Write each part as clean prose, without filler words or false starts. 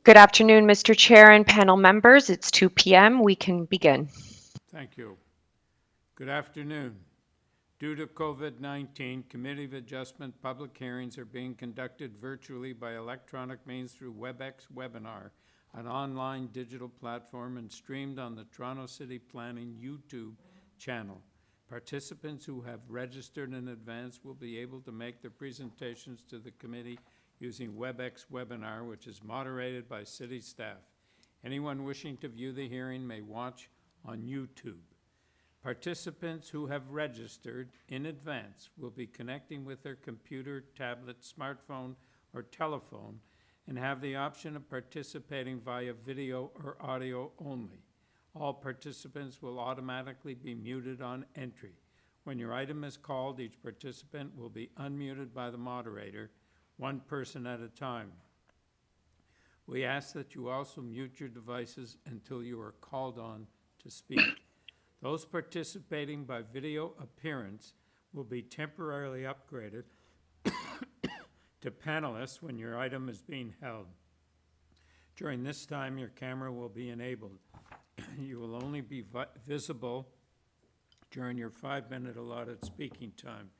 Good afternoon, Mr. Chair and panel members. It's 2 p.m. We can begin. Thank you. Good afternoon. Due to COVID-19, Committee of Adjustment public hearings are being conducted virtually by electronic means through WebEx Webinar, an online digital platform, and streamed on the Toronto City Planning YouTube channel. Participants who have registered in advance will be able to make their presentations to the committee using WebEx Webinar, which is moderated by city staff. Anyone wishing to view the hearing may watch on YouTube. Participants who have registered in advance will be connecting with their computer, tablet, smartphone, or telephone and have the option of participating via video or audio only. All participants will automatically be muted on entry. When your item is called, each participant will be unmuted by the moderator, one person at a time. We ask that you also mute your devices until you are called on to speak. Those participating by video appearance will be temporarily upgraded to panelists when your item is being held. During this time, your camera will be enabled. You will only be visible during your 5-minute allotted speaking time.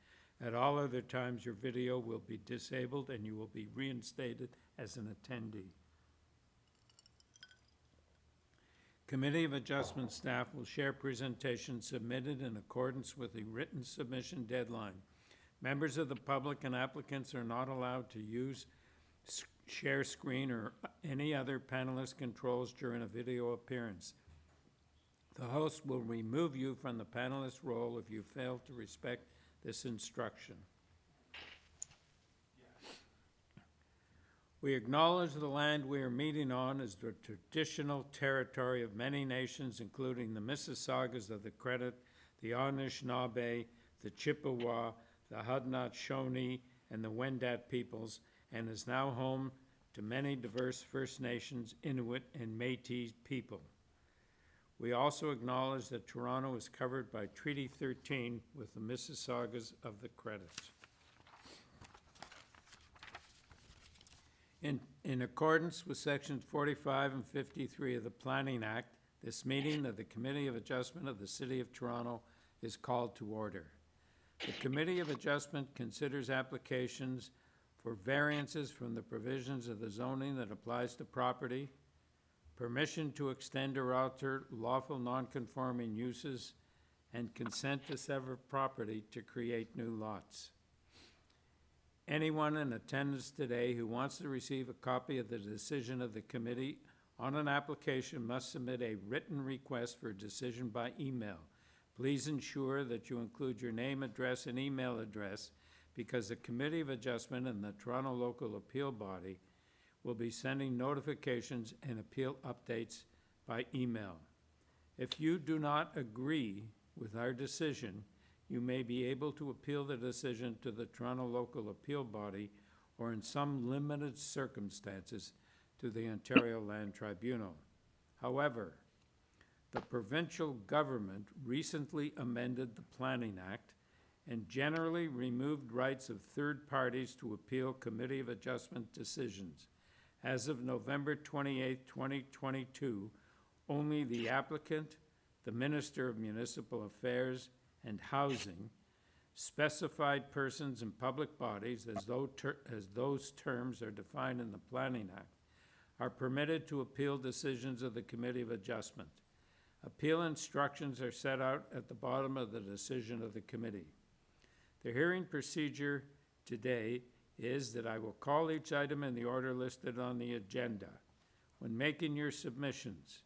At all other times, your video will be disabled and you will be reinstated as an attendee. Committee of Adjustment staff will share presentations submitted in accordance with the written submission deadline. Members of the public and applicants are not allowed to use share screen or any other panelist controls during a video appearance. The host will remove you from the panelist role if you fail to respect this instruction. We acknowledge the land we are meeting on is the traditional territory of many nations, including the Mississaugas of the Credit, the Anishinaabe, the Chippewa, the Haudenosaunee, and the Wendat peoples, and is now home to many diverse First Nations, Inuit, and Métis people. We also acknowledge that Toronto is covered by Treaty 13 with the Mississaugas of the Credit. In accordance with Sections 45 and 53 of the Planning Act, this meeting of the Committee of Adjustment of the City of Toronto is called to order. The Committee of Adjustment considers applications for variances from the provisions of the zoning that applies to property, permission to extend or alter lawful non-conforming uses, and consent to sever property to create new lots. Anyone in attendance today who wants to receive a copy of the decision of the committee on an application must submit a written request for a decision by email. Please ensure that you include your name, address, and email address because the Committee of Adjustment and the Toronto Local Appeal Body will be sending notifications and appeal updates by email. If you do not agree with our decision, you may be able to appeal the decision to the Toronto Local Appeal Body or in some limited circumstances to the Ontario Land Tribunal. However, the provincial government recently amended the Planning Act and generally removed rights of third parties to appeal Committee of Adjustment decisions. As of November 28, 2022, only the applicant, the Minister of Municipal Affairs and Housing, specified persons and public bodies, as those terms are defined in the Planning Act, are permitted to appeal decisions of the Committee of Adjustment. Appeal instructions are set out at the bottom of the decision of the committee. The hearing procedure today is that I will call each item in the order listed on the agenda. When making your submissions,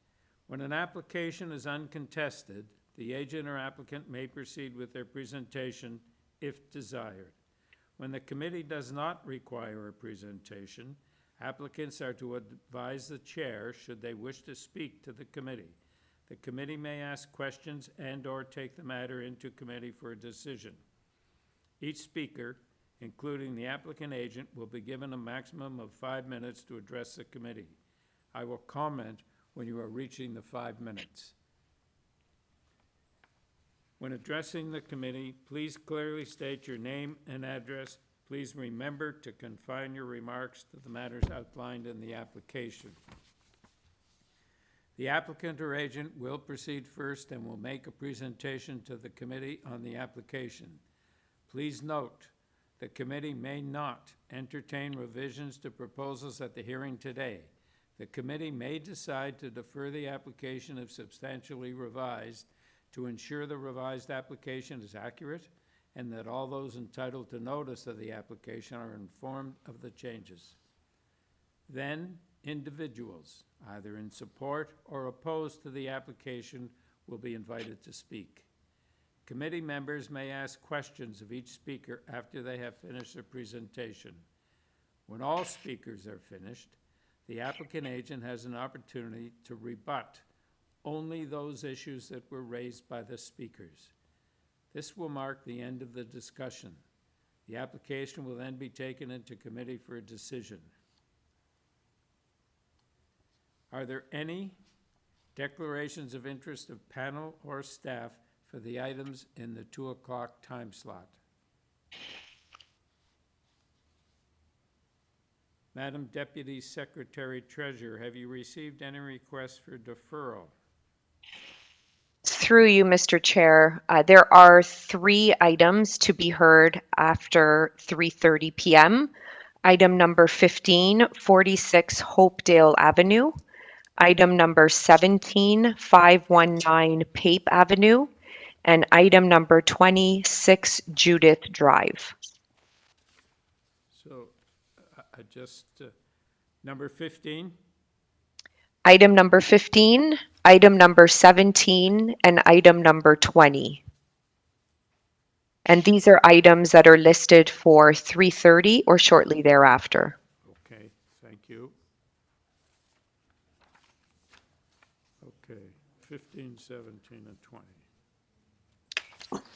when an application is uncontested, the agent or applicant may proceed with their presentation if desired. When the committee does not require a presentation, applicants are to advise the chair should they wish to speak to the committee. The committee may ask questions and/or take the matter into committee for a decision. Each speaker, including the applicant agent, will be given a maximum of 5 minutes to address the committee. I will comment when you are reaching the 5 minutes. When addressing the committee, please clearly state your name and address. Please remember to confine your remarks to the matters outlined in the application. The applicant or agent will proceed first and will make a presentation to the committee on the application. Please note, the committee may not entertain revisions to proposals at the hearing today. The committee may decide to defer the application if substantially revised to ensure the revised application is accurate and that all those entitled to notice of the application are informed of the changes. Then, individuals, either in support or opposed to the application, will be invited to speak. Committee members may ask questions of each speaker after they have finished their presentation. When all speakers are finished, the applicant agent has an opportunity to rebut only those issues that were raised by the speakers. This will mark the end of the discussion. The application will then be taken into committee for a decision. Are there any declarations of interest of panel or staff for the items in the 2 o'clock time slot? Madam Deputy Secretary Treasurer, have you received any requests for deferral? Through you, Mr. Chair, there are 3 items to be heard after 3:30 p.m. Item number 15, 46 Hopedale Avenue. Item number 17, 519 Pape Avenue. And item number 26 Judith Drive. So number 15? Item number 15, item number 17, and item number 20. And these are items that are listed for 3:30 or shortly thereafter. Okay, thank you. Okay, 15, 17, and 20.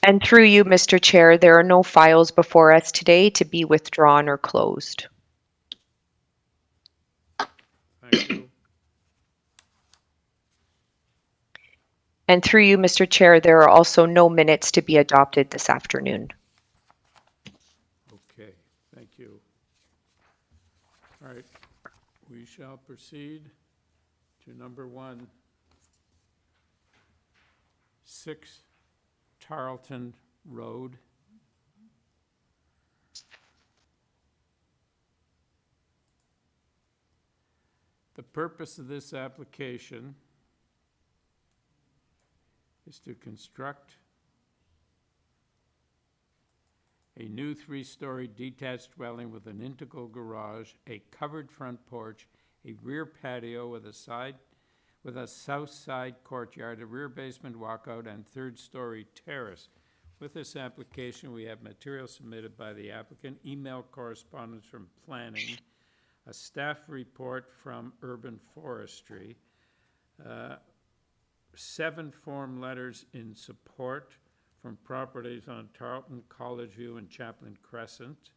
And through you, Mr. Chair, there are no files before us today to be withdrawn or closed. Thank you. And through you, Mr. Chair, there are also no minutes to be adopted this afternoon. Okay, thank you. All right, we shall proceed to number 1, 6 Tarleton Road. The purpose of this application is to construct a new 3-story detached dwelling with an integral garage, a covered front porch, a rear patio with a south side courtyard, a rear basement walkout, and 3rd-story terrace. With this application, we have material submitted by the applicant, email correspondence from planning, a staff report from urban forestry, 7 form letters in support from properties on Tarleton, College View, and Chaplain Crescent,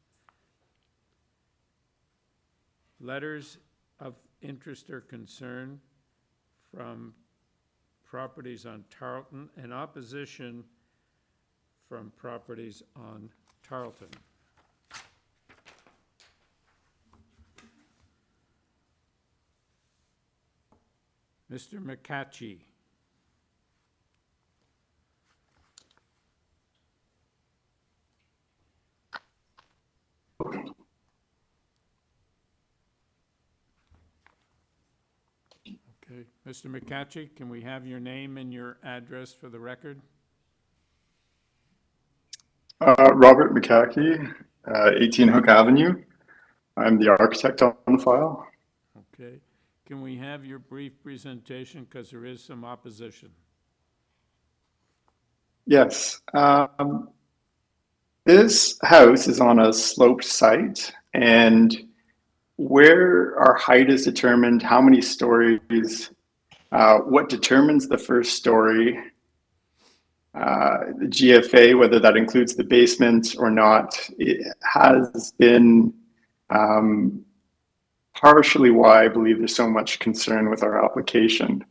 letters of interest or concern from properties on Tarleton, and opposition from properties on Tarleton. Mr. McCatchy. Okay, Mr. McCatchy, can we have your name and your address for the record? Robert McCackey, 18 Hook Avenue. I'm the architect on the file. Okay. Can we have your brief presentation, because there is some opposition? Yes. This house is on a sloped site, and where our height is determined, how many stories, what determines the first story, the GFA, whether that includes the basement or not, it has been partially why I believe there's so much concern with our application.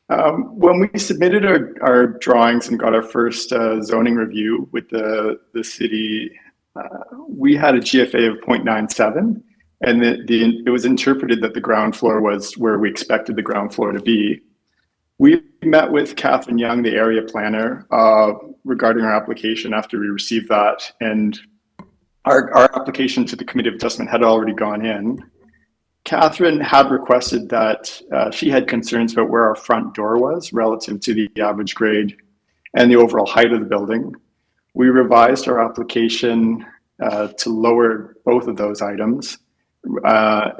When we submitted our drawings and got our first zoning review with the city we had a GFA of 0.97, and it was interpreted that the ground floor was where we expected the ground floor to be. We met with Catherine Young, the area planner, regarding our application after we received that, and our application to the Committee of Adjustment had already gone in. Catherine had requested that she had concerns about where our front door was relative to the average grade and the overall height of the building. We revised our application to lower both of those items.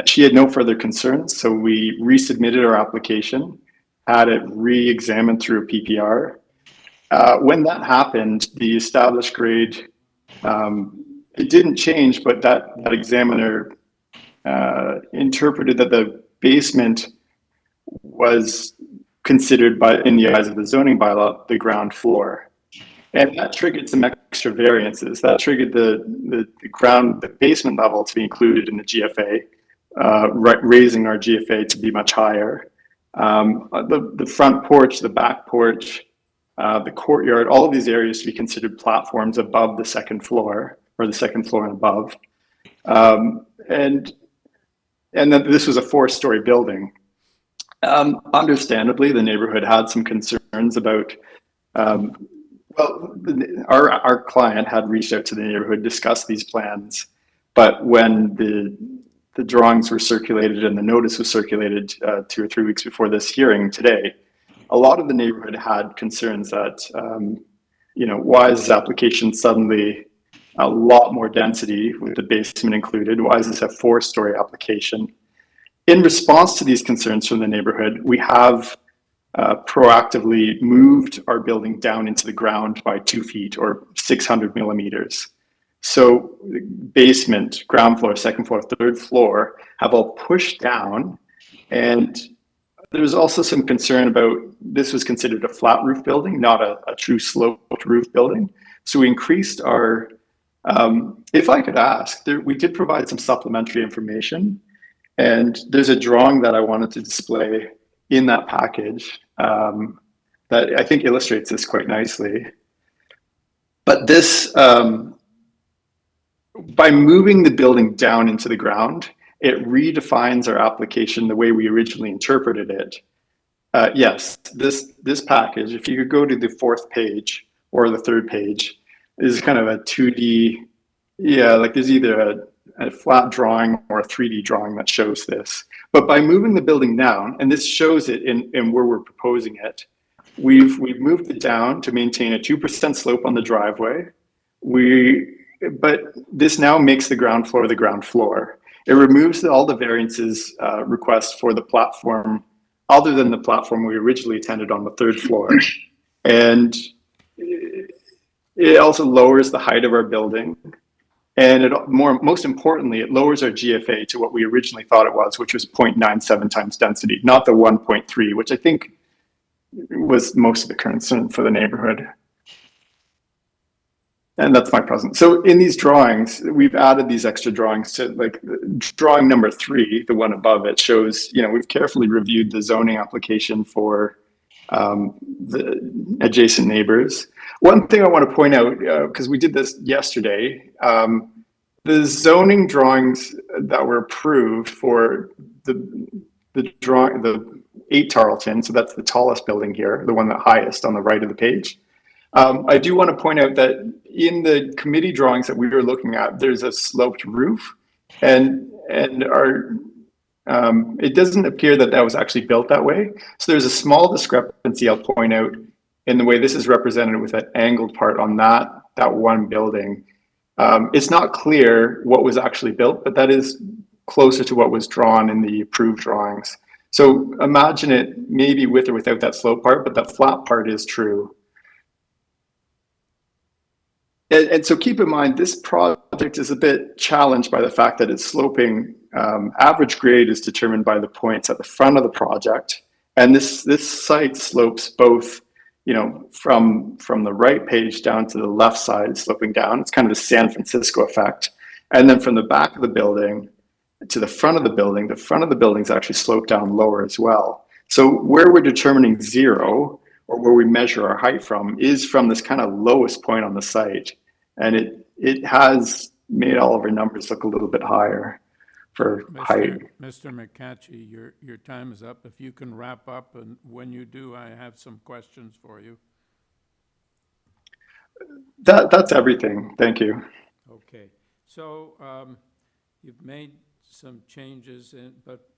She had no further concerns, so we resubmitted our application, had it re-examined through a PPR. When that happened, the established grade, it didn't change, but that examiner interpreted that the basement was considered in the eyes of the zoning bylaw, the ground floor. And that triggered some extra variances. That triggered the basement level to be included in the GFA, raising our GFA to be much higher. The front porch, the back porch, the courtyard, all of these areas to be considered platforms above the second floor, or the second floor and above. And then this was a 4-story building. Understandably, the neighborhood had some concerns about, our client had reached out to the neighborhood, discussed these plans, but when the drawings were circulated and the notice was circulated 2 or 3 weeks before this hearing today, a lot of the neighborhood had concerns that, why is this application suddenly a lot more density with the basement included? Why is this a 4-story application? In response to these concerns from the neighborhood, we have proactively moved our building down into the ground by 2 feet or 600 millimeters. So basement, ground floor, second floor, third floor have all pushed down. And there's also some concern about, this was considered a flat roof building, not a true sloped roof building. So we increased our, if I could ask, we did provide some supplementary information. And there's a drawing that I wanted to display in that package that I think illustrates this quite nicely. But this, by moving the building down into the ground, it redefines our application the way we originally interpreted it. Yes, this package, if you could go to the 4th page or the 3rd page, is kind of a 2D, like there's either a flat drawing or a 3D drawing that shows this. But by moving the building down, and this shows it in where we're proposing it, we've moved it down to maintain a 2% slope on the driveway. But this now makes the ground floor the ground floor. It removes all the variances requests for the platform, other than the platform we originally intended on the 3rd floor. And it also lowers the height of our building. And most importantly, it lowers our GFA to what we originally thought it was, which was 0.97 times density, not the 1.3, which I think was most of the concern for the neighborhood. And that's my present. So in these drawings, we've added these extra drawings to, like, drawing number 3, the one above it, shows, we've carefully reviewed the zoning application for the adjacent neighbors. One thing I want to point out, because we did this yesterday, the zoning drawings that were approved for the 8 Tarleton, so that's the tallest building here, the one the highest on the right of the page. I do want to point out that in the committee drawings that we were looking at, there's a sloped roof, and it doesn't appear that was actually built that way. So there's a small discrepancy I'll point out in the way this is represented with that angled part on that one building. It's not clear what was actually built, but that is closer to what was drawn in the approved drawings. So imagine it maybe with or without that slope part, but that flat part is true. And so keep in mind, this project is a bit challenged by the fact that it's sloping. Average grade is determined by the points at the front of the project. And this site slopes both, from the right page down to the left side, sloping down. It's kind of the San Francisco effect. And then from the back of the building to the front of the building is actually sloped down lower as well. So where we're determining 0, or where we measure our height from, is from this kind of lowest point on the site. and it has made all of our numbers look a little bit higher for height. Mr. McCatchy, your time is up. If you can wrap up, and when you do, I have some questions for you. That's everything. Thank you. Okay, so you've made some changes, but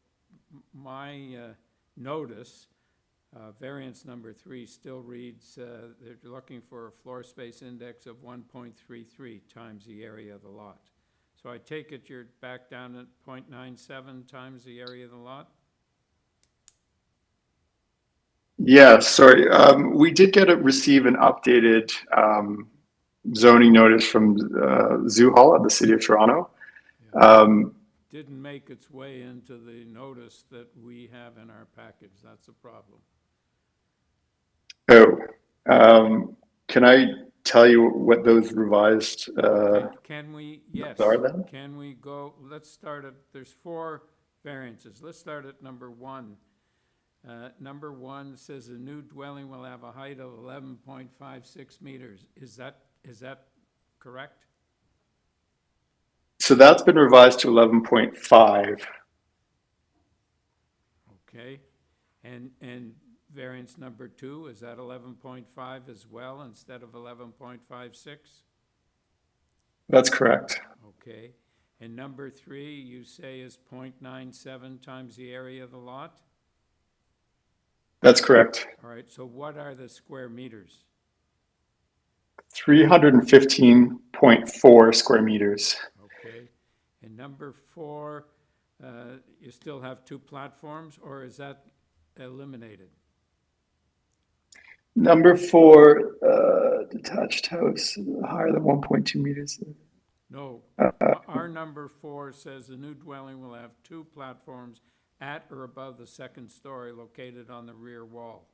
my notice, variance number 3 still reads they're looking for a floor space index of 1.33 times the area of the lot. So I take it you're back down at 0.97 times the area of the lot? Yeah, sorry. We did receive an updated zoning notice from Zoo Hall at the City of Toronto. Yeah. Didn't make its way into the notice that we have in our package. That's a problem. Can I tell you what those revised can we, yes, are then? can we go, let's start at, there's 4 variances. Let's start at number 1. Number 1 says a new dwelling will have a height of 11.56 meters. Is that correct? So that's been revised to 11.5. Okay, and variance number 2, is that 11.5 as well instead of 11.56? That's correct. Okay, and number 3 you say is 0.97 times the area of the lot? That's correct. All right, so what are the square meters? 315.4 square meters. Okay, and number 4, you still have 2 platforms, or is that eliminated? Number 4, detached house higher than 1.2 meters. No, our number 4 says the new dwelling will have 2 platforms at or above the 2nd story located on the rear wall.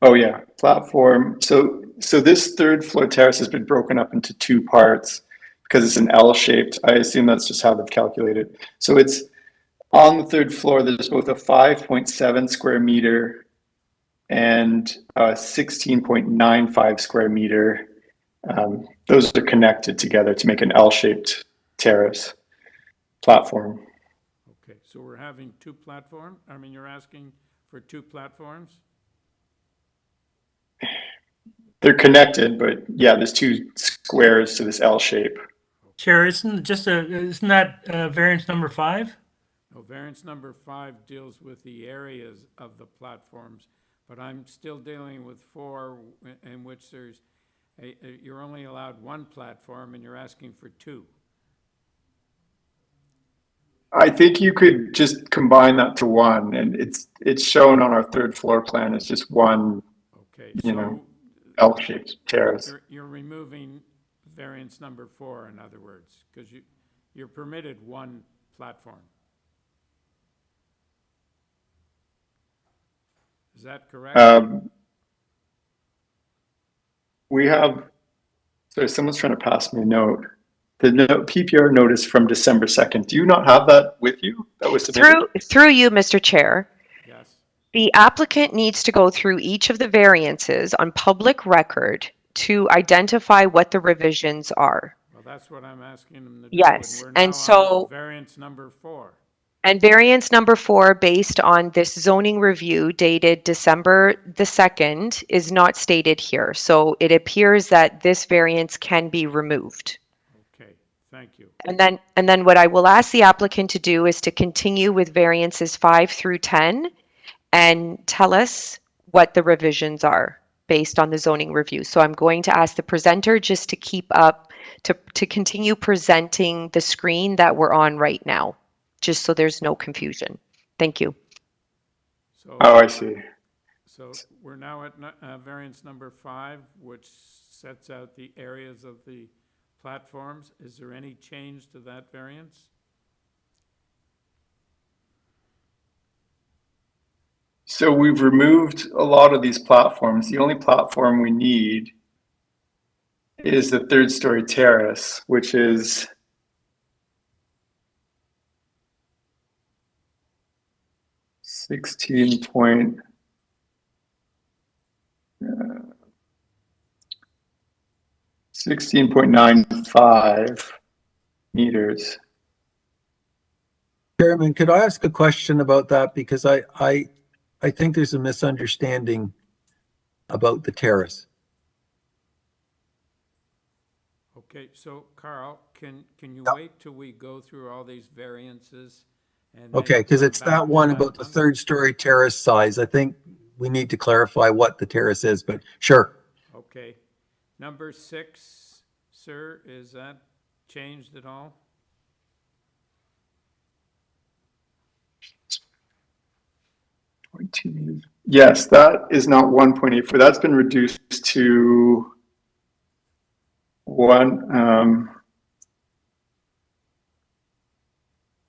Oh yeah, platform. So this 3rd floor terrace has been broken up into 2 parts because it's an L-shaped. I assume that's just how they've calculated. So it's on the 3rd floor, there's both a 5.7 square meter and a 16.95 square meter. Those are connected together to make an L-shaped terrace platform. Okay, so we're having 2 platforms? I mean, you're asking for 2 platforms? They're connected, but yeah, there's 2 squares to this L shape. Chair, isn't that variance number 5? No, variance number 5 deals with the areas of the platforms, but I'm still dealing with 4 in which there's you're only allowed 1 platform and you're asking for 2. I think you could just combine that to 1, and it's shown on our 3rd floor plan as just one, Okay, L-shaped terrace. You're removing variance number 4, in other words, because you're permitted 1 platform. Is that correct? Sorry, someone's trying to pass me a note. The PPR notice from December 2nd. Do you not have that with you? That was submitted? Through you, Mr. Chair. Yes. The applicant needs to go through each of the variances on public record to identify what the revisions are. Well, that's what I'm asking them to do. Yes, And we're and now so- on variance number 4. And variance number 4, based on this zoning review dated December the 2nd, is not stated here. So it appears that this variance can be removed. Okay, thank you. And then what I will ask the applicant to do is to continue with variances 5 through 10 and tell us what the revisions are based on the zoning review. So I'm going to ask the presenter just to keep up, to continue presenting the screen that we're on right now, just so there's no confusion. Thank you. So, Oh, I see. So we're now at variance number 5, which sets out the areas of the platforms. Is there any change to that variance? So we've removed a lot of these platforms. The only platform we need is the 3rd story terrace, which is 16 point, 16.95 meters. Chairman, could I ask a question about that? Because I think there's a misunderstanding about the terrace. Okay, so Carl, can you Yep. wait till we go through all these variances? And Okay, then because come it's back that to one that about the third story terrace size. I think we need to clarify what the terrace is, but sure. Okay. Number 6, sir, is that changed at all? Yes, that is not 1.84. That's been reduced to one.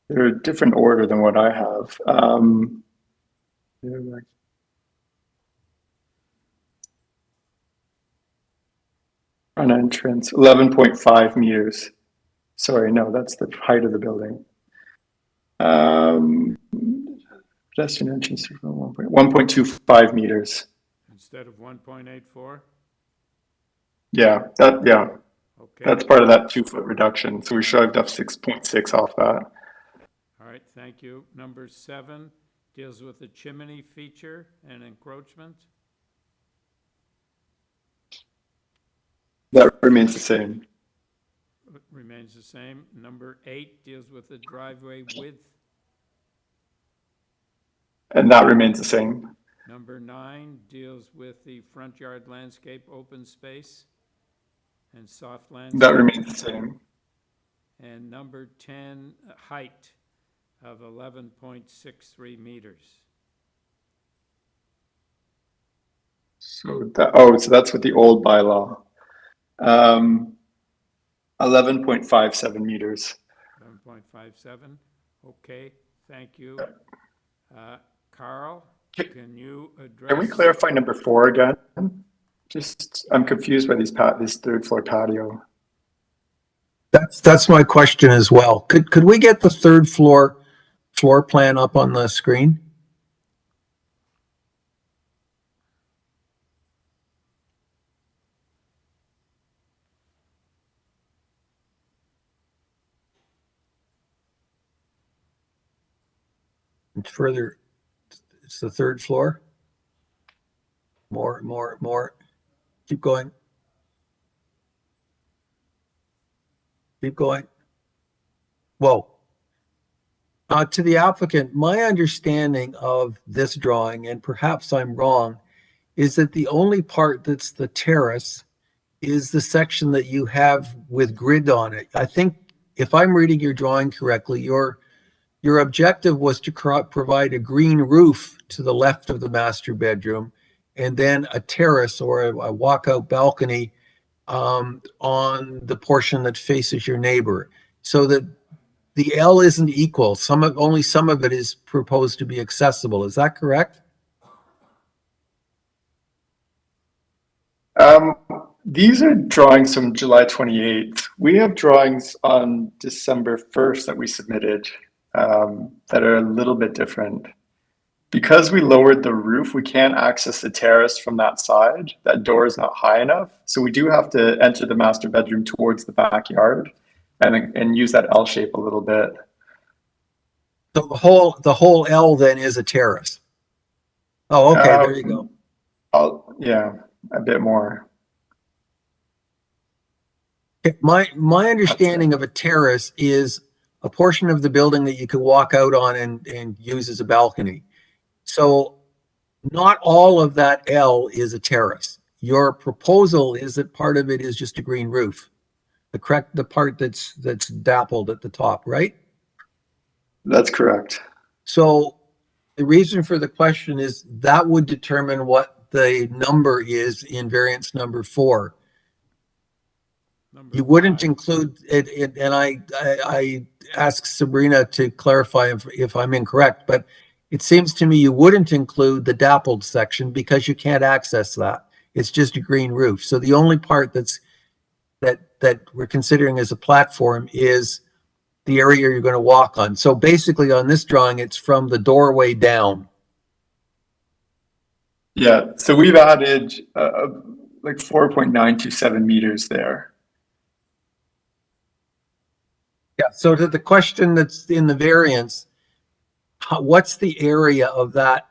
They're a different order than what I have. Front entrance, 11.5 meters. Sorry, no, that's the height of the building. Pedestrian entrance, 1.25 meters. Instead of 1.84? Yeah, Okay. that's part of that 2-foot reduction. So we shaved off 6.6 off that. All right, thank you. Number 7 deals with the chimney feature and encroachment. That remains the same. Remains the same. Number 8 deals with the driveway width. And that remains the same. Number 9 deals with the front yard landscape, open space, and soft landscape. That remains the same. And number 10, height of 11.63 meters. So so that's with the old bylaw. 11.57 meters. 11.57. Okay, thank you. Carl, can you address? Can we clarify number 4 again? Just, I'm confused by this third floor patio. That's my question as well. Could we get the third floor plan up on the screen? It's further, it's the third floor. More. Keep going. Keep going. Whoa. To the applicant, my understanding of this drawing, and perhaps I'm wrong, is that the only part that's the terrace is the section that you have with grid on it. I think if I'm reading your drawing correctly, your objective was to provide a green roof to the left of the master bedroom, and then a terrace or a walkout balcony on the portion that faces your neighbor, so that the L isn't equal. Only some of it is proposed to be accessible. Is that correct? These are drawings from July 28th. We have drawings on December 1st that we submitted that are a little bit different. Because we lowered the roof, we can't access the terrace from that side. That door is not high enough. So we do have to enter the master bedroom towards the backyard and use that L shape a little bit. So the whole L then is a terrace. Oh, okay, there you go. Yeah, a bit more. My understanding of a terrace is a portion of the building that you could walk out on and use as a balcony. So not all of that L is a terrace. Your proposal is that part of it is just a green roof. The part that's dappled at the top, right? That's correct. So the reason for the question is that would determine what the number is in variance number 4. You wouldn't include it, and I asked Sabrina to clarify if I'm incorrect, but it seems to me you wouldn't include the dappled section because you can't access that. It's just a green roof. So the only part that we're considering as a platform is the area you're going to walk on. So basically on this drawing, it's from the doorway down. Yeah, so we've added like 4.927 meters there. Yeah, so to the question that's in the variance, what's the area of that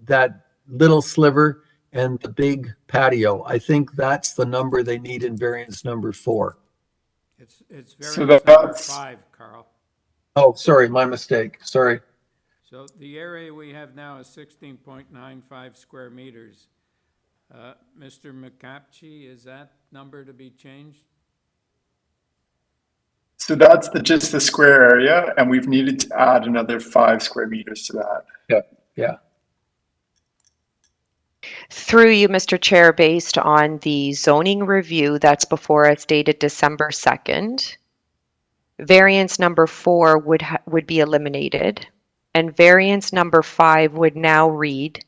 that little sliver and the big patio? I think that's the number they need in variance number 4. It's So variance number that's 5, Carl. Oh, sorry, my mistake. Sorry. So the area we have now is 16.95 square meters. Mr. McCapchie, is that number to be changed? so that's just the square area, and we've needed to add another 5 square meters to that. Yeah, yeah. Through you, Mr. Chair, based on the zoning review that's before us dated December 2nd, variance number 4 would be eliminated, and variance number 5 would now read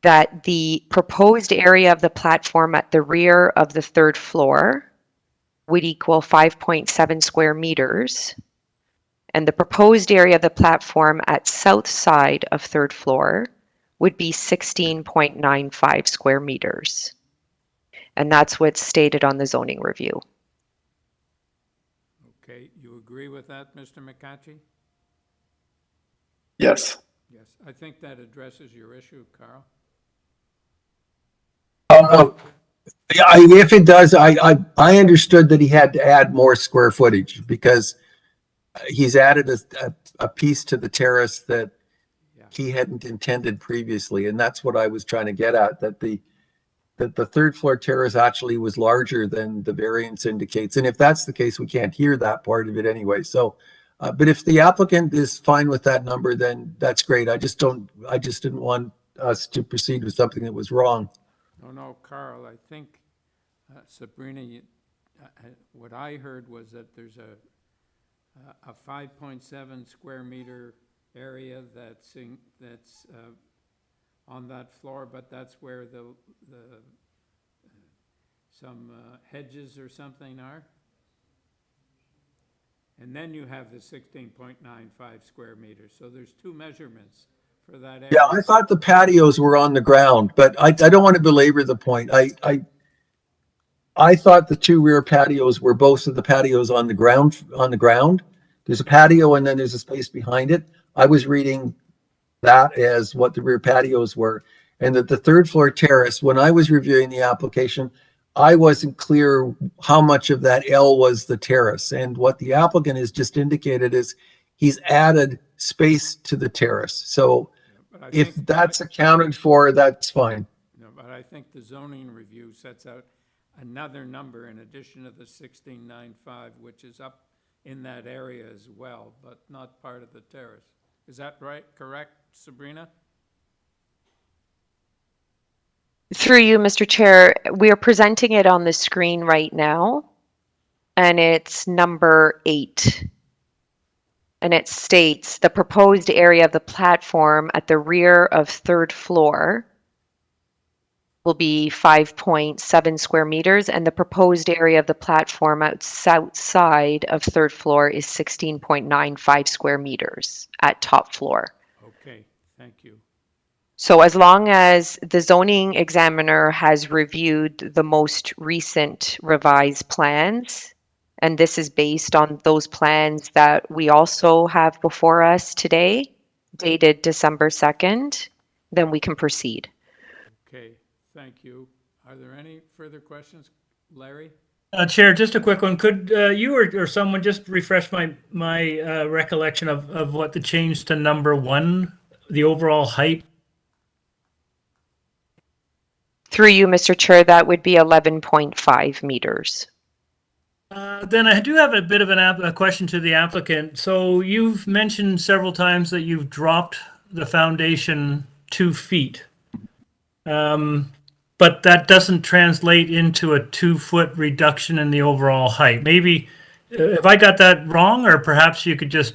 that the proposed area of the platform at the rear of the 3rd floor would equal 5.7 square meters, and the proposed area of the platform at south side of 3rd floor would be 16.95 square meters. And that's what's stated on the zoning review. Okay, you agree with that, Mr. McCatchy? Yes. Yes, I think that addresses your issue, Carl. Yeah, if it does, I understood that he had to add more square footage because he's added a piece to the terrace that Yeah. he hadn't intended previously, and that's what I was trying to get at, that the 3rd floor terrace actually was larger than the variance indicates. And if that's the case, we can't hear that part of it anyway. So, but if the applicant is fine with that number, then that's great. I just didn't want us to proceed with something that was wrong. No, Carl, I think, Sabrina, what I heard was that there's a 5.7 square meter area that's on that floor, but that's where some hedges or something are. And then you have the 16.95 square meters. So there's 2 measurements for that area. Yeah, I thought the patios were on the ground, but I don't want to belabor the point. I thought the 2 rear patios were both of the patios on the ground. There's a patio and then there's a space behind it. I was reading that as what the rear patios were, and that the 3rd floor terrace, when I was reviewing the application, I wasn't clear how much of that L was the terrace. And what the applicant has just indicated is he's added space to the terrace. So if that's accounted for, that's fine. No, but I think the zoning review sets out another number in addition to the 16.95, which is up in that area as well, but not part of the terrace. Is that right? Correct, Sabrina? Through you, Mr. Chair, we are presenting it on the screen right now, and it's number 8. And it states the proposed area of the platform at the rear of 3rd floor will be 5.7 square meters, and the proposed area of the platform outside of 3rd floor is 16.95 square meters at top floor. Okay, thank you. So as long as the zoning examiner has reviewed the most recent revised plans, and this is based on those plans that we also have before us today, dated December 2nd, then we can proceed. Okay, thank you. Are there any further questions, Larry? Chair, just a quick one. Could you or someone just refresh my recollection of what the change to number 1, the overall height? Through you, Mr. Chair, that would be 11.5 meters. Then I do have a bit of a question to the applicant. So you've mentioned several times that you've dropped the foundation 2 feet. But that doesn't translate into a 2-foot reduction in the overall height. Maybe, if I got that wrong, or perhaps you could just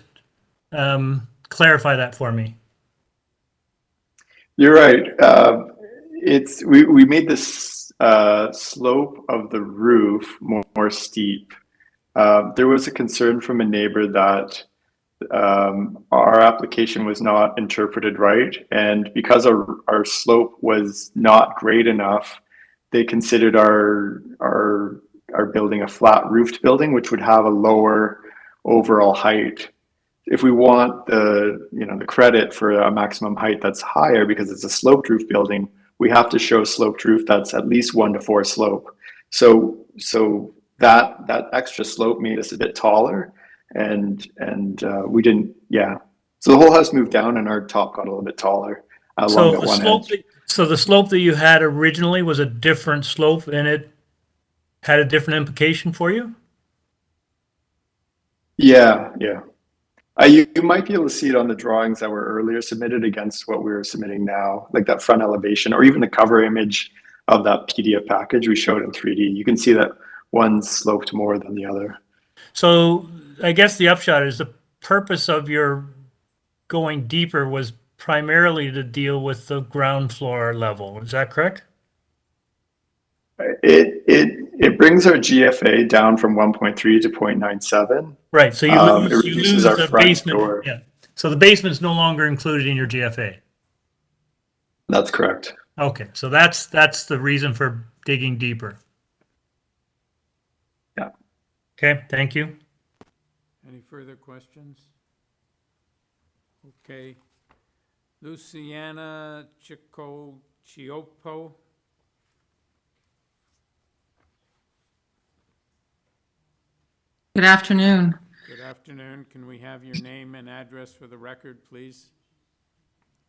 clarify that for me. You're right. We made this slope of the roof more steep. There was a concern from a neighbor that our application was not interpreted right, and because our slope was not great enough, they considered our building a flat roofed building, which would have a lower overall height. If we want the credit for a maximum height that's higher because it's a sloped roof building, we have to show sloped roof that's at least 1 to 4 slope. So that extra slope made us a bit taller, and we didn't. Yeah. So the whole house moved down, and our top got a little bit taller along So that the one slope, edge. so the slope that you had originally was a different slope, and it had a different implication for you? Yeah, yeah. You might be able to see it on the drawings that were earlier submitted against what we're submitting now, like that front elevation, or even the cover image of that PDF package we showed in 3D. You can see that one's sloped more than the other. So I guess the upshot is the purpose of your going deeper was primarily to deal with the ground floor level. Is that correct? It brings our GFA down from 1.3 to 0.97. Right. So you It lose reduces our the front basement. door. Yeah. So the basement's no longer included in your GFA. That's correct. Okay. So that's the reason for digging deeper. Yeah. Okay. Thank you. Any further questions? Okay. Luciana Chiopo. Good afternoon. Good afternoon. Can we have your name and address for the record, please?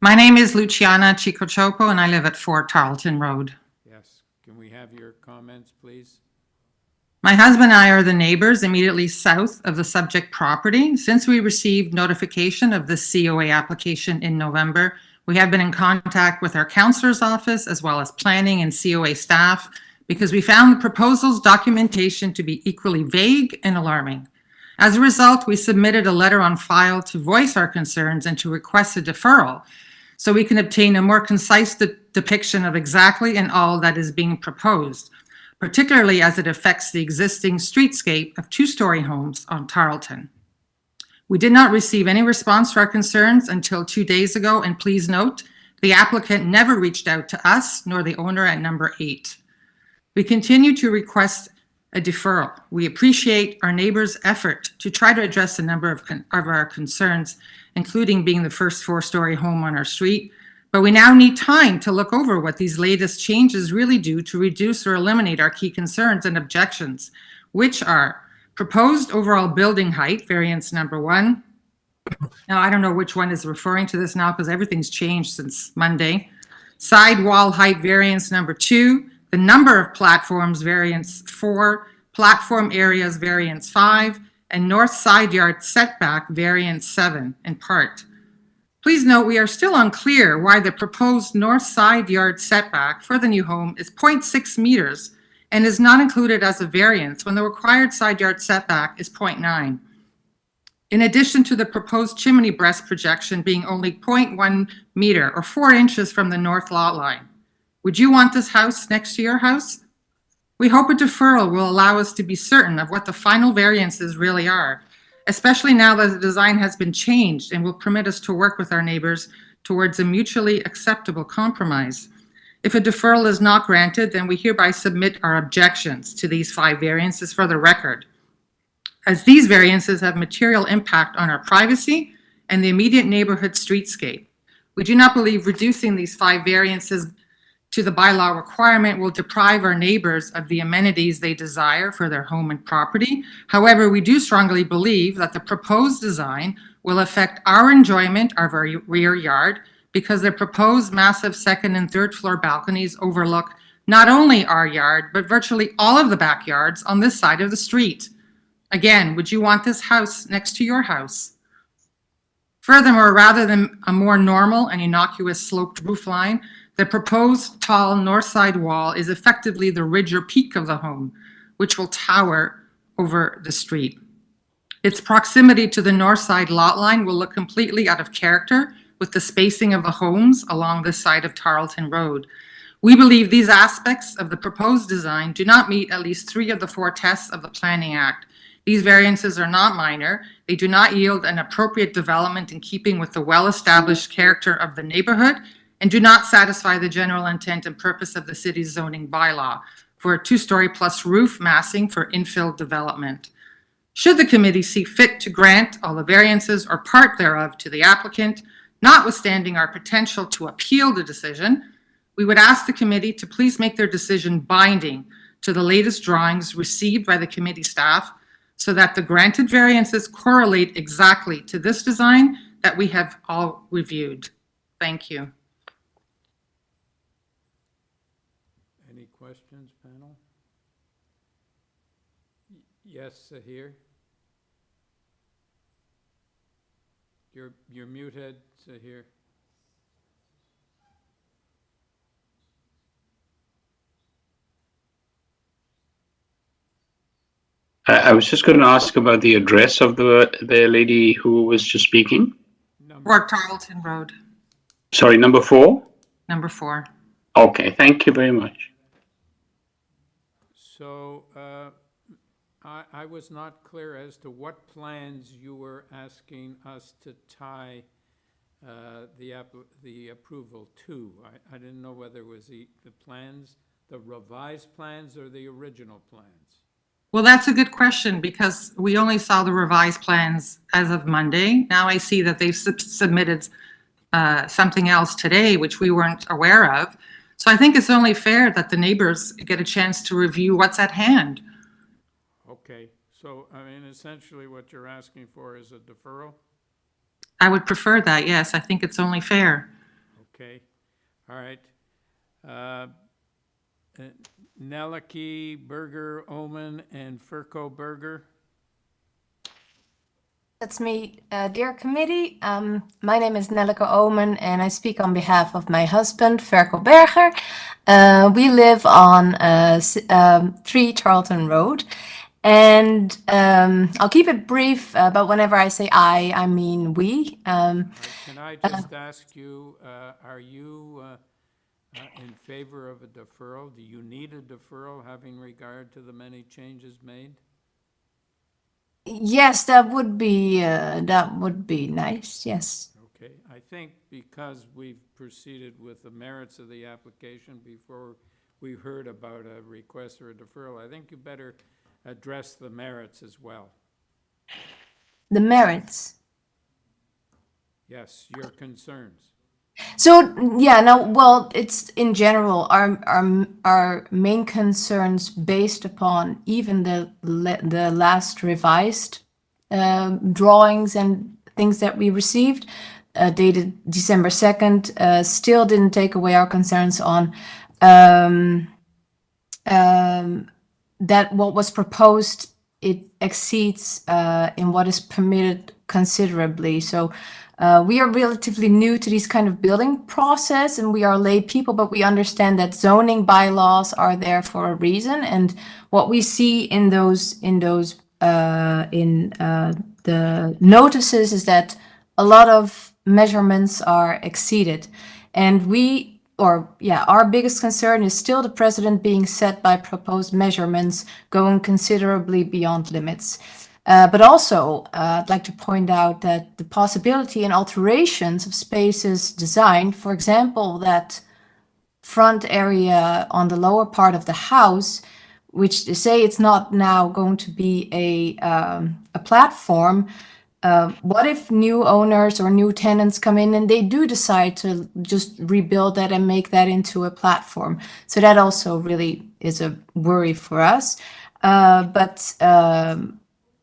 My name is Luciana Chicochopo and I live at 4 Tarleton Road. Yes. Can we have your comments, please? My husband and I are the neighbors immediately south of the subject property. Since we received notification of the COA application in November, we have been in contact with our counselor's office as well as planning and COA staff because we found the proposal's documentation to be equally vague and alarming. As a result, we submitted a letter on file to voice our concerns and to request a deferral so we can obtain a more concise depiction of exactly and all that is being proposed, particularly as it affects the existing streetscape of 2-story homes on Tarleton. We did not receive any response to our concerns until 2 days ago, and please note, the applicant never reached out to us nor the owner at number 8. We continue to request a deferral. We appreciate our neighbors' effort to try to address a number of our concerns, including being the first 4-story home on our street, but we now need time to look over what these latest changes really do to reduce or eliminate our key concerns and objections, which are proposed overall building height, variance number 1. Now, I don't know which one is referring to this now because everything's changed since Monday. Side wall height, variance number 2. The number of platforms, variance 4. Platform areas, variance 5. And north side yard setback, variance 7 in part. Please note we are still unclear why the proposed north side yard setback for the new home is 0.6 meters and is not included as a variance when the required side yard setback is 0.9. In addition to the proposed chimney breast projection being only 0.1 meter or 4 inches from the north lot line. Would you want this house next to your house? We hope a deferral will allow us to be certain of what the final variances really are, especially now that the design has been changed and will permit us to work with our neighbors towards a mutually acceptable compromise. If a deferral is not granted, then we hereby submit our objections to these 5 variances for the record, as these variances have material impact on our privacy and the immediate neighborhood streetscape. We do not believe reducing these 5 variances to the bylaw requirement will deprive our neighbors of the amenities they desire for their home and property. However, we do strongly believe that the proposed design will affect our enjoyment of our rear yard because the proposed massive 2nd and 3rd floor balconies overlook not only our yard, but virtually all of the backyards on this side of the street. Again, would you want this house next to your house? Furthermore, rather than a more normal and innocuous sloped roof line, the proposed tall north side wall is effectively the ridge or peak of the home, which will tower over the street. Its proximity to the north side lot line will look completely out of character with the spacing of the homes along this side of Tarleton Road. We believe these aspects of the proposed design do not meet at least 3 of the 4 tests of the Planning Act. These variances are not minor. They do not yield an appropriate development in keeping with the well-established character of the neighborhood and do not satisfy the general intent and purpose of the city's zoning bylaw for a 2-story plus roof massing for infill development. Should the committee see fit to grant all the variances or part thereof to the applicant, notwithstanding our potential to appeal the decision, we would ask the committee to please make their decision binding to the latest drawings received by the committee staff so that the granted variances correlate exactly to this design that we have all reviewed. Thank you. Any questions, panel? Yes, Sahir? You're muted, Sahir. I was just going to ask about the address of the lady who was just speaking. Or Tarleton Road, Sorry, number 4? number 4. Okay, thank you very much. So I was not clear as to what plans you were asking us to tie the approval to. I didn't know whether it was the plans, the revised plans, or the original plans. Well, that's a good question because we only saw the revised plans as of Monday. Now I see that they've submitted something else today, which we weren't aware of. So I think it's only fair that the neighbors get a chance to review what's at hand. Okay, so I mean, essentially what you're asking for is a deferral? I would prefer that, yes. I think it's only fair. Okay, all right. Nelike, Berger, Oman, and Furco Berger. That's me, dear committee. My name is Nelleke Omen and I speak on behalf of my husband, Ferko Berger. We live on 3 Tarleton Road. And I'll keep it brief, but whenever I say I mean we. Can I just ask you, are you in favor of a deferral? Do you need a deferral having regard to the many changes made? Yes, that would be nice. Yes. Okay, I think because we've proceeded with the merits of the application before we heard about a request for a deferral, I think you better address the merits as well. The merits. Yes, your concerns. So yeah, no, well, it's in general our main concerns based upon even the last revised drawings and things that we received, dated December 2nd, still didn't take away our concerns on that what was proposed, it exceeds in what is permitted considerably. So we are relatively new to these kind of building process and we are lay people, but we understand that zoning bylaws are there for a reason. And what we see in the notices is that a lot of measurements are exceeded. And our biggest concern is still the precedent being set by proposed measurements going considerably beyond limits. But also, I'd like to point out that the possibility and alterations of spaces designed, for example, that front area on the lower part of the house, which they say it's not now going to be a platform. What if new owners or new tenants come in and they do decide to just rebuild that and make that into a platform? So that also really is a worry for us.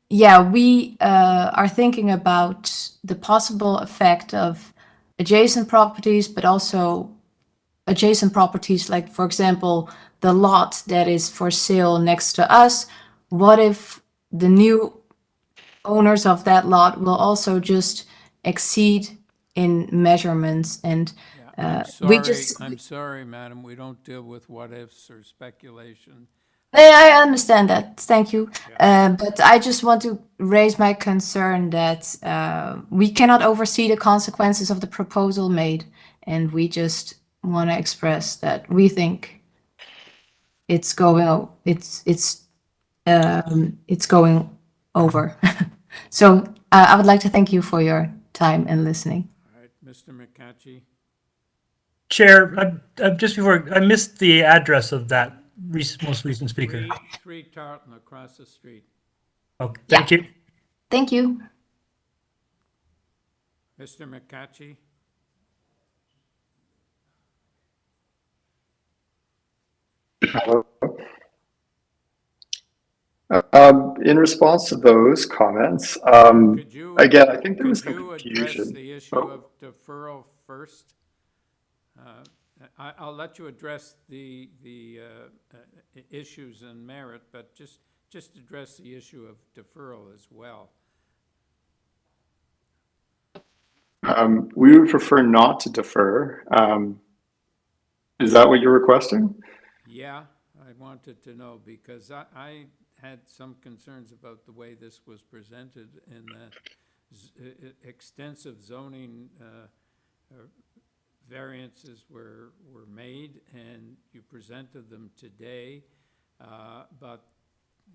Yeah, we are thinking about the possible effect of adjacent properties, but also adjacent properties like, for example, the lot that is for sale next to us. What if the new owners of that lot will also just exceed in measurements? And I'm sorry, madam, we don't deal with what ifs or speculation. I understand that. Thank you. But I just want to raise my concern that we cannot oversee the consequences of the proposal made. And we just want to express that we think it's going over. So I would like to thank you for your time and listening. All right, Mr. McCatchy. Chair, just before, I missed the address of that most recent speaker. 3 Tarleton across the street. Okay, thank you. Thank you. Mr. McCatchy? Hello. In response to those comments, Could you, again, I think there was could some you address confusion. the issue of deferral first? I'll let you address the issues and merit, but just address the issue of deferral as well. We would prefer not to defer. Is that what you're requesting? Yeah, I wanted to know because I had some concerns about the way this was presented in that extensive zoning variances were made and you presented them today, but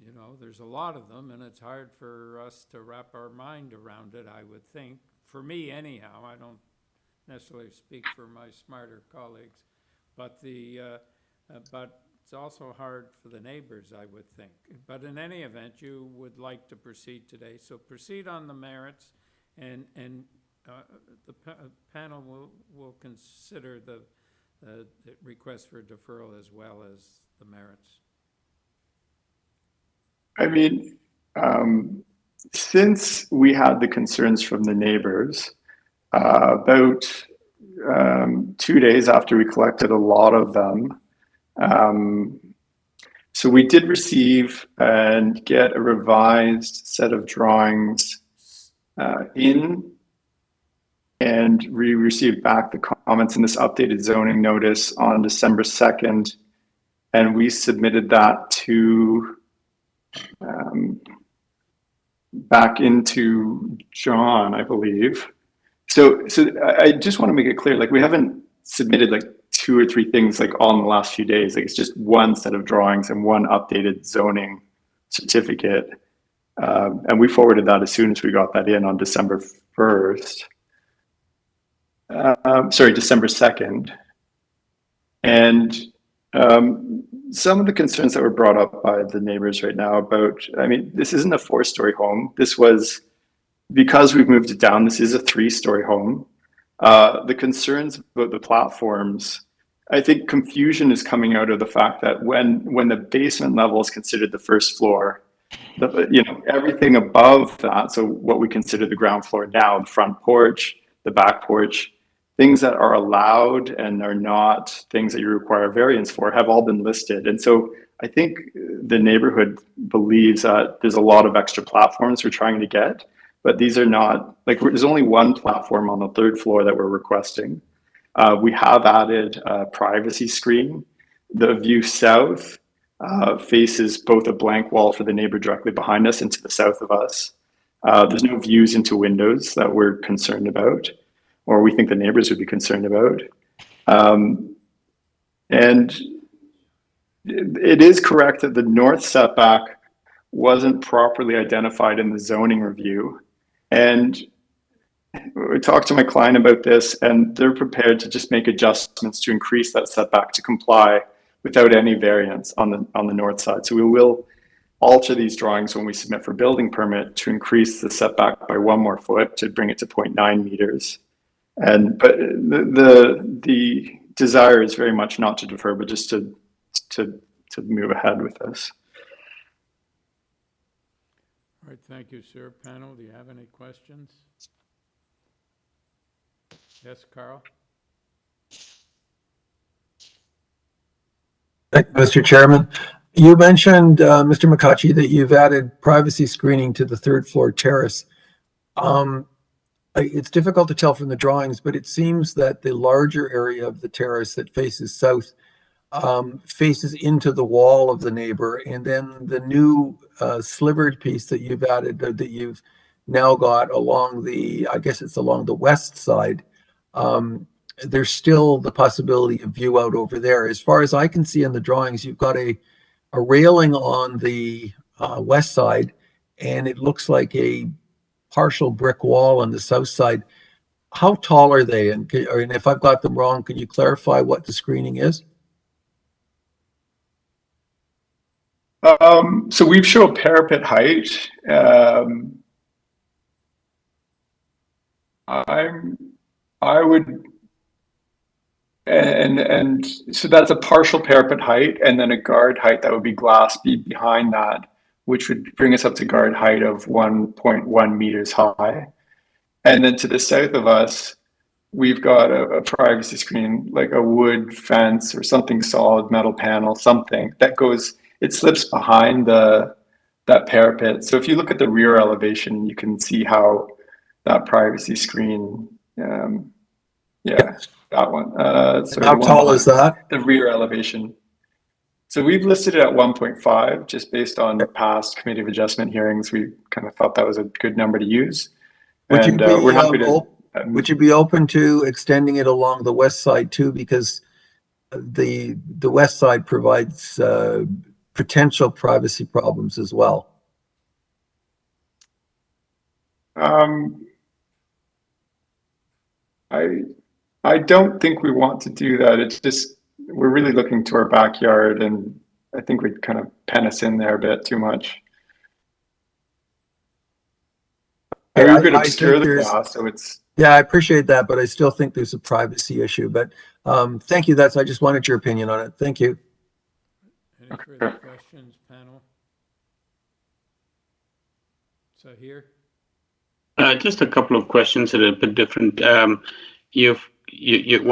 you know, there's a lot of them and it's hard for us to wrap our mind around it, I would think. For me anyhow, I don't necessarily speak for my smarter colleagues, but but it's also hard for the neighbors, I would think. But in any event, you would like to proceed today, so proceed on the merits, and the panel will consider the request for deferral as well as the merits. I mean, since we had the concerns from the neighbors, about 2 days after we collected a lot of them, so we did receive and get a revised set of drawings in, and we received back the comments in this updated zoning notice on December 2nd, and we submitted that to back into John, I believe. So I just want to make it clear, like we haven't submitted like 2 or 3 things like all in the last few days. Like it's just one set of drawings and one updated zoning certificate. And we forwarded that as soon as we got that in on December 1st. Sorry, December 2nd. And some of the concerns that were brought up by the neighbors right now about, I mean, this isn't a 4-story home. This was, because we've moved it down, this is a 3-story home. The concerns about the platforms, I think confusion is coming out of the fact that when the basement level is considered the first floor, you know, everything above that, so what we consider the ground floor now, the front porch, the back porch, things that are allowed and are not things that you require variance for have all been listed. And so I think the neighborhood believes that there's a lot of extra platforms we're trying to get, but these are not, like there's only one platform on the 3rd floor that we're requesting. We have added a privacy screen. The view south faces both a blank wall for the neighbor directly behind us and to the south of us. There's no views into windows that we're concerned about, or we think the neighbors would be concerned about. And it is correct that the north setback wasn't properly identified in the zoning review. And we talked to my client about this, and they're prepared to just make adjustments to increase that setback to comply without any variance on the north side. So we will alter these drawings when we submit for building permit to increase the setback by 1 more foot to bring it to 0.9 meters. But the desire is very much not to defer, but just to move ahead with this. All right, thank you, sir. Panel, do you have any questions? Yes, Carl? Mr. Chairman, you mentioned, Mr. McCatchy, that you've added privacy screening to the 3rd floor terrace. It's difficult to tell from the drawings, but it seems that the larger area of the terrace that faces south faces into the wall of the neighbor, and then the new slivered piece that you've added, that you've now got along the, I guess it's along the west side, there's still the possibility of view out over there. As far as I can see in the drawings, you've got a railing on the west side, and it looks like a partial brick wall on the south side. How tall are they? And if I've got them wrong, can you clarify what the screening is? So we've shown parapet height. I would, and so that's a partial parapet height, and then a guard height that would be glass behind that, which would bring us up to guard height of 1.1 meters high. And then to the south of us, we've got a privacy screen, like a wood fence or something solid, metal panel, something that goes, it slips behind that parapet. So if you look at the rear elevation, you can see how that privacy screen, yeah, that one. Sorry, How tall is that? the rear elevation. So we've listed it at 1.5, just based on past committee of adjustment hearings. We kind of thought that was a good number to use. Would you And be, we're happy to. would you be open to extending it along the west side too? Because the west side provides potential privacy problems as well. I don't think we want to do that. It's just, we're really looking to our backyard, and I think we'd kind of pen us in there a bit too much. I mean, we could obscure the glass, so it's. Yeah, I appreciate that, but I still think there's a privacy issue. But thank you. I just wanted your opinion on it. Thank you. Any further questions, panel? So here. Just a couple of questions that are a bit different. One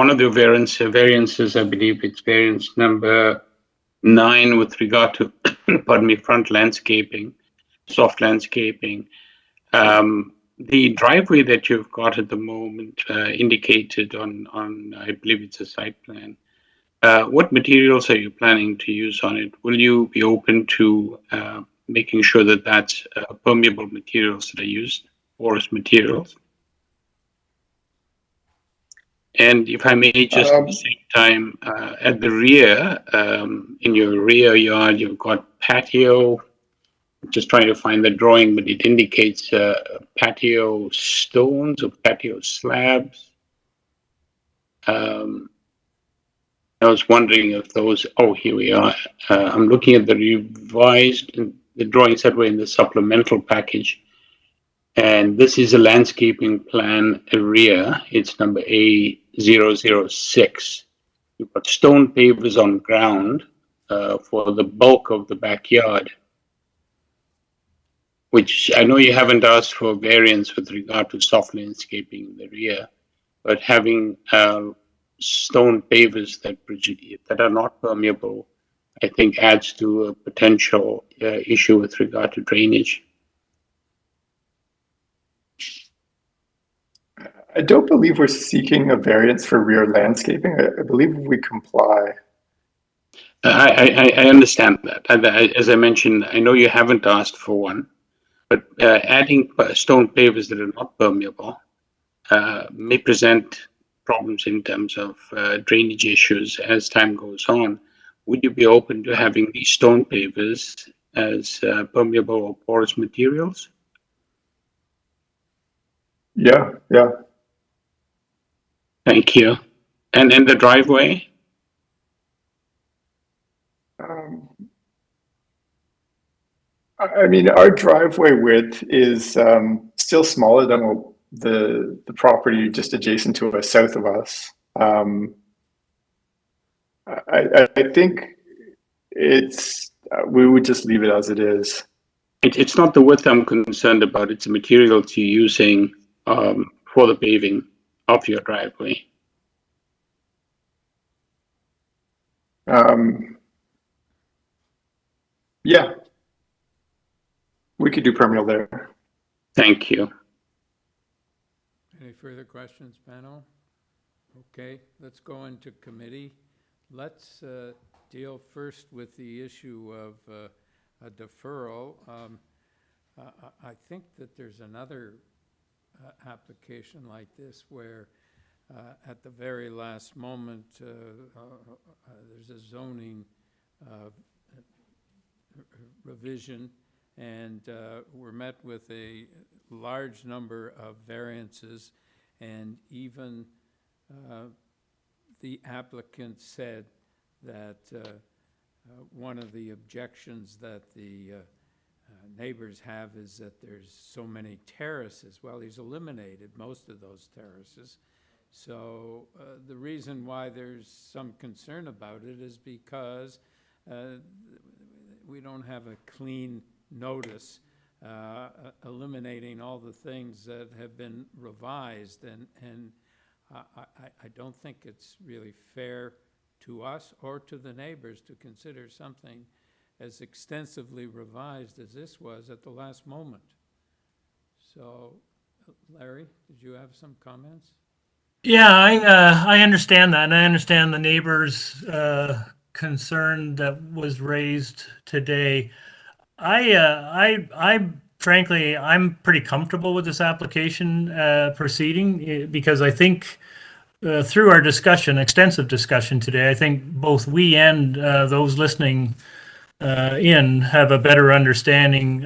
of the variances, I believe it's variance number 9 with regard to, pardon me, front landscaping, soft landscaping. The driveway that you've got at the moment indicated on, I believe it's a site plan. What materials are you planning to use on it? Will you be open to making sure that that's permeable materials that are used, porous materials? And if I may, just at the same time, at the rear, in your rear yard, you've got patio. Just trying to find the drawing, but it indicates patio stones or patio slabs. I was wondering if those, oh, here we are. I'm looking at the revised, the drawings that were in the supplemental package. And this is a landscaping plan area. It's number A006. You've got stone pavers on ground for the bulk of the backyard, which I know you haven't asked for variance with regard to soft landscaping in the rear, but having stone pavers that are not permeable, I think adds to a potential issue with regard to drainage. I don't believe we're seeking a variance for rear landscaping. I believe we comply. I understand that. As I mentioned, I know you haven't asked for one, but adding stone pavers that are not permeable may present problems in terms of drainage issues as time goes on. Would you be open to having these stone pavers as permeable or porous materials? Yeah. Thank you. And the driveway? I mean, our driveway width is still smaller than what the property just adjacent to us, south of us. I think it's, we would just leave it as it is. It's not the width I'm concerned about. It's the materials you're using for the paving of your driveway. Yeah, we could do permeable there. Thank you. Any further questions, panel? Okay, let's go into committee. Let's deal first with the issue of a deferral. I think that there's another application like this where at the very last moment there's a zoning revision, and were met with a large number of variances, and even the applicant said that one of the objections that the neighbors have is that there's so many terraces. Well, he's eliminated most of those terraces. So the reason why there's some concern about it is because we don't have a clean notice eliminating all the things that have been revised, and I don't think it's really fair to us or to the neighbors to consider something as extensively revised as this was at the last moment. So, Larry, did you have some comments? Yeah, I understand that, and I understand the neighbors' concern that was raised today. I frankly, I'm pretty comfortable with this application proceeding because I think through our discussion, extensive discussion today, I think both we and those listening in have a better understanding,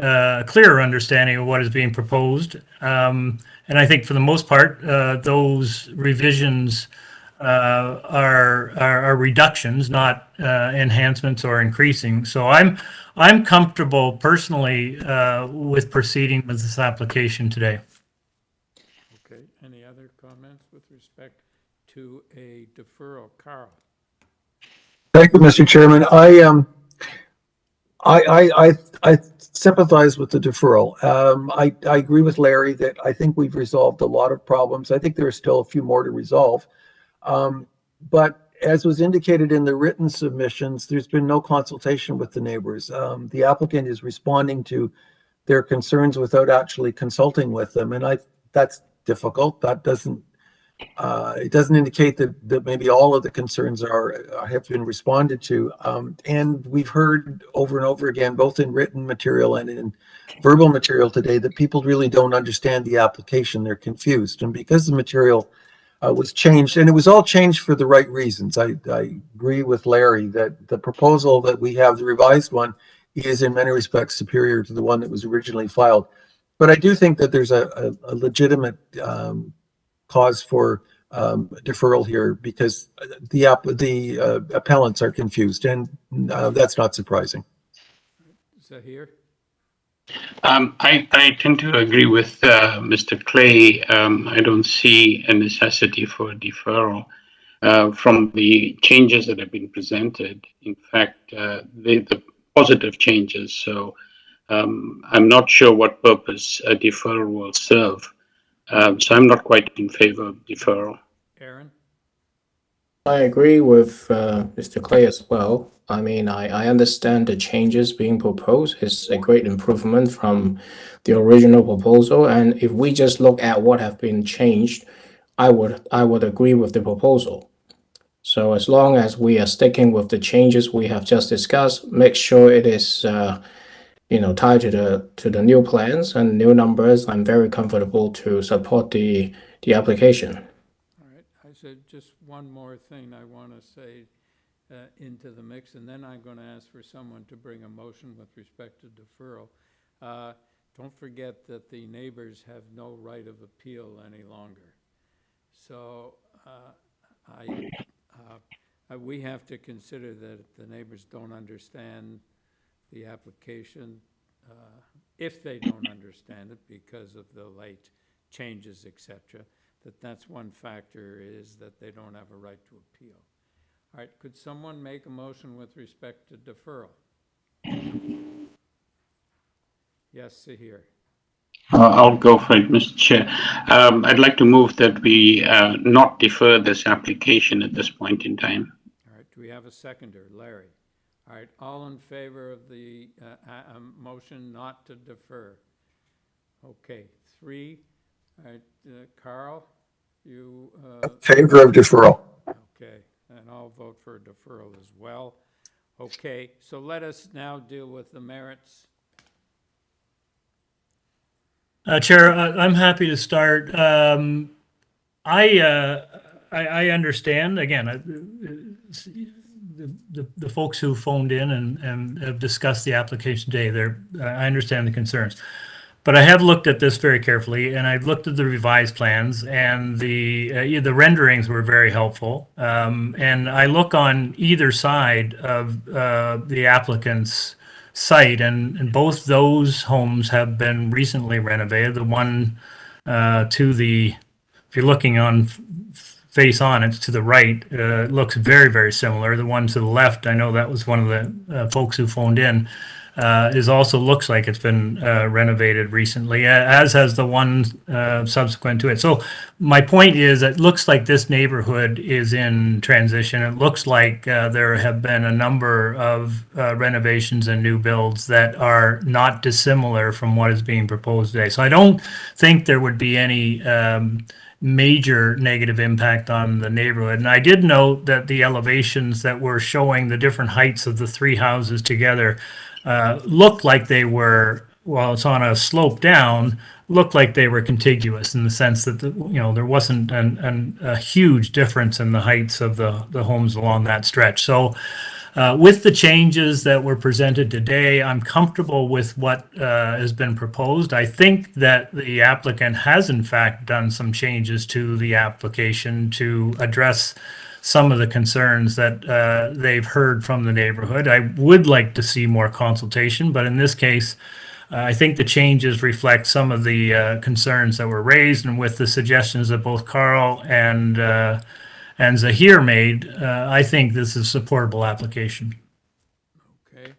clearer understanding of what is being proposed. And I think for the most part, those revisions are reductions, not enhancements or increasing. So I'm comfortable personally with proceeding with this application today. Okay, any other comments with respect to a deferral? Carl? Thank you, Mr. Chairman. I sympathize with the deferral. I agree with Larry that I think we've resolved a lot of problems. I think there are still a few more to resolve. But as was indicated in the written submissions, there's been no consultation with the neighbors. The applicant is responding to their concerns without actually consulting with them, and that's difficult. That doesn't it doesn't indicate that maybe all of the concerns have been responded to. And we've heard over and over again, both in written material and in verbal material today, that people really don't understand the application. They're confused. And because the material was changed, and it was all changed for the right reasons. I agree with Larry that the proposal that we have, the revised one, is in many respects superior to the one that was originally filed. But I do think that there's a legitimate cause for deferral here because the appellants are confused, and that's not surprising. Zahir? I tend to agree with Mr. Clay. I don't see a necessity for a deferral from the changes that have been presented. In fact, the positive changes. So I'm not sure what purpose a deferral will serve. So I'm not quite in favor of deferral. Aaron? I agree with Mr. Clay as well. I mean, I understand the changes being proposed is a great improvement from the original proposal. And if we just look at what have been changed, I would agree with the proposal. So as long as we are sticking with the changes we have just discussed, make sure it is tied to the new plans and new numbers, I'm very comfortable to support the application. All right, I said just one more thing I want to say into the mix, and then I'm going to ask for someone to bring a motion with respect to deferral. Don't forget that the neighbors have no right of appeal any longer. So we have to consider that the neighbors don't understand the application, if they don't understand it because of the late changes, etc., that's one factor, is that they don't have a right to appeal. All right, could someone make a motion with respect to deferral? Yes, Sahir. I'll go for it, Mr. Chair. I'd like to move that we not defer this application at this point in time. All right, do we have a seconder? Larry. All right, all in favor of the motion not to defer? Okay, 3. All right, Carl, you... Favor of deferral. Okay, and I'll vote for deferral as well. Okay, so let us now deal with the merits. Chair, I'm happy to start. I understand, again, the folks who phoned in and have discussed the application today. I understand the concerns. But I have looked at this very carefully, and I've looked at the revised plans, and the renderings were very helpful. And I look on either side of the applicant's site, and both those homes have been recently renovated. The one if you're looking on face on, it's to the right. It looks very, very similar. The one to the left, I know that was one of the folks who phoned in, is also looks like it's been renovated recently, as has the one subsequent to it. So my point is, it looks like this neighborhood is in transition. It looks like there have been a number of renovations and new builds that are not dissimilar from what is being proposed today. So I don't think there would be any major negative impact on the neighborhood. And I did note that the elevations that were showing the different heights of the three houses together looked like they were, while it's on a slope down, looked like they were contiguous in the sense that there wasn't a huge difference in the heights of the homes along that stretch. So with the changes that were presented today, I'm comfortable with what has been proposed. I think that the applicant has in fact done some changes to the application to address some of the concerns that they've heard from the neighborhood. I would like to see more consultation, but in this case, I think the changes reflect some of the concerns that were raised, and with the suggestions that both Carl and Zahir made, I think this is a supportable application. Okay.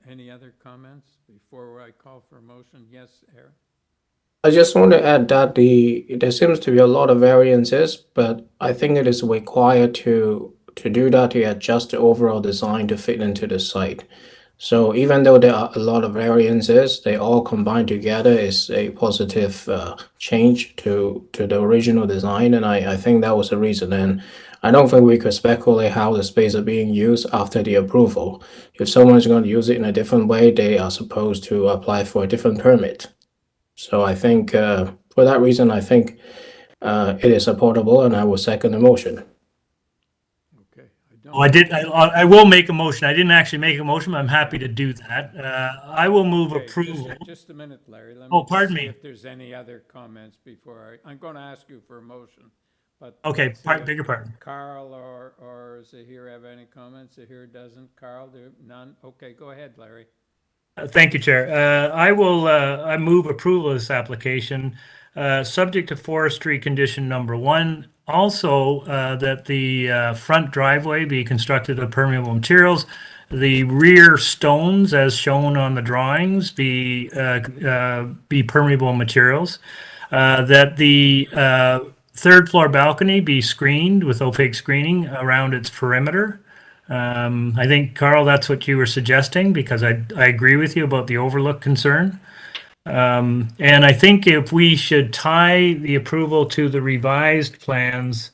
Any other comments before I call for a motion? Yes, Aaron? I just want to add that there seems to be a lot of variances, but I think it is required to do that to adjust the overall design to fit into the site. So even though there are a lot of variances, they all combined together is a positive change to the original design, and I think that was the reason. And I don't think we could speculate how the space are being used after the approval. If someone's going to use it in a different way, they are supposed to apply for a different permit. So I think for that reason, I think it is supportable, and I will second the motion. Okay. I will make a motion. I didn't actually make a motion, but I'm happy to do that. I will move Okay, approval. Just a minute, Larry. Let me Oh, just pardon see me. if there's any other comments before I'm going to ask you for a motion. But Okay, let's see if bigger pardon. Carl or Zahir have any comments? Zahir doesn't. Carl, none? Okay, go ahead, Larry. Thank you, Chair. I move approval of this application, subject to forestry condition number 1. Also, that the front driveway be constructed of permeable materials. The rear stones, as shown on the drawings, be permeable materials. That the third floor balcony be screened with opaque screening around its perimeter. I think, Carl, that's what you were suggesting, because I agree with you about the overlook concern. And I think if we should tie the approval to the revised plans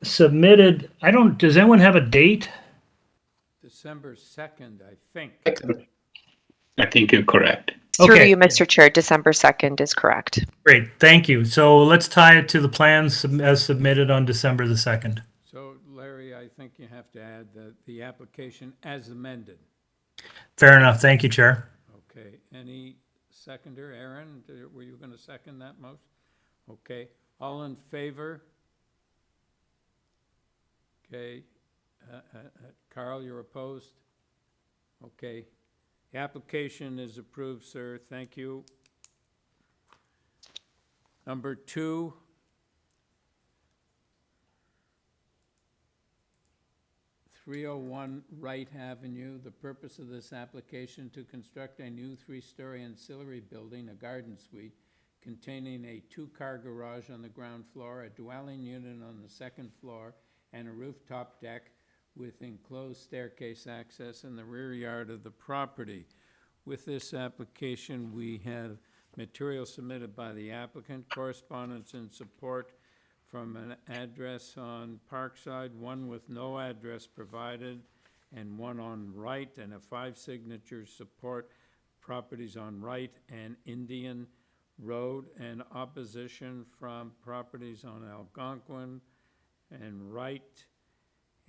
submitted, does anyone have a date? December 2nd, I think. I think you're correct. Through Okay. you, Mr. Chair, December 2nd is correct. Great, thank you. So let's tie it to the plans as submitted on December the 2nd. So, Larry, I think you have to add the application as amended. Fair enough, thank you, Chair. Okay, any seconder? Aaron, were you going to second that motion? Okay, all in favor? Okay, Carl, you're opposed? Okay, the application is approved, sir, thank you. Number 2. (301) Wright Avenue. The purpose of this application to construct a new 3-story ancillary building, a garden suite, containing a 2-car garage on the ground floor, a dwelling unit on the 2nd floor, and a rooftop deck with enclosed staircase access in the rear yard of the property. With this application, we have material submitted by the applicant, correspondence in support from an address on Parkside, one with no address provided, and one on Wright, and a 5-signature support properties on Wright and Indian Road, and opposition from properties on Algonquin and Wright,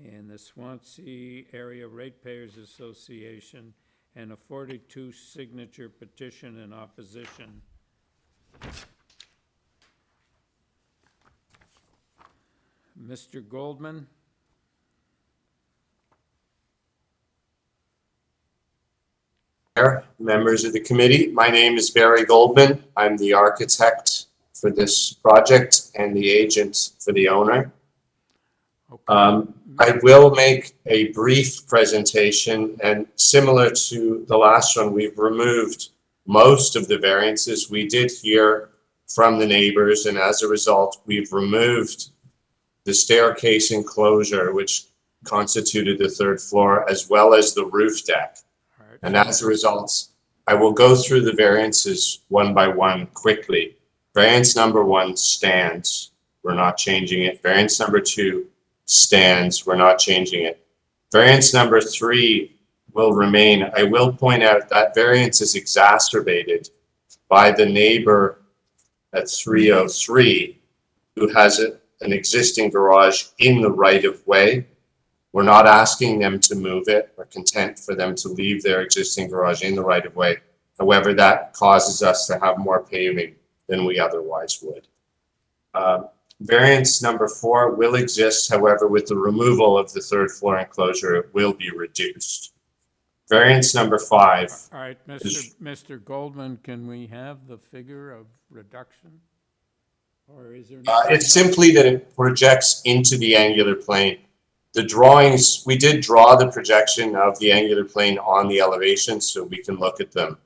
and the Swansea Area Ratepayers Association, and a 42 signature petition in opposition. Mr. Goldman? Members of the committee, my name is Barry Goldman. I'm the architect for this project and the agent for the owner. Okay. I will make a brief presentation, and similar to the last one, we've removed most of the variances. We did hear from the neighbors, and as a result, we've removed the staircase enclosure, which constituted the third floor, as well as the roof deck. All right. And as a result, I will go through the variances one by one quickly. Variance number 1 stands. We're not changing it. Variance number 2 stands. We're not changing it. Variance number 3 will remain. I will point out that variance is exacerbated by the neighbor at 303 who has an existing garage in the right of way. We're not asking them to move it. We're content for them to leave their existing garage in the right of way. However, that causes us to have more paving than we otherwise would. Variance number 4 will exist. However, with the removal of the third floor enclosure, it will be reduced. Variance number 5. All right, Mr. Goldman, can we have the figure of reduction? Or is there? It's simply that it projects into the angular plane. The drawings, we did draw the projection of the angular plane on the elevation so we can look at them.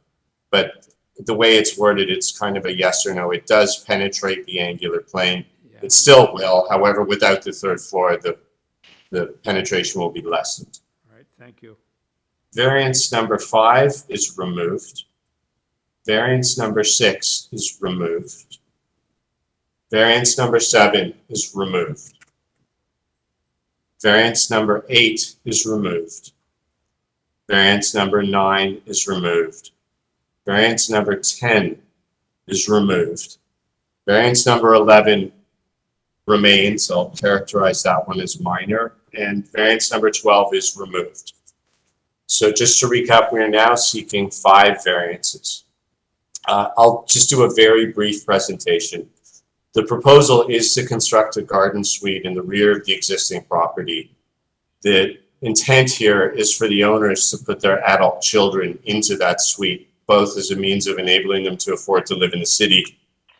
But the way it's worded, it's kind of a yes or no. It does penetrate the angular plane. Yeah. It still will. However, without the third floor, the penetration will be lessened. All right, thank you. Variance number 5 is removed. Variance number 6 is removed. Variance number 7 is removed. Variance number 8 is removed. Variance number 9 is removed. Variance number 10 is removed. Variance number 11 remains. I'll characterize that one as minor. And variance number 12 is removed. So just to recap, we are now seeking 5 variances. I'll just do a very brief presentation. The proposal is to construct a garden suite in the rear of the existing property. The intent here is for the owners to put their adult children into that suite, both as a means of enabling them to afford to live in the city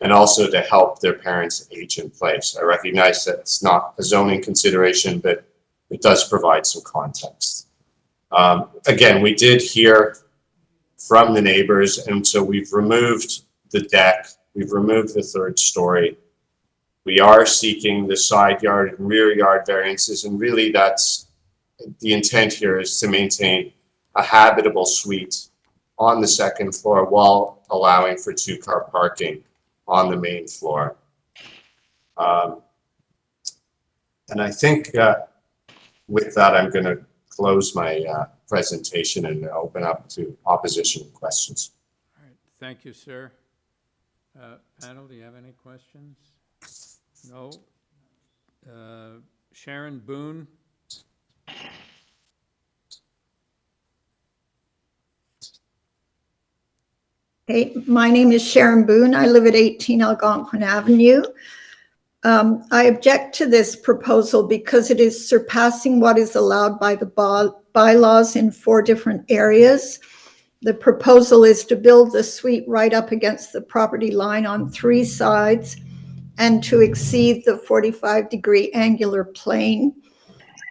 and also to help their parents age in place. I recognize that it's not a zoning consideration, but it does provide some context. Again, we did hear from the neighbors, and so we've removed the deck, we've removed the third story. We are seeking the side yard and rear yard variances, and really that's the intent here, is to maintain a habitable suite on the second floor while allowing for 2-car parking on the main floor. And I think with that, I'm going to close my presentation and open up to opposition questions. All right, thank you, sir. Panel, do you have any questions? No. Sharon Boone. Hey, my name is Sharon Boone. I live at 18 Algonquin Avenue. I object to this proposal because it is surpassing what is allowed by the bylaws in 4 different areas. The proposal is to build the suite right up against the property line on 3 sides and to exceed the 45-degree angular plane.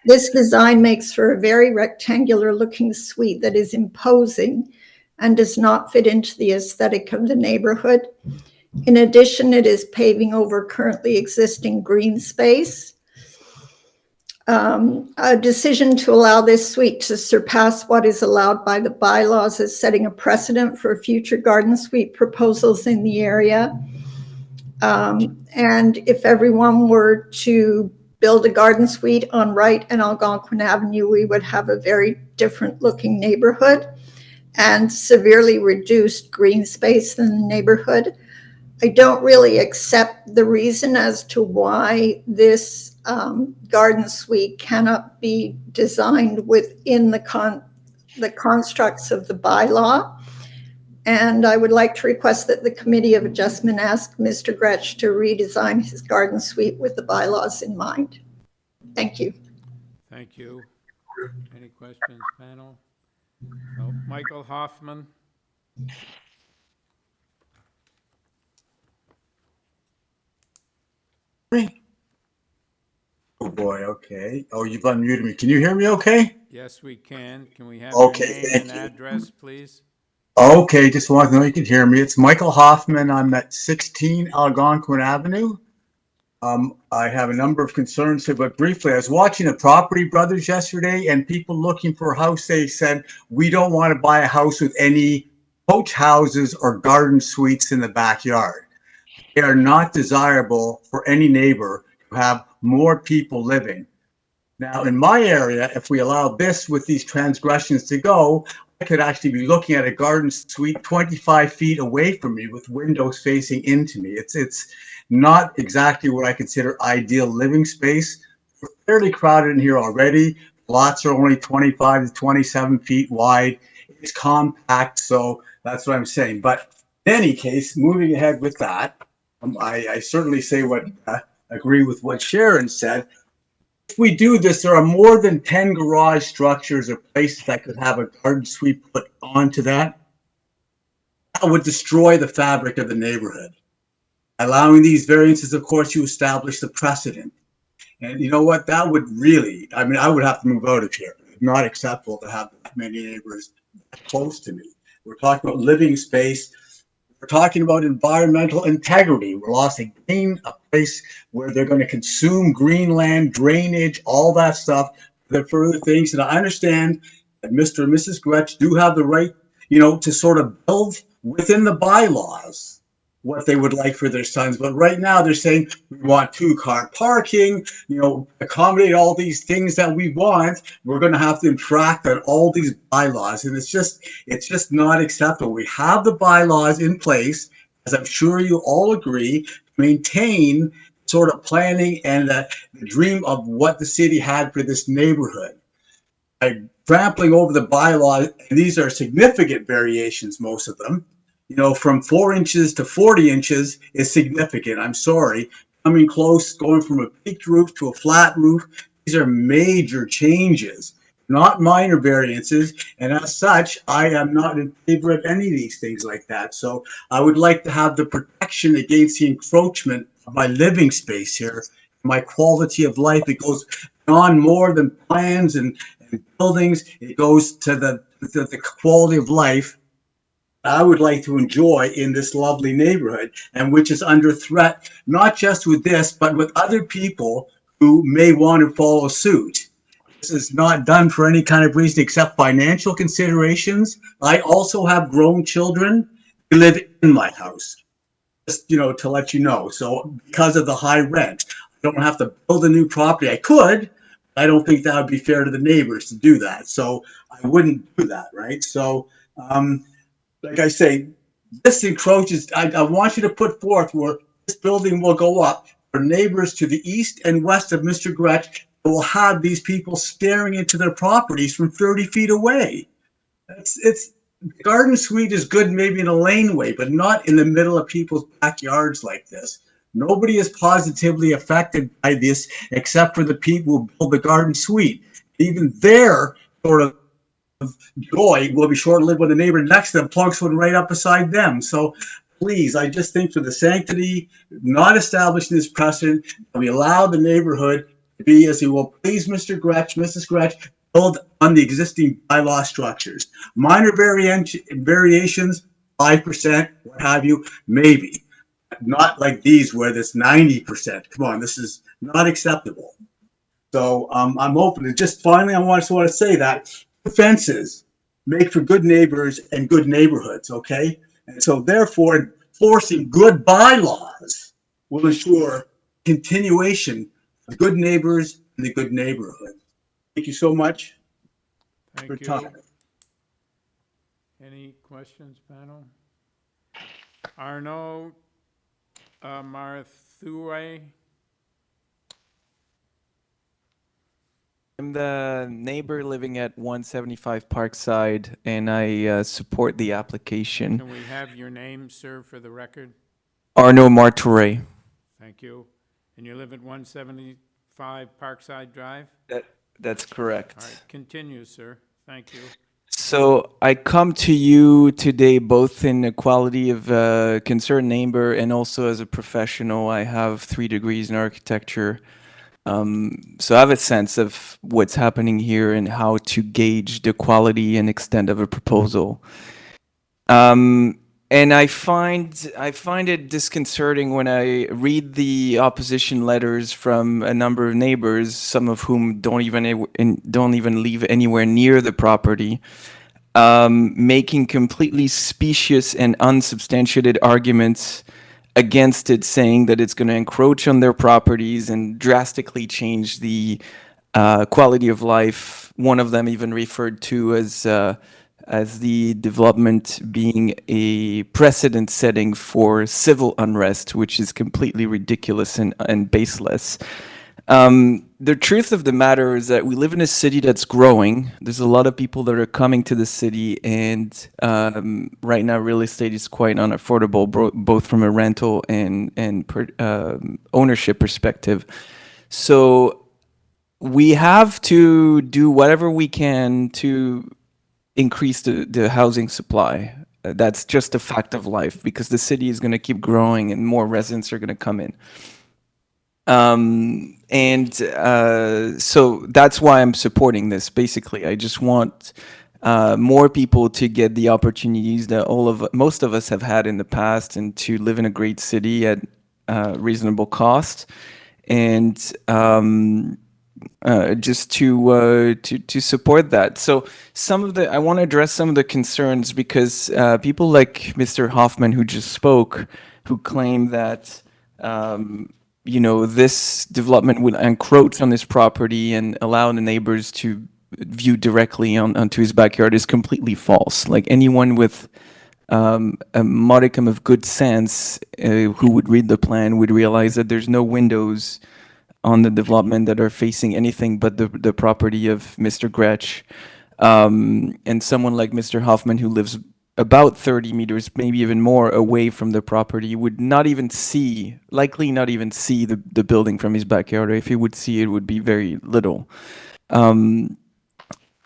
This design makes for a very rectangular looking suite that is imposing and does not fit into the aesthetic of the neighborhood. In addition, it is paving over currently existing green space. A decision to allow this suite to surpass what is allowed by the bylaws is setting a precedent for future garden suite proposals in the area. And if everyone were to build a garden suite on Wright and Algonquin Avenue, we would have a very different looking neighborhood and severely reduced green space in the neighborhood. I don't really accept the reason as to why this garden suite cannot be designed within the constructs of the bylaw. And I would like to request that the Committee of Adjustment ask Mr. Gretsch to redesign his garden suite with the bylaws in mind. Thank you. Thank you. Any questions, panel? No. Michael Hoffman? Oh boy, okay. Oh, you've unmuted me. Can you hear me okay? Yes, we can. Can we have Okay, your name thank and you. address, please? Okay, just wanted to know you can hear me. It's Michael Hoffman. I'm at 16 Algonquin Avenue. I have a number of concerns here, but briefly, I was watching the Property Brothers yesterday, and people looking for a house, they said, we don't want to buy a house with any coach houses or garden suites in the backyard. They are not desirable for any neighbor to have more people living. Now, in my area, if we allow this with these transgressions to go, I could actually be looking at a garden suite 25 feet away from me with windows facing into me. It's not exactly what I consider ideal living space. We're fairly crowded in here already. Lots are only 25 to 27 feet wide. It's compact, so that's what I'm saying. But in any case, moving ahead with that, I certainly agree with what Sharon said. If we do this, there are more than 10 garage structures or places that could have a garden suite put onto that. That would destroy the fabric of the neighborhood. Allowing these variances, of course, you establish the precedent. And you know what? That would really, I mean, I would have to move out of here. It's not acceptable to have that many neighbors close to me. We're talking about living space. We're talking about environmental integrity. We're losing a place where they're going to consume green land, drainage, all that stuff, the further things. And I understand that Mr. and Mrs. Gretsch do have the right, to sort of build within the bylaws what they would like for their sons. But right now they're saying we want 2-car parking, accommodate all these things that we want. We're going to have to infract on all these bylaws. And it's just not acceptable. We have the bylaws in place, as I'm sure you all agree, to maintain sort of planning and the dream of what the city had for this neighborhood. I'm trampling over the bylaws, and these are significant variations, most of them. From 4 inches to 40 inches is significant. I'm sorry. Coming close, going from a peaked roof to a flat roof, these are major changes, not minor variances. And as such, I am not in favor of any of these things like that. So I would like to have the protection against the encroachment of my living space here, my quality of life. It goes beyond more than plans and buildings. It goes to the quality of life I would like to enjoy in this lovely neighborhood, and which is under threat, not just with this, but with other people who may want to follow suit. This is not done for any kind of reason except financial considerations. I also have grown children who live in my house, just, to let you know. So because of the high rent, I don't have to build a new property. I could, but I don't think that would be fair to the neighbors to do that. So I wouldn't do that, right? So, like I say, this encroaches. I want you to put forth where this building will go up for neighbors to the east and west of Mr. Gretsch will have these people staring into their properties from 30 feet away. It's garden suite is good maybe in a laneway, but not in the middle of people's backyards like this. Nobody is positively affected by this except for the people who build the garden suite. Even their sort of joy will be short-lived when the neighbor next to them plunks one right up beside them. So please, I just think for the sanctity, not establishing this precedent, we allow the neighborhood to be as it will please Mr. Gretsch, Mrs. Gretsch, build on the existing bylaw structures. Minor variations, 5%, what have you, maybe. Not like these where this 90%. Come on, this is not acceptable. So I'm open to just finally, I just want to say that fences make for good neighbors and good neighborhoods, okay? And so therefore, enforcing good bylaws will ensure continuation of good neighbors and the good neighborhood. Thank you so much for your time. Any questions, panel? Arnaud Marthouet? the neighbor living at 175 Parkside, and I support the application. Can we have your name, sir, for the record? Arnaud Martouré. Thank you. And you live at 175 Parkside Drive? That's correct. All right, continue, sir. Thank you. So I come to you today both in the quality of a concerned neighbor and also as a professional. I have 3 degrees in architecture. So I have a sense of what's happening here and how to gauge the quality and extent of a proposal. And I find it disconcerting when I read the opposition letters from a number of neighbors, some of whom don't even live anywhere near the property, making completely specious and unsubstantiated arguments against it, saying that it's going to encroach on their properties and drastically change the quality of life. One of them even referred to as the development being a precedent setting for civil unrest, which is completely ridiculous and baseless. The truth of the matter is that we live in a city that's growing. There's a lot of people that are coming to the city, and right now real estate is quite unaffordable, both from a rental and ownership perspective. So we have to do whatever we can to increase the housing supply. That's just a fact of life, because the city is going to keep growing and more residents are going to come in. So that's why I'm supporting this. Basically, I just want more people to get the opportunities that most of us have had in the past, and to live in a great city at reasonable cost, and just to support that. So I want to address some of the concerns, because people like Mr. Hoffman, who just spoke, who claim that this development will encroach on his property and allow the neighbors to view directly onto his backyard, is completely false. Like, anyone with a modicum of good sense who would read the plan would realize that there's no windows on the development that are facing anything but the property of Mr. Gretsch. And someone like Mr. Hoffman, who lives about 30 meters, maybe even more, away from the property, would likely not even see the building from his backyard. Or if he would see it, would be very little.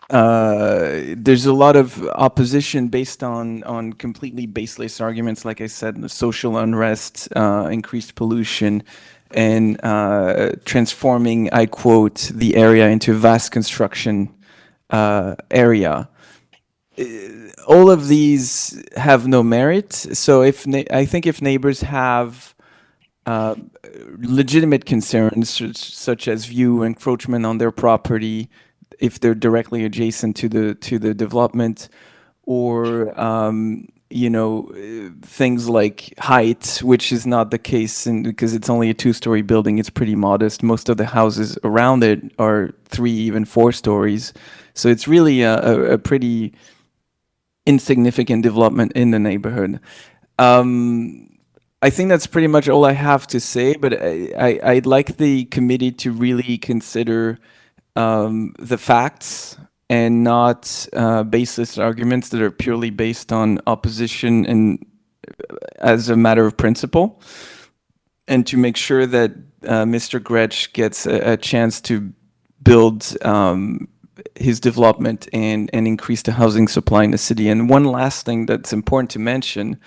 There's a lot of opposition based on completely baseless arguments, like I said, the social unrest, increased pollution, and transforming, I quote, the area into a vast construction area. All of these have no merit. So I think if neighbors have legitimate concerns, such as view encroachment on their property, if they're directly adjacent to the development, or things like height, which is not the case, because it's only a 2-story building, it's pretty modest. Most of the houses around it are 3, even 4 stories. So it's really a pretty insignificant development in the neighborhood. I think that's pretty much all I have to say, but I'd like the committee to really consider the facts and not baseless arguments that are purely based on opposition and as a matter of principle, and to make sure that Mr. Gretsch gets a chance to build his development and increase the housing supply in the city. And one last thing that's important to mention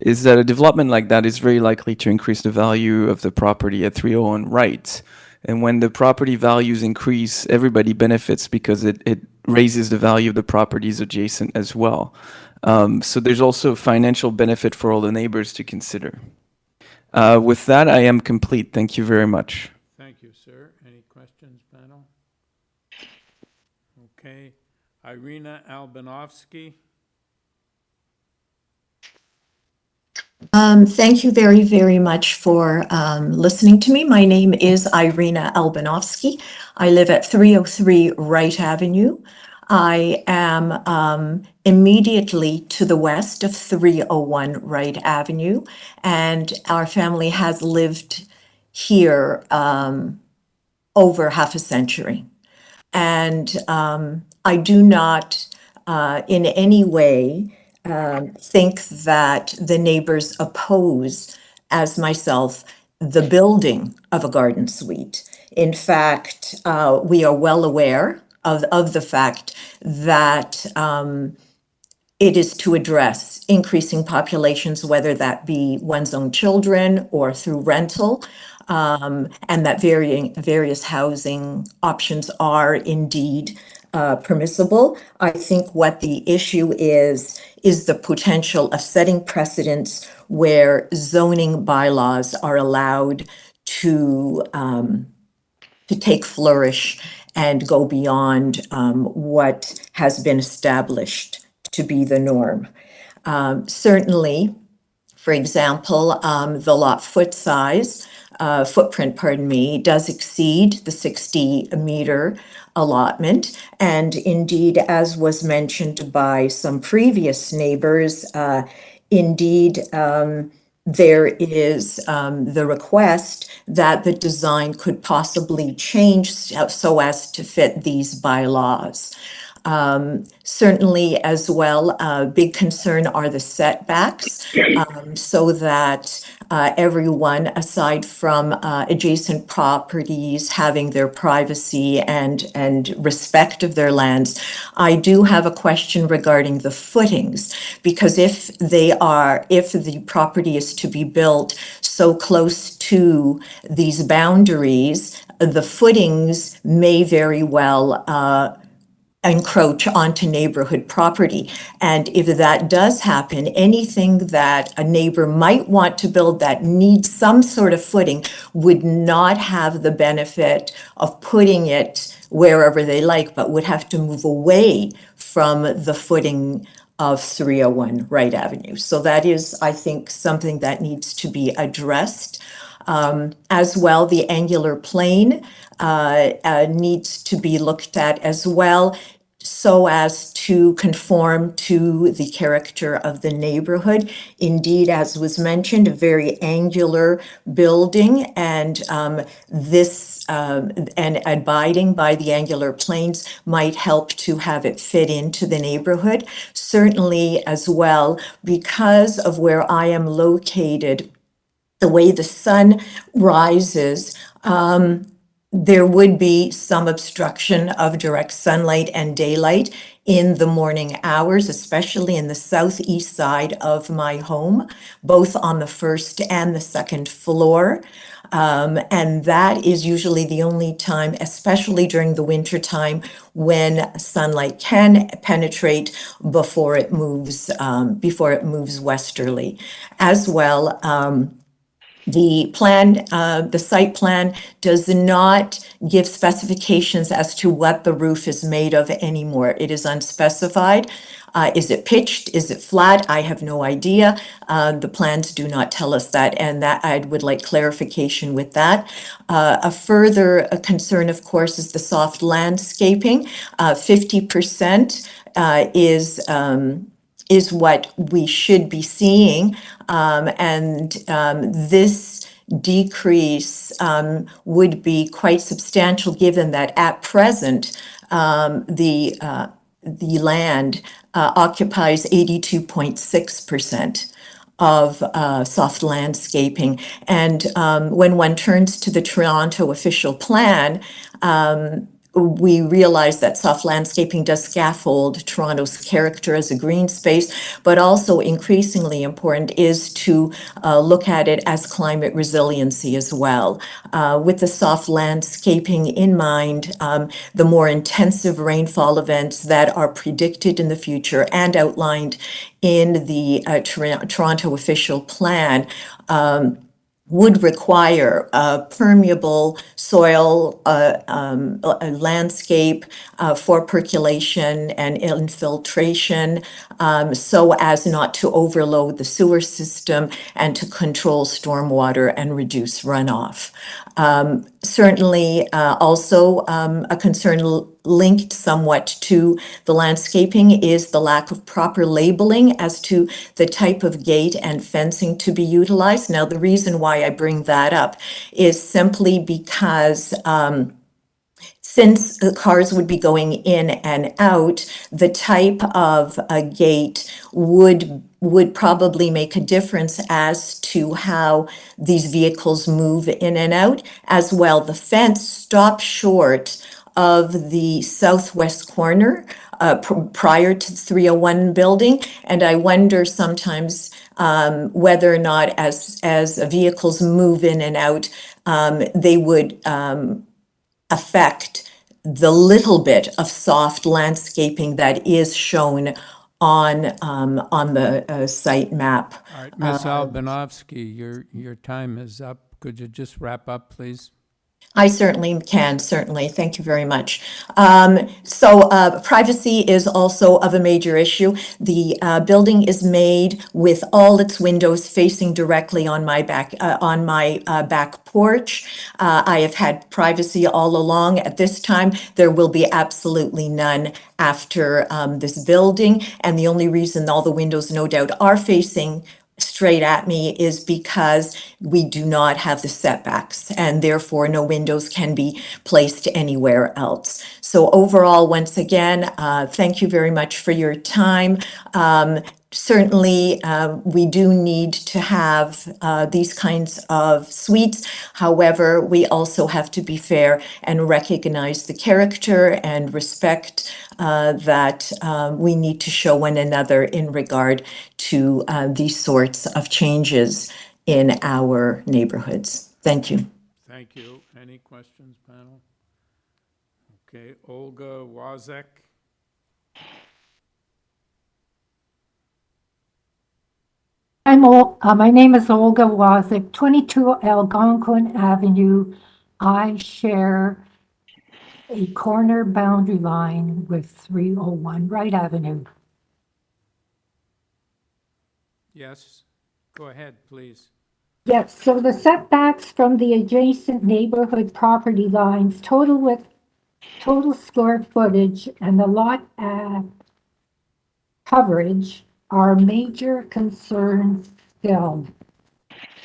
is that a development like that is very likely to increase the value of the property at 301 Wright. And when the property values increase, everybody benefits, because it raises the value of the properties adjacent as well. So there's also financial benefit for all the neighbors to consider. With that, I am complete. Thank you very much. Thank you, sir. Any questions, panel? Okay. Irina Albanovsky. Thank you very, very much for listening to me. My name is Irina Albanovsky. I live at 303 Wright Avenue. I am immediately to the west of 301 Wright Avenue, and our family has lived here over half a century. And I do not in any way think that the neighbors oppose, as myself, the building of a garden suite. In fact, we are well aware of the fact that it is to address increasing populations, whether that be one's own children or through rental, and that various housing options are indeed permissible. I think what the issue is the potential of setting precedents where zoning bylaws are allowed to take flourish and go beyond what has been established to be the norm. Certainly, for example, the lot footprint, does exceed the 60-meter allotment. And indeed, as was mentioned by some previous neighbors, indeed, there is the request that the design could possibly change so as to fit these bylaws. Certainly as well, a big concern are the setbacks, so that everyone, aside from adjacent properties, having their privacy and respect of their lands. I do have a question regarding the footings, because if the property is to be built so close to these boundaries, the footings may very well encroach onto neighborhood property. And if that does happen, anything that a neighbor might want to build that needs some sort of footing would not have the benefit of putting it wherever they like, but would have to move away from the footing of 301 Wright Avenue. So that is, I think, something that needs to be addressed. As well, the angular plane needs to be looked at as well, so as to conform to the character of the neighborhood. Indeed, as was mentioned, a very angular building, and and abiding by the angular planes might help to have it fit into the neighborhood. Certainly as well, because of where I am located, the way the sun rises, there would be some obstruction of direct sunlight and daylight in the morning hours, especially in the southeast side of my home, both on the first and the second floor. And that is usually the only time, especially during the winter time, when sunlight can penetrate before it moves westerly. As well, the site plan does not give specifications as to what the roof is made of anymore. It is unspecified. Is it pitched? Is it flat? I have no idea. The plans do not tell us that, and that I would like clarification with that. A further concern, of course, is the soft landscaping. 50% is what we should be seeing, and this decrease would be quite substantial, given that at present the land occupies 82.6% of soft landscaping. And when one turns to the Toronto official plan, we realize that soft landscaping does scaffold Toronto's character as a green space, but also increasingly important is to look at it as climate resiliency as well. With the soft landscaping in mind, the more intensive rainfall events that are predicted in the future and outlined in the Toronto official plan would require permeable soil landscape for percolation and infiltration, so as not to overload the sewer system and to control stormwater and reduce runoff. Certainly also a concern linked somewhat to the landscaping is the lack of proper labeling as to the type of gate and fencing to be utilized. Now, the reason why I bring that up is simply because since the cars would be going in and out, the type of a gate would probably make a difference as to how these vehicles move in and out. As well, the fence stops short of the southwest corner prior to the 301 building, and I wonder sometimes whether or not as vehicles move in and out, they would affect the little bit of soft landscaping that is shown on the site map. All right, Ms. Albanovsky, your time is up. Could you just wrap up, please? I certainly can, certainly. Thank you very much. Privacy is also of a major issue. The building is made with all its windows facing directly on my back porch. I have had privacy all along. At this time, there will be absolutely none after this building. And the only reason all the windows, no doubt, are facing straight at me is because we do not have the setbacks, and therefore no windows can be placed anywhere else. So overall, once again, thank you very much for your time. Certainly, we do need to have these kinds of suites. However, we also have to be fair and recognize the character and respect that we need to show one another in regard to these sorts of changes in our neighborhoods. Thank you. Thank you. Any questions, panel? Okay, Olga Wazek. My name is Olga Wazik, 22 Algonquin Avenue. I share a corner boundary line with 301 Wright Avenue. Yes, go ahead, please. Yes, so the setbacks from the adjacent neighborhood property lines, total square footage, and the lot coverage are major concerns still.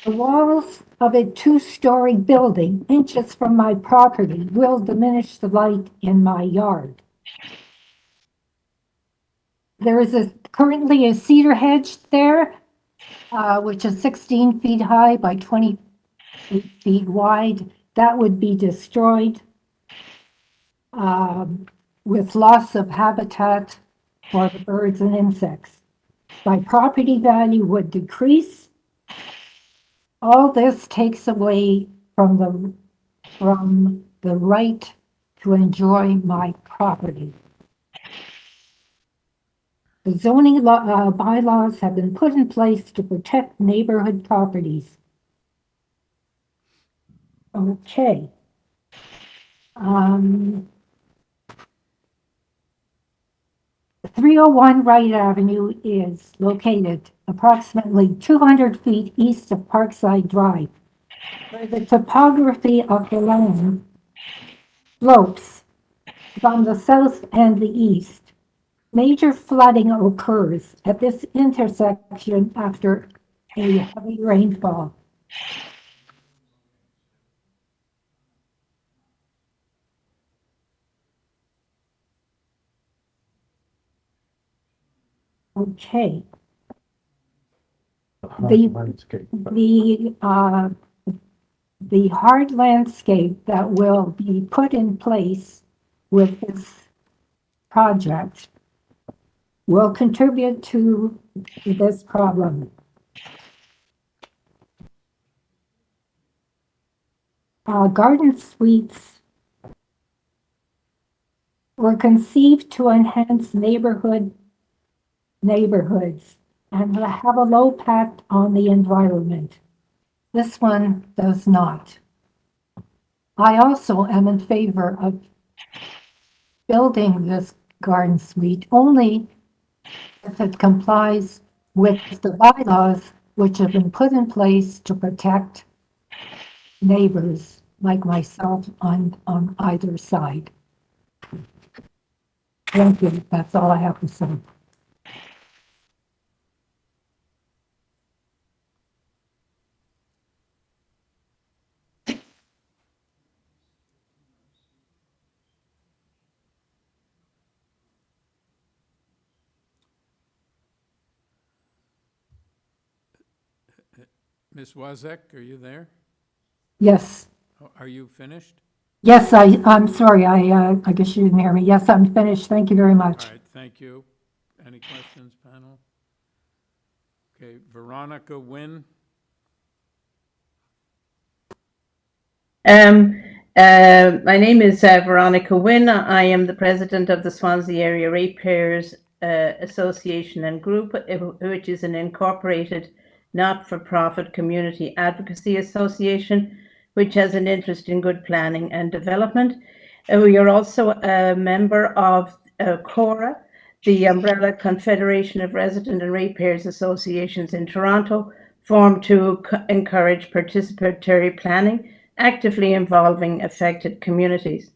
The walls of a two-story building inches from my property will diminish the light in my yard. There is currently a cedar hedge there, which is 16 feet high by 28 feet wide. That would be destroyed with loss of habitat for the birds and insects. My property value would decrease. All this takes away from the right to enjoy my property. The zoning bylaws have been put in place to protect neighborhood properties. Okay. 301 Wright Avenue is located approximately 200 feet east of Parkside Drive, where the topography of the land slopes from the south and the east. Major flooding occurs at this intersection after a heavy rainfall. Okay. The hard landscape that will be put in place with this project will contribute to this problem. Garden suites were conceived to enhance neighborhoods and have a low impact on the environment. This one does not. I also am in favor of building this garden suite only if it complies with the bylaws which have been put in place to protect neighbors like myself on either side. Thank you. That's all I have to say. Ms. Wozek, are you there? Yes. Are you finished? Yes, I'm sorry. I guess you didn't hear me. Yes, I'm finished. Thank you very much. All right, thank you. Any questions, panel? Okay, Veronica Wynn. My name is Veronica Wynn. I am the president of the Swansea Area Ratepayers Association and Group, which is an incorporated not-for-profit community advocacy association, which has an interest in good planning and development. We are also a member of CORA, the Umbrella Confederation of Resident and Ratepayers Associations in Toronto, formed to encourage participatory planning, actively involving affected communities.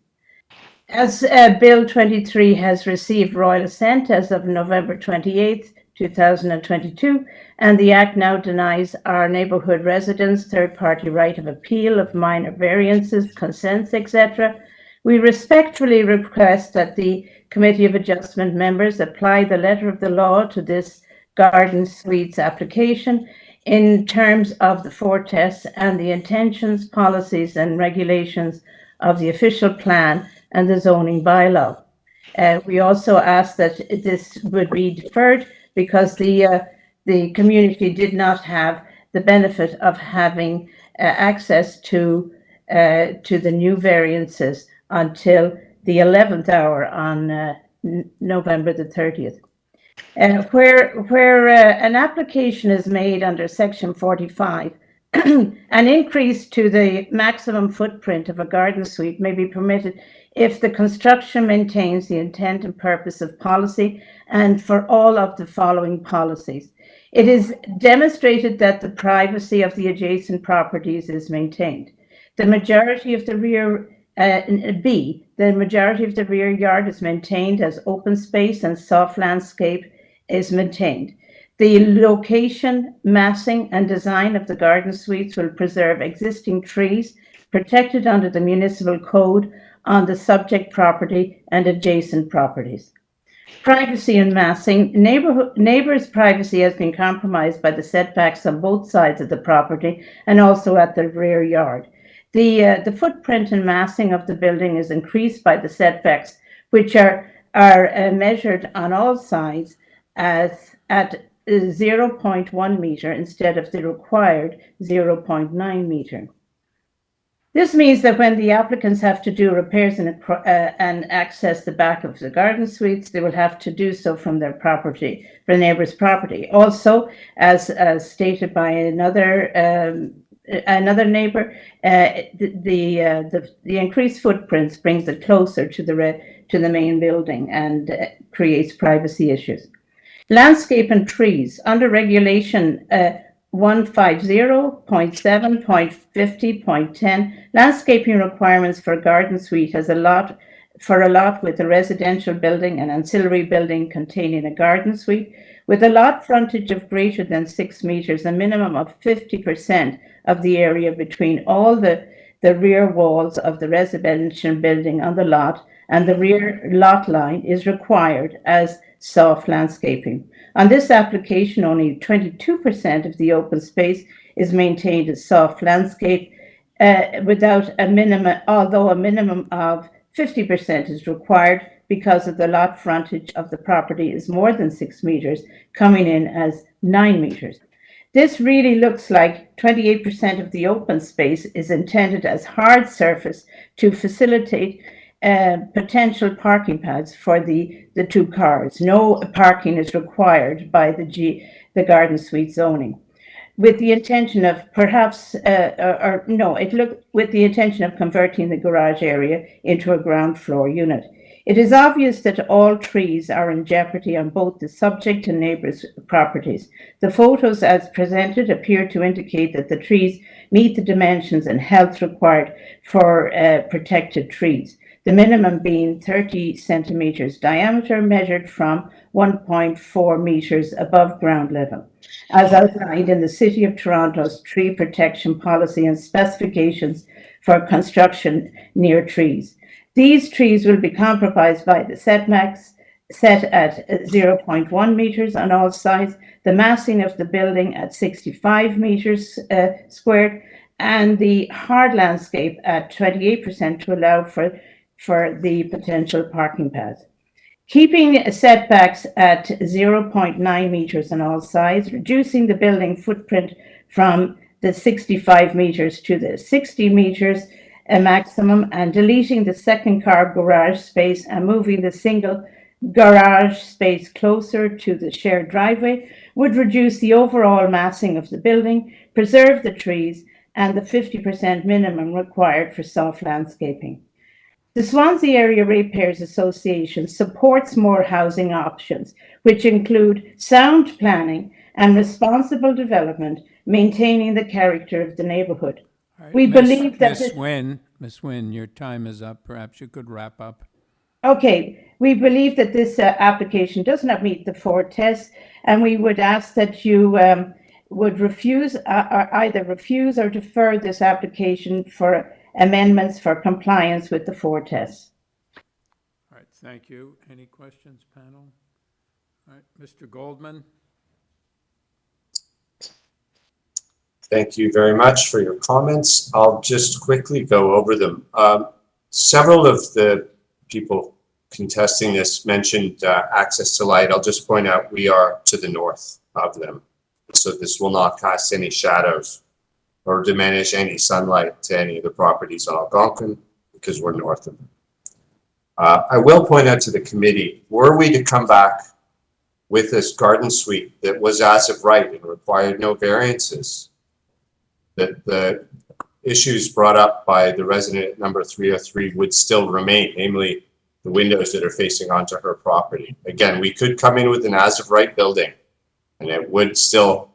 As Bill 23 has received royal assent as of November 28, 2022, and the Act now denies our neighbourhood residents third-party right of appeal of minor variances, consents, etc., we respectfully request that the Committee of Adjustment members apply the letter of the law to this garden suites application in terms of the 4 tests and the intentions, policies, and regulations of the official plan and the zoning bylaw. We also ask that this would be deferred because the community did not have the benefit of having access to the new variances until the 11th hour on November the 30th. Where an application is made under Section 45, an increase to the maximum footprint of a garden suite may be permitted if the construction maintains the intent and purpose of policy and for all of the following policies. It is demonstrated that the privacy of the adjacent properties is maintained. The majority of the rear the majority of the rear yard is maintained as open space and soft landscape is maintained. The location, massing, and design of the garden suites will preserve existing trees protected under the municipal code on the subject property and adjacent properties. Privacy and massing. Neighbors' privacy has been compromised by the setbacks on both sides of the property and also at the rear yard. The footprint and massing of the building is increased by the setbacks, which are measured on all sides as at 0.1 meter instead of the required 0.9 meter. This means that when the applicants have to do repairs and access the back of the garden suites, they will have to do so from their property, from the neighbor's property. Also, as stated by another neighbor, the increased footprints brings it closer to the main building and creates privacy issues. Landscape and trees. Under regulation 150.7.50.10, landscaping requirements for a garden suite has a lot with a residential building and ancillary building containing a garden suite with a lot frontage of greater than 6 meters, a minimum of 50% of the area between all the rear walls of the residential building on the lot, and the rear lot line is required as soft landscaping. On this application, only 22% of the open space is maintained as soft landscape, without a minimum, although a minimum of 50% is required because of the lot frontage of the property is more than 6 meters, coming in as 9 meters. This really looks like 28% of the open space is intended as hard surface to facilitate potential parking pads for the 2 cars. No parking is required by the garden suite zoning, with the intention of perhaps, with the intention of converting the garage area into a ground floor unit. It is obvious that all trees are in jeopardy on both the subject and neighbors' properties. The photos as presented appear to indicate that the trees meet the dimensions and health required for protected trees, the minimum being 30 centimeters diameter measured from 1.4 meters above ground level, as outlined in the City of Toronto's tree protection policy and specifications for construction near trees. These trees will be compromised by the setbacks set at 0.1 meters on all sides, the massing of the building at 65 meters squared, and the hard landscape at 28% to allow for the potential parking path. Keeping setbacks at 0.9 meters on all sides, reducing the building footprint from the 65 meters to the 60 meters a maximum, and deleting the second car garage space and moving the single garage space closer to the shared driveway would reduce the overall massing of the building, preserve the trees, and the 50% minimum required for soft landscaping. The Swansea Area Ratepayers Association supports more housing options, which include sound planning and responsible development, maintaining the character of the neighbourhood. Right, We believe that Ms. Wynn, your time is up. Perhaps you could wrap up. Okay, we believe that this application does not meet the 4 tests, and we would ask that you would refuse or either refuse or defer this application for amendments for compliance with the 4 tests. All right, thank you. Any questions, panel? All right, Mr. Goldman. Thank you very much for your comments. I'll just quickly go over them. Several of the people contesting this mentioned access to light. I'll just point out we are to the north of them, so this will not cast any shadows or diminish any sunlight to any of the properties on Algonquin because we're north of them. I will point out to the committee, were we to come back with this garden suite that was as of right and required no variances, that the issues brought up by the resident at number 303 would still remain, namely the windows that are facing onto her property. Again, we could come in with an as of right building and it would still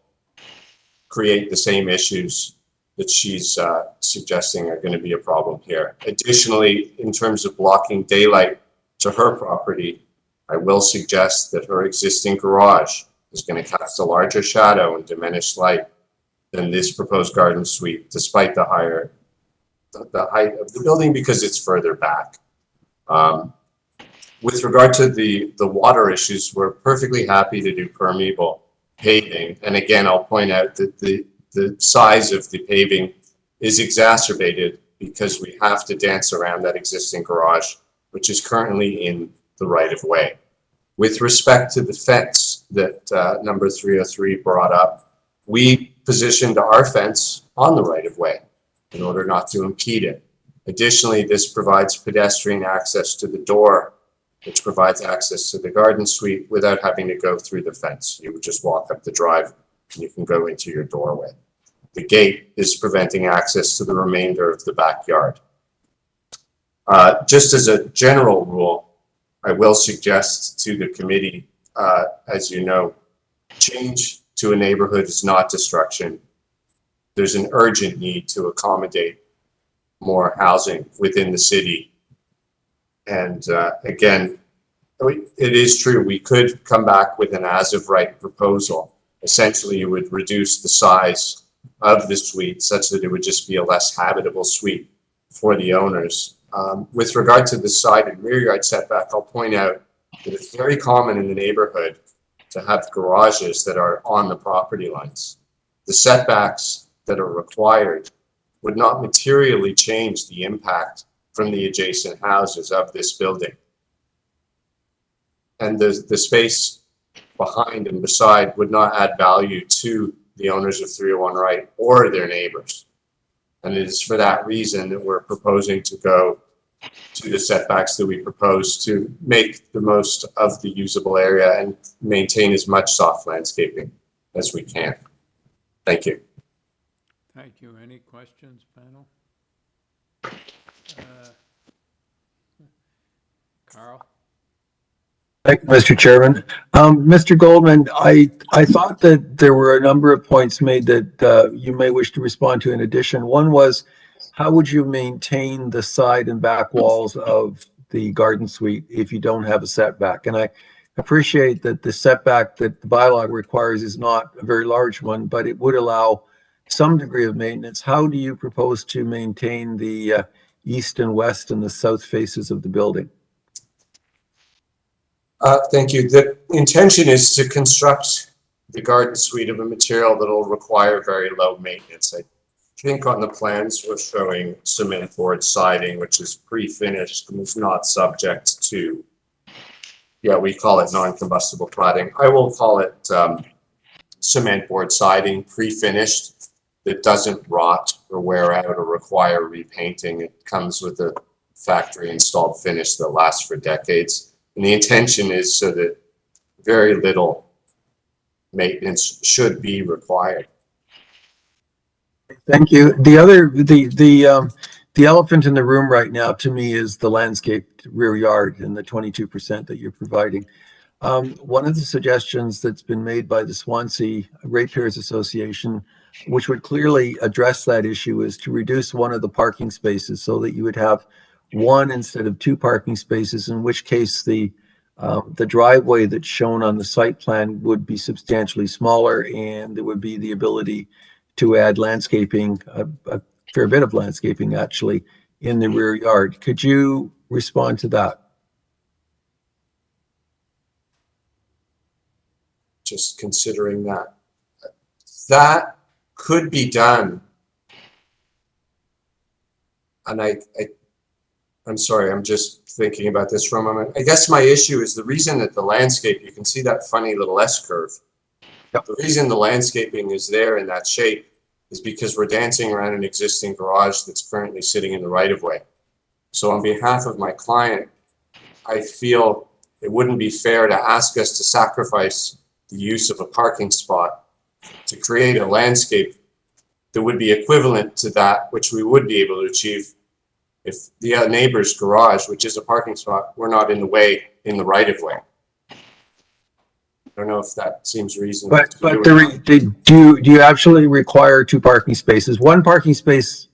create the same issues that she's suggesting are going to be a problem here. Additionally, in terms of blocking daylight to her property, I will suggest that her existing garage is going to cast a larger shadow and diminish light than this proposed garden suite, despite the height of the building because it's further back. With regard to the water issues, we're perfectly happy to do permeable paving. And again, I'll point out that the size of the paving is exacerbated because we have to dance around that existing garage, which is currently in the right of way. With respect to the fence that number 303 brought up, we positioned our fence on the right of way in order not to impede it. Additionally, this provides pedestrian access to the door, which provides access to the garden suite without having to go through the fence. You would just walk up the drive and you can go into your doorway. The gate is preventing access to the remainder of the backyard. Just as a general rule, I will suggest to the committee, as you know, change to a neighborhood is not destruction. There's an urgent need to accommodate more housing within the city. And again, it is true, we could come back with an as of right proposal. Essentially, it would reduce the size of the suite such that it would just be a less habitable suite for the owners. With regard to the side and rear yard setback, I'll point out that it's very common in the neighborhood to have garages that are on the property lines. The setbacks that are required would not materially change the impact from the adjacent houses of this building. And the space behind and beside would not add value to the owners of 301 Wright or their neighbors. And it is for that reason that we're proposing to go to the setbacks that we propose to make the most of the usable area and maintain as much soft landscaping as we can. Thank you. Thank you. Any questions, panel? Carl? Thank you, Mr. Chairman. Mr. Goldman, I thought that there were a number of points made that you may wish to respond to in addition. One was, how would you maintain the side and back walls of the garden suite if you don't have a setback? And I appreciate that the setback that the bylaw requires is not a very large one, but it would allow some degree of maintenance. How do you propose to maintain the east and west and the south faces of the building? Thank you. The intention is to construct the garden suite of a material that will require very low maintenance. I think on the plans we're showing cement board siding, which is pre-finished and is not subject to, yeah, we call it non-combustible cladding. I will call it cement board siding, pre-finished, that doesn't rot or wear out or require repainting. It comes with a factory installed finish that lasts for decades. And the intention is so that very little maintenance should be required. Thank you. The elephant in the room right now to me is the landscaped rear yard and the 22% that you're providing. One of the suggestions that's been made by the Swansea Ratepayers Association, which would clearly address that issue, is to reduce one of the parking spaces so that you would have one instead of two parking spaces, in which case the driveway that's shown on the site plan would be substantially smaller, and there would be the ability to add landscaping, a fair bit of landscaping actually, in the rear yard. Could you respond to that? Just considering that. That could be done. And I'm sorry, I'm just thinking about this for a moment. I guess my issue is the reason that the landscape, you can see that funny little S-curve. Yep. The reason the landscaping is there in that shape is because we're dancing around an existing garage that's currently sitting in the right-of-way. So on behalf of my client, I feel it wouldn't be fair to ask us to sacrifice the use of a parking spot to create a landscape that would be equivalent to that which we would be able to achieve if the neighbor's garage, which is a parking spot, were not in the way in the right-of-way. I don't know if that seems reasonable. But do you actually require two parking spaces? One parking space,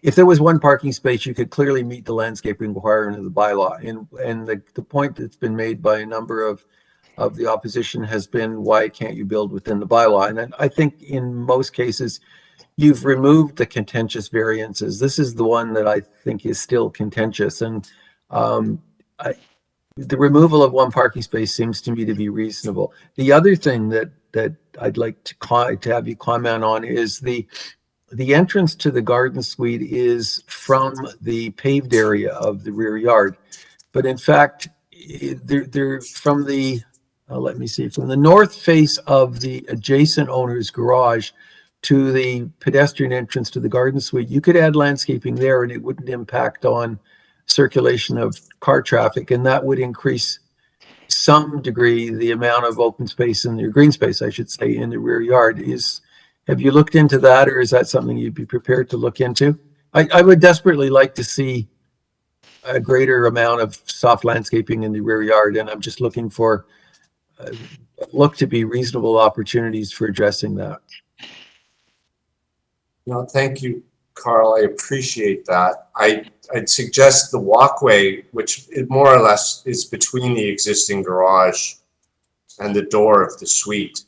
if there was one parking space, you could clearly meet the landscaping requirement of the bylaw. And the point that's been made by a number of the opposition has been, why can't you build within the bylaw? And I think in most cases, you've removed the contentious variances. This is the one that I think is still contentious. And the removal of one parking space seems to me to be reasonable. The other thing that I'd like to have you comment on is the entrance to the garden suite is from the paved area of the rear yard. But in fact, they're from the, let me see, from the north face of the adjacent owner's garage to the pedestrian entrance to the garden suite. You could add landscaping there and it wouldn't impact on circulation of car traffic, and that would increase some degree the amount of open space in your green space, I should say, in the rear yard. Have you looked into that, or is that something you'd be prepared to look into? I would desperately like to see a greater amount of soft landscaping in the rear yard, and I'm just looking for look to be reasonable opportunities for addressing that. No, thank you, Carl. I appreciate that. I'd suggest the walkway, which more or less is between the existing garage and the door of the suite,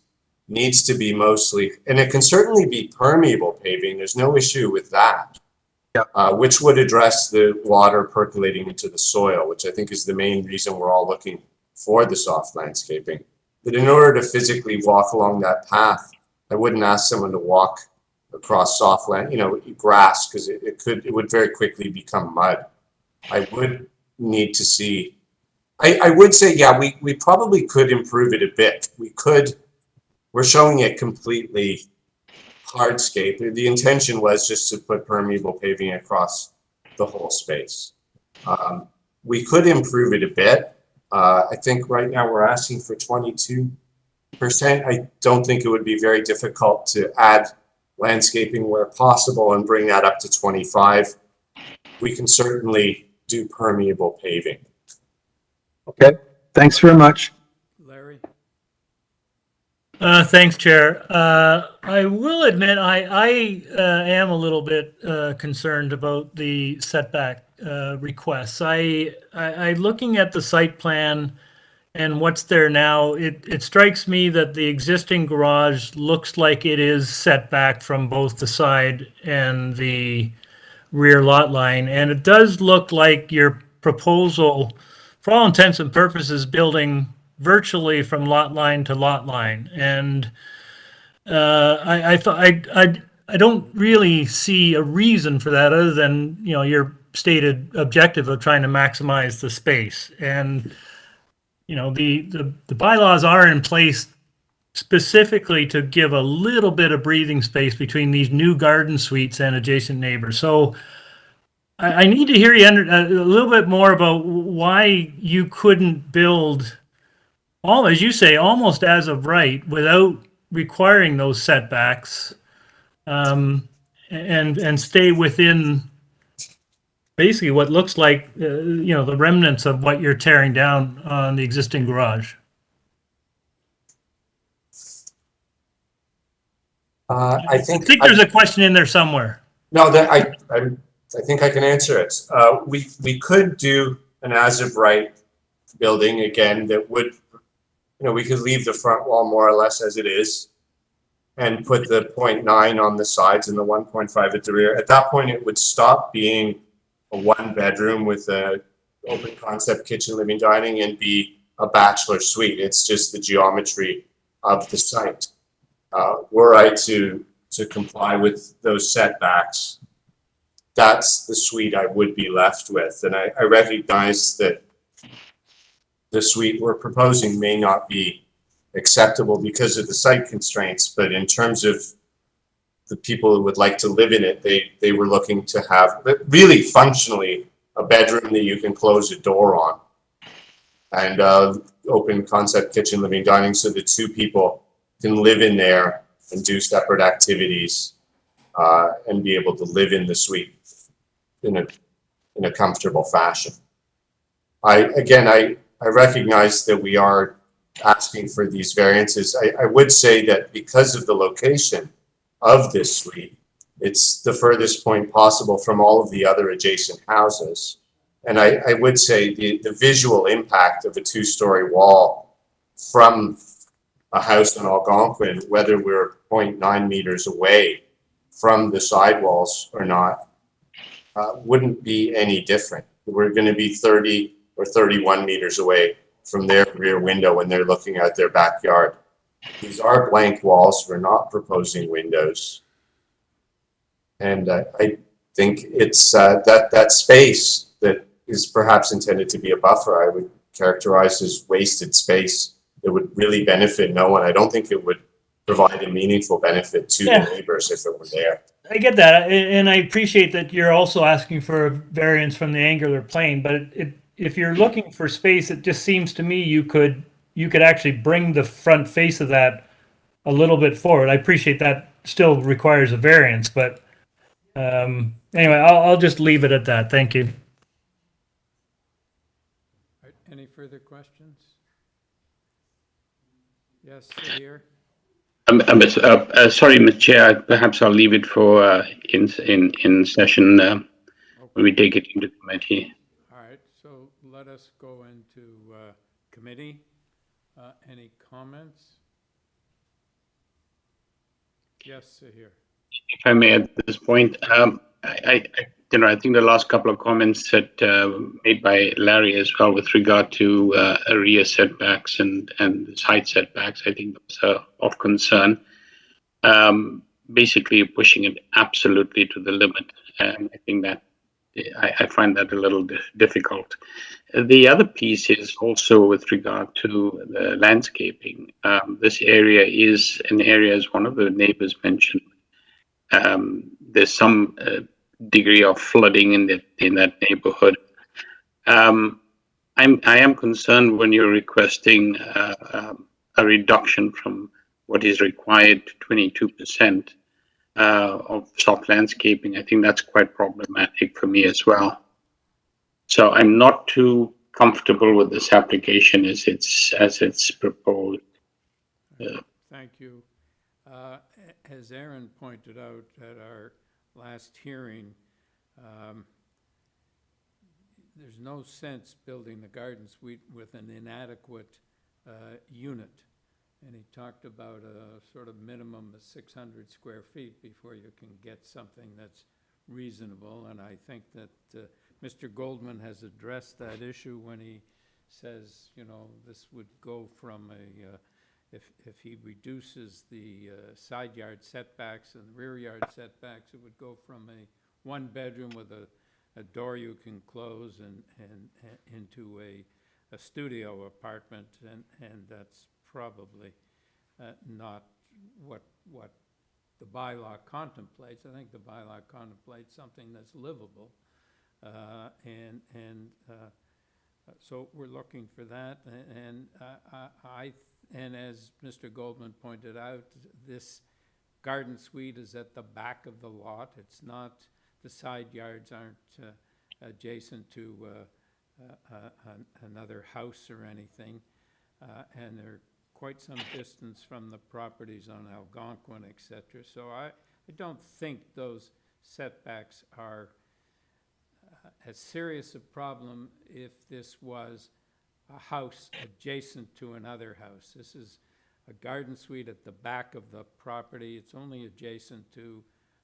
needs to be mostly, and it can certainly be permeable paving. There's no issue with that. Yep. Which would address the water percolating into the soil, which I think is the main reason we're all looking for the soft landscaping. But in order to physically walk along that path, I wouldn't ask someone to walk across soft land, grass, because it would very quickly become mud. I would need to see, I would say, yeah, we probably could improve it a bit. We're showing it completely hardscape. The intention was just to put permeable paving across the whole space. We could improve it a bit. I think right now we're asking for 22%. I don't think it would be very difficult to add landscaping where possible and bring that up to 25. We can certainly do permeable paving. Okay, thanks very much. Larry? Thanks, Chair. I will admit I am a little bit concerned about the setback requests. I looking at the site plan and what's there now, it strikes me that the existing garage looks like it is set back from both the side and the rear lot line. And it does look like your proposal, for all intents and purposes, building virtually from lot line to lot line. And I don't really see a reason for that other than, your stated objective of trying to maximize the space. And, the bylaws are in place specifically to give a little bit of breathing space between these new garden suites and adjacent neighbors. So I need to hear you a little bit more about why you couldn't build, as you say, almost as of right, without requiring those setbacks, and stay within basically what looks like the remnants of what you're tearing down on the existing garage. I think there's a question in there somewhere. No, I think I can answer it. We could do an as of right building again that would, we could leave the front wall more or less as it is and put the 0.9 on the sides and the 1.5 at the rear. At that point, it would stop being a one bedroom with a open concept kitchen, living, dining, and be a bachelor suite. It's just the geometry of the site. Were I to comply with those setbacks, that's the suite I would be left with. And I recognize that the suite we're proposing may not be acceptable because of the site constraints, but in terms of the people who would like to live in it, they were looking to have really functionally a bedroom that you can close a door on, and open concept kitchen, living, dining, so the two people can live in there and do separate activities, and be able to live in the suite in a comfortable fashion. I recognize that we are asking for these variances. I would say that because of the location of this suite, it's the furthest point possible from all of the other adjacent houses. And I would say the visual impact of a two-story wall from a house in Algonquin, whether we're 0.9 meters away from the sidewalls or not, wouldn't be any different. We're going to be 30 or 31 meters away from their rear window when they're looking out their backyard. These are blank walls. We're not proposing windows. And I think it's that space that is perhaps intended to be a buffer, I would characterize as wasted space that would really benefit no one. I don't think it would provide a meaneful benefit to the neighbors if it were there. I get that, and I appreciate that you're also asking for a variance from the angular plane, but if you're looking for space, it just seems to me you could actually bring the front face of that a little bit forward. I appreciate that still requires a variance, but anyway, I'll just leave it at that. Thank you. Right, any further questions? Yes, here. Sorry, Mr. Chair, perhaps I'll leave it for in session when we take it into committee. All right, so let us go into committee. Any comments? Yes, here. If I may, at this point, I think the last couple of comments that made by Larry as well with regard to rear setbacks and side setbacks, I think those are of concern. Basically pushing it absolutely to the limit, and I think that I find that a little difficult. The other piece is also with regard to the landscaping. This area is an area, as one of the neighbors mentioned, there's some degree of flooding in that neighborhood. I am concerned when you're requesting a reduction from what is required to 22% of soft landscaping. I think that's quite problematic for me as well. So I'm not too comfortable with this application as it's proposed. Thank you. As Aaron pointed out at our last hearing, there's no sense building the garden suite with an inadequate unit. And he talked about a sort of minimum of 600 square feet before you can get something that's reasonable. And I think that Mr. Goldman has addressed that issue when he says, you know, this would go from if he reduces the side yard setbacks and rear yard setbacks, it would go from a one bedroom with a door you can close and into a studio apartment, and that's probably not what the bylaw contemplates. I think the bylaw contemplates something that's livable, so we're looking for that. And as Mr. Goldman pointed out, this garden suite is at the back of the lot. It's not, the side yards aren't adjacent to another house or anything, and they're quite some distance from the properties on Algonquin, et cetera. So I don't think those setbacks are as serious a problem if this was a house adjacent to another house. This is a garden suite at the back of the property. It's only adjacent to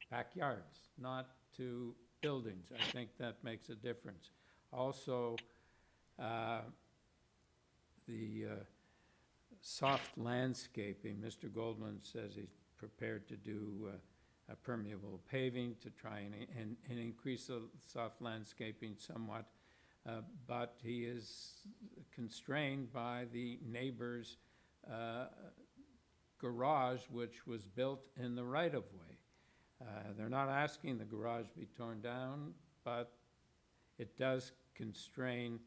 backyards, not to buildings. I think that makes a difference. Also, the soft landscaping, Mr. Goldman says he's prepared to do permeable paving to try and increase the soft landscaping somewhat, but he is constrained by the neighbor's garage, which was built in the right-of-way. They're not asking the garage be torn down, but it does constrain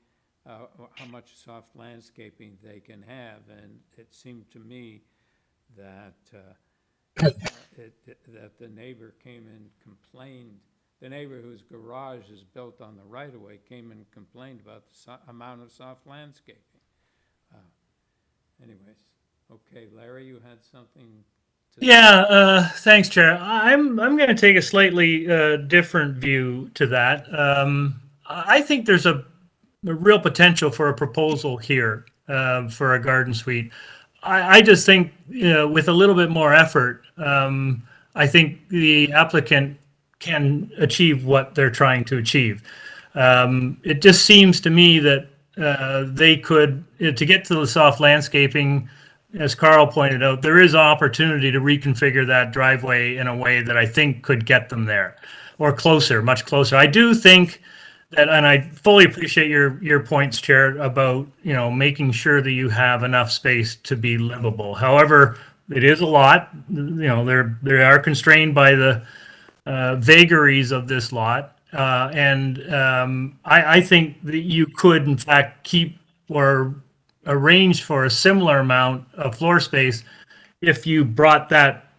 how much soft landscaping they can have, and it seemed to me that that the neighbor came and complained. The neighbor whose garage is built on the right-of-way came and complained about the amount of soft landscaping. Anyways, okay, Larry, you had something to Yeah, thanks, Chair. I'm going to take a slightly different view to that. I think there's a real potential for a proposal here for a garden suite. I just think, with a little bit more effort, I think the applicant can achieve what they're trying to achieve. It just seems to me that they could, to get to the soft landscaping, as Carl pointed out, there is opportunity to reconfigure that driveway in a way that I think could get them there, or closer, much closer. I do think that, and I fully appreciate your points, Chair, about, making sure that you have enough space to be livable. However, it is a lot. They are constrained by the vagaries of this lot, and I think that you could, in fact, keep or arrange for a similar amount of floor space if you brought that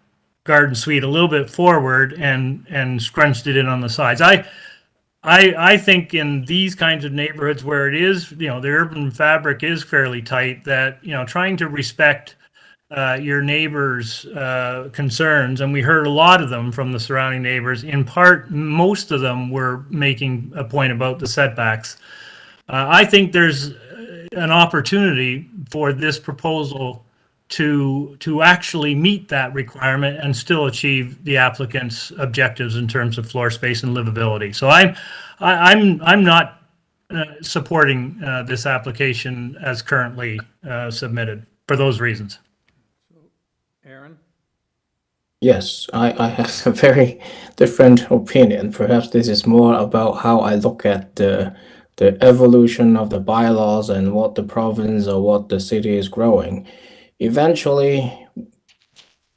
garden suite a little bit forward and scrunched it in on the sides. I think in these kinds of neighborhoods where it is, the urban fabric is fairly tight, that, trying to respect your neighbors' concerns, and we heard a lot of them from the surrounding neighbors. In part, most of them were making a point about the setbacks. I think there's an opportunity for this proposal to actually meet that requirement and still achieve the applicant's objectives in terms of floor space and livability. So I'm not supporting this application as currently submitted for those reasons. Aaron? Yes, I have a very different opinion. Perhaps this is more about how I look at the evolution of the bylaws and what the province or what the city is growing. Eventually,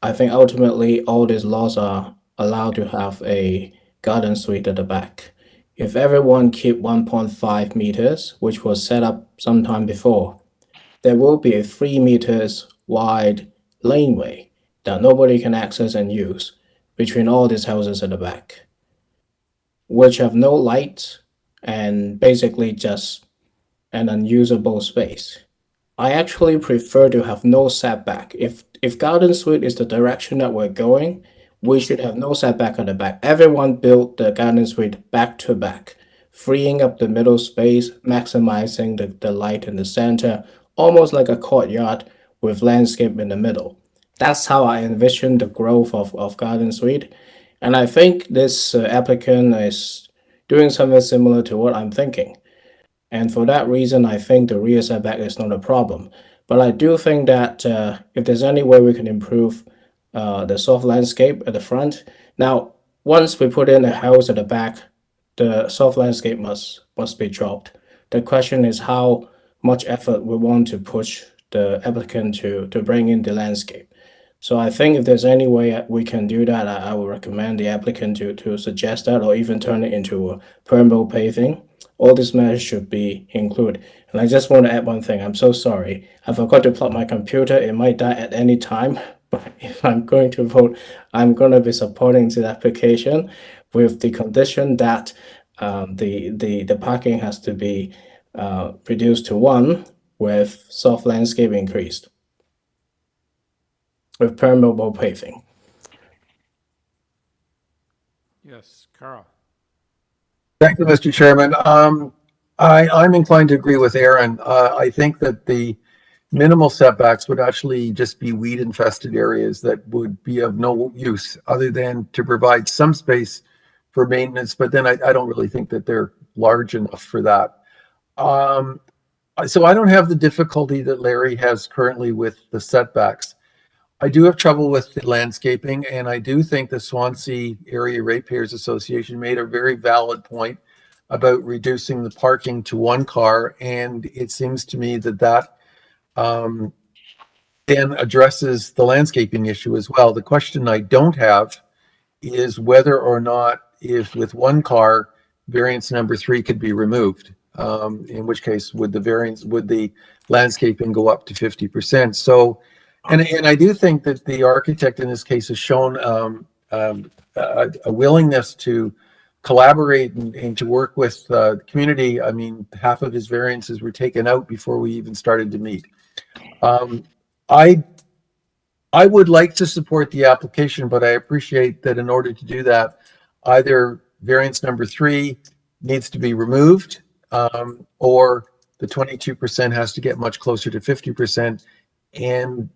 I think ultimately all these laws are allowed to have a garden suite at the back. If everyone keep 1.5 meters, which was set up sometime before, there will be a 3 meters wide laneway that nobody can access and use between all these houses at the back, which have no lights and basically just an unusable space. I actually prefer to have no setback. If garden suite is the direction that we're going, we should have no setback at the back. Everyone built the garden suite back to back, freeing up the middle space, maximizing the light in the center, almost like a courtyard with landscape in the middle. That's how I envision the growth of garden suite. And I think this applicant is doing something similar to what I'm thinking. And for that reason, I think the rear setback is not a problem. But I do think that if there's any way we can improve the soft landscape at the front. Now, once we put in a house at the back, the soft landscape must be dropped. The question is how much effort we want to push the applicant to bring in the landscape. So I think if there's any way we can do that, I would recommend the applicant to suggest that or even turn it into a permeable paving. All these measures should be included. And I just want to add one thing. I'm so sorry. I forgot to plug my computer. It might die at any time. But if I'm going to vote, I'm going to be supporting the application with the condition that the parking has to be reduced to 1 with soft landscape increased with permeable paving. Yes, Carl. Thank you, Mr. Chairman. I'm inclined to agree with Aaron. I think that the minimal setbacks would actually just be weed infested areas that would be of no use other than to provide some space for maintenance. But then I don't really think that they're large enough for that. So I don't have the difficulty that Larry has currently with the setbacks. I do have trouble with the landscaping, and I do think the Swansea Area Ratepayers Association made a very valid point about reducing the parking to 1 car, and it seems to me that that then addresses the landscaping issue as well. The question I don't have is whether or not, if with 1 car, variance number 3 could be removed. In which case, would the landscaping go up to 50%? So. And I do think that the architect in this case has shown a willingness to collaborate and to work with the community. I mean, half of his variances were taken out before we even started to meet. I would like to support the application, but I appreciate that in order to do that, either variance number 3 needs to be removed, or the 22% has to get much closer to 50%. And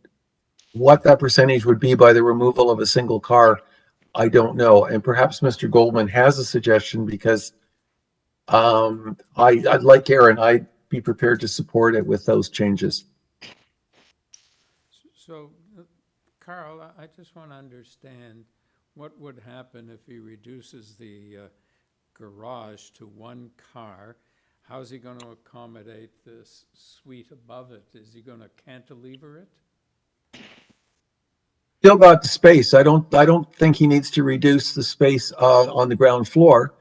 what that percentage would be by the removal of a single car, I don't know. And perhaps Mr. Goldman has a suggestion, because I'd like Aaron, I'd be prepared to support it with those changes. So, Carl, I just want to understand what would happen if he reduces the garage to 1 car. How's he going to accommodate this suite above it? Is he going to cantilever it? Still got the space. I don't think he needs to reduce the space on the ground floor.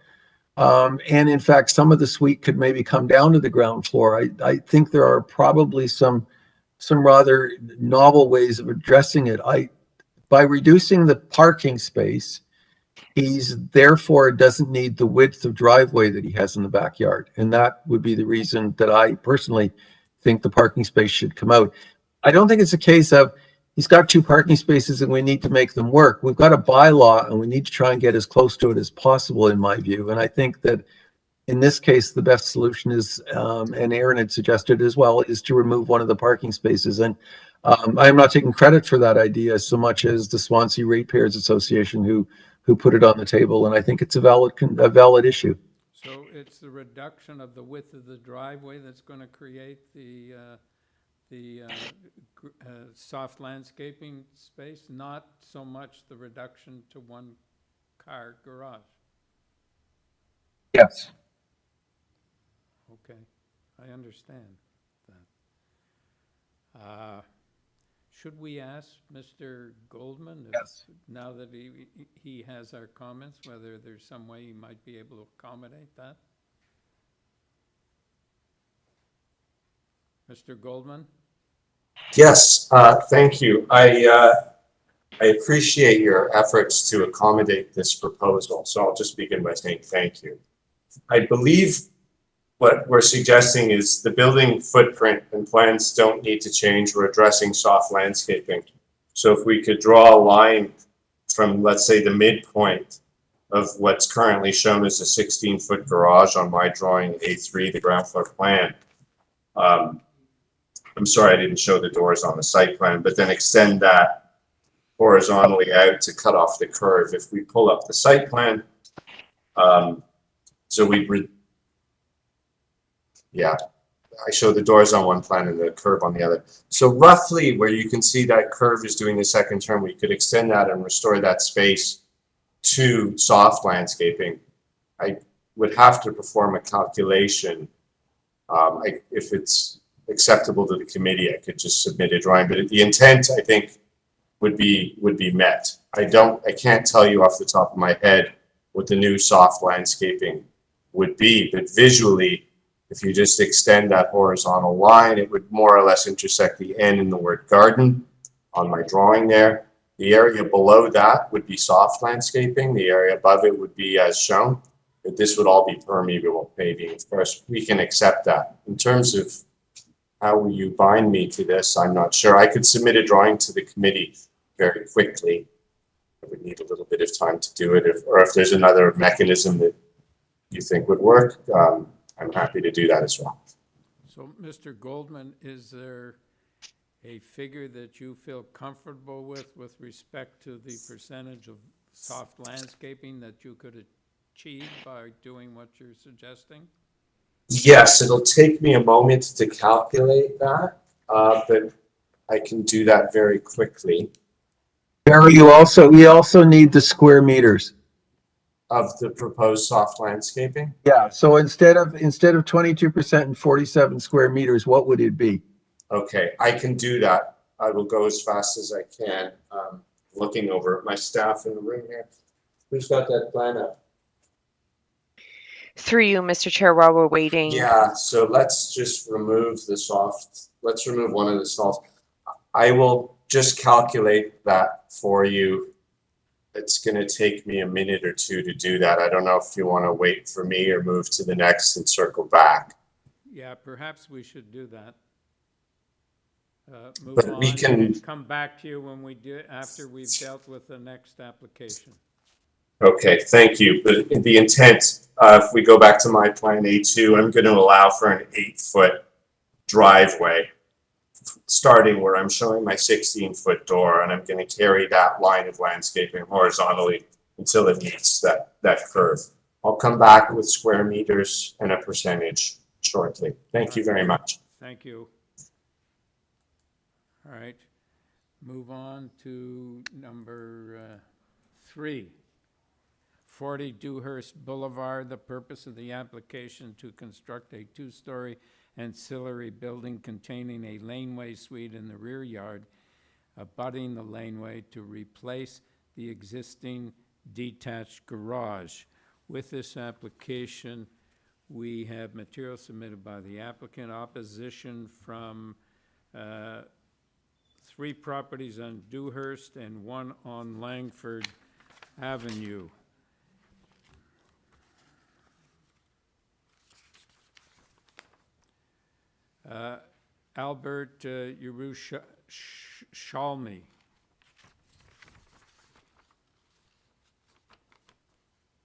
And in fact, some of the suite could maybe come down to the ground floor. I think there are probably some rather novel ways of addressing it. By reducing the parking space, he's therefore doesn't need the width of driveway that he has in the backyard. And that would be the reason that I personally think the parking space should come out. I don't think it's a case of he's got 2 parking spaces and we need to make them work. We've got a bylaw and we need to try and get as close to it as possible, in my view. And I think that in this case, the best solution is, and Aaron had suggested as well, is to remove one of the parking spaces. And I'm not taking credit for that idea so much as the Swansea Ratepayers Association who put it on the table. And I think it's a valid issue. So it's the reduction of the width of the driveway that's going to create the soft landscaping space, not so much the reduction to 1 car garage. Yes. Okay, I understand that. Should we ask Mr. Goldman, yes, now that he has our comments, whether there's some way he might be able to accommodate that? Mr. Goldman? Yes, thank you. I appreciate your efforts to accommodate this proposal, so I'll just begin by saying thank you. I believe what we're suggesting is the building footprint and plans don't need to change. We're addressing soft landscaping. So if we could draw a line from, let's say, the midpoint of what's currently shown as a 16-foot garage on my drawing A3, the ground floor plan. I'm sorry I didn't show the doors on the site plan, but then extend that horizontally out to cut off the curve. If we pull up the site plan, so we Yeah, I showed the doors on one plan and the curb on the other. So roughly where you can see that curve is doing the second turn, we could extend that and restore that space to soft landscaping. I would have to perform a calculation. If it's acceptable to the committee, I could just submit a drawing, but the intent, I think, would be met. I can't tell you off the top of my head what the new soft landscaping would be, but visually, if you just extend that horizontal line, it would more or less intersect the N in the word garden on my drawing there. The area below that would be soft landscaping. The area above it would be as shown, but this would all be permeable paving. Of course, we can accept that. In terms of how will you bind me to this, I'm not sure. I could submit a drawing to the committee very quickly. I would need a little bit of time to do it, or if there's another mechanism that you think would work, I'm happy to do that as well. So, Mr. Goldman, is there a figure that you feel comfortable with respect to the percentage of soft landscaping that you could achieve by doing what you're suggesting? Yes, it'll take me a moment to calculate that, but I can do that very quickly. Barry, we also need the square meters. Of the proposed soft landscaping? Yeah, so instead of 22% and 47 square meters, what would it be? Okay, I can do that. I will go as fast as I can. Looking over at my staff in the room here. Who's got that plan up? Through you, Mr. Chair, while we're waiting. Yeah, so let's just remove the soft. Let's remove one of the soft. I will just calculate that for you. It's going to take me a minute or two to do that. I don't know if you want to wait for me or move to the next and circle back. Yeah, perhaps we should do that. Move But on we can and come back to you when we do, after we've dealt with the next application. Okay, thank you. But the intent, if we go back to my plan A2, I'm going to allow for an 8-foot driveway, starting where I'm showing my 16-foot door, and I'm going to carry that line of landscaping horizontally until it meets that curve. I'll come back with square meters and a percentage shortly. Thank you very much. Thank you. All right, move on to number 3. 40 Dewhurst Boulevard. The purpose of the application to construct a 2-story ancillary building containing a laneway suite in the rear yard, abutting the laneway to replace the existing detached garage. With this application, we have material submitted by the applicant, opposition from 3 properties on Dewhurst and 1 on Langford Avenue. Albert Yerushalmi.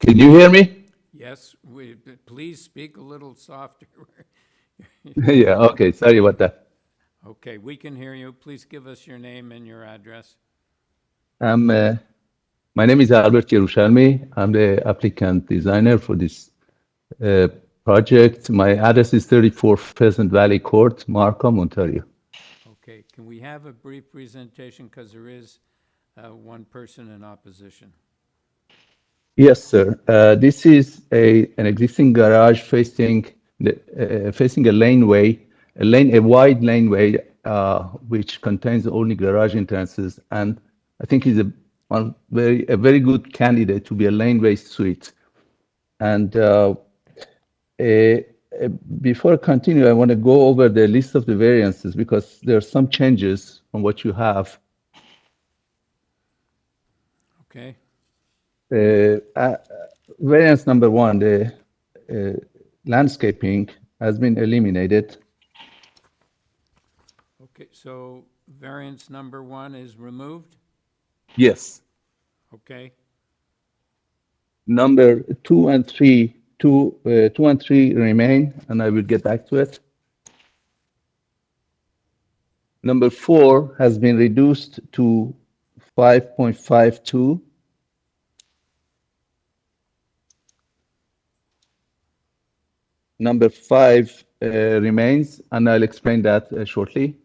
Can you hear me? Yes, please speak a little softer. Yeah, okay, sorry about that. Okay, we can hear you. Please give us your name and your address. My name is Albert Yerushalmi. I'm the applicant designer for this project. My address is 34 Pheasant Valley Court, Markham, Ontario. Okay, can we have a brief presentation because there is one person in opposition? Yes, sir. This is an existing garage facing a laneway, a wide laneway, which contains only garage entrances, and I think is a very good candidate to be a laneway suite. And before I continue, I want to go over the list of the variances because there are some changes from what you have. Okay. Variance number 1, the landscaping has been eliminated. Okay, so variance number 1 is removed? Yes. Okay. Number 2 and 3 remain, and I will get back to it. Number 4 has been reduced to 5.52. Number 5 remains, and I'll explain that shortly.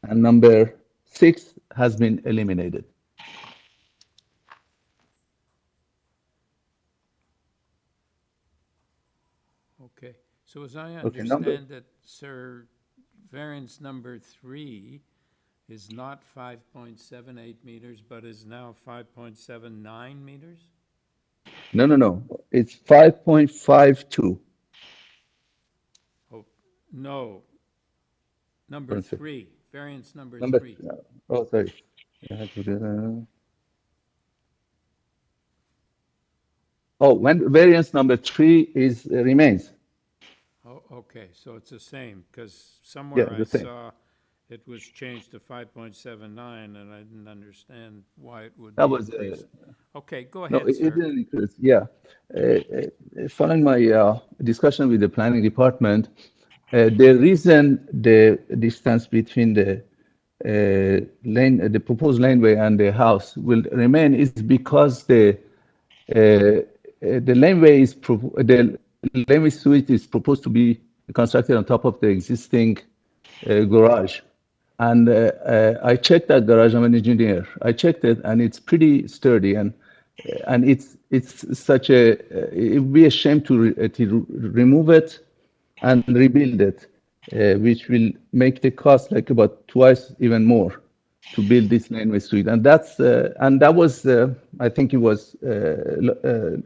And number 6 has been eliminated. Okay, so as I Okay, understand it, sir, variance number 3 is not 5.78 meters, but is now 5.79 meters? No. It's 5.52. Oh, no. Number 3, variance number 3. Oh, sorry. Oh, when variance number 3 is remains. Oh, okay, so it's the same, because Yeah, somewhere I the same. saw it was changed to 5.79, and I didn't understand why it would That be was increased. Okay, go no, ahead, it sir. didn't increase. Yeah. Following my discussion with the planning department, the reason the distance between the the proposed laneway and the house will remain is because the laneway the laneway suite is proposed to be constructed on top of the existing garage. And I checked that garage. I'm an engineer. I checked it, and it's pretty sturdy, and it's such a it would be a shame to remove it and rebuild it, which will make the cost like about twice even more to build this laneway suite. And that was I think it was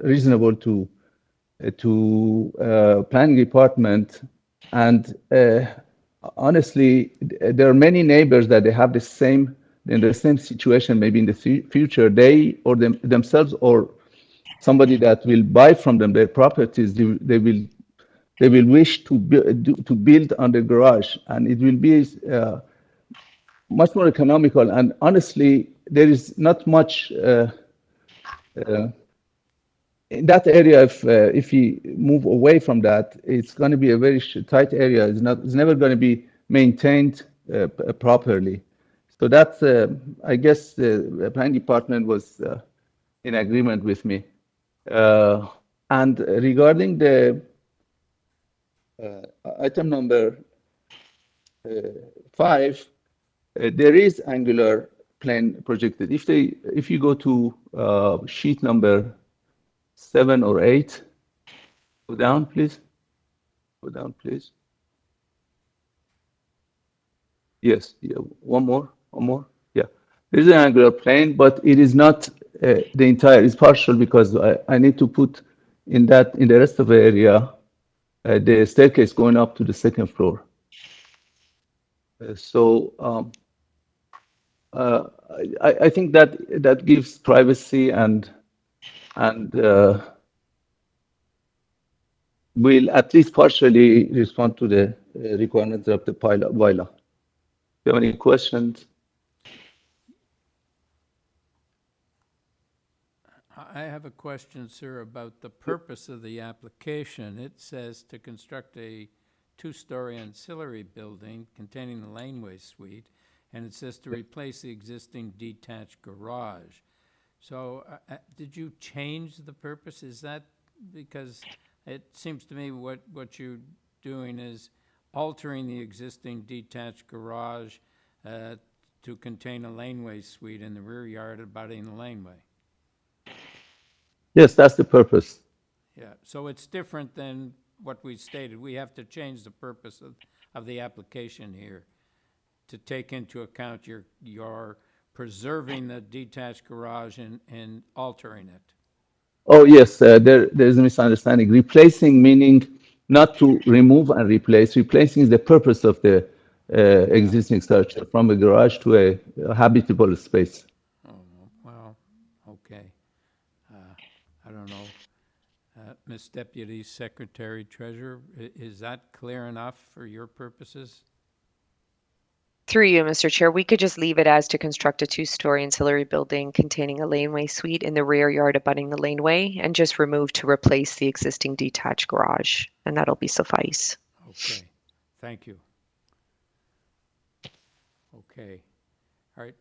reasonable to planning department. And honestly, there are many neighbors that they have the same in the same situation. Maybe in the future, they or themselves or somebody that will buy from them their properties, they will wish to build on the garage, and it will be much more economical. And honestly, there is not much in that area. If you move away from that, it's going to be a very tight area. It's never going to be maintained properly. So that's I guess the planning department was in agreement with me. And regarding the item number 5, there is angular plane projected. If you go to sheet number 7 or 8, go down, please. Go down, please. Yes, yeah, one more. Yeah, there's an angular plane, but it is not the entire. It's partial because I need to put in the rest of the area the staircase going up to the second floor. I think that gives privacy and will at least partially respond to the requirements of the bylaw. Do you have any questions? I have a question, sir, about the purpose of the application. It says to construct a 2-story ancillary building containing the laneway suite, and it says to replace the existing detached garage. So did you change the purpose? Is that because it seems to me what you're doing is altering the existing detached garage to contain a laneway suite in the rear yard abutting the laneway? Yes, that's the purpose. Yeah, so it's different than what we stated. We have to change the purpose of the application here to take into account your preserving the detached garage and altering it. Oh, yes, there's a misunderstanding. Replacing meaning not to remove and replace. Replacing is the purpose of the existing structure from a garage to a habitable space. Oh, well, okay. I don't know. Ms. Deputy Secretary Treasurer, is that clear enough for your purposes? Through you, Mr. Chair, we could just leave it as to construct a 2-story ancillary building containing a laneway suite in the rear yard abutting the laneway, and just remove to replace the existing detached garage, and that'll be suffice. Okay, thank you. Okay, all right.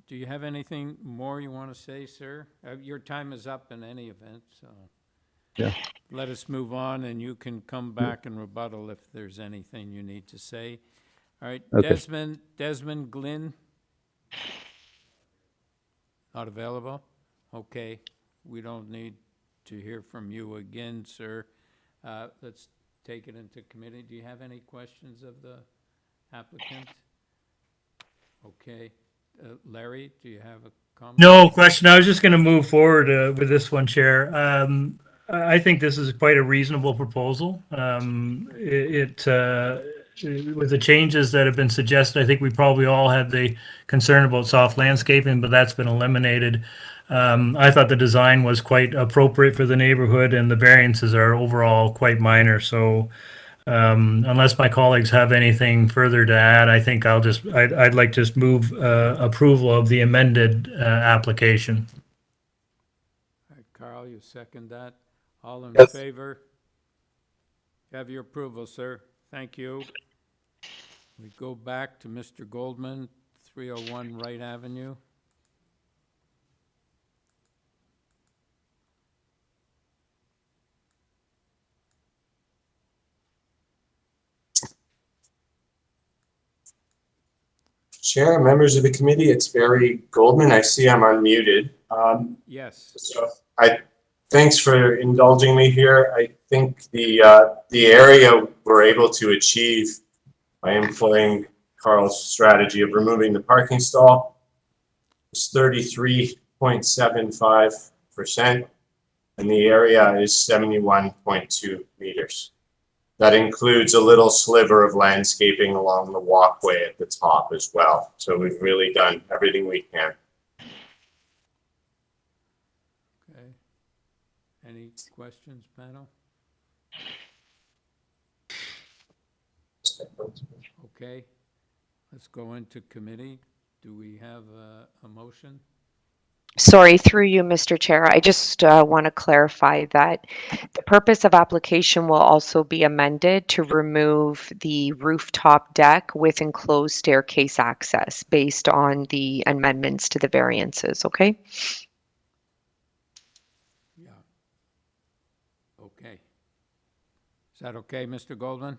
Do you have anything more you want to say, sir? Your time is up in any event, so. Yeah. let us move on, and you can come back and rebuttal if there's anything you need to say. All right, Okay. Desmond Glynn? Not available? Okay, we don't need to hear from you again, sir. Let's take it into committee. Do you have any questions of the applicant? Okay. Larry, do you have a comment? No question. I was just going to move forward with this one, Chair. I think this is quite a reasonable proposal. With the changes that have been suggested, I think we probably all had the concern about soft landscaping, but that's been eliminated. I thought the design was quite appropriate for the neighborhood, and the variances are overall quite minor. So unless my colleagues have anything further to add, I think I'd like to just move approval of the amended application. All right, Carl, you second that? All in Yes. favor? You have your approval, sir. Thank you. We go back to Mr. Goldman, 301 Wright Avenue. Chair, members of the committee, it's Barry Goldman. I see I'm unmuted. Yes. So thanks for indulging me here. I think the area we're able to achieve by employing Carl's strategy of removing the parking stall is 33.75%, and the area is 71.2 meters. That includes a little sliver of landscaping along the walkway at the top as well. So we've really done everything we can. Okay. Any questions, panel? Okay. Let's go into committee. Do we have a motion? Sorry, through you, Mr. Chair. I just want to clarify that the purpose of application will also be amended to remove the rooftop deck with enclosed staircase access based on the amendments to the variances, okay? Yeah. Okay. Is that okay, Mr. Goldman?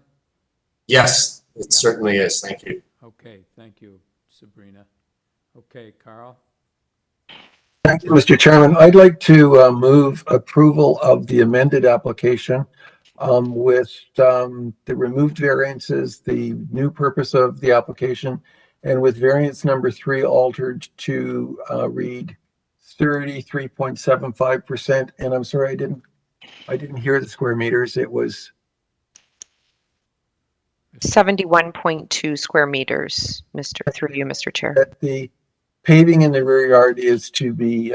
Yes, it Yeah. certainly is. Thank you. Okay, thank you, Sabrina. Okay, Carl? Thank you, Mr. Chairman. I'd like to move approval of the amended application with the removed variances, the new purpose of the application, and with variance number 3 altered to read 33.75%. And I'm sorry, I didn't hear the square meters. It was 71.2 square meters, through you, Mr. Chair. that the paving in the rear yard is to be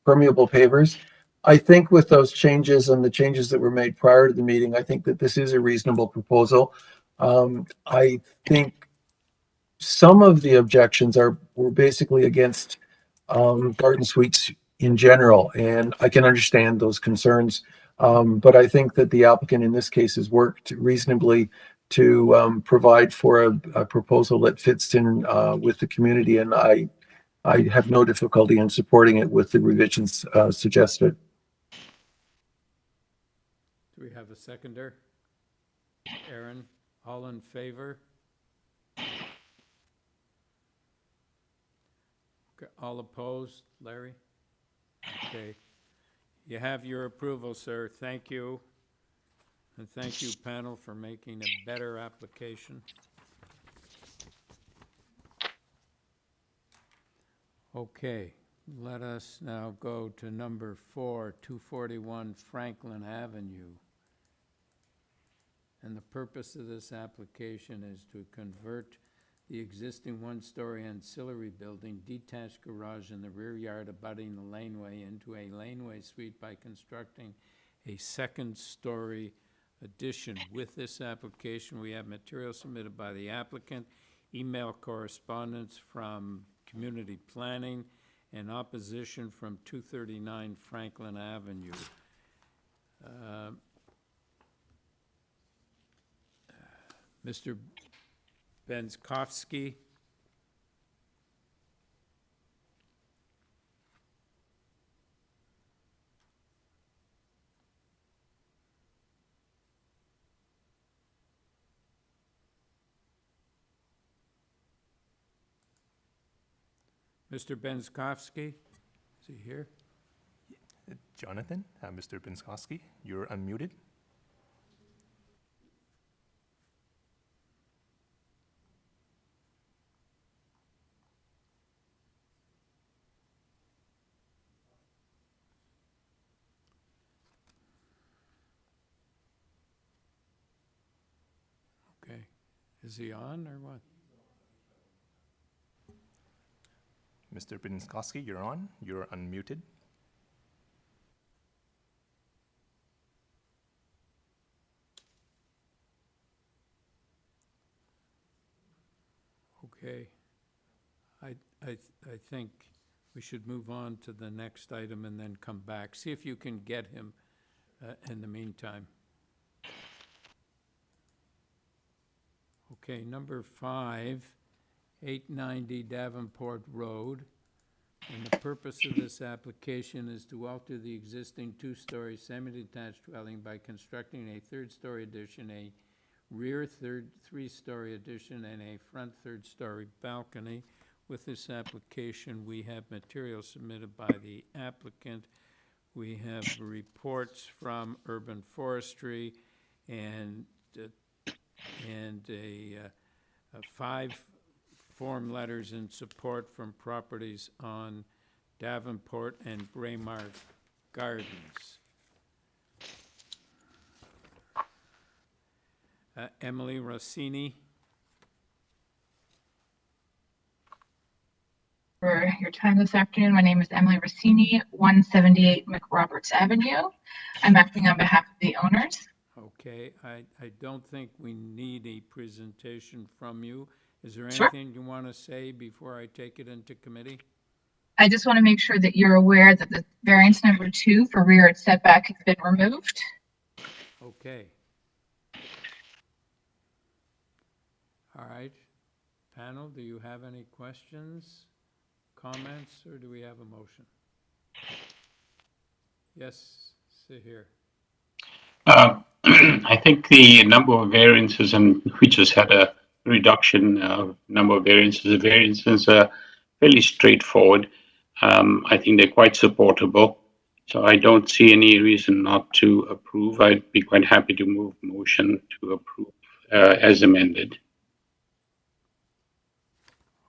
permeable pavers. I think with those changes and the changes that were made prior to the meeting, I think that this is a reasonable proposal. I think some of the objections were basically against garden suites in general, and I can understand those concerns. But I think that the applicant in this case has worked reasonably to provide for a proposal that fits in with the community, and I have no difficulty in supporting it with the revisions suggested. Do we have a seconder? Aaron, all in favor? Okay, all opposed? Larry? Okay. You have your approval, sir. Thank you. And thank you, panel, for making a better application. Okay, let us now go to number 4, 241 Franklin Avenue. And the purpose of this application is to convert the existing one-story ancillary building, detached garage in the rear yard abutting the laneway into a laneway suite by constructing a second-story addition. With this application, we have material submitted by the applicant, email correspondence from Community Planning, and opposition from 239 Franklin Avenue. Mr. Benskowski. Mr. Benskowski, is he here? Jonathan, Mr. Benskowski, you're unmuted. Okay. Is he on or what? Mr. Benskowski, you're on. You're unmuted. Okay. I think we should move on to the next item and then come back. See if you can get him in the meantime. Okay, number 5, 890 Davenport Road. And the purpose of this application is to alter the existing two-story semi-detached dwelling by constructing a third-story addition, a rear three-story addition, and a front third-story balcony. With this application, we have material submitted by the applicant. We have reports from Urban Forestry and 5 form letters in support from properties on Davenport and Braemar Gardens. Emily Rossini. For your time this afternoon. My name is Emily Rossini, 178 McRoberts Avenue. I'm acting on behalf of the owners. Okay, I don't think we need a presentation from you. Is there Sure. anything you want to say before I take it into committee? I just want to make sure that you're aware that the variance number 2 for rear yard setback has been removed. Okay. All right. Panel, do you have any questions, comments, or do we have a motion? Yes, sit here. I think the number of variances, and we just had a reduction of number of variances. The variances are fairly straightforward. I think they're quite supportable. So I don't see any reason not to approve. I'd be quite happy to move motion to approve as amended.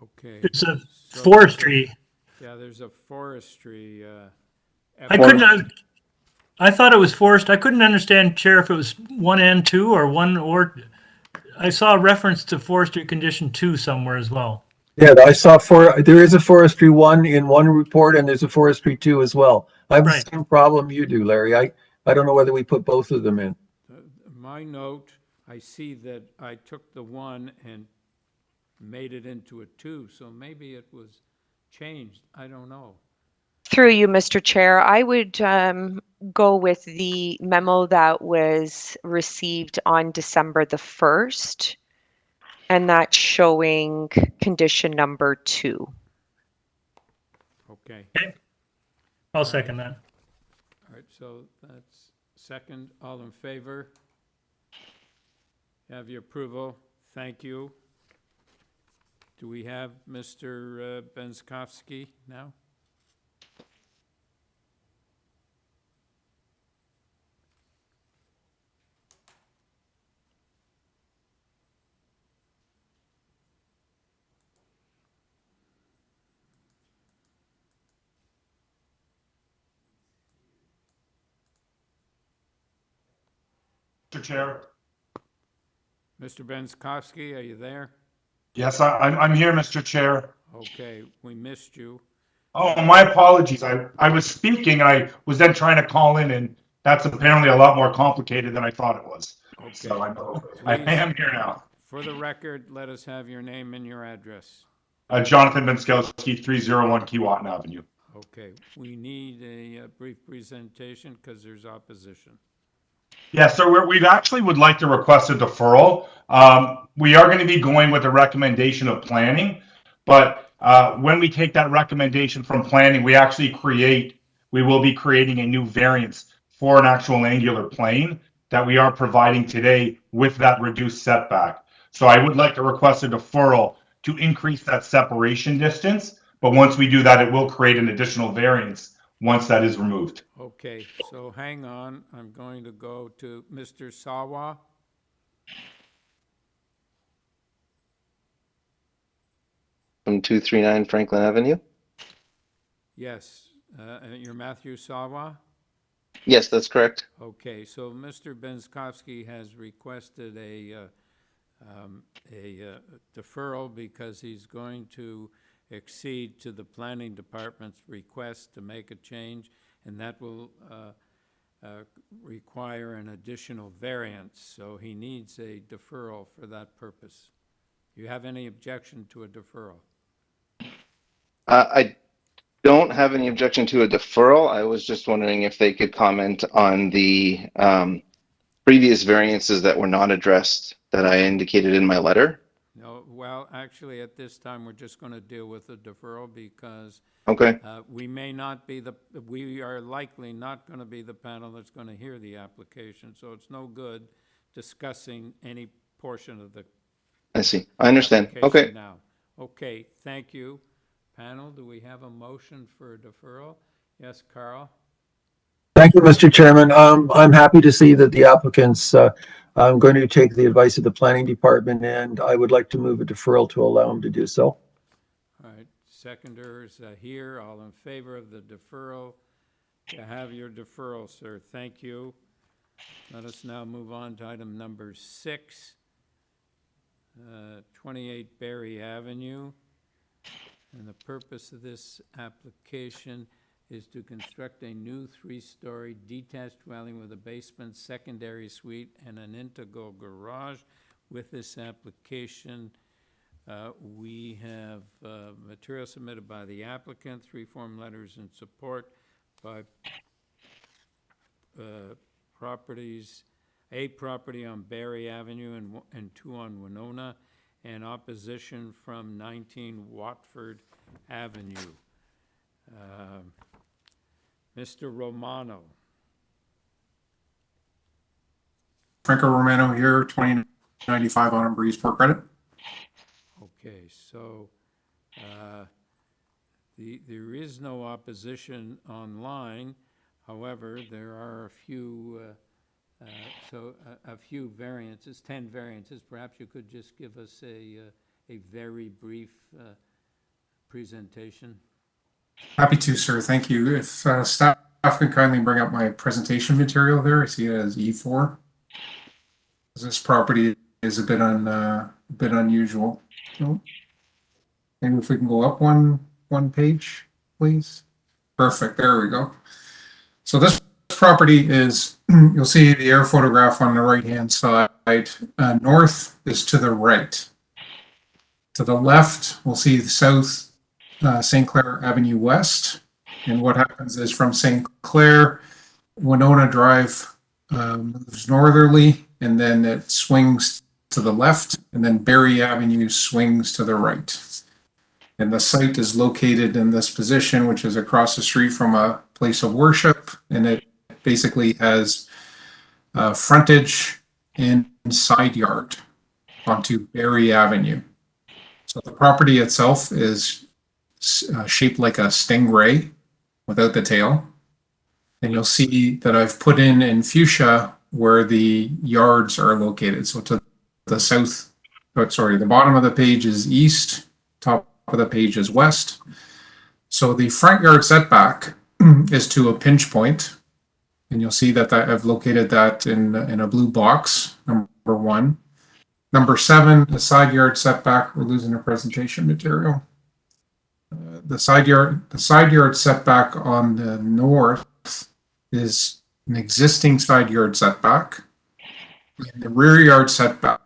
Okay. It's a So- forestry. Yeah, there's a forestry. I couldn't. I thought it was forest. I couldn't understand, Chair, if it was 1 and 2 or 1 or. I saw a reference to forestry condition 2 somewhere as well. Yeah, I saw there is a forestry 1 in one report and there's a forestry 2 as well. I have the same problem you do, Larry. I don't know whether we put both of them in. My note, I see that I took the 1 and made it into a 2, so maybe it was changed. I don't know. Through you, Mr. Chair, I would go with the memo that was received on December the 1st, and that's showing condition number 2. Okay. I'll second that. All right, so that's second. All in favor? Have your approval. Thank you. Do we have Mr. Benskowski now? Mr. Chair. Mr. Benskowski, are you there? Yes, I'm here, Mr. Chair. Okay, we missed you. Oh, my apologies. I was speaking. I was then trying to call in, and that's apparently a lot more complicated than I thought it was. Okay. So I am here now. For the record, let us have your name and your address. Jonathan Benskowski, 301 Keewatin Avenue. Okay, we need a brief presentation because there's opposition. Yeah, so we actually would like to request a deferral. We are going to be going with a recommendation of planning, but when we take that recommendation from planning, we will be creating a new variance for an actual angular plane that we are providing today with that reduced setback. So I would like to request a deferral to increase that separation distance But once we do that, it will create an additional variance once that is removed. Okay, so hang on. I'm going to go to Mr. Sawa. From 239 Franklin Avenue? Yes, and you're Matthew Sawa? Yes, that's correct. Okay, so Mr. Benskowski has requested a deferral because he's going to accede to the planning department's request to make a change, and that will require an additional variance. So he needs a deferral for that purpose. Do you have any objection to a deferral? I don't have any objection to a deferral. I was just wondering if they could comment on the previous variances that were not addressed that I indicated in my letter. No, well, actually, at this time, we're just going to deal with the deferral because okay. We may not be we are likely not going to be the panel that's going to hear the application. So it's no good discussing any portion of the I see. I understand. Okay. Now. Okay, thank you. Panel, do we have a motion for a deferral? Yes, Carl? Thank you, Mr. Chairman. I'm happy to see that the applicants I'm going to take the advice of the planning department, and I would like to move a deferral to allow them to do so. All right, seconders here, all in favor of the deferral. To have your deferral, sir. Thank you. Let us now move on to item number 6, 28 Berry Avenue. And the purpose of this application is to construct a new 3-story detached dwelling with a basement, secondary suite, and an integral garage. With this application, we have material submitted by the applicant, 3 form letters in support by properties, a property on Berry Avenue and 2 on Winona, and opposition from 19 Watford Avenue. Mr. Romano. Franco Romano here, 2095 Autumn Breeze Port Credit. Okay, so there is no opposition online. However, there are a few a few variances, 10 variances. Perhaps you could just give us a very brief presentation. Happy to, sir. Thank you. If staff can kindly bring up my presentation material there. I see it as E4. This property is a bit unusual. Maybe if we can go up one page, please. Perfect. There we go. So this property is, you'll see the air photograph on the right-hand side. North is to the right. To the left, we'll see the south St. Clair Avenue West. And what happens is from St. Clair, Winona Drive moves northerly, and then it swings to the left, and then Berry Avenue swings to the right. And the site is located in this position, which is across the street from a place of worship, and it basically has frontage and side yard onto Berry Avenue. So the property itself is shaped like a stingray without the tail. And you'll see that I've put in fuchsia where the yards are located. So to the south, the bottom of the page is east, top of the page is west. So the front yard setback is to a pinch point. And you'll see that I've located that in a blue box, number 1. Number 7, the side yard setback. We're losing our presentation material. The side yard setback on the north is an existing side yard setback. And the rear yard setback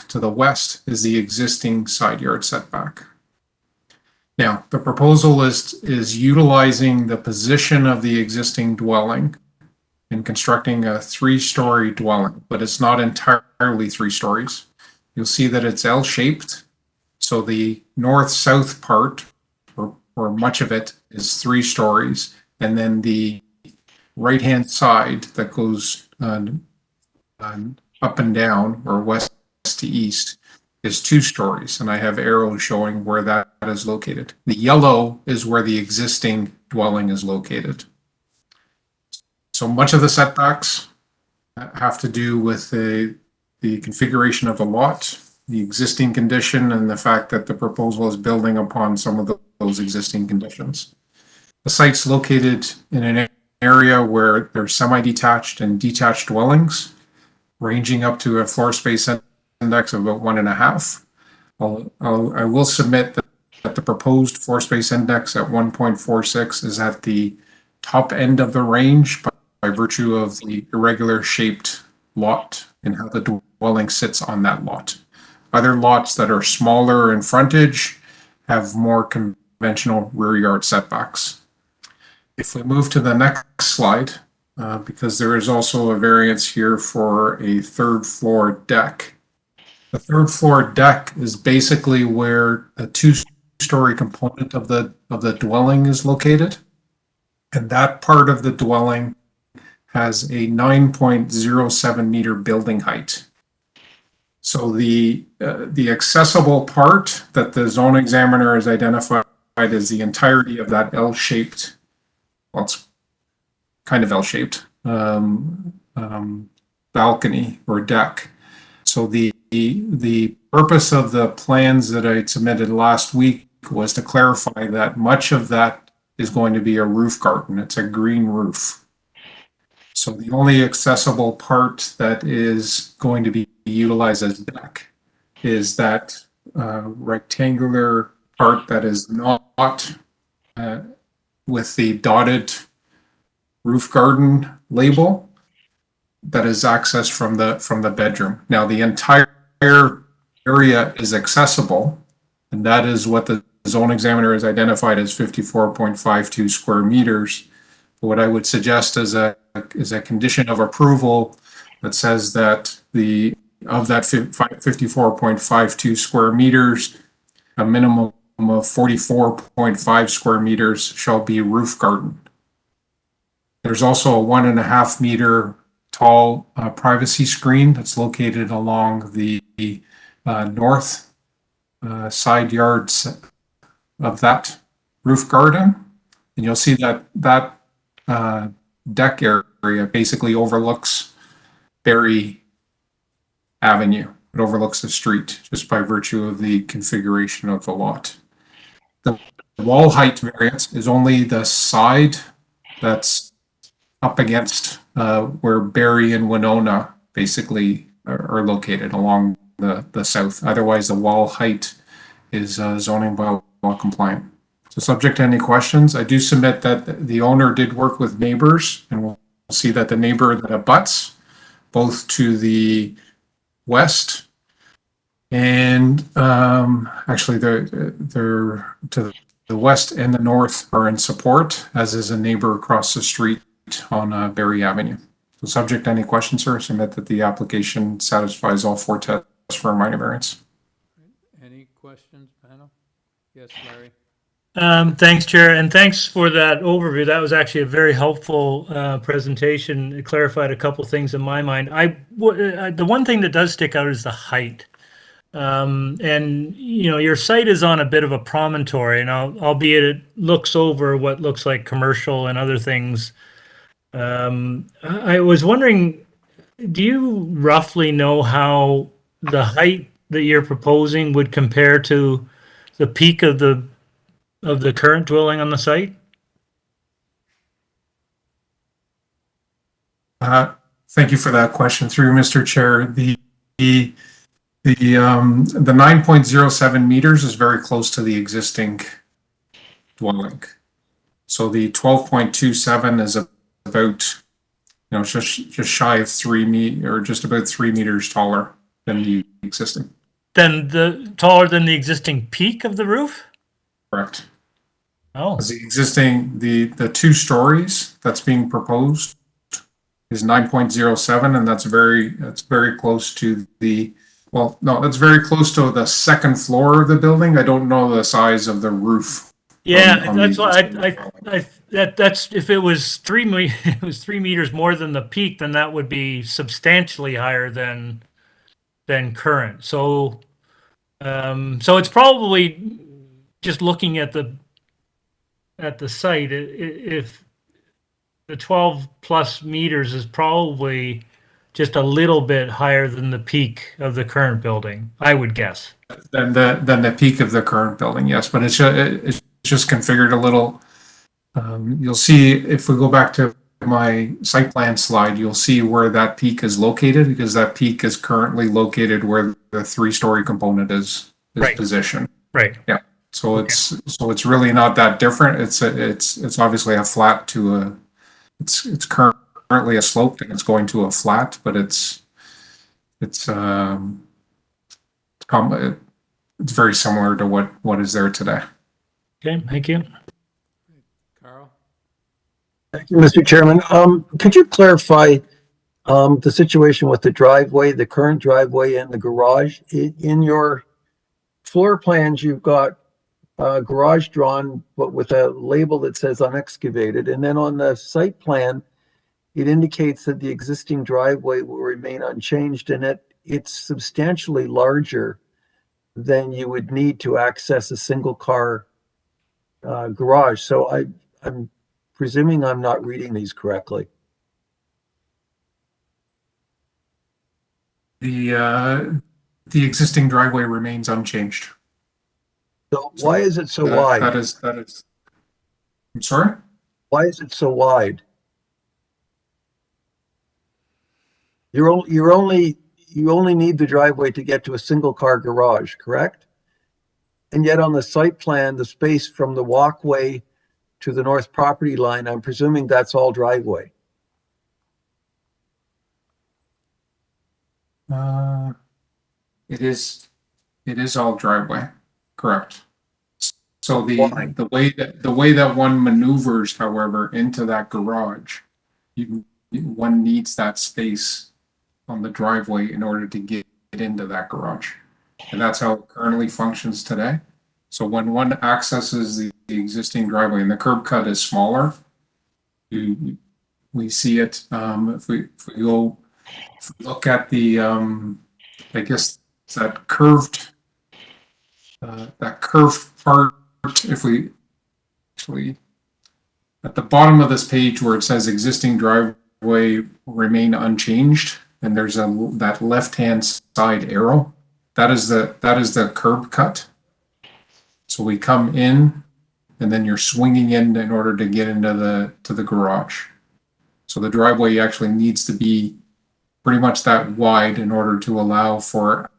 to the west is the existing side yard setback. Now, the proposal is utilizing the position of the existing dwelling and constructing a 3-story dwelling, but it's not entirely 3 stories. You'll see that it's L-shaped. So the north-south part, or much of it, is 3 stories. And then the right-hand side that goes up and down, or west to east, is 2 stories, and I have arrows showing where that is located. The yellow is where the existing dwelling is located. So much of the setbacks have to do with the configuration of the lot, the existing condition, and the fact that the proposal is building upon some of those existing conditions. The site's located in an area where there's semi-detached and detached dwellings, ranging up to a floor space index of about 1.5. I will submit that the proposed floor space index at 1.46 is at the top end of the range by virtue of the irregular shaped lot and how the dwelling sits on that lot. Other lots that are smaller in frontage have more conventional rear yard setbacks. If we move to the next slide, because there is also a variance here for a 3rd floor deck. The 3rd floor deck is basically where a 2-story component of the dwelling is located. And that part of the dwelling has a 9.07 meter building height. So the accessible part that the zone examiner has identified is the entirety of that L-shaped, well, it's kind of L-shaped, balcony or deck. So the purpose of the plans that I submitted last week was to clarify that much of that is going to be a roof garden. It's a green roof. So the only accessible part that is going to be utilized as deck is that rectangular part that is not with the dotted roof garden label that is accessed from the bedroom. Now the entire area is accessible, and that is what the zone examiner has identified as 54.52 square meters. What I would suggest is a condition of approval that says that of that 54.52 square meters, a minimum of 44.5 square meters shall be roof garden. There's also a 1.5 meter tall privacy screen that's located along the north side yards of that roof garden. And you'll see that deck area basically overlooks Barry Avenue. It overlooks the street just by virtue of the configuration of the lot. The wall height variance is only the side that's up against where Barry and Winona basically are located along the south. Otherwise, the wall height is zoning bylaw compliant. So subject to any questions, I do submit that the owner did work with neighbors, and we'll see that the neighbor that abuts both to the west and actually they're to the west and the north are in support, as is a neighbor across the street on Barry Avenue. So subject to any questions, sir, submit that the application satisfies all 4 tests for a minor variance. Any questions, panel? Yes, Larry. Thanks, Chair, and thanks for that overview. That was actually a very helpful presentation. It clarified a couple things in my mind. The one thing that does stick out is the height. And your site is on a bit of a promontory, and albeit it looks over what looks like commercial and other things. I was wondering, do you roughly know how the height that you're proposing would compare to the peak of the current dwelling on the site? Thank you for that question. Through Mr. Chair, the 9.07 meters is very close to the existing dwelling. So the 12.27 is about, just shy of 3 meters, or just about 3 meters taller than the existing. Taller than the existing peak of the roof? Correct. Oh. The existing, the 2 stories that's being proposed is 9.07, and that's very close to that's very close to the 2nd floor of the building. I don't know the size of the roof. Yeah, that's why that's if it was 3 meters more than the peak, then that would be substantially higher than current. So So it's probably just looking at the site, if the 12 plus meters is probably just a little bit higher than the peak of the current building, I would guess. Than the peak of the current building, yes, but it's just configured a little. You'll see if we go back to my site plan slide, you'll see where that peak is located, because that peak is currently located where the 3-story component is Right. positioned. Right. Yeah. So it's really not that different. It's obviously a flat to a. It's currently a slope and it's going to a flat, but it's very similar to what is there today. Okay, thank you. Carl? Thank you, Mr. Chairman. Could you clarify the situation with the driveway, the current driveway and the garage? In your floor plans, you've got garage drawn, but with a label that says unexcavated. And then on the site plan, it indicates that the existing driveway will remain unchanged, and it's substantially larger than you would need to access a single car garage. So I'm presuming I'm not reading these correctly. The existing driveway remains unchanged. So why is it so wide? That is. I'm sorry? Why is it so wide? You only need the driveway to get to a single car garage, correct? And yet on the site plan, the space from the walkway to the north property line, I'm presuming that's all driveway. It is all driveway, correct. So the way that one maneuvers, however, into that garage, one needs that space on the driveway in order to get into that garage. And that's how it currently functions today. So when one accesses the existing driveway and the curb cut is smaller, we see it, if we look at the, I guess that curved part, if we actually, at the bottom of this page where it says existing driveway remain unchanged, and there's that left-hand side arrow, that is the curb cut. So we come in, and then you're swinging in order to get into the garage. So the driveway actually needs to be pretty much that wide in order to allow for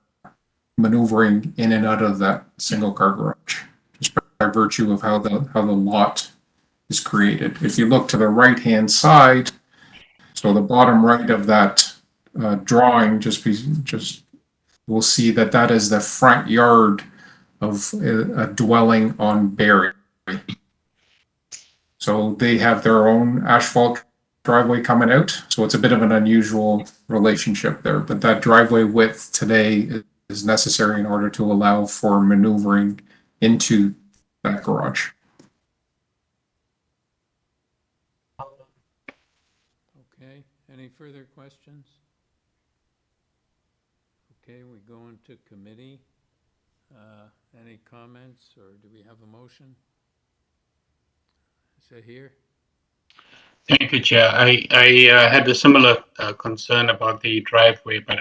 maneuvering in and out of that single car garage, just by virtue of how the lot is created. If you look to the right-hand side, so the bottom right of that drawing, we'll see that is the front yard of a dwelling on Berry. So they have their own asphalt driveway coming out. So it's a bit of an unusual relationship there, but that driveway width today is necessary in order to allow for maneuvering into that garage. Okay, any further questions? Okay, we go into committee. Any comments, or do we have a motion? Is it here? Thank you, Chair. I had a similar concern about the driveway, but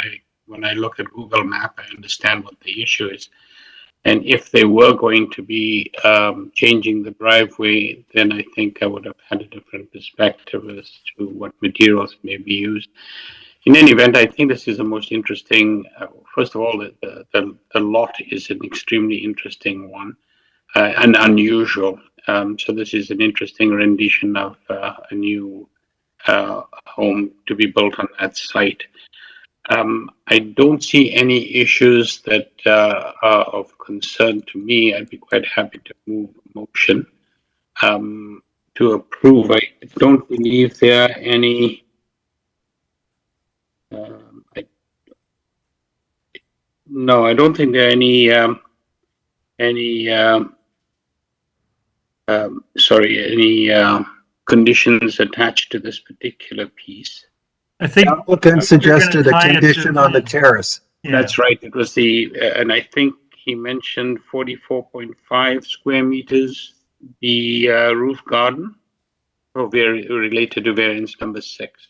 when I look at Google Map, I understand what the issue is. And if they were going to be changing the driveway, then I think I would have had a different perspective as to what materials may be used. In any event, I think this is the most interesting. First of all, the lot is an extremely interesting one and unusual. So this is an interesting rendition of a new home to be built on that site. I don't see any issues that are of concern to me. I'd be quite happy to move a motion to approve. I don't believe there are any. No, I don't think there are any conditions attached to this particular piece. I think applicant suggested a condition on the terrace. That's right. It was and I think he mentioned 44.5 square meters, the roof garden, or related to variance number 6.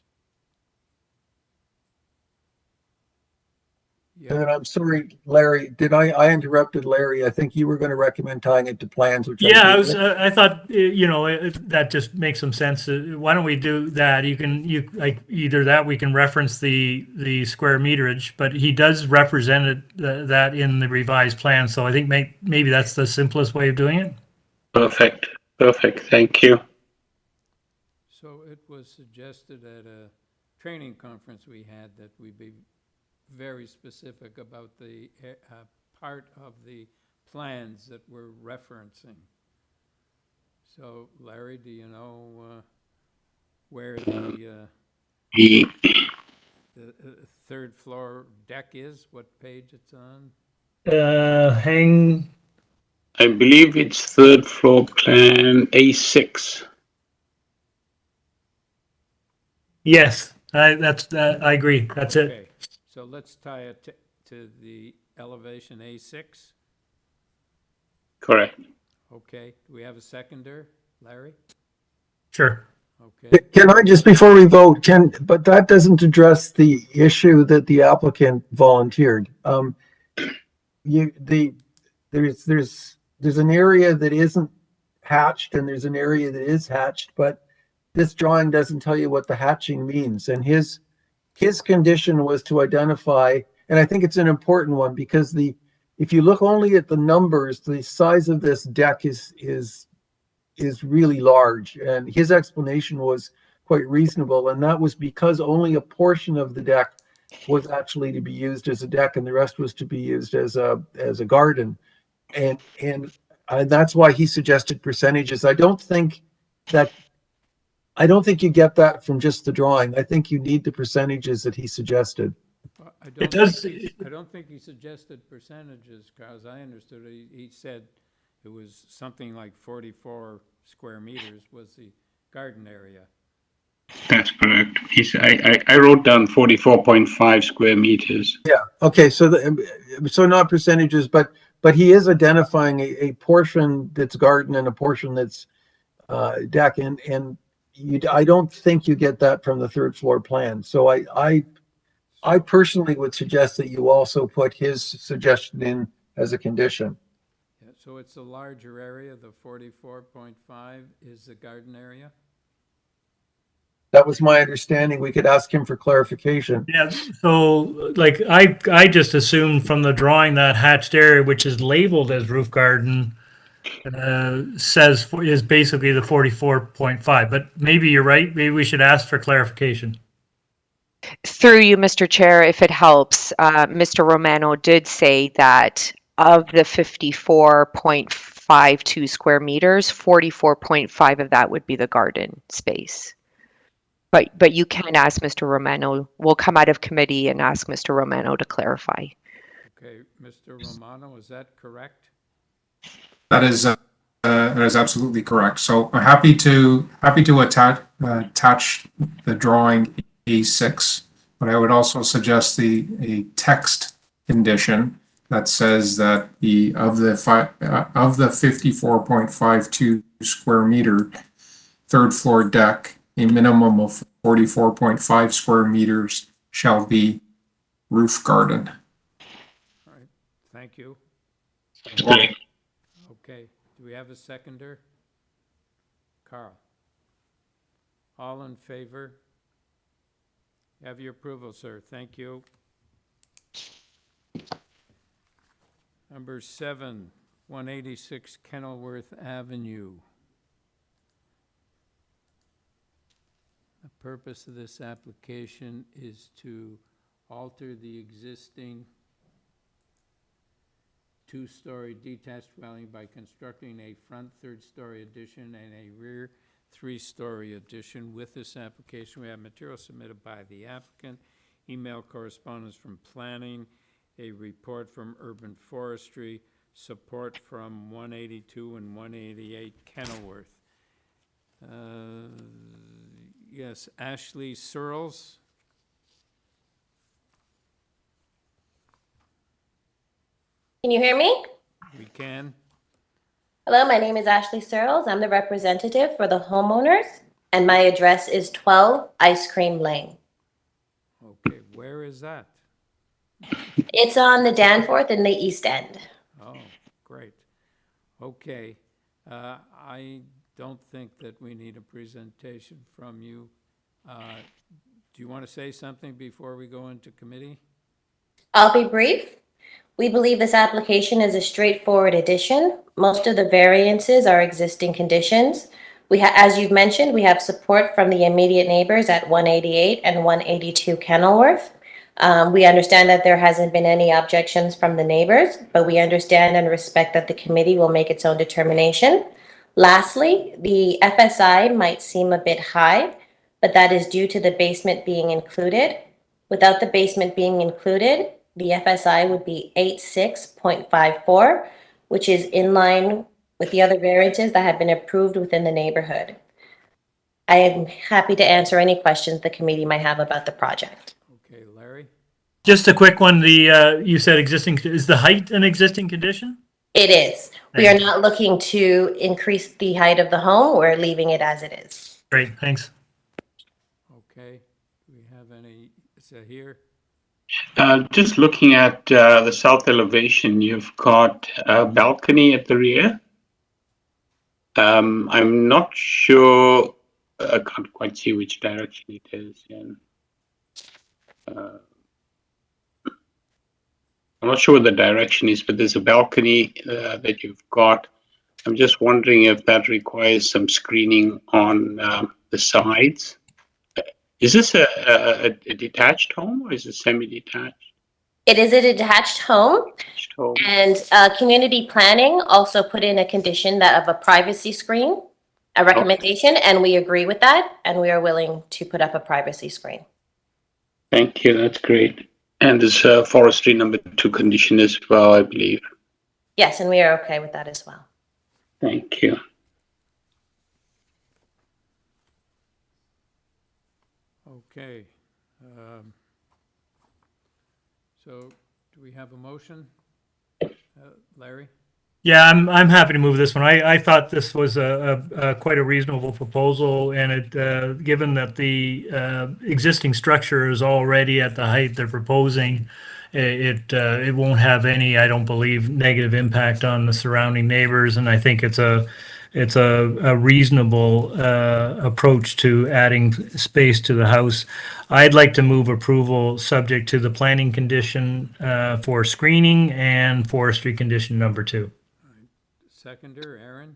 And I'm sorry, Larry, I interrupted Larry. I think you were going to recommend tying it to plans, which Yeah, I'm good with. I thought, that just makes some sense. Why don't we do that? Like either that, we can reference the square meterage, but he does represent it, that in the revised plan. So I think maybe that's the simplest way of doing it. Perfect. Thank you. So it was suggested at a training conference we had that we be very specific about the part of the plans that we're referencing. So, Larry, do you know where the third floor deck is? What page it's on? I believe it's third floor plan A6. Yes, I agree. That's it. Okay, so let's tie it to the elevation A6. Correct. Okay, do we have a seconder, Larry? Sure. Okay. Can I just, before we vote, but that doesn't address the issue that the applicant volunteered. There's an area that isn't hatched and there's an area that is hatched, but this drawing doesn't tell you what the hatching means. And his condition was to identify, and I think it's an important one because if you look only at the numbers, the size of this deck is really large. And his explanation was quite reasonable. And that was because only a portion of the deck was actually to be used as a deck and the rest was to be used as a garden. And that's why he suggested percentages. I don't think you get that from just the drawing. I think you need the percentages that he suggested. I don't think he suggested percentages, because I understood it. He said it was something like 44 square meters was the garden area. That's correct. I wrote down 44.5 square meters. Yeah. Okay. So not percentages, but he is identifying a portion that's garden and a portion that's deck, and I don't think you get that from the third floor plan. So I personally would suggest that you also put his suggestion in as a condition. Yeah, so it's a larger area. The 44.5 is the garden area. That was my understanding. We could ask him for clarification. Yeah, so like I just assumed from the drawing that hatched area, which is labeled as roof garden, is basically the 44.5. But maybe you're right. Maybe we should ask for clarification. Through you, Mr. Chair, if it helps, Mr. Romano did say that of the 54.52 square meters, 44.5 of that would be the garden space. But you can ask Mr. Romano. We'll come out of committee and ask Mr. Romano to clarify. Okay, Mr. Romano, is that correct? That is absolutely correct. So I'm happy to attach the drawing A6, but I would also suggest a text condition that says that of the 54.52 square meter third floor deck, a minimum of 44.5 square meters shall be roof garden. All right, thank you. Okay. Okay, do we have a seconder? Carl. All in favor? Have your approval, sir. Thank you. Number 7, 186 Kenilworth Avenue. The purpose of this application is to alter the existing two-story detached dwelling by constructing a front third-story addition and a rear three-story addition. With this application, we have material submitted by the applicant, email correspondence from planning, a report from urban forestry, support from 182 and 188 Kenilworth. Yes, Ashley Searles. Can you hear me? We can. Hello, my name is Ashley Searles. I'm the representative for the homeowners, and my address is 12 Ice Cream Lane. Okay, where is that? It's on the Danforth in the East End. Oh, great. Okay. I don't think that we need a presentation from you. Do you want to say something before we go into committee? I'll be brief. We believe this application is a straightforward addition. Most of the variances are existing conditions. As you've mentioned, we have support from the immediate neighbors at 188 and 182 Kenilworth. We understand that there hasn't been any objections from the neighbors, but we understand and respect that the committee will make its own determination. Lastly, the FSI might seem a bit high, but that is due to the basement being included. Without the basement being included, the FSI would be 86.54, which is in line with the other variances that have been approved within the neighborhood. I am happy to answer any questions the committee might have about the project. Okay, Larry? Just a quick one. You said existing, is the height an existing condition? It is. We are not looking to increase the height of the home. We're leaving it as it is. Great, thanks. Okay, do we have any, is it here? Just looking at the south elevation, you've got a balcony at the rear. I'm not sure, I can't quite see which direction it is in. I'm not sure what the direction is, but there's a balcony that you've got. I'm just wondering if that requires some screening on the sides. Is this a detached home or is it semi-detached? It is a detached home, and community planning also put in a condition that of a privacy screen, a recommendation, and we agree with that, and we are willing to put up a privacy screen. Thank you, that's great. And there's a forestry number 2 condition as well, I believe. Yes, and we are okay with that as well. Thank you. Okay. So do we have a motion? Larry? Yeah, I'm happy to move this one. I thought this was quite a reasonable proposal, and it given that the existing structure is already at the height they're proposing, it won't have any, I don't believe, negative impact on the surrounding neighbors, and I think it's a reasonable approach to adding space to the house. I'd like to move approval subject to the planning condition for screening and forestry condition number 2. Seconder, Aaron?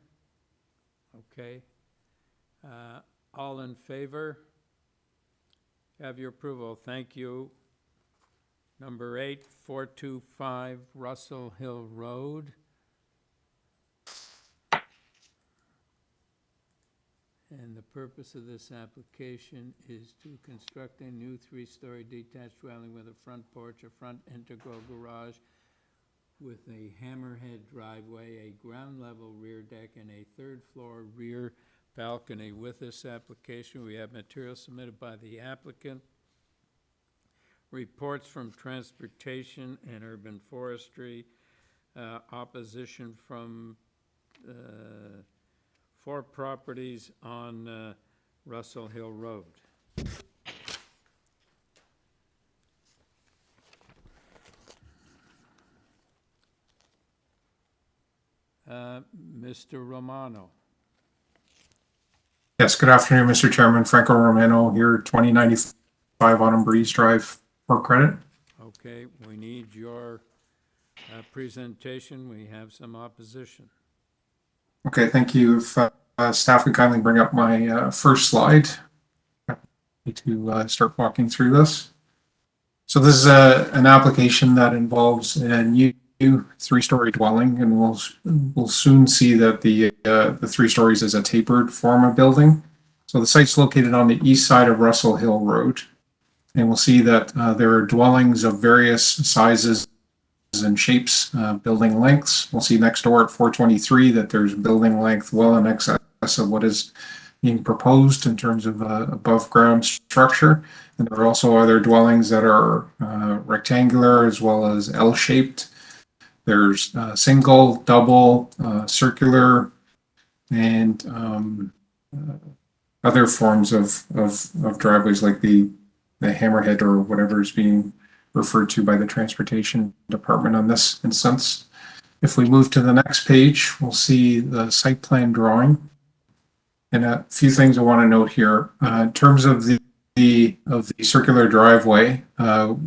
Okay. All in favor? Have your approval. Thank you. Number 8, 425 Russell Hill Road. And the purpose of this application is to construct a new 3-story detached dwelling with a front porch, a front integral garage with a hammerhead driveway, a ground level rear deck, and a 3rd floor rear balcony. With this application, we have material submitted by the applicant, reports from Transportation and Urban Forestry, opposition from 4 properties on Russell Hill Road. Mr. Romano. Yes, good afternoon, Mr. Chairman. Franco Romano here, 2095 Autumn Breeze Drive, Port Credit. Okay, we need your presentation. We have some opposition. Okay, thank you. If staff could kindly bring up my first slide to start walking through this. So this is an application that involves a new 3-story dwelling, and we'll soon see that the 3 stories is a tapered form of building. So the site's located on the east side of Russell Hill Road, and we'll see that there are dwellings of various sizes and shapes, building lengths. We'll see next door at 423 that there's building length well in excess of what is being proposed in terms of above ground structure. And there are also other dwellings that are rectangular as well as L-shaped. There's single, double, circular, and other forms of driveways like the hammerhead or whatever is being referred to by the transportation department on this instance. If we move to the next page, we'll see the site plan drawing. And a few things I want to note here. In terms of the circular driveway,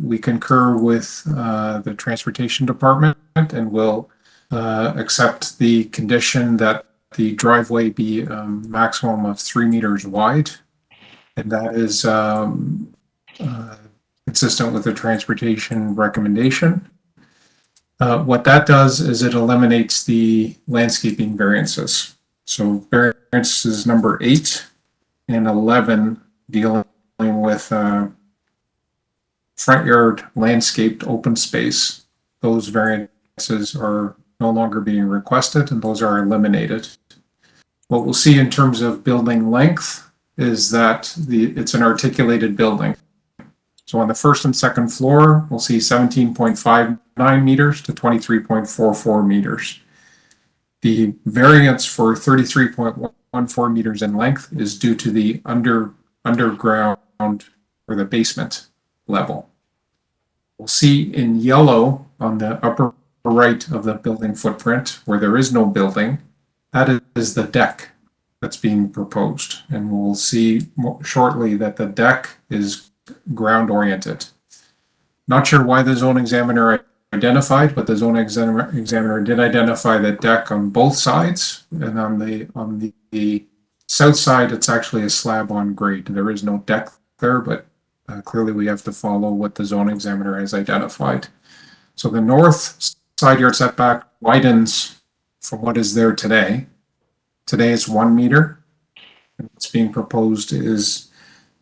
we concur with the transportation department and will accept the condition that the driveway be a maximum of 3 meters wide. And that is consistent with the transportation recommendation. What that does is it eliminates the landscaping variances. So variances number 8 and 11 dealing with front yard landscaped open space. Those variances are no longer being requested and those are eliminated. What we'll see in terms of building length is that it's an articulated building. So on the first and second floor, we'll see 17.59 meters to 23.44 meters. The variance for 33.14 meters in length is due to the underground or the basement level. We'll see in yellow on the upper right of the building footprint where there is no building, that is the deck that's being proposed. And we'll see shortly that the deck is ground oriented. Not sure why the zone examiner identified, but the zone examiner did identify the deck on both sides, and on the south side it's actually a slab on grade. There is no deck there, but clearly we have to follow what the zone examiner has identified. So the north side yard setback widens from what is there today. Today it's 1 meter, and what's being proposed is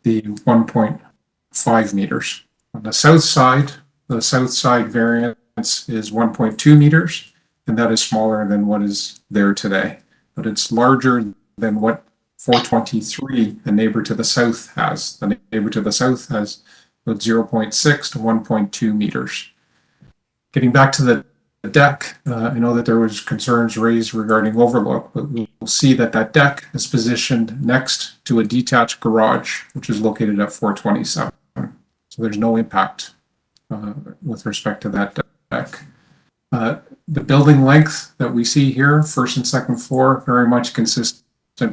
the 1.5 meters. On the south side variance is 1.2 meters, and that is smaller than what is there today. But it's larger than what 423, the neighbor to the south, has. The neighbor to the south has about 0.6 to 1.2 meters. Getting back to the deck, I know that there was concerns raised regarding overlook, but we'll see that that deck is positioned next to a detached garage, which is located at 427. So there's no impact with respect to that deck. The building length that we see here, first and second floor, very much consistent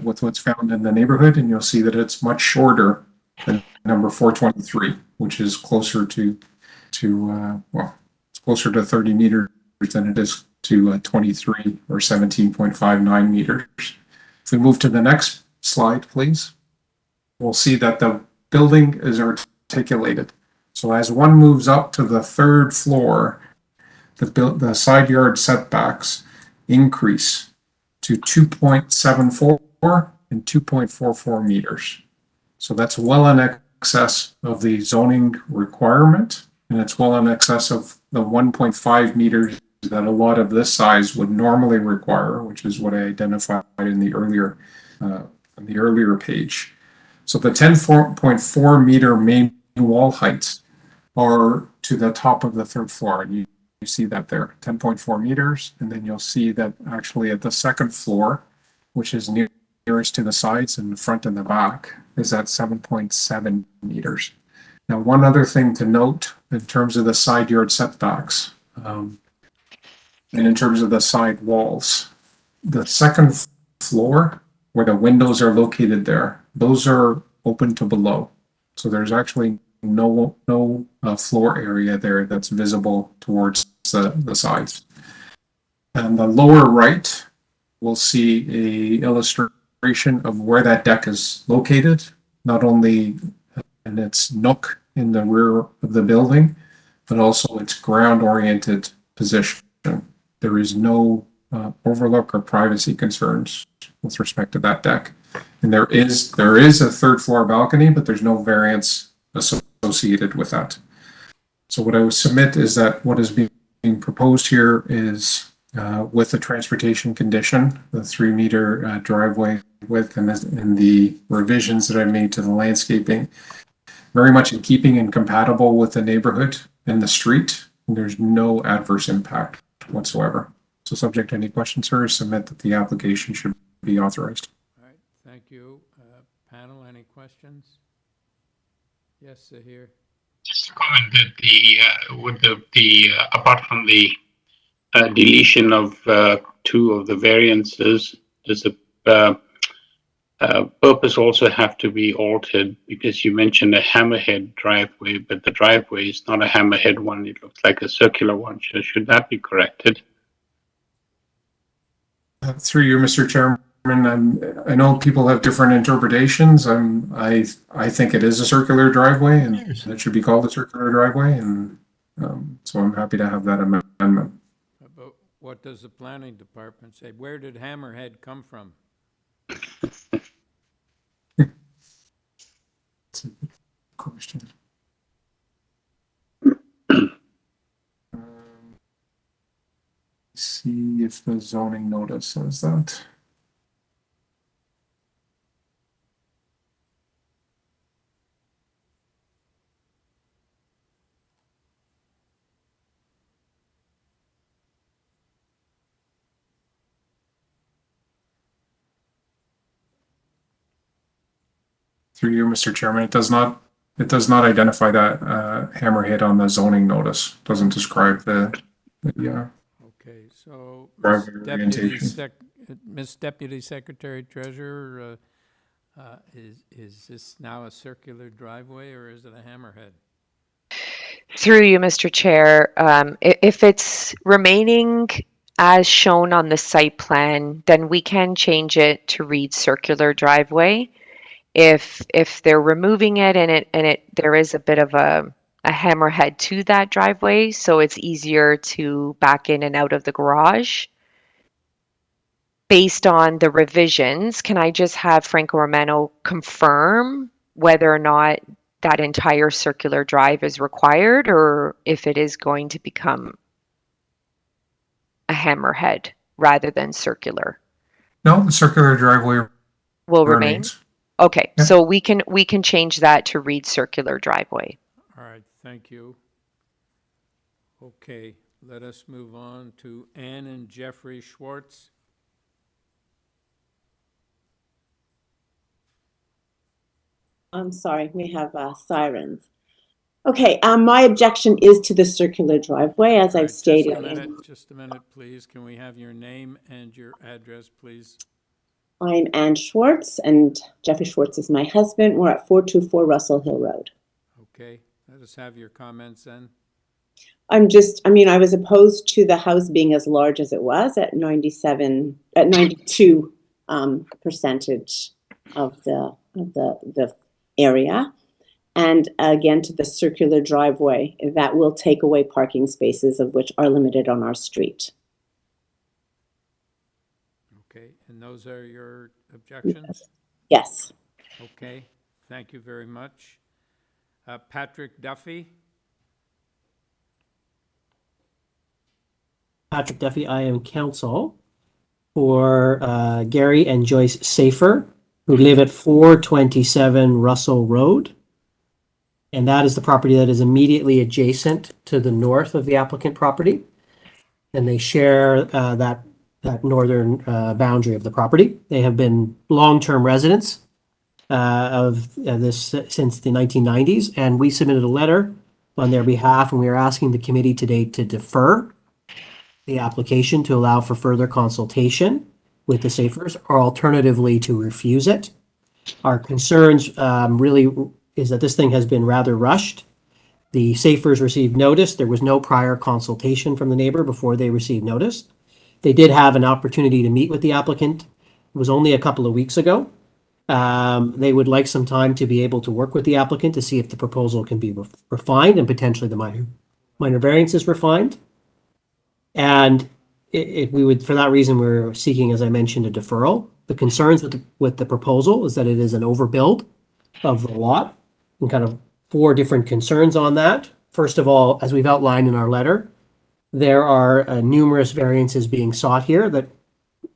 with what's found in the neighborhood, and you'll see that it's much shorter than number 423, which is closer to well, it's closer to 30 meters than it is to 23 or 17.59 meters. If we move to the next slide, please, we'll see that the building is articulated. So as one moves up to the third floor, the side yard setbacks increase to 2.74 and 2.44 meters. So that's well in excess of the zoning requirement, and it's well in excess of the 1.5 meters that a lot of this size would normally require, which is what I identified in the earlier page. So the 10.4 meter main wall heights are to the top of the third floor. And you see that there, 10.4 meters. And then you'll see that actually at the second floor, which is nearest to the sides and the front and the back, is at 7.7 meters. Now, one other thing to note in terms of the side yard setbacks, and in terms of the side walls, the second floor where the windows are located there, those are open to below. So there's actually no floor area there that's visible towards the sides. And the lower right, we'll see a illustration of where that deck is located, not only in its nook in the rear of the building, but also its ground-oriented position. There is no overlook or privacy concerns with respect to that deck. And there is a third floor balcony, but there's no variance associated with that. So what I would submit is that what is being proposed here is with the transportation condition, the 3 meter driveway width and the revisions that I made to the landscaping, very much in keeping and compatible with the neighborhood and the street. And there's no adverse impact whatsoever. So subject to any questions, sir, submit that the application should be authorized. All right, thank you. Panel, any questions? Yes, here. Just to comment that with the apart from the deletion of two of the variances, does the purpose also have to be altered? Because you mentioned a hammerhead driveway, but the driveway is not a hammerhead one. It looks like a circular one. Should that be corrected? Through you, Mr. Chairman, I know people have different interpretations. I think it is a circular driveway, and it should be called a circular driveway, and so I'm happy to have that amendment. But what does the planning department say? Where did hammerhead come from? That's a good question. See if the zoning notice says that. Through you, Mr. Chairman, it does not identify that hammerhead on the zoning notice. Doesn't describe the Okay, so orientation. Miss Deputy Secretary Treasurer, is this now a circular driveway or is it a hammerhead? Through you, Mr. Chair, if it's remaining as shown on the site plan, then we can change it to read circular driveway. If they're removing it and there is a bit of a hammerhead to that driveway, so it's easier to back in and out of the garage. Based on the revisions, can I just have Franco Romano confirm whether or not that entire circular drive is required, or if it is going to become a hammerhead rather than circular? No, the circular driveway will remain. Okay, Yeah. so we can change that to read circular driveway. All right, thank you. Okay, let us move on to Ann and Jeffrey Schwartz. I'm sorry, we have sirens. Okay, my objection is to the circular driveway, as I've stated. Just a minute, please. Can we have your name and your address, please? I'm Ann Schwartz, and Jeffrey Schwartz is my husband. We're at 424 Russell Hill Road. Okay, let us have your comments then. I was opposed to the house being as large as it was at 92 percentage of the area. And again, to the circular driveway, that will take away parking spaces, of which are limited on our street. Okay, and those are your objections? Yes. Okay, thank you very much. Patrick Duffy? Patrick Duffy, I am counsel for Gary and Joyce Safer, who live at 427 Russell Road. And that is the property that is immediately adjacent to the north of the applicant property. And they share that northern boundary of the property. They have been long-term residents of this since the 1990s. And we submitted a letter on their behalf, and we are asking the committee today to defer the application to allow for further consultation with the Safers, or alternatively to refuse it. Our concerns really is that this thing has been rather rushed. The Safers received notice. There was no prior consultation from the neighbor before they received notice. They did have an opportunity to meet with the applicant. It was only a couple of weeks ago. They would like some time to be able to work with the applicant to see if the proposal can be refined and potentially the minor variances refined. And we would, for that reason, we're seeking, as I mentioned, a deferral. The concerns with the proposal is that it is an overbuild of the lot, and kind of 4 different concerns on that. First of all, as we've outlined in our letter, there are numerous variances being sought here that,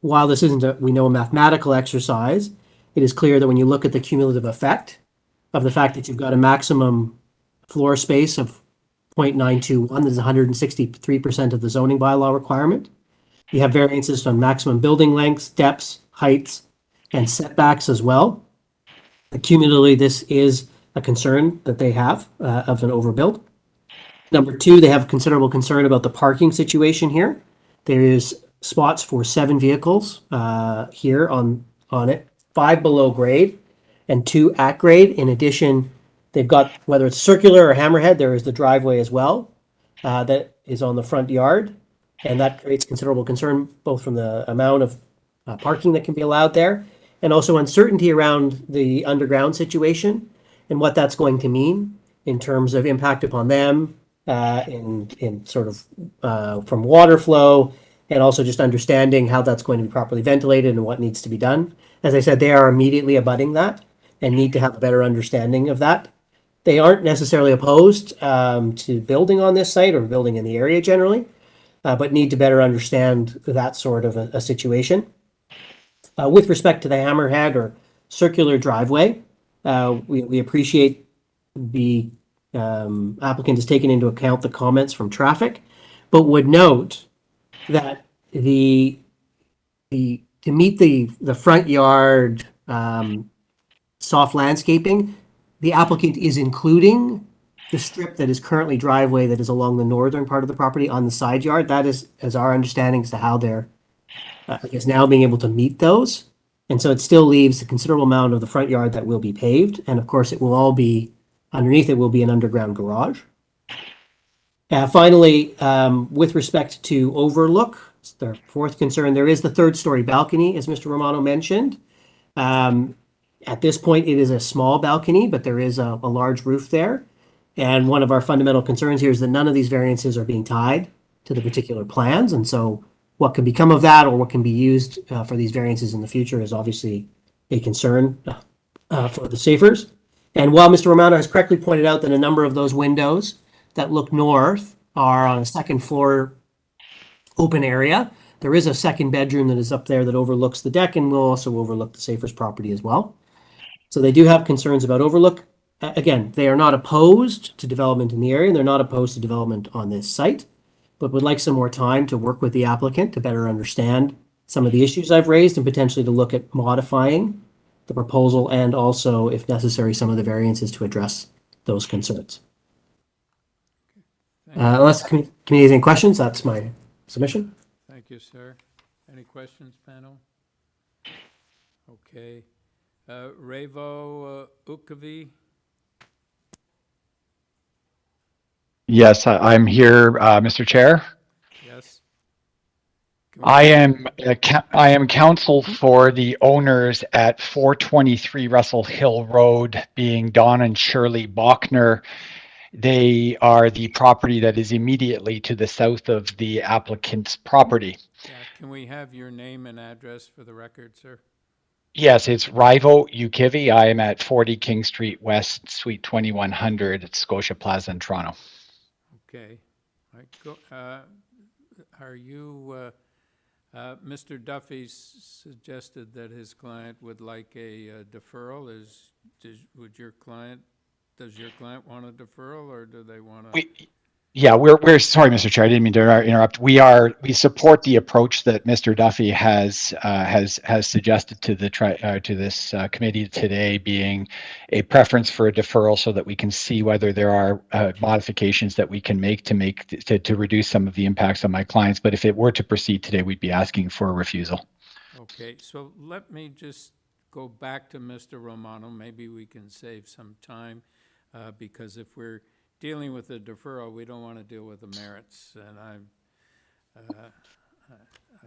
while this isn't a mathematical exercise, it is clear that when you look at the cumulative effect of the fact that you've got a maximum floor space of 0.921, that is 163% of the zoning bylaw requirement. You have variances on maximum building lengths, depths, heights, and setbacks as well. Cumulatively, this is a concern that they have of an overbuild. Number two, they have considerable concern about the parking situation here. There is spots for 7 vehicles here on it, 5 below grade and 2 at grade. In addition, they've got, whether it's circular or hammerhead, there is the driveway as well that is on the front yard. And that creates considerable concern, both from the amount of parking that can be allowed there, and also uncertainty around the underground situation and what that's going to mean in terms of impact upon them, in sort of from water flow, and also just understanding how that's going to be properly ventilated and what needs to be done. As I said, they are immediately abutting that and need to have a better understanding of that. They aren't necessarily opposed to building on this site or building in the area generally, but need to better understand that sort of a situation. With respect to the hammerhead or circular driveway, we appreciate the applicant has taken into account the comments from traffic, but would note that to meet the front yard soft landscaping, the applicant is including the strip that is currently driveway that is along the northern part of the property on the side yard. That is, as our understanding as to how they're, I guess, now being able to meet those. And so it still leaves a considerable amount of the front yard that will be paved. And of course, it will all be, underneath it will be an underground garage. Finally, with respect to overlook, their fourth concern, there is the 3rd-story balcony, as Mr. Romano mentioned. At this point, it is a small balcony, but there is a large roof there. And one of our fundamental concerns here is that none of these variances are being tied to the particular plans. And so what can become of that or what can be used for these variances in the future is obviously a concern for the Safers. And while Mr. Romano has correctly pointed out that a number of those windows that look north are on a 2nd floor open area, there is a 2nd bedroom that is up there that overlooks the deck and will also overlook the Safers property as well. So they do have concerns about overlook. Again, they are not opposed to development in the area, and they're not opposed to development on this site, but would like some more time to work with the applicant to better understand some of the issues I've raised and potentially to look at modifying the proposal and also, if necessary, some of the variances to address those concerns. Unless the committee has any questions, that's my submission. Thank you, sir. Any questions, panel? Okay. Revo Ukavi? Yes, I'm here, Mr. Chair. Yes. I am counsel for the owners at 423 Russell Hill Road, being Don and Shirley Bachner. They are the property that is immediately to the south of the applicant's property. Yeah. Can we have your name and address for the record, sir? Yes, it's Rivo Ukivi. I am at 40 King Street West, Suite 2100 at Scotia Plaza in Toronto. Okay. Are you, Mr. Duffy suggested that his client would like a deferral. Does your client want a deferral, or do they want to? Yeah, we're sorry, Mr. Chair, I didn't mean to interrupt. We support the approach that Mr. Duffy has suggested to this committee today, being a preference for a deferral so that we can see whether there are modifications that we can make to reduce some of the impacts on my clients. But if it were to proceed today, we'd be asking for a refusal. Okay, so let me just go back to Mr. Romano. Maybe we can save some time because if we're dealing with the deferral, we don't want to deal with the merits, and I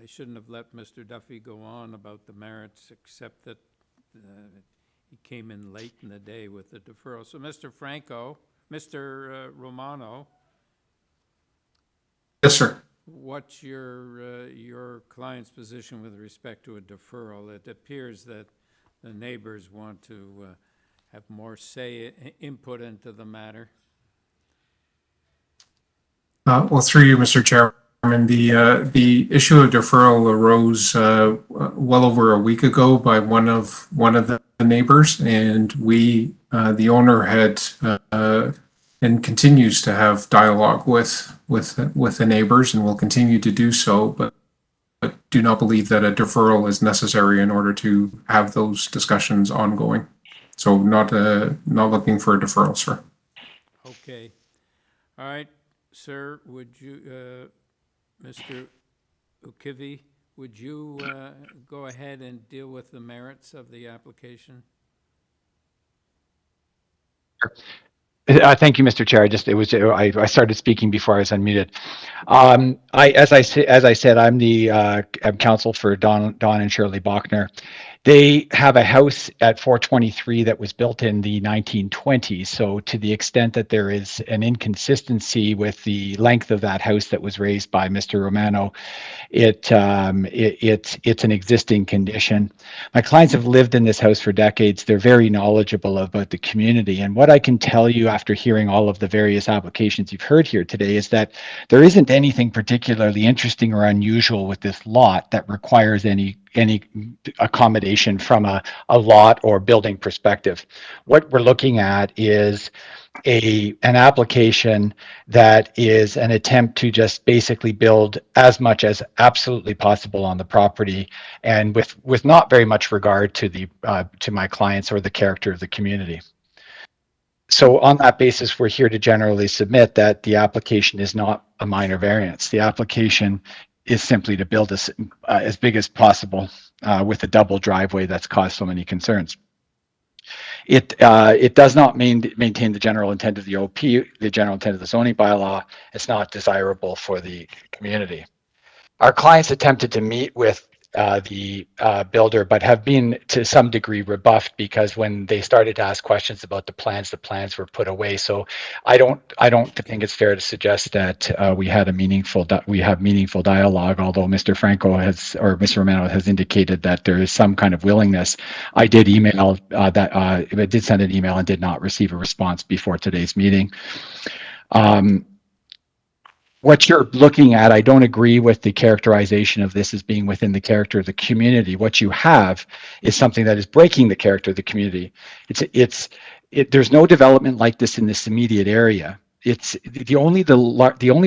shouldn't have let Mr. Duffy go on about the merits, except that he came in late in the day with the deferral. So, Mr. Romano. Yes, sir. What's your client's position with respect to a deferral? It appears that the neighbors want to have more input into the matter. Well, through you, Mr. Chairman, the issue of deferral arose well over a week ago by one of the neighbors, and we, the owner, had and continues to have dialogue with the neighbors and will continue to do so, but do not believe that a deferral is necessary in order to have those discussions ongoing. So not looking for a deferral, sir. Okay. All right, sir, would you, Mr. Ukivi, would you go ahead and deal with the merits of the application? Thank you, Mr. Chair. I started speaking before I was unmuted. As I said, I'm the I'm counsel for Don and Shirley Bachner. They have a house at 423 that was built in the 1920s. So to the extent that there is an inconsistency with the length of that house that was raised by Mr. Romano, it's an existing condition. My clients have lived in this house for decades. They're very knowledgeable about the community. And what I can tell you after hearing all of the various applications you've heard here today is that there isn't anything particularly interesting or unusual with this lot that requires any accommodation from a lot or building perspective. What we're looking at is an application that is an attempt to just basically build as much as absolutely possible on the property, and with not very much regard to the to my clients or the character of the community. So on that basis, we're here to generally submit that the application is not a minor variance. The application is simply to build as big as possible with a double driveway that's caused so many concerns. It does not maintain the general intent of the OP, the general intent of the zoning bylaw. It's not desirable for the community. Our clients attempted to meet with the builder, but have been to some degree rebuffed because when they started to ask questions about the plans were put away. So I don't think it's fair to suggest that we have meaningful dialogue. Although Mr. Franco or Mr. Romano has indicated that there is some kind of willingness. I did email I did send an email and did not receive a response before today's meeting. What you're looking at, I don't agree with the characterization of this as being within the character of the community. What you have is something that is breaking the character of the community. There's no development like this in this immediate area. It's the only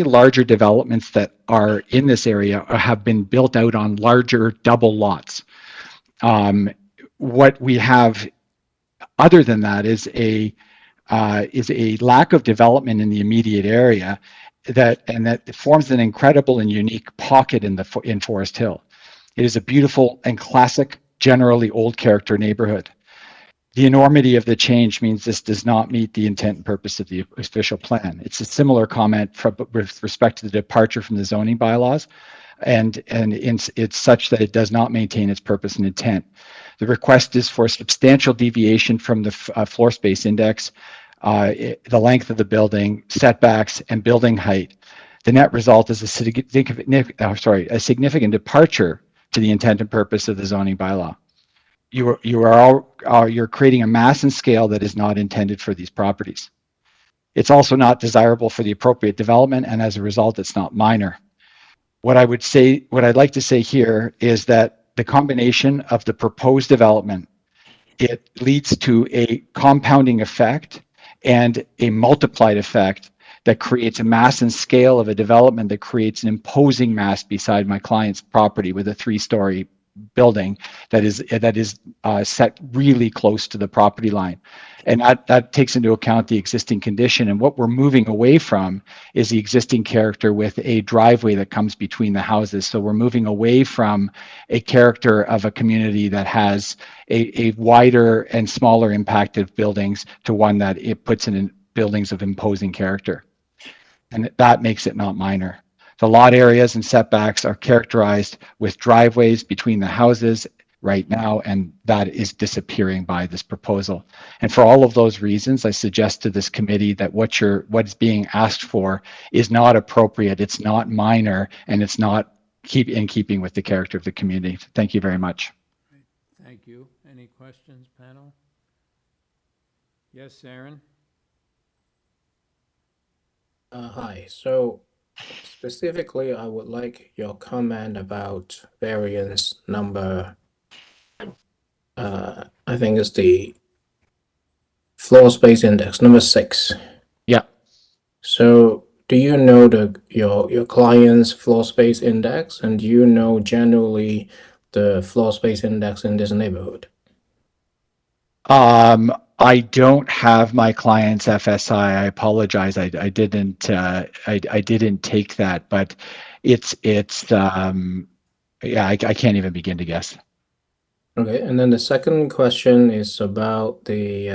larger developments that are in this area have been built out on larger double lots. What we have other than that is a lack of development in the immediate area that forms an incredible and unique pocket in Forest Hill. It is a beautiful and classic, generally old character neighborhood. The enormity of the change means this does not meet the intent and purpose of the official plan. It's a similar comment with respect to the departure from the zoning bylaws, and it's such that it does not maintain its purpose and intent. The request is for substantial deviation from the floor space index, the length of the building, setbacks, and building height. The net result is a significant departure to the intent and purpose of the zoning bylaw. You're creating a mass and scale that is not intended for these properties. It's also not desirable for the appropriate development, and as a result, it's not minor. What I'd like to say here is that the combination of the proposed development, it leads to a compounding effect and a multiplied effect that creates a mass and scale of a development that creates an imposing mass beside my client's property with a 3-story building that is set really close to the property line. And that takes into account the existing condition. And what we're moving away from is the existing character with a driveway that comes between the houses. So we're moving away from a character of a community that has a wider and smaller impact of buildings to one that it puts in buildings of imposing character. And that makes it not minor. The lot areas and setbacks are characterized with driveways between the houses right now, and that is disappearing by this proposal. And for all of those reasons, I suggest to this committee that what is being asked for is not appropriate, it's not minor, and it's not in keeping with the character of the community. Thank you very much. Thank you. Any questions, panel? Yes, Aaron? Hi. So specifically, I would like your comment about variance number, I think it's the floor space index, number 6. Yeah. So do you know your client's floor space index, and do you know generally the floor space index in this neighborhood? I don't have my client's FSI. I apologize. I didn't take that, but it's yeah, I can't even begin to guess. Okay, and then the second question is about the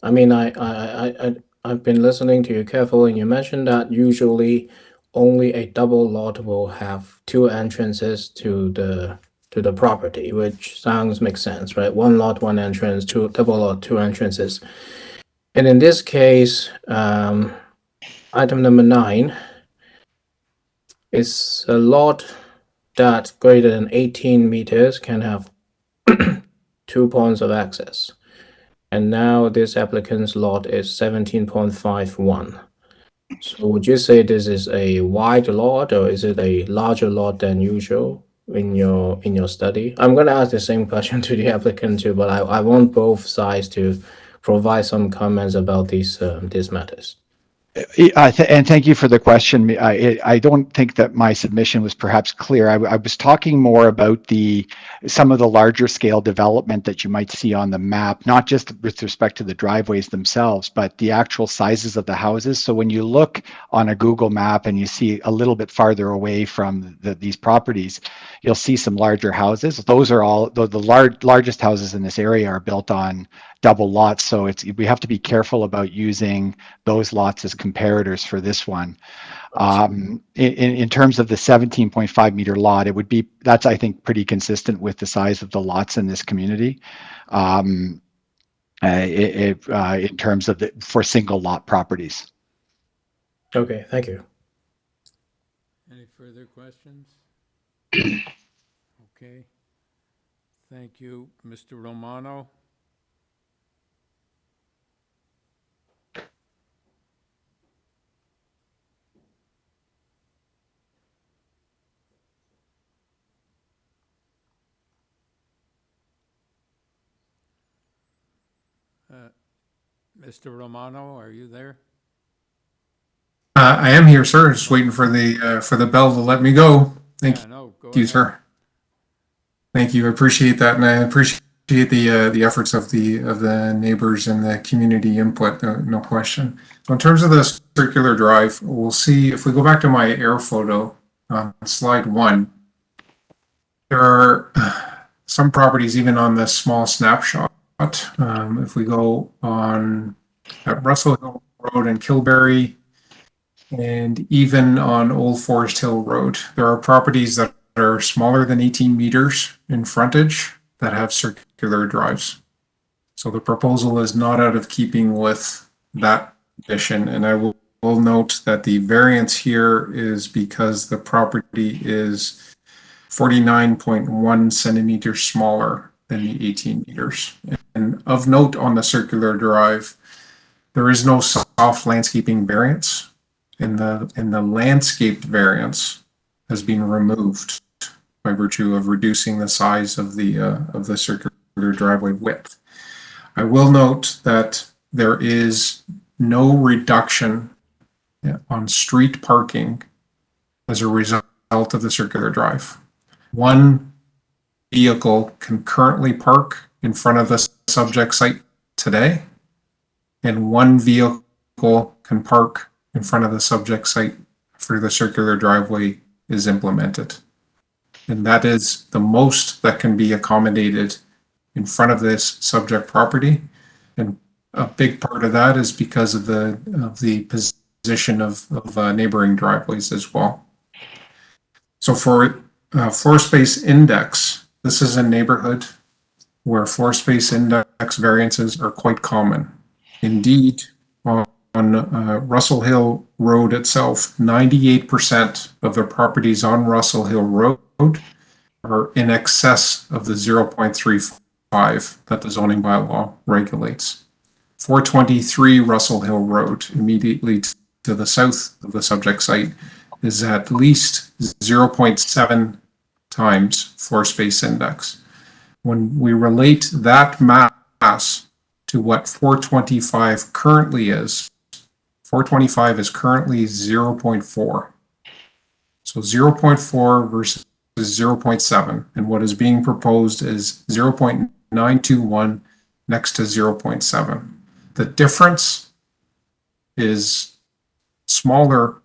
I mean I've been listening to you carefully, and you mentioned that usually only a double lot will have two entrances to the property, which makes sense, right? One lot, one entrance, two double lot, two entrances. And in this case, item number 9 is a lot that greater than 18 meters can have 2 points of access. And now this applicant's lot is 17.51. So would you say this is a wide lot, or is it a larger lot than usual in your study? I'm going to ask the same question to the applicant too, but I want both sides to provide some comments about these matters. And thank you for the question. I don't think that my submission was perhaps clear. I was talking more about some of the larger scale development that you might see on the map, not just with respect to the driveways themselves, but the actual sizes of the houses. So when you look on a Google map and you see a little bit farther away from these properties, you'll see some larger houses. Those are all the largest houses in this area are built on double lots. So we have to be careful about using those lots as comparators for this one. In terms of the 17.5 meter lot, that's I think pretty consistent with the size of the lots in this community. In terms of for single lot properties. Okay, thank you. Any further questions? Okay. Thank you. Mr. Romano? Mr. Romano, are you there? I am here, sir. Just waiting for the bell to let me go. Thank you, sir. Thank you. I appreciate that, and I appreciate the efforts of the neighbors and the community input. No question. So in terms of the circular drive, we'll see if we go back to my air photo on slide 1. There are some properties even on this small snapshot. If we go on at Russell Hill Road and Kilberry, and even on Old Forest Hill Road, there are properties that are smaller than 18 meters in frontage that have circular drives. So the proposal is not out of keeping with that condition. And I will note that the variance here is because the property is 49.1 centimeters smaller than the 18 meters. And of note on the circular drive, there is no soft landscaping variance. And the landscaped variance has been removed by virtue of reducing the size of the circular driveway width. I will note that there is no reduction on street parking as a result of the circular drive. One vehicle can currently park in front of the subject site today, and one vehicle can park in front of the subject site for the circular driveway is implemented. And that is the most that can be accommodated in front of this subject property. And a big part of that is because of the position of neighboring driveways as well. So for floor space index, this is a neighborhood where floor space index variances are quite common. Indeed, on Russell Hill Road itself, 98% of the properties on Russell Hill Road are in excess of the 0.35 that the zoning bylaw regulates. 423 Russell Hill Road, immediately to the south of the subject site, is at least 0.7 times floor space index. When we relate that mass to what 425 currently is, 425 is currently 0.4. So 0.4 versus 0.7. And what is being proposed is 0.921 next to 0.7. The difference is smaller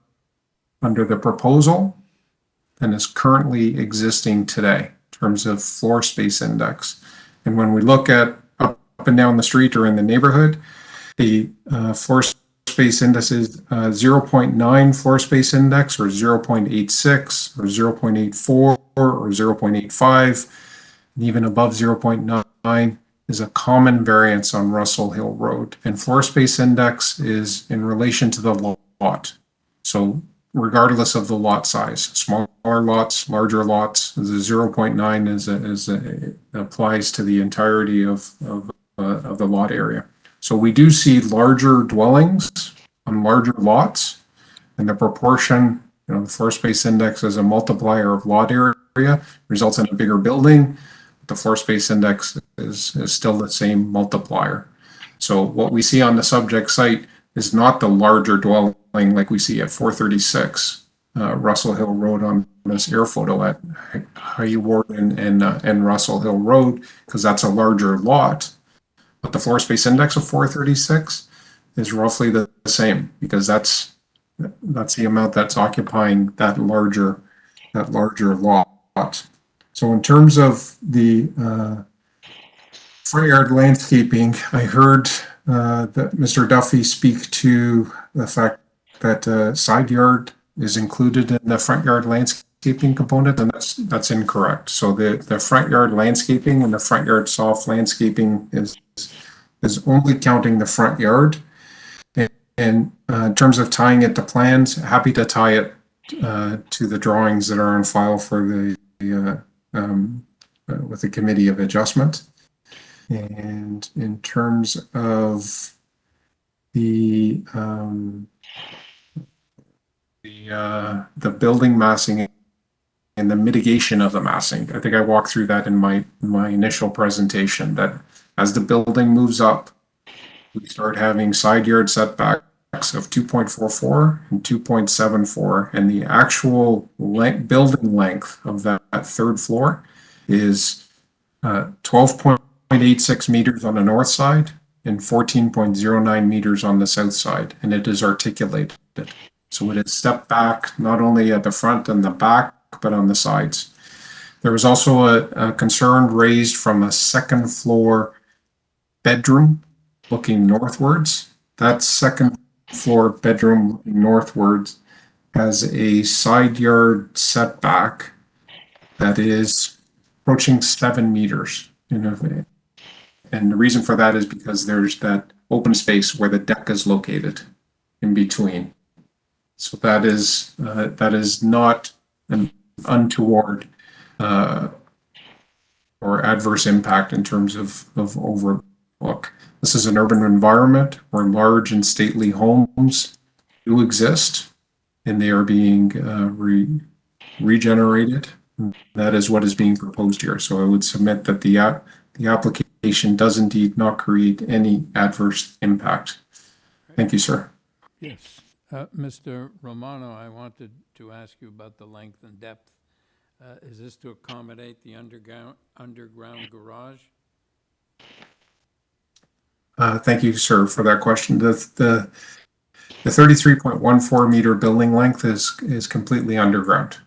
under the proposal than is currently existing today in terms of floor space index. And when we look at up and down the street or in the neighborhood, the floor space index is 0.9 floor space index or 0.86 or 0.84 or 0.85, and even above 0.9 is a common variance on Russell Hill Road. And floor space index is in relation to the lot. So regardless of the lot size, smaller lots, larger lots, the 0.9 applies to the entirety of the lot area. So we do see larger dwellings on larger lots, and the proportion, the floor space index as a multiplier of lot area results in a bigger building. The floor space index is still the same multiplier. So what we see on the subject site is not the larger dwelling like we see at 436 Russell Hill Road on this air photo at High Ward and Russell Hill Road, because that's a larger lot. But the floor space index of 436 is roughly the same, because that's the amount that's occupying that larger lot. So in terms of the front yard landscaping, I heard that Mr. Duffy speak to the fact that side yard is included in the front yard landscaping component, and that's incorrect. So the front yard landscaping and the front yard soft landscaping is only counting the front yard. And in terms of tying it to plans, happy to tie it to the drawings that are on file for the with the Committee of Adjustment. And in terms of the building massing and the mitigation of the massing, I think I walked through that in my initial presentation, that as the building moves up, we start having side yard setbacks of 2.44 and 2.74, and the actual building length of that third floor is 12.86 meters on the north side and 14.09 meters on the south side, and it is articulated. So it is stepped back not only at the front and the back, but on the sides. There was also a concern raised from a second floor bedroom looking northwards. That second floor bedroom looking northwards has a side yard setback that is approaching 7 meters. And the reason for that is because there's that open space where the deck is located in between. So that is not an untoward or adverse impact in terms of overlook. This is an urban environment where large and stately homes do exist, and they are being regenerated. That is what is being proposed here. So I would submit that the application does indeed not create any adverse impact. Thank you, sir. Yes. Mr. Romano, I wanted to ask you about the length and depth. Is this to accommodate the underground garage? Thank you, sir, for that question. The 33.14 meter building length is completely underground.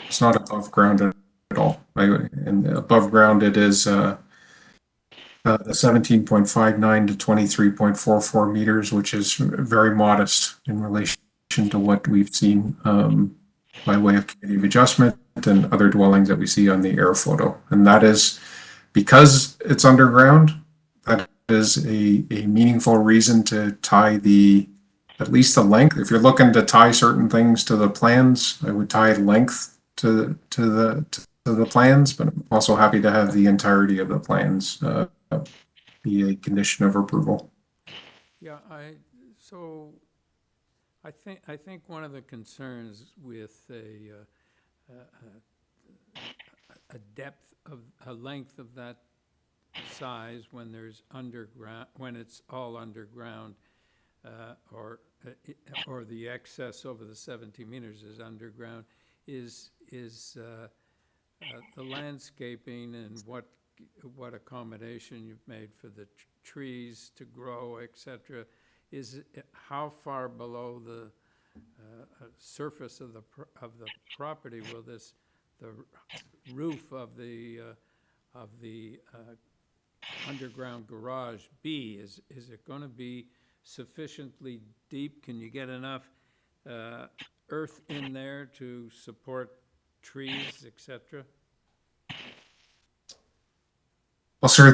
It's not above ground at all. And above ground, it is the 17.59 to 23.44 meters, which is very modest in relation to what we've seen by way of Committee of Adjustment and other dwellings that we see on the air photo. And that is because it's underground. That is a meaningful reason to tie at least the length. If you're looking to tie certain things to the plans, I would tie length to the plans, but I'm also happy to have the entirety of the plans be a condition of approval. Yeah, I think one of the concerns with a depth of a length of that size when there's underground, when it's all underground, or the excess over the 17 meters is underground, is the landscaping and what accommodation you've made for the trees to grow, etc. How far below the surface of the property will the roof of the underground garage be? Is it going to be sufficiently deep? Can you get enough earth in there to support trees, etc.? Well, sir,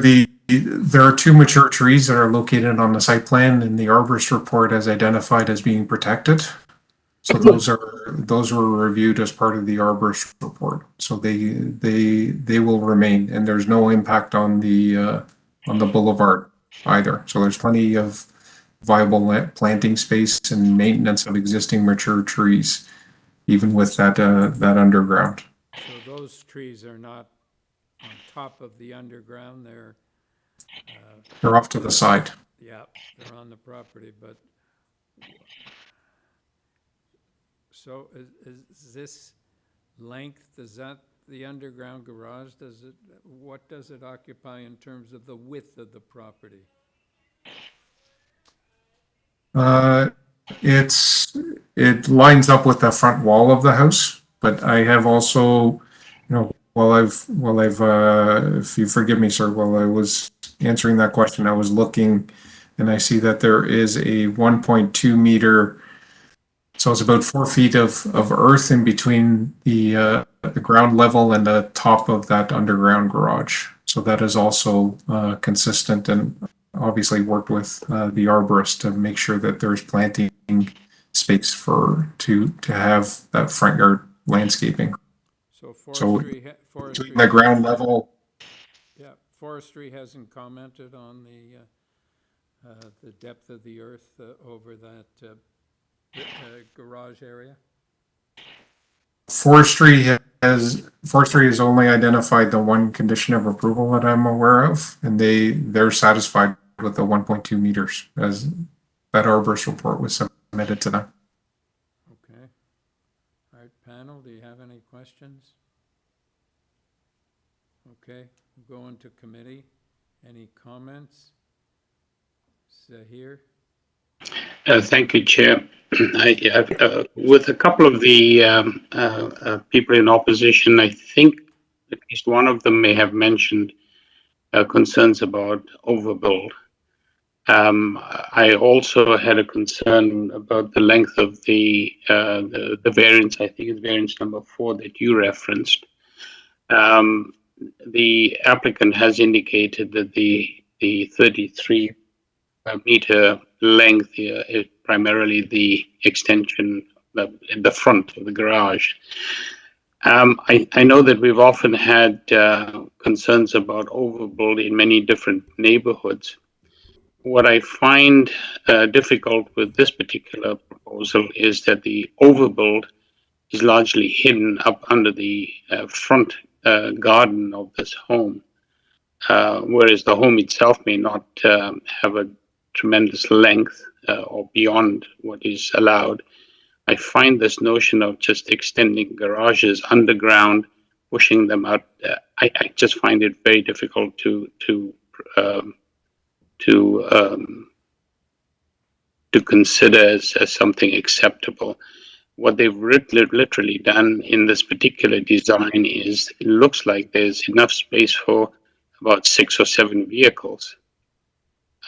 there are 2 mature trees that are located on the site plan, and the arborist report has identified as being protected. So those were reviewed as part of the arborist report. So they will remain, and there's no impact on the boulevard either. So there's plenty of viable planting space and maintenance of existing mature trees, even with that underground. So those trees are not on top of the underground, they're off to the side. Yeah, they're on the property, but so is this length, does that, the underground garage, what does it occupy in terms of the width of the property? It lines up with the front wall of the house, but I have also, while I've if you forgive me, sir, while I was answering that question, I was looking and I see that there is a 1.2 meter, so it's about 4 feet of earth in between the ground level and the top of that underground garage. So that is also consistent, and obviously worked with the arborist to make sure that there's planting space to have that front yard landscaping. So forestry between the ground level. Yeah, forestry hasn't commented on the depth of the earth over that garage area. Forestry has only identified the one condition of approval that I'm aware of, and they're satisfied with the 1.2 meters as that arborist report was submitted to them. Okay. All right, panel, do you have any questions? Okay, we'll go into committee. Any comments? Zahir? Thank you, Chair. With a couple of the people in opposition, I think at least one of them may have mentioned concerns about overbuild. I also had a concern about the length of the variance. I think it's variance number 4 that you referenced. The applicant has indicated that the 33 meter length here is primarily the extension in the front of the garage. I know that we've often had concerns about overbuild in many different neighborhoods. What I find difficult with this particular proposal is that the overbuild is largely hidden up under the front garden of this home, whereas the home itself may not have a tremendous length or beyond what is allowed. I find this notion of just extending garages underground, pushing them out, I just find it very difficult to consider as something acceptable. What they've literally done in this particular design is it looks like there's enough space for about 6 or 7 vehicles.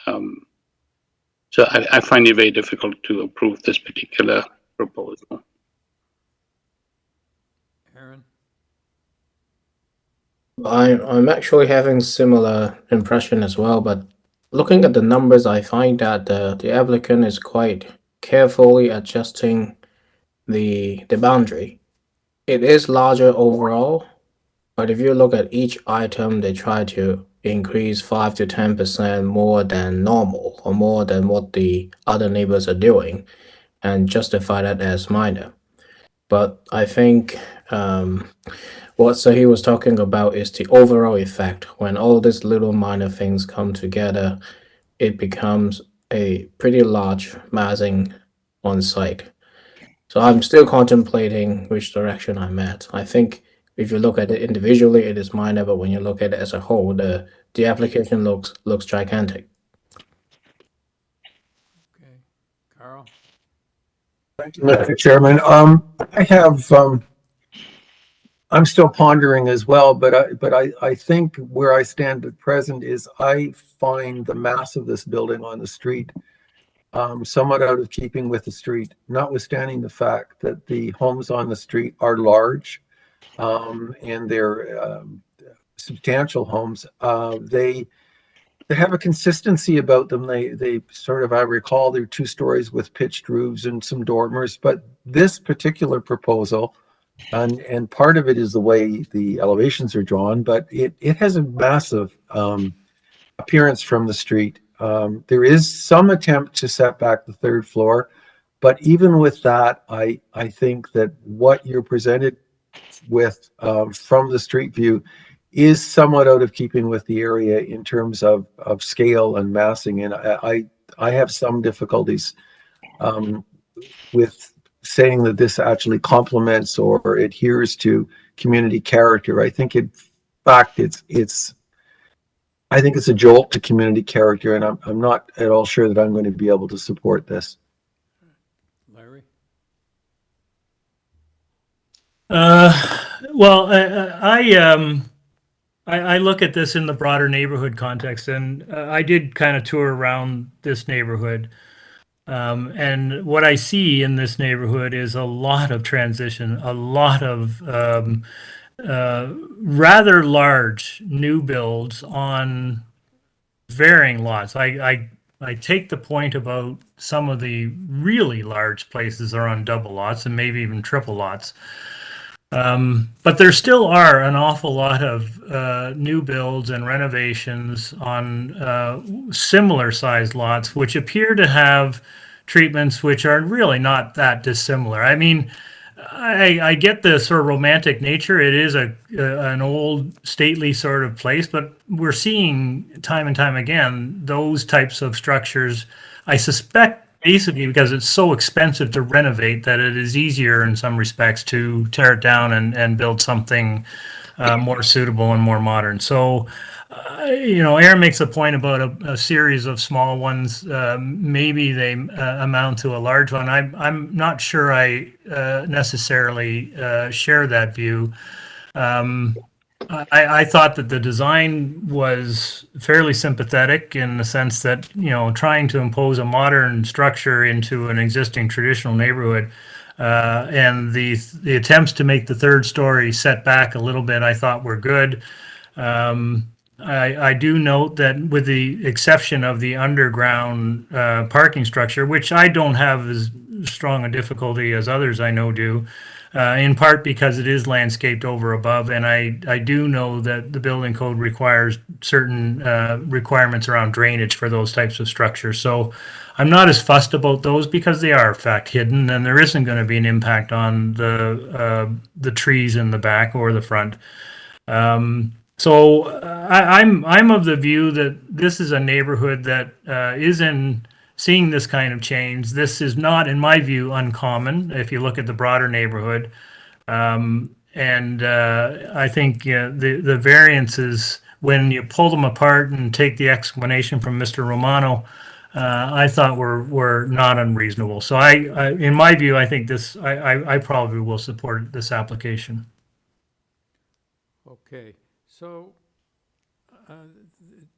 So I find it very difficult to approve this particular proposal. Aaron? I'm actually having similar impression as well, but looking at the numbers, I find that the applicant is quite carefully adjusting the boundary. It is larger overall, but if you look at each item, they try to increase 5 to 10% more than normal or more than what the other neighbors are doing and justify that as minor. But I think what Sahi was talking about is the overall effect. When all these little minor things come together, it becomes a pretty large massing on site. So I'm still contemplating which direction I'm at. I think if you look at it individually, it is minor, but when you look at it as a whole, the application looks gigantic. Okay, Carl? Thank you, Mr. Chairman. I'm still pondering as well, but I think where I stand at present is I find the mass of this building on the street somewhat out of keeping with the street, notwithstanding the fact that the homes on the street are large and they're substantial homes. They have a consistency about them. They sort of, I recall, they're 2 stories with pitched roofs and some dormers, but this particular proposal, and part of it is the way the elevations are drawn, but it has a massive appearance from the street. There is some attempt to set back the 3rd floor, but even with that, I think that what you're presented with from the street view is somewhat out of keeping with the area in terms of scale and massing, and I have some difficulties with saying that this actually complements or adheres to community character. I think in fact I think it's a jolt to community character, and I'm not at all sure that I'm going to be able to support this. Larry? Well, I look at this in the broader neighborhood context, and I did kind of tour around this neighborhood. And what I see in this neighborhood is a lot of transition, a lot of rather large new builds on varying lots. I take the point about some of the really large places are on double lots and maybe even triple lots. But there still are an awful lot of new builds and renovations on similar sized lots, which appear to have treatments which are really not that dissimilar. I mean, I get the sort of romantic nature. It is an old stately sort of place, but we're seeing time and time again those types of structures. I suspect basically because it's so expensive to renovate that it is easier in some respects to tear it down and build something more suitable and more modern. So, Aaron makes a point about a series of small ones. Maybe they amount to a large one. I'm not sure I necessarily share that view. I thought that the design was fairly sympathetic in the sense that, trying to impose a modern structure into an existing traditional neighborhood and the attempts to make the 3rd story set back a little bit, I thought were good. I do note that with the exception of the underground parking structure, which I don't have as strong a difficulty as others I know do, in part because it is landscaped over above, and I do know that the building code requires certain requirements around drainage for those types of structures. So I'm not as fussed about those because they are in fact hidden, and there isn't going to be an impact on the trees in the back or the front. So I'm of the view that this is a neighborhood that is seeing this kind of change. This is not, in my view, uncommon if you look at the broader neighborhood. And I think the variances, when you pull them apart and take the explanation from Mr. Romano, I thought were not unreasonable. So in my view, I think I probably will support this application. Okay, so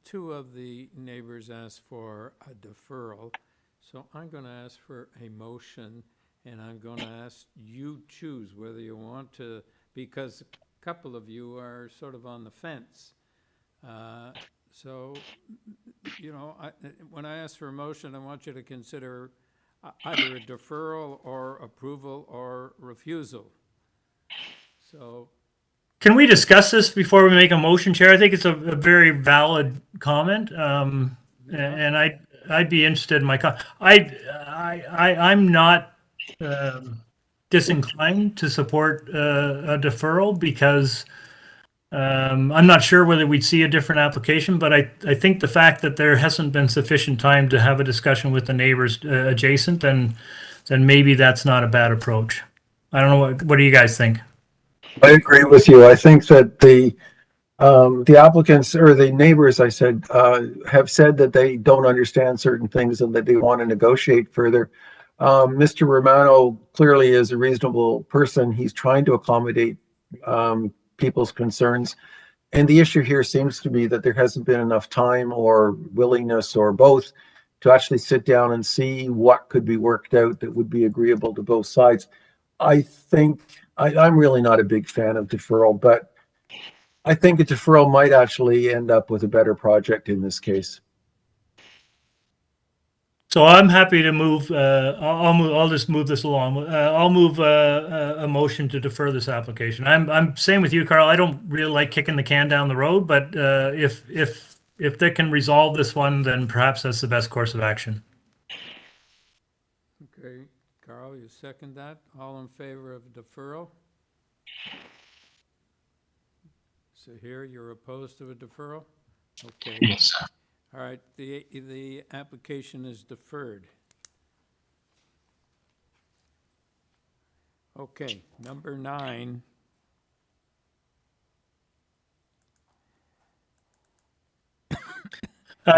2 of the neighbors asked for a deferral. So I'm going to ask for a motion, and I'm going to ask you choose whether you want to, because a couple of you are sort of on the fence. So, when I ask for a motion, I want you to consider either a deferral or approval or refusal. So, can we discuss this before we make a motion, Chair? I think it's a very valid comment, and I'd be interested in my I'm not disinclined to support a deferral because I'm not sure whether we'd see a different application, but I think the fact that there hasn't been sufficient time to have a discussion with the neighbors adjacent, then maybe that's not a bad approach. I don't know, what do you guys think? I agree with you. I think that the applicants or the neighbors, I said, have said that they don't understand certain things and that they want to negotiate further. Mr. Romano clearly is a reasonable person. He's trying to accommodate people's concerns. And the issue here seems to be that there hasn't been enough time or willingness or both to actually sit down and see what could be worked out that would be agreeable to both sides. I think I'm really not a big fan of deferral, but I think a deferral might actually end up with a better project in this case. So I'm happy to move. I'll just move this along. I'll move a motion to defer this application. I'm same with you, Carl. I don't really like kicking the can down the road, but if they can resolve this one, then perhaps that's the best course of action. Okay, Carl, you second that? All in favor of deferral? So here, you're opposed to a deferral? Okay. Yes, sir. All right, the application is deferred. Okay, number 9.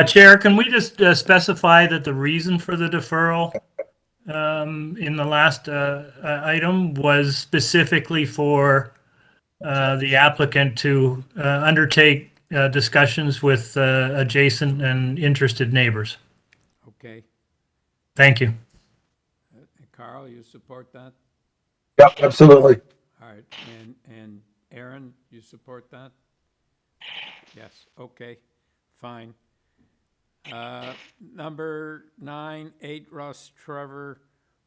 Chair, can we just specify that the reason for the deferral in the last item was specifically for the applicant to undertake discussions with adjacent and interested neighbors? Okay. Thank you. Carl, you support that? Yep, absolutely. All right, and Aaron, you support that? Yes, okay, fine. Number 9, 8 Ross Trevor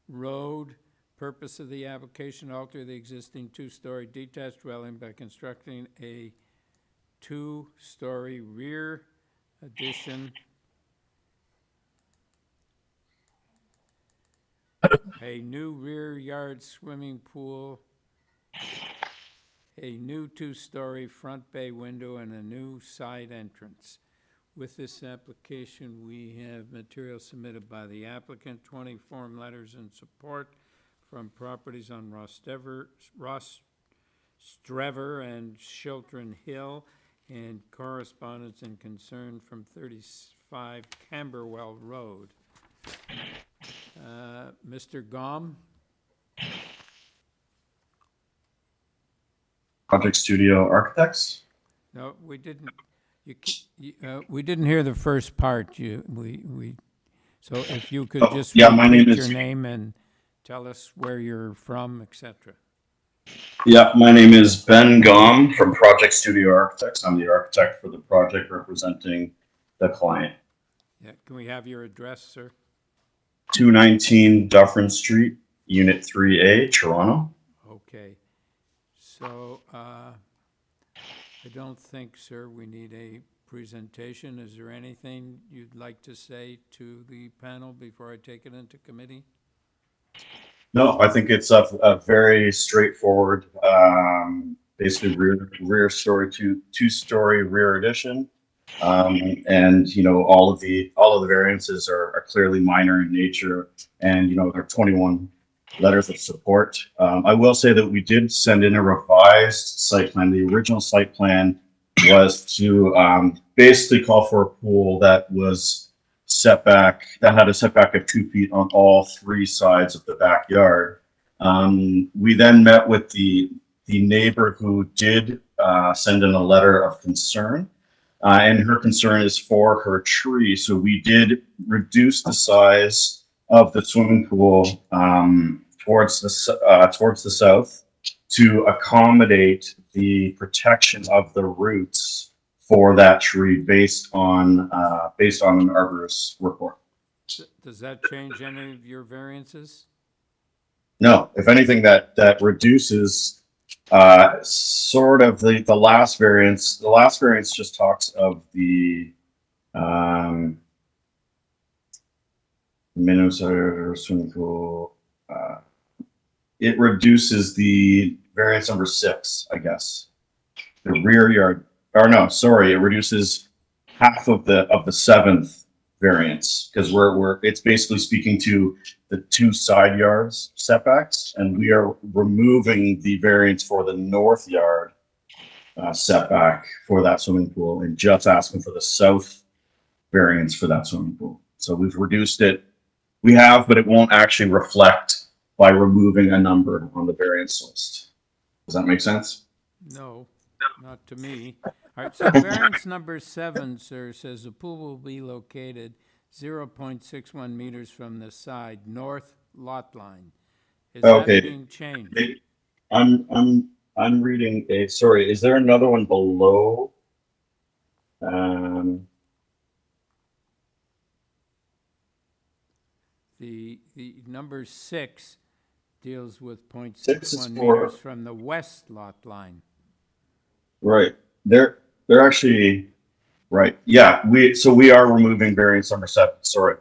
Road. Purpose of the application: alter the existing 2-story detached dwelling by constructing a 2-story rear addition, a new rear yard swimming pool, a new 2-story front bay window, and a new side entrance. With this application, we have material submitted by the applicant, 20 form letters in support from properties on Ross Strever and Chiltern Hill, and correspondence and concern from 35 Camberwell Road. Mr. Gom? Project Studio Architects. No, we didn't. We didn't hear the first part. So if you could just repeat your name and tell us where you're from, etc. Yeah, my name is Ben Gom from Project Studio Architects. I'm the architect for the project representing the client. Yeah, can we have your address, sir? 219 Dufferin Street, Unit 3A, Toronto. Okay. So I don't think, sir, we need a presentation. Is there anything you'd like to say to the panel before I take it into committee? No, I think it's a very straightforward, basically rear story, two-story rear addition. And all of the variances are clearly minor in nature, and there are 21 letters of support. I will say that we did send in a revised site plan. The original site plan was to basically call for a pool that was had a setback of 2 feet on all 3 sides of the backyard. We then met with the neighbor who did send in a letter of concern. And her concern is for her tree. So we did reduce the size of the swimming pool towards the south to accommodate the protection of the roots for that tree based on an arborist report. Does that change any of your variances? No, if anything, that reduces sort of the last variance. The last variance just talks of the minimum swimming pool. It reduces the variance number 6, I guess. the rear yard, or no, sorry, it reduces half of the seventh variance, because it's basically speaking to the two side yards setbacks, and we are removing the variance for the north yard setback for that swimming pool, and just asking for the south variance for that swimming pool. So we've reduced it. We have, but it won't actually reflect by removing a number on the variance list. Does that make sense? No, not to me. All right, so variance number 7, sir, says the pool will be located 0.61 meters from the side north lot line. Is that being changed? I'm reading a, sorry, is there another one below? The number 6 deals with 6 is 0.61 for- meters from the west lot line. Right. They're actually right. Yeah, we are removing variance number 7. Sorry.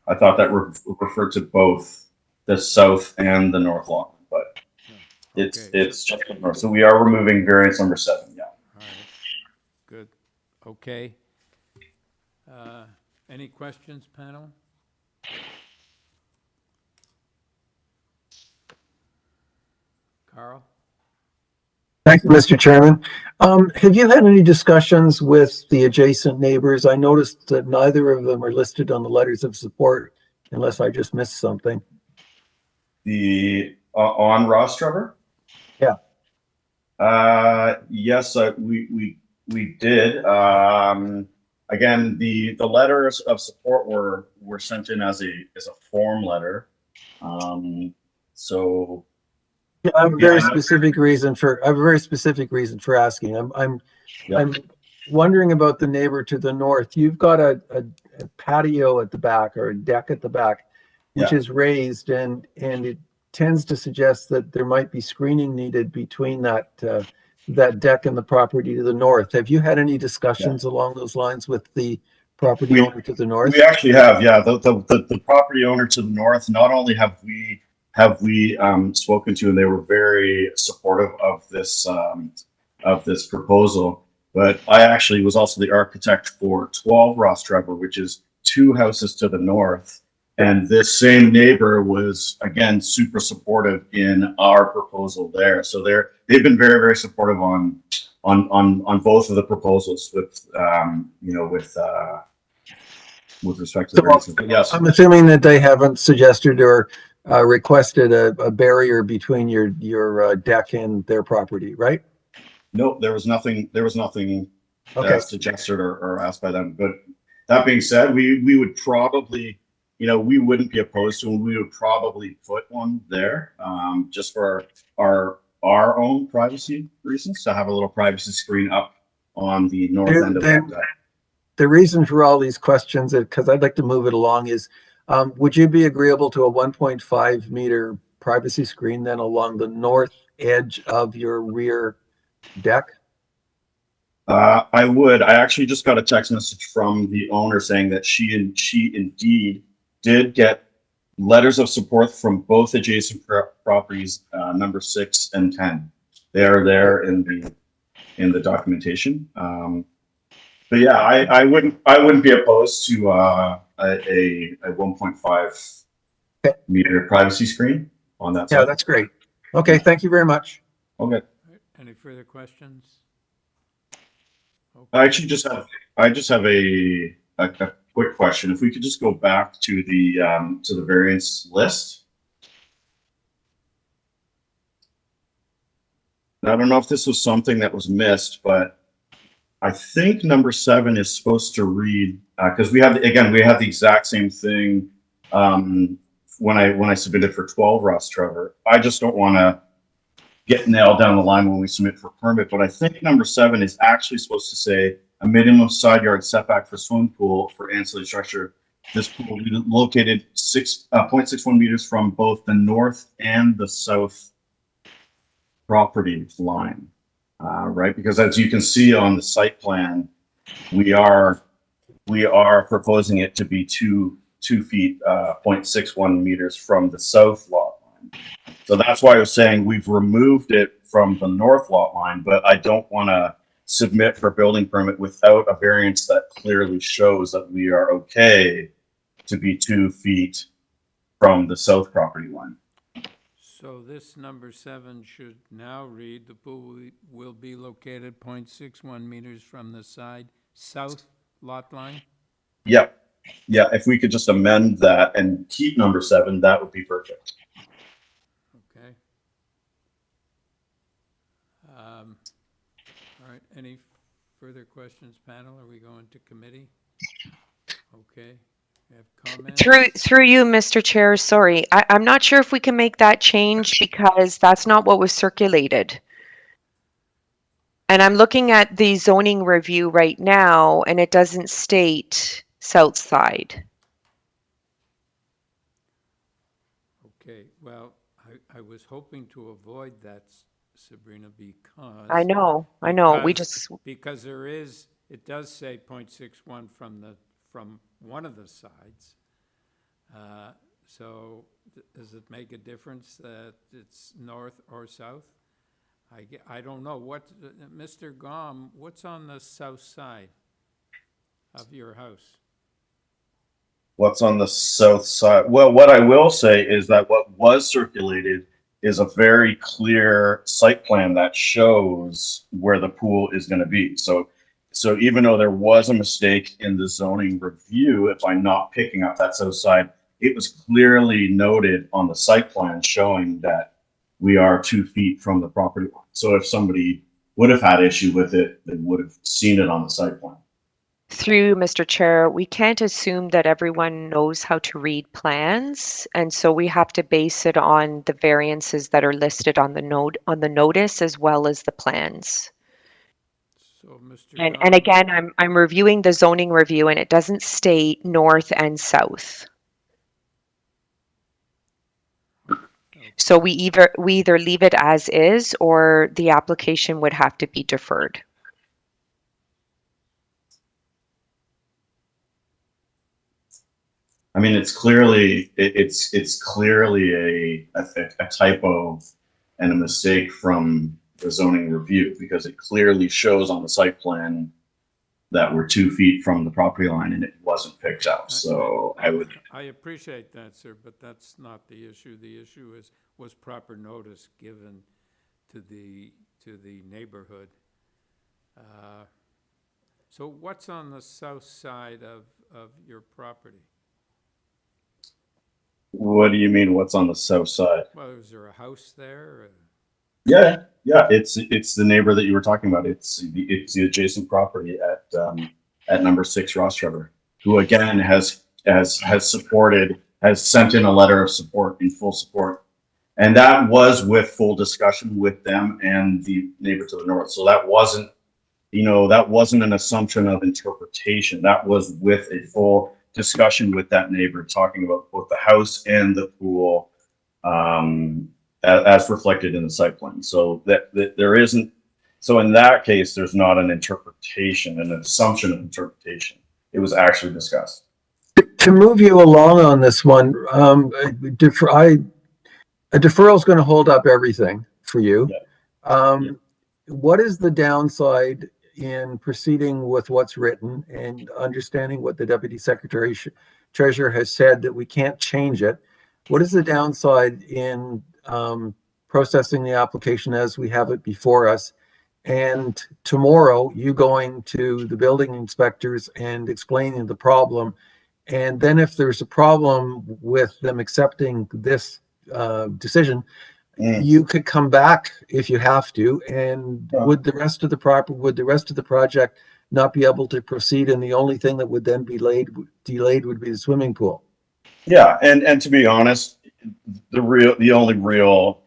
I thought that referred to both the south and the north lot, but it's just the north. So we are removing variance number 7. Yeah. All right. Good. Okay. Any questions, panel? Carl? Thank you, Mr. Chairman. Have you had any discussions with the adjacent neighbors? I noticed that neither of them are listed on the letters of support, unless I just missed something. The on Ross Trevor? Yeah. Yes, we did. Again, the letters of support were sent in as a form letter. So Yeah, I have a very specific reason for asking. I'm wondering about the neighbor to the north. You've got a patio at the back, or a deck at the back, which is raised, and it tends to suggest that there might be screening needed between that deck and the property to the north. Have you had any discussions along those lines with the property owner to the north? we actually have, yeah. The property owner to the north, not only have we spoken to, and they were very supportive of this proposal, but I actually was also the architect for 12 Ross Trevor, which is 2 houses to the north. And this same neighbor was, again, super supportive in our proposal there. So they've been very, very supportive on both of the proposals with respect to the variances. But yes, I'm assuming that they haven't suggested or requested a barrier between your deck and their property, right? no, there was nothing Okay. suggested or asked by them. But that being said, we would probably, we wouldn't be opposed to, and we would probably put one there, just for our own privacy reasons, to have a little privacy screen up on the north end of that. The reason for all these questions, because I'd like to move it along, is would you be agreeable to a 1.5 meter privacy screen then along the north edge of your rear deck? I would. I actually just got a text message from the owner saying that she indeed did get letters of support from both adjacent properties, number 6 and 10. They are there in the documentation. But yeah, I wouldn't be opposed to a 1.5 meter privacy screen on that side. Yeah, that's great. Okay, thank you very much. Okay. Any further questions? I actually just have a quick question. If we could just go back to the variance list. I don't know if this was something that was missed, but I think number 7 is supposed to read, because we have the exact same thing when I submitted for 12 Ross Trevor. I just don't want to get nailed down the line when we submit for permit, but I think number 7 is actually supposed to say a minimum side yard setback for swimming pool for ancillary structure. This pool will be located 0.61 meters from both the north and the south property line. Right, because as you can see on the site plan, we are proposing it to be 2 feet, 0.61 meters from the south lot line. So that's why I was saying we've removed it from the north lot line, but I don't want to submit for building permit without a variance that clearly shows that we are okay to be 2 feet from the south property line. So this number 7 should now read, the pool will be located 0.61 meters from the side south lot line? Yep. Yeah, if we could just amend that and keep number 7, that would be perfect. Okay. All right, any further questions, panel? Are we going to committee? Okay, we have comments? Through you, Mr. Chair, sorry. I'm not sure if we can make that change because that's not what was circulated. And I'm looking at the zoning review right now, and it doesn't state south side. Okay, well, I was hoping to avoid that, Sabrina, because... I know, Because there is, it does say 0.61 from one of the sides. So does it make a difference that it's north or south? I don't know. What, Mr. Gom, what's on the south side of your house? What's on the south side? Well, what I will say is that what was circulated is a very clear site plan that shows where the pool is going to be. So even though there was a mistake in the zoning review, if I'm not picking up that south side, it was clearly noted on the site plan showing that we are 2 feet from the property line. So if somebody would have had issue with it, they would have seen it on the site plan. Through Mr. Chair, we can't assume that everyone knows how to read plans, and so we have to base it on the variances that are listed on the notice as well as the plans. So, Mr. And again, I'm reviewing the zoning review, and it doesn't state north and south. So we either leave it as is, or the application would have to be deferred. I mean, it's clearly a typo and a mistake from the zoning review, because it clearly shows on the site plan that we're 2 feet from the property line and it wasn't picked up. So I appreciate that, sir, but that's not the issue. The issue was proper notice given to the neighborhood. So what's on the south side of your property? What do you mean, what's on the south side? Well, is there a house there? Yeah, it's the neighbor that you were talking about. It's the adjacent property at number 6 Ross Trevor, who again has sent in a letter of support, in full support, and that was with full discussion with them and the neighbor to the north. So that wasn't an assumption of interpretation. That was with a full discussion with that neighbor, talking about both the house and the pool, as reflected in the site plan. So that there isn't. So in that case, there's not an interpretation, an assumption of interpretation. It was actually discussed. To move you along on this one, a deferral is going to hold up everything for you. Yeah. What is the downside in proceeding with what's written and understanding what the Deputy Secretary Treasurer has said, that we can't change it? What is the downside in processing the application as we have it before us, and tomorrow you going to the building inspectors and explaining the problem, and then if there's a problem with them accepting this decision, you could come back if you have to, and would the rest of the project not be able to proceed, and the only thing that would then be delayed would be the swimming pool? Yeah, and to be honest, the only real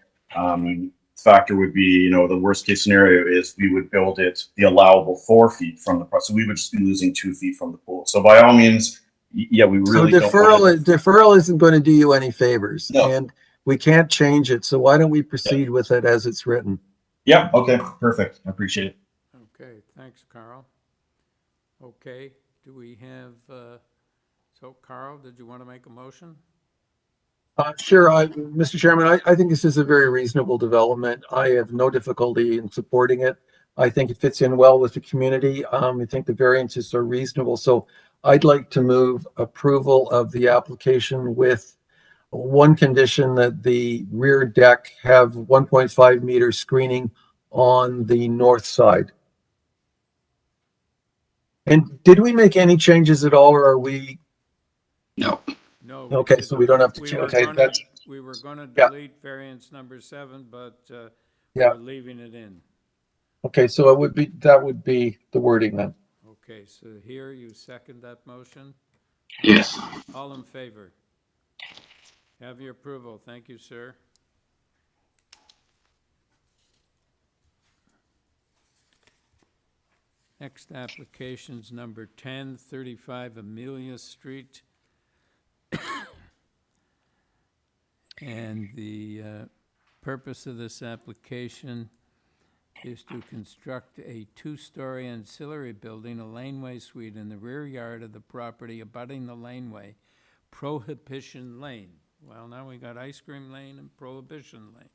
factor would be, the worst case scenario is we would build it the allowable 4 feet from the pool, so we would just be losing 2 feet from the pool. So by all means, yeah, we really so deferral isn't going to do you any favors. No. And we can't change it, so why don't we proceed with it as it's written? Yeah, okay, perfect. I appreciate it. Okay, thanks, Carl. Okay, do we have, so Carl, did you want to make a motion? Sure, Mr. Chairman, I think this is a very reasonable development. I have no difficulty in supporting it. I think it fits in well with the community. I think the variances are reasonable. So I'd like to move approval of the application with one condition that the rear deck have 1.5 meter screening on the north side. And did we make any changes at all, or are we? No. No. Okay, so we don't have to change. Okay, that's. We were gonna Yeah. delete variance number 7, but Yeah. we're leaving it in. Okay, so it would be, that would be the wording then. Okay, so here you second that motion? Yes. All in favor? Have your approval. Thank you, sir. Next application's number 1035 Amelia Street. And the purpose of this application is to construct a two-story ancillary building, a laneway suite in the rear yard of the property abutting the laneway, Prohibition Lane. Well, now we got Ice Cream Lane and Prohibition Lane.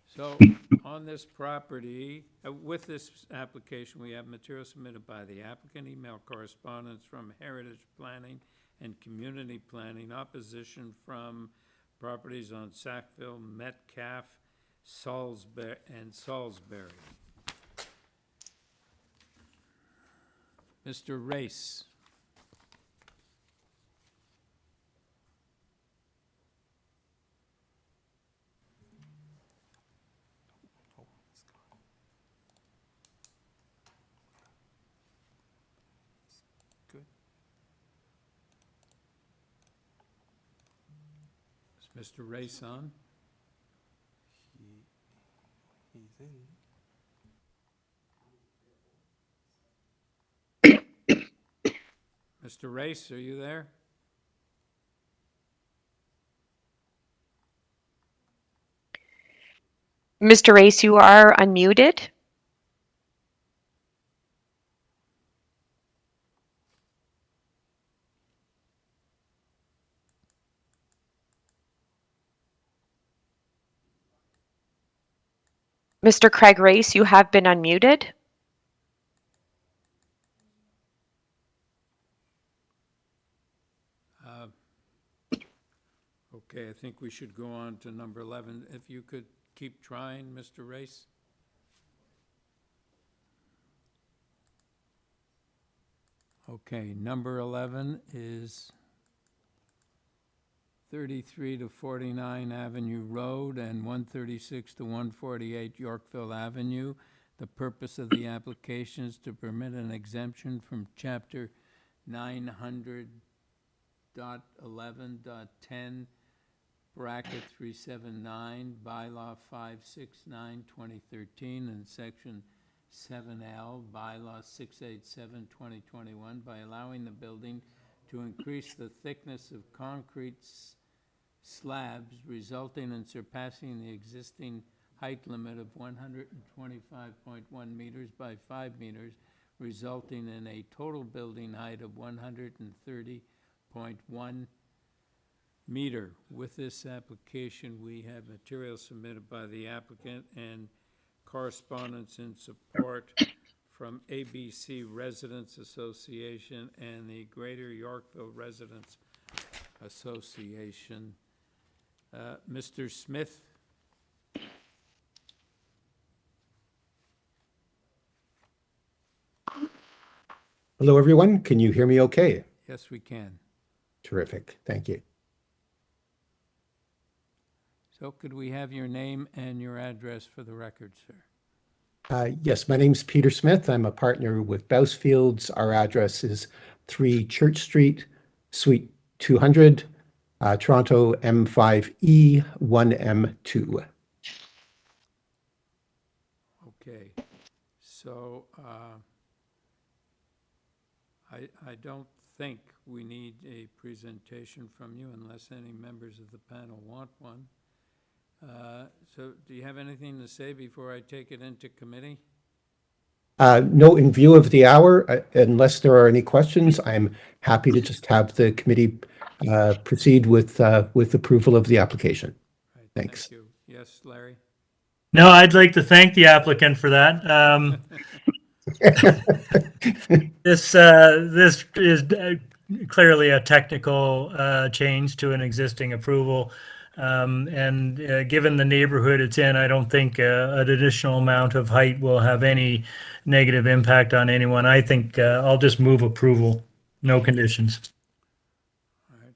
So on this property, with this application, we have material submitted by the applicant, email correspondence from Heritage Planning and Community Planning, opposition from properties on Sackville, Metcalf, Salisbury, and Salisbury. Mr. Race. Is Mr. Race on? He's in. Mr. Race, are you there? Mr. Race, you are unmuted. Mr. Craig Race, you have been unmuted. Okay, I think we should go on to number 11. If you could keep trying, Mr. Race. Okay, number 11 is 33 to 49 Avenue Road and 136 to 148 Yorkville Avenue. The purpose of the application is to permit an exemption from Chapter 900.11.10 bracket 379, bylaw 569/2013, and section 7L, bylaw 687/2021, by allowing the building to increase the thickness of concrete slabs, resulting in surpassing the existing height limit of 125.1 meters by 5 meters, resulting in a total building height of 130.1 meter. With this application, we have material submitted by the applicant and correspondence in support from ABC Residents Association and the Greater Yorkville Residents Association. Mr. Smith? Hello, everyone. Can you hear me okay? Yes, we can. Terrific. Thank you. So could we have your name and your address for the record, sir? Yes, my name's Peter Smith. I'm a partner with Bousfields. Our address is 3 Church Street, Suite 200, Toronto M5E 1M2. Okay, so I don't think we need a presentation from you unless any members of the panel want one. So do you have anything to say before I take it into committee? No, in view of the hour, unless there are any questions, I'm happy to just have the committee proceed with approval of the application. Right, Thanks. Thank you. Yes, Larry? No, I'd like to thank the applicant for that. This is clearly a technical change to an existing approval. And given the neighborhood it's in, I don't think an additional amount of height will have any negative impact on anyone. I think I'll just move approval, no conditions. All right.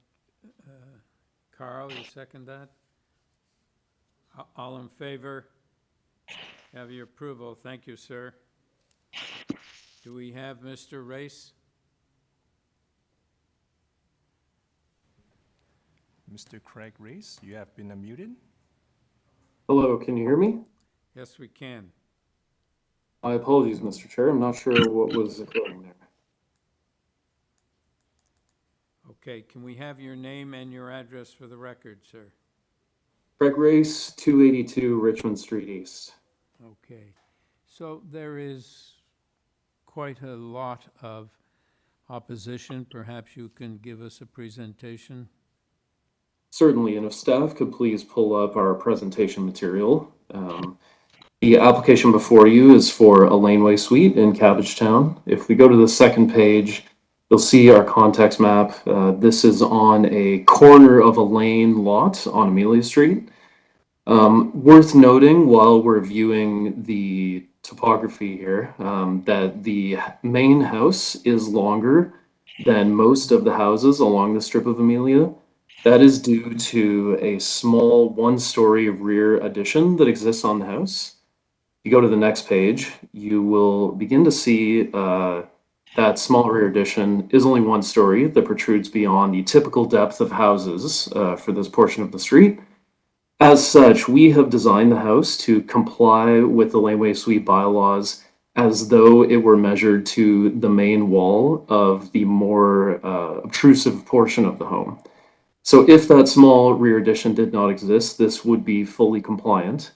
Carl, you second that? All in favor? Have your approval. Thank you, sir. Do we have Mr. Race? Mr. Craig Reese, you have been unmuted. Hello, can you hear me? Yes, we can. I apologize, Mr. Chair. I'm not sure what was occurring there. Okay, can we have your name and your address for the record, sir? Craig Race, 282 Richmond Street East. Okay, so there is quite a lot of opposition. Perhaps you can give us a presentation. Certainly, and if staff could please pull up our presentation material. The application before you is for a Laneway suite in Cabbagetown. If we go to the second page, you'll see our context map. This is on a corner of a lane lot on Amelia Street. Worth noting while we're viewing the topography here, that the main house is longer than most of the houses along the strip of Amelia. That is due to a small one-story rear addition that exists on the house. If you go to the next page, you will begin to see that small rear addition is only one story that protrudes beyond the typical depth of houses for this portion of the street. As such, we have designed the house to comply with the Laneway Suite bylaws as though it were measured to the main wall of the more obtrusive portion of the home. So if that small rear addition did not exist, this would be fully compliant.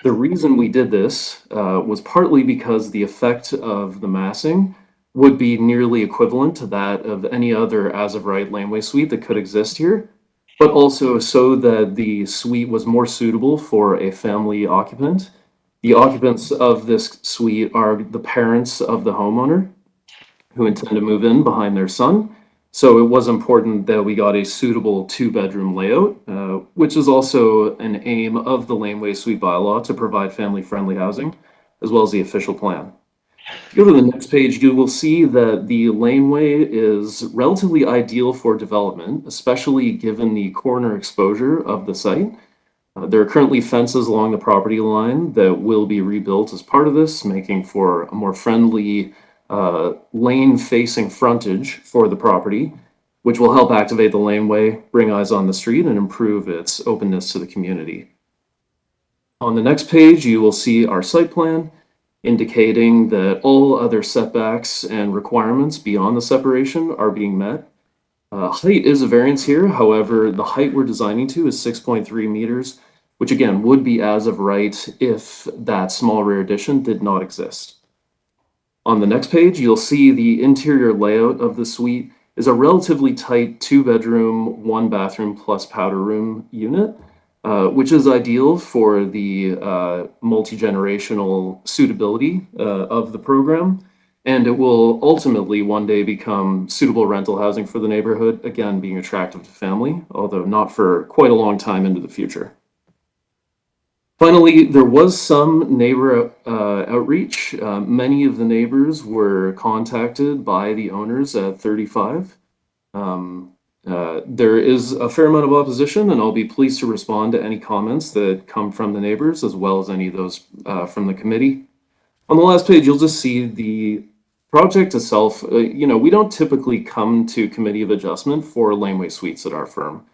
The reason we did this was partly because the effect of the massing would be nearly equivalent to that of any other as-of-right Laneway suite that could exist here, but also so that the suite was more suitable for a family occupant. The occupants of this suite are the parents of the homeowner who intend to move in behind their son. So it was important that we got a suitable two-bedroom layout, which is also an aim of the Laneway Suite bylaw to provide family-friendly housing, as well as the official plan. If you go to the next page, you will see that the laneway is relatively ideal for development, especially given the corner exposure of the site. There are currently fences along the property line that will be rebuilt as part of this, making for a more friendly lane-facing frontage for the property, which will help activate the laneway, bring eyes on the street, and improve its openness to the community. On the next page, you will see our site plan, indicating that all other setbacks and requirements beyond the separation are being met. Height is a variance here. However, the height we're designing to is 6.3 meters, which again would be as of right if that small rear addition did not exist. On the next page, you'll see the interior layout of the suite is a relatively tight two-bedroom, one-bathroom plus powder room unit, which is ideal for the multi-generational suitability of the program. And it will ultimately one day become suitable rental housing for the neighborhood, again, being attractive to family, although not for quite a long time into the future. Finally, there was some neighbor outreach. Many of the neighbors were contacted by the owners at 35. There is a fair amount of opposition, and I'll be pleased to respond to any comments that come from the neighbors, as well as any of those from the committee. On the last page, you'll just see the project itself. We don't typically come to committee of adjustment for laneway suites at our firm.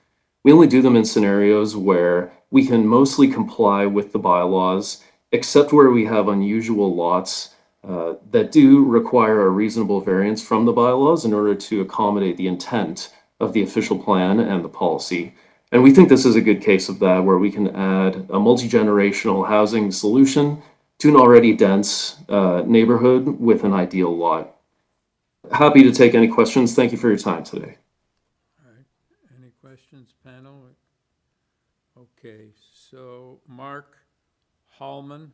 We only do them in scenarios where we can mostly comply with the bylaws, except where we have unusual lots that do require a reasonable variance from the bylaws in order to accommodate the intent of the official plan and the policy. And we think this is a good case of that, where we can add a multi-generational housing solution to an already dense neighborhood with an ideal lot. Happy to take any questions. Thank you for your time today. Any questions, panel? Okay, so Mark Hallman.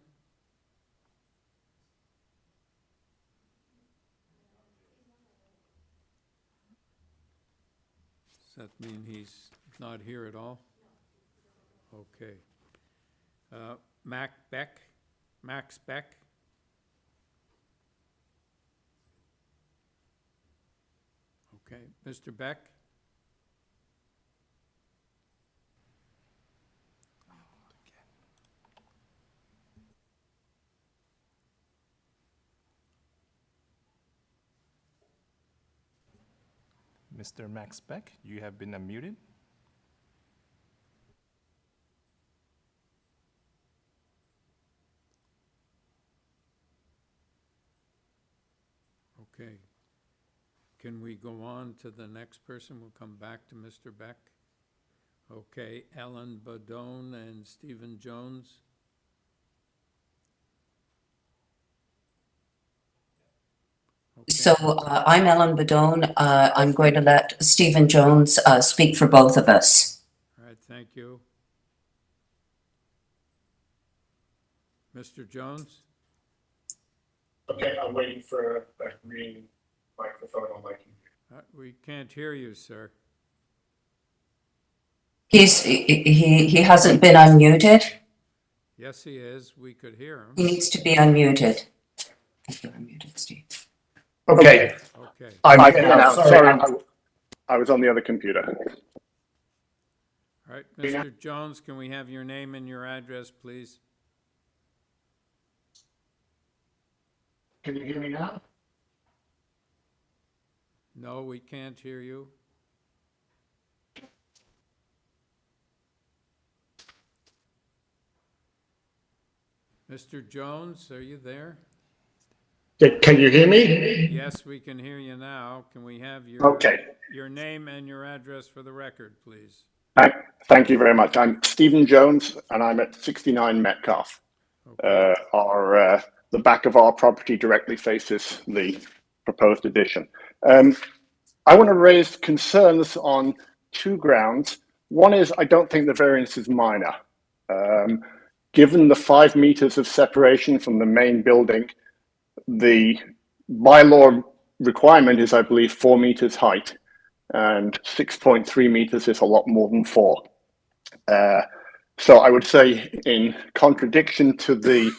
Does that mean he's not here at all? Okay. Max Beck. Okay, Mr. Beck? Mr. Max Beck, you have been unmuted. Okay. Can we go on to the next person? We'll come back to Mr. Beck. Okay, Ellen Badone and Stephen Jones. Okay. So I'm Ellen Badone. I'm going to let Stephen Jones speak for both of us. All right, thank you. Mr. Jones? Okay, I'm waiting for a green microphone on my computer. We can't hear you, sir. He hasn't been unmuted. Yes, he is. We could hear him. He needs to be unmuted. You're unmuted, Steve. Okay. Okay. I'm here now. Sorry, I was on the other computer. All right, Mr. Jones, can we have your name and your address, please? Can you hear me now? No, we can't hear you. Mr. Jones, are you there? Can you hear me? Yes, we can hear you now. Can we have your name and your address for the record, please? Thank you very much. I'm Stephen Jones, and I'm at 69 Metcalfe. Okay. The back of our property directly faces the proposed addition. I want to raise concerns on two grounds. One is I don't think the variance is minor. Given the 5 meters of separation from the main building, the bylaw requirement is, I believe, 4 meters height, and 6.3 meters is a lot more than 4. So I would say, in contradiction to the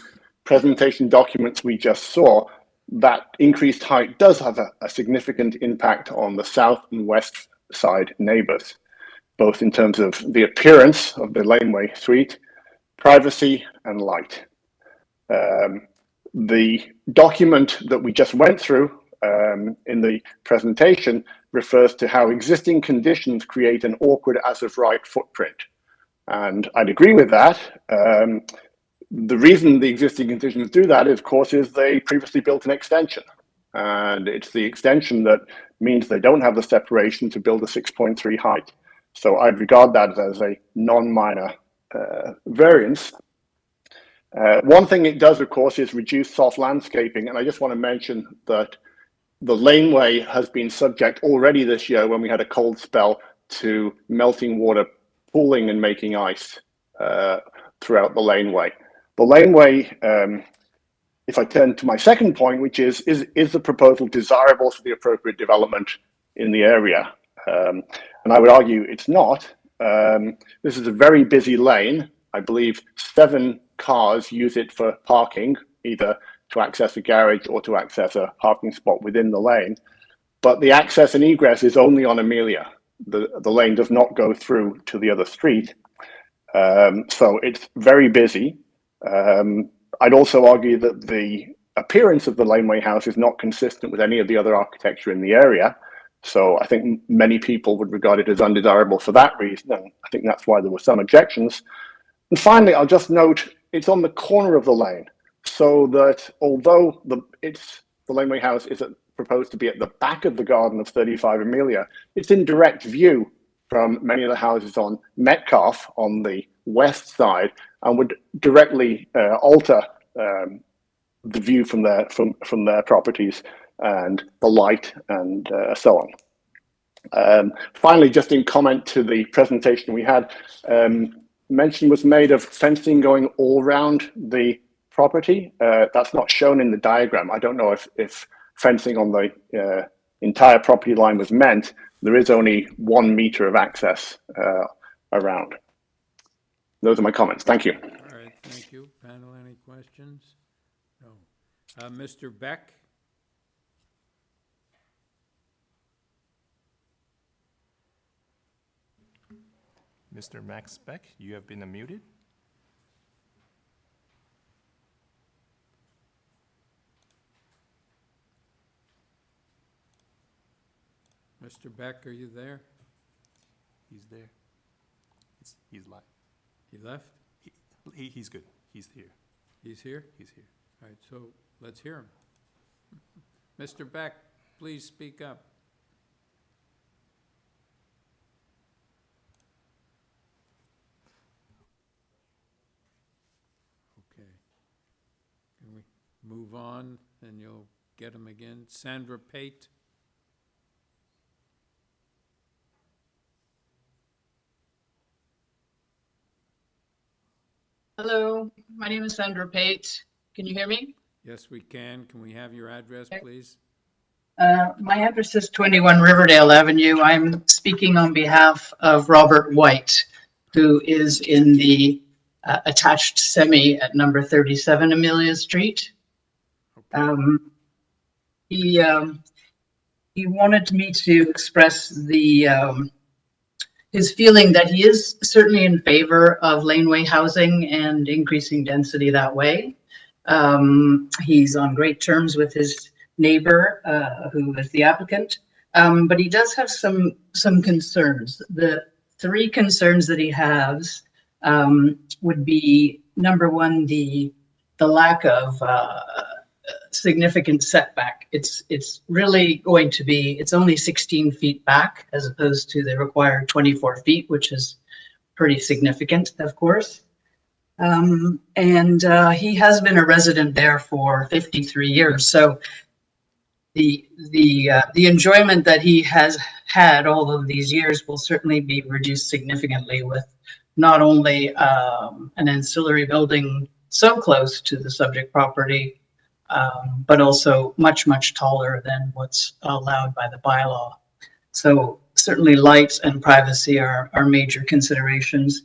presentation documents we just saw, that increased height does have a significant impact on the south and west side neighbors, both in terms of the appearance of the laneway suite, privacy, and light. The document that we just went through in the presentation refers to how existing conditions create an awkward as-of-right footprint. And I'd agree with that. The reason the existing conditions do that, of course, is they previously built an extension. And it's the extension that means they don't have the separation to build a 6.3 height. So I'd regard that as a non-minor variance. One thing it does, of course, is reduce soft landscaping. And I just want to mention that the laneway has been subject already this year, when we had a cold spell, to melting water pooling and making ice throughout the laneway. The laneway, if I turn to my second point, which is the proposal desirable for the appropriate development in the area? And I would argue it's not. This is a very busy lane. I believe 7 cars use it for parking, either to access a garage or to access a parking spot within the lane. But the access and egress is only on Amelia. The lane does not go through to the other street. So it's very busy. I'd also argue that the appearance of the laneway house is not consistent with any of the other architecture in the area. So I think many people would regard it as undesirable for that reason. And I think that's why there were some objections. And finally, I'll just note it's on the corner of the lane, so that although the laneway house is proposed to be at the back of the garden of 35 Amelia, it's in direct view from many of the houses on Metcalfe on the west side, and would directly alter the view from their properties and the light and so on. Finally, just in comment to the presentation we had, mention was made of fencing going all around the property. That's not shown in the diagram. I don't know if fencing on the entire property line was meant. There is only 1 meter of access around. Those are my comments. Thank you. All right, thank you. Panel, any questions? No. Mr. Beck? Mr. Max Beck, you have been unmuted. Mr. Beck, are you there? He's there. He's live. He left? He's good. He's here. He's here? He's here. All right, so let's hear him. Mr. Beck, please speak up. Okay. Can we move on and you'll get him again? Sandra Pate? Hello, my name is Sandra Pate. Can you hear me? Yes, we can. Can we have your address, please? My address is 21 Riverdale Avenue. I'm speaking on behalf of Robert White, who is in the attached semi at number 37 Amelia Street. He wanted me to express his feeling that he is certainly in favor of laneway housing and increasing density that way. He's on great terms with his neighbor, who is the applicant, but he does have some concerns. The 3 concerns that he has would be, number 1, the lack of significant setback. It's really going to be, it's only 16 feet back as opposed to the required 24 feet, which is pretty significant, of course. And he has been a resident there for 53 years. So the enjoyment that he has had all of these years will certainly be reduced significantly with not only an ancillary building so close to the subject property, but also much, much taller than what's allowed by the bylaw. So certainly light and privacy are major considerations.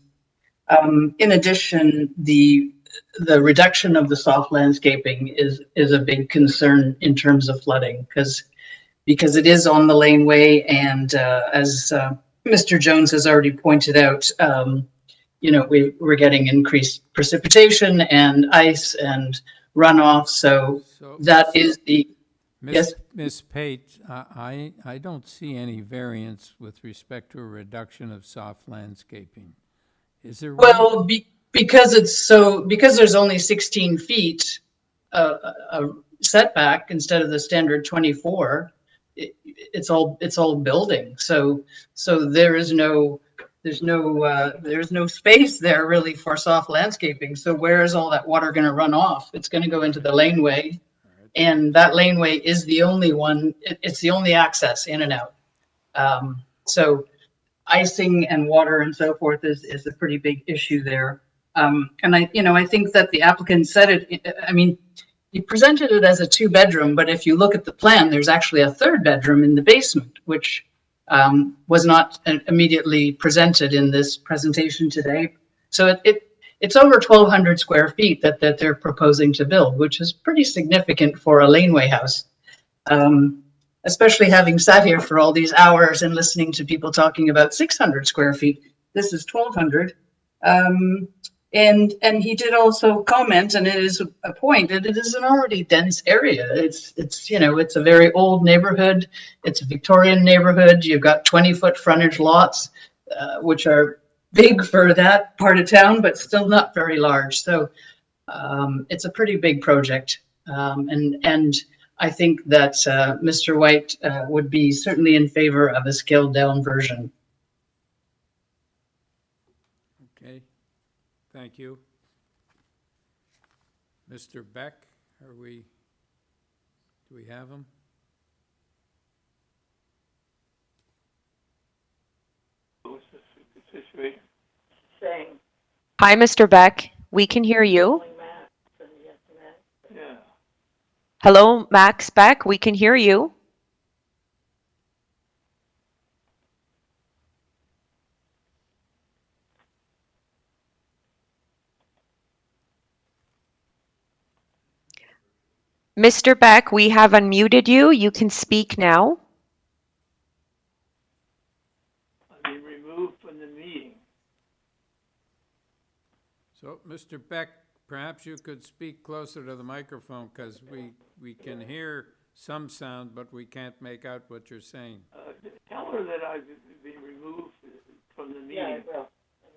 In addition, the reduction of the soft landscaping is a big concern in terms of flooding, because it is on the laneway, and as Mr. Jones has already pointed out, you know, we're getting increased precipitation and ice and runoff, so that is the yes. Ms. Pate, I don't see any variance with respect to a reduction of soft landscaping. Is there? Well, because there's only 16 feet a setback instead of the standard 24. It's all building. So there's no space there really for soft landscaping. So where is all that water going to run off? It's going to go into the laneway, and that laneway is the only one. It's the only access in and out. So icing and water and so forth is a pretty big issue there. And I think that the applicant said it. I mean, he presented it as a 2-bedroom, but if you look at the plan, there's actually a 3rd bedroom in the basement, which was not immediately presented in this presentation today. So it's over 1,200 square feet that they're proposing to build, which is pretty significant for a laneway house. Especially having sat here for all these hours and listening to people talking about 600 square feet. This is 1,200. And he did also comment, and it is a point, that it is an already dense area. It's a very old neighborhood. It's a Victorian neighborhood. You've got 20-foot frontage lots, which are big for that part of town, but still not very large. So it's a pretty big project. And I think that Mr. White would be certainly in favor of a scaled down version. Okay, thank you. Mr. Beck, do we have him? What's the situation? Saying Hi, Mr. Beck. We can hear you. Hello, Max Beck. We can hear you. Mr. Beck, we have unmuted you. You can speak now. I've been removed from the meeting. So, Mr. Beck, perhaps you could speak closer to the microphone because we can hear some sound, but we can't make out what you're saying. Tell her that I've been removed from the meeting. Yeah, well.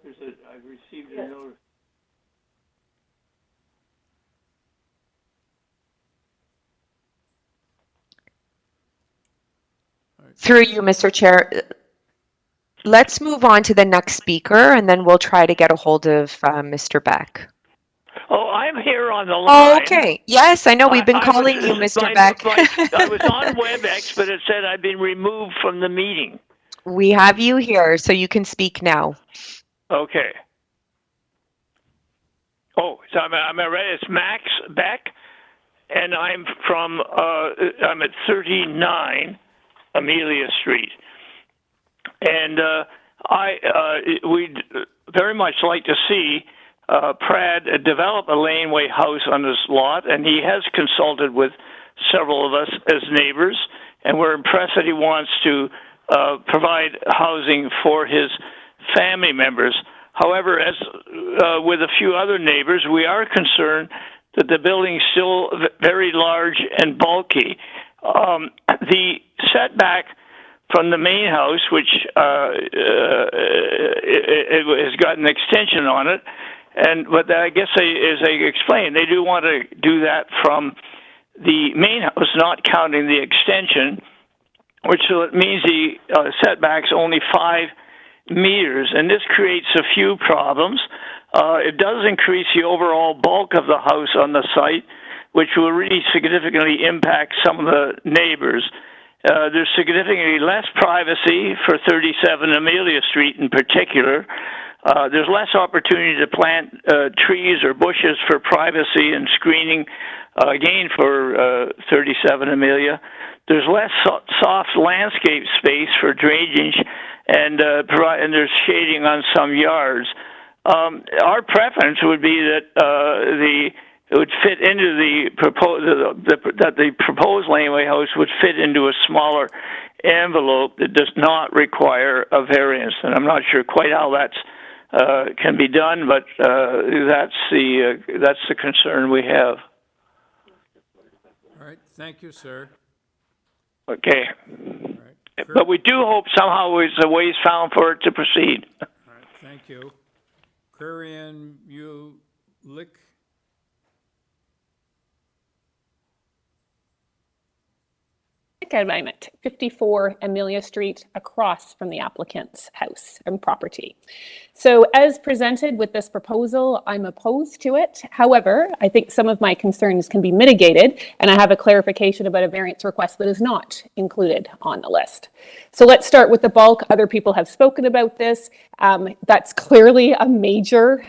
I've received a notice. Through you, Mr. Chair. Let's move on to the next speaker, and then we'll try to get a hold of Mr. Beck. Oh, I'm here on the line. Oh, okay. Yes, I know. We've been calling you, Mr. Beck. I was on WebEx, but it said I've been removed from the meeting. We have you here, so you can speak now. Okay. Oh, so I'm ready. It's Max Beck, and I'm from, I'm at 39 Amelia Street. And we'd very much like to see Prad develop a laneway house on this lot, and he has consulted with several of us as neighbors, and we're impressed that he wants to provide housing for his family members. However, as with a few other neighbors, we are concerned that the building's still very large and bulky. The setback from the main house, which it has got an extension on it, but I guess as I explained, they do want to do that from the main house, not counting the extension, which means the setback's only 5 meters, and this creates a few problems. It does increase the overall bulk of the house on the site, which will really significantly impact some of the neighbors. There's significantly less privacy for 37 Amelia Street in particular. There's less opportunity to plant trees or bushes for privacy and screening, again, for 37 Amelia. There's less soft landscape space for drainage, and there's shading on some yards. Our preference would be that it would fit into that the proposed laneway house would fit into a smaller envelope that does not require a variance. And I'm not sure quite how that's can be done, but that's the concern we have. All right, thank you, sir. Okay. All right. But we do hope somehow there's a ways found for it to proceed. All right, thank you. Kurian Ulick. I'm at 54 Amelia Street, across from the applicant's house and property. So as presented with this proposal, I'm opposed to it. However, I think some of my concerns can be mitigated, and I have a clarification about a variance request that is not included on the list. So let's start with the bulk. Other people have spoken about this. That's clearly a major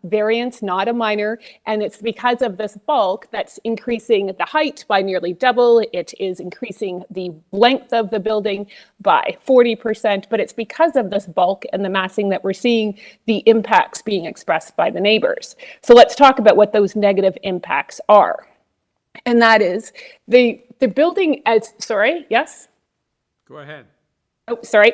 variance, not a minor, and it's because of this bulk that's increasing the height by nearly double. It is increasing the length of the building by 40%, but it's because of this bulk and the massing that we're seeing the impacts being expressed by the neighbors. So let's talk about what those negative impacts are. And that is the building as, sorry, yes? Go ahead. Oh, sorry.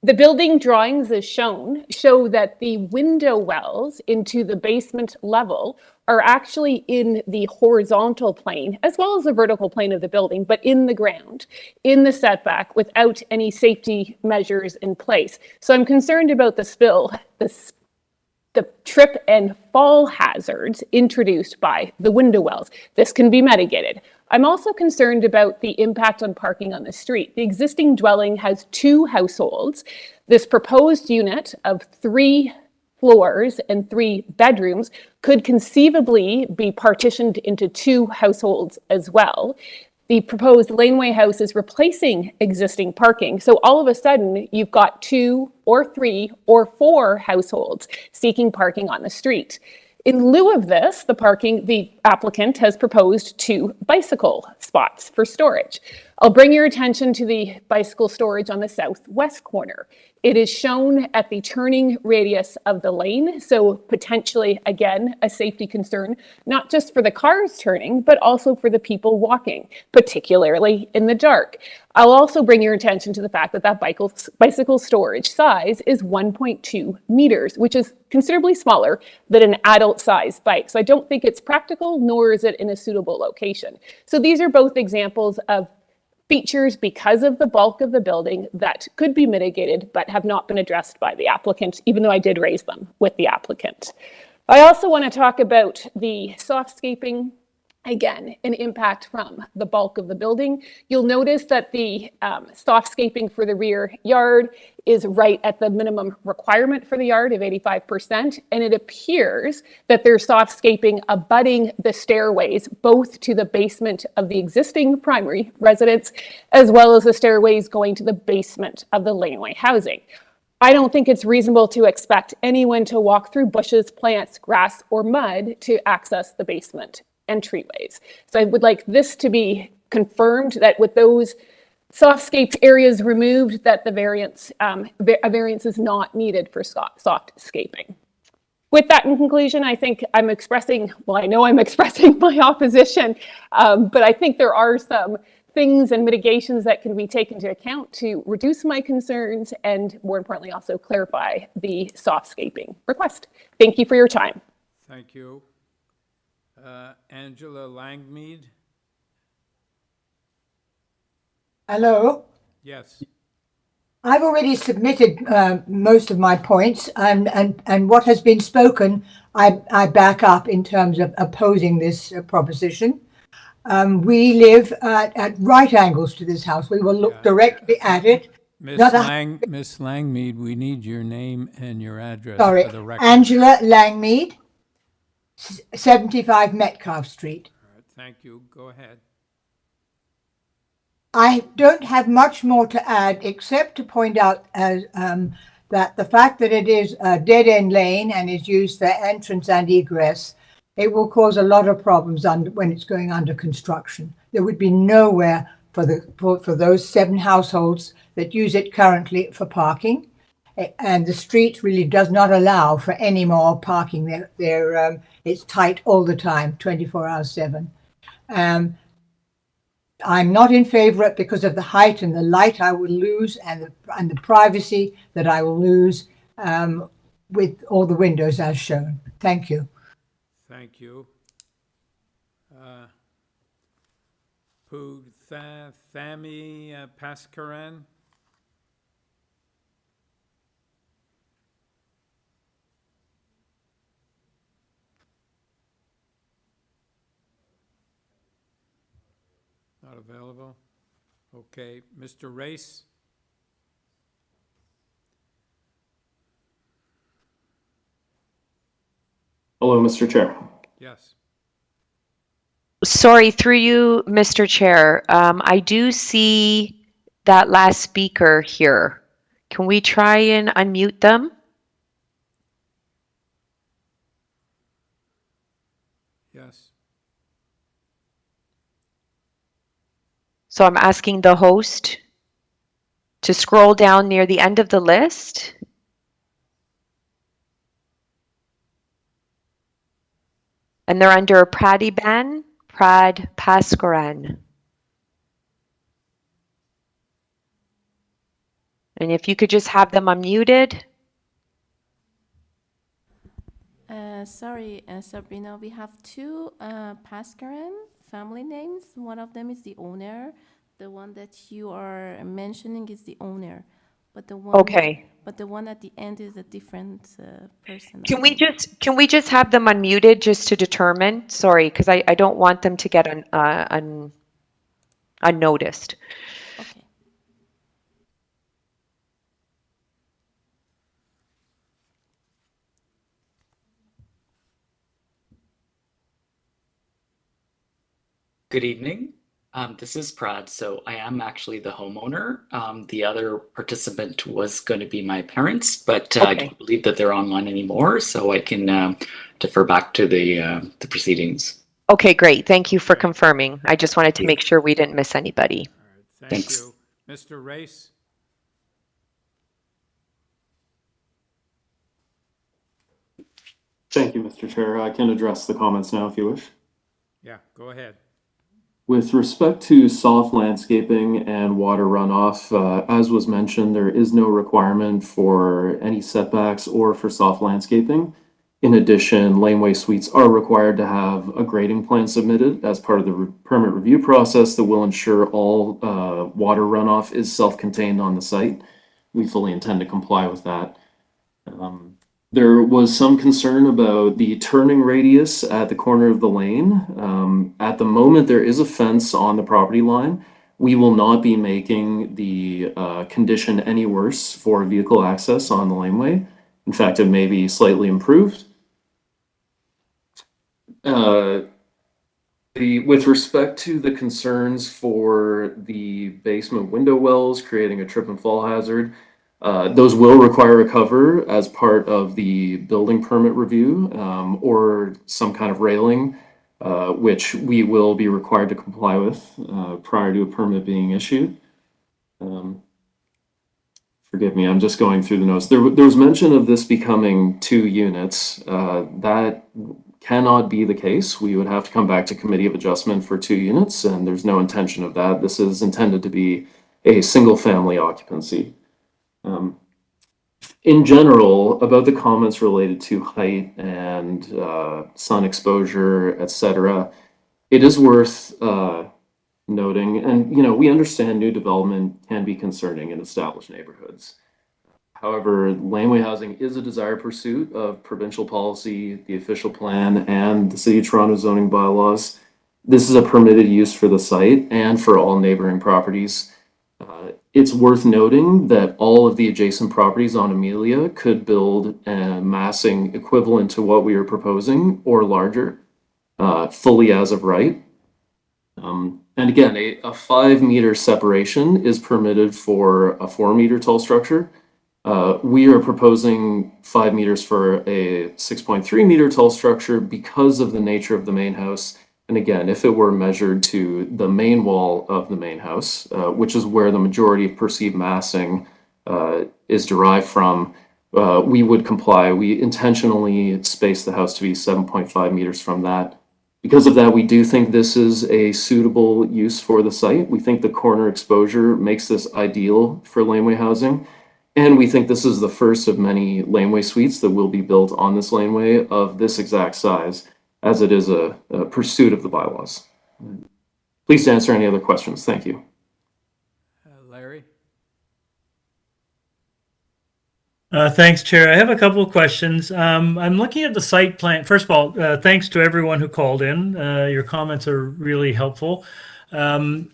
The building drawings as shown show that the window wells into the basement level are actually in the horizontal plane as well as the vertical plane of the building, but in the ground, in the setback, without any safety measures in place. So I'm concerned about the spill, the trip and fall hazards introduced by the window wells. This can be mitigated. I'm also concerned about the impact on parking on the street. The existing dwelling has 2 households. This proposed unit of 3 floors and 3 bedrooms could conceivably be partitioned into 2 households as well. The proposed laneway house is replacing existing parking. So all of a sudden, you've got 2 or 3 or 4 households seeking parking on the street. In lieu of this, the applicant has proposed 2 bicycle spots for storage. I'll bring your attention to the bicycle storage on the southwest corner. It is shown at the turning radius of the lane, so potentially, again, a safety concern, not just for the cars turning, but also for the people walking, particularly in the dark. I'll also bring your attention to the fact that bicycle storage size is 1.2 meters, which is considerably smaller than an adult-sized bike. So I don't think it's practical, nor is it in a suitable location. So these are both examples of features because of the bulk of the building that could be mitigated but have not been addressed by the applicant, even though I did raise them with the applicant. I also want to talk about the softscaping. Again, an impact from the bulk of the building. You'll notice that the softscaping for the rear yard is right at the minimum requirement for the yard of 85%, and it appears that there's softscaping abutting the stairways, both to the basement of the existing primary residence, as well as the stairways going to the basement of the laneway housing. I don't think it's reasonable to expect anyone to walk through bushes, plants, grass, or mud to access the basement entryways. So I would like this to be confirmed that with those softscaped areas removed, that a variance is not needed for softscaping. With that in conclusion, I think I know I'm expressing my opposition, but I think there are some things and mitigations that can be taken into account to reduce my concerns and, more importantly, also clarify the softscaping request. Thank you for your time. Thank you. Angela Langmead? Hello. Yes. I've already submitted most of my points, and what has been spoken, I back up in terms of opposing this proposition. We live at right angles to this house. We will look directly at it. Miss Langmead, we need your name and your address Sorry, for the record. Angela Langmead, 75 Metcalfe Street. All right, thank you. Go ahead. I don't have much more to add except to point out that the fact that it is a dead-end lane and is used for entrance and egress, it will cause a lot of problems when it's going under construction. There would be nowhere for those 7 households that use it currently for parking, and the street really does not allow for any more parking. It's tight all the time, 24 hours 7. I'm not in favor of it because of the height and the light I will lose and the privacy that I will lose with all the windows as shown. Thank you. Thank you. Thami Paskaran? Not available. Okay, Mr. Race? Hello, Mr. Chair. Yes. Sorry, through you, Mr. Chair. I do see that last speaker here. Can we try and unmute them? Yes. So I'm asking the host to scroll down near the end of the list. And they're under Prad Paskaran. And if you could just have them unmuted. Sorry, Sabrina, we have 2 Paskaran family names. One of them is the owner. The one that you are mentioning is the owner, but the one at the end is a different person. Can we just have them unmuted just to determine? Sorry, because I don't want them to get unnoticed. Okay. Good evening. This is Prad. So I am actually the homeowner. The other participant was going to be my parents, but I Okay. don't believe that they're online anymore, so I can defer back to the proceedings. Okay, great. Thank you for confirming. I just wanted to make sure we didn't miss anybody. Thank you. Mr. Race? Thank you, Mr. Chair. I can address the comments now if you wish. Yeah, go ahead. With respect to soft landscaping and water runoff, as was mentioned, there is no requirement for any setbacks or for soft landscaping. In addition, laneway suites are required to have a grading plan submitted as part of the permit review process that will ensure all water runoff is self-contained on the site. We fully intend to comply with that. There was some concern about the turning radius at the corner of the lane. At the moment, there is a fence on the property line. We will not be making the condition any worse for vehicle access on the laneway. In fact, it may be slightly improved. With respect to the concerns for the basement window wells creating a trip and fall hazard, those will require a cover as part of the building permit review or some kind of railing, which we will be required to comply with prior to a permit being issued. Forgive me, I'm just going through the notes. There was mention of this becoming 2 units. That cannot be the case. We would have to come back to committee of adjustment for 2 units, and there's no intention of that. This is intended to be a single family occupancy. In general, about the comments related to height and sun exposure, etc., it is worth noting, and we understand new development can be concerning in established neighborhoods. However, laneway housing is a desired pursuit of provincial policy, the official plan, and the City of Toronto zoning bylaws. This is a permitted use for the site and for all neighboring properties. It's worth noting that all of the adjacent properties on Amelia could build a massing equivalent to what we are proposing or larger, fully as of right. And again, a 5-meter separation is permitted for a 4-meter tall structure. We are proposing 5 meters for a 6.3-meter tall structure because of the nature of the main house. And again, if it were measured to the main wall of the main house, which is where the majority of perceived massing is derived from, we would comply. We intentionally spaced the house to be 7.5 meters from that. Because of that, we do think this is a suitable use for the site. We think the corner exposure makes this ideal for laneway housing. And we think this is the first of many laneway suites that will be built on this laneway of this exact size, as it is a pursuit of the bylaws. Please answer any other questions. Thank you. Larry? Thanks, Chair. I have a couple of questions. I'm looking at the site plan. First of all, thanks to everyone who called in. Your comments are really helpful. The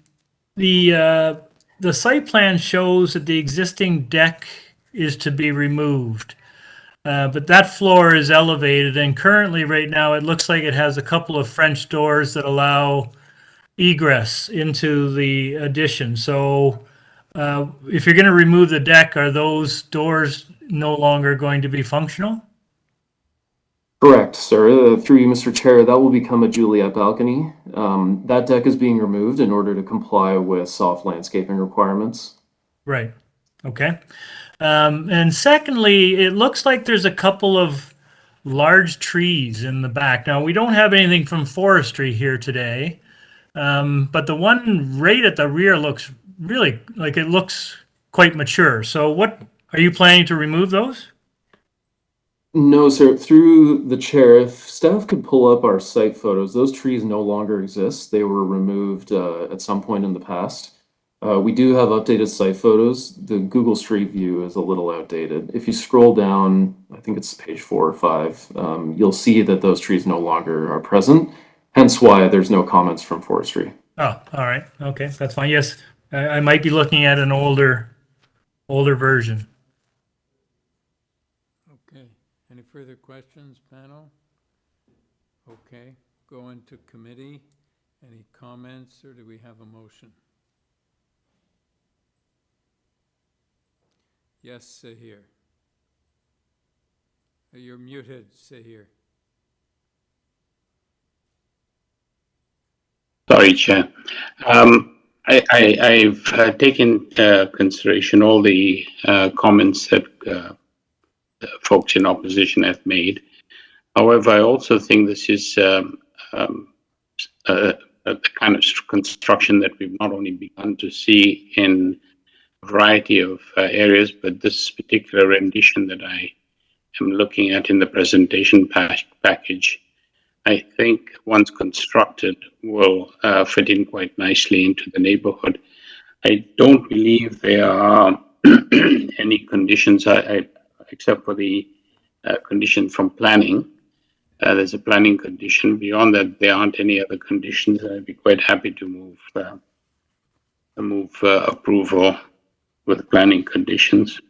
site plan shows that the existing deck is to be removed, but that floor is elevated, and currently right now it looks like it has a couple of French doors that allow egress into the addition. So if you're going to remove the deck, are those doors no longer going to be functional? Correct, sir. Through you, Mr. Chair, that will become a Juliet balcony. That deck is being removed in order to comply with soft landscaping requirements. Right. Okay. And secondly, it looks like there's a couple of large trees in the back. Now, we don't have anything from forestry here today, but the one right at the rear looks really like it looks quite mature. So what are you planning to remove those? No, sir. Through the chair, if staff could pull up our site photos, those trees no longer exist. They were removed at some point in the past. We do have updated site photos. The Google Street View is a little outdated. If you scroll down, I think it's page 4 or 5, you'll see that those trees no longer are present, hence why there's no comments from forestry. Oh, all right. Okay, that's fine. Yes, I might be looking at an older version. Okay. Any further questions, panel? Okay. Go into committee. Any comments, or do we have a motion? Yes, Sahir. You're muted, Sahir. Sorry, Chair. I've taken consideration all the comments that folks in opposition have made. However, I also think this is the kind of construction that we've not only begun to see in a variety of areas, but this particular rendition that I am looking at in the presentation package, I think once constructed will fit in quite nicely into the neighborhood. I don't believe there are any conditions, except for the condition from planning. There's a planning condition. Beyond that, there aren't any other conditions. I'd be quite happy to move approval with planning conditions.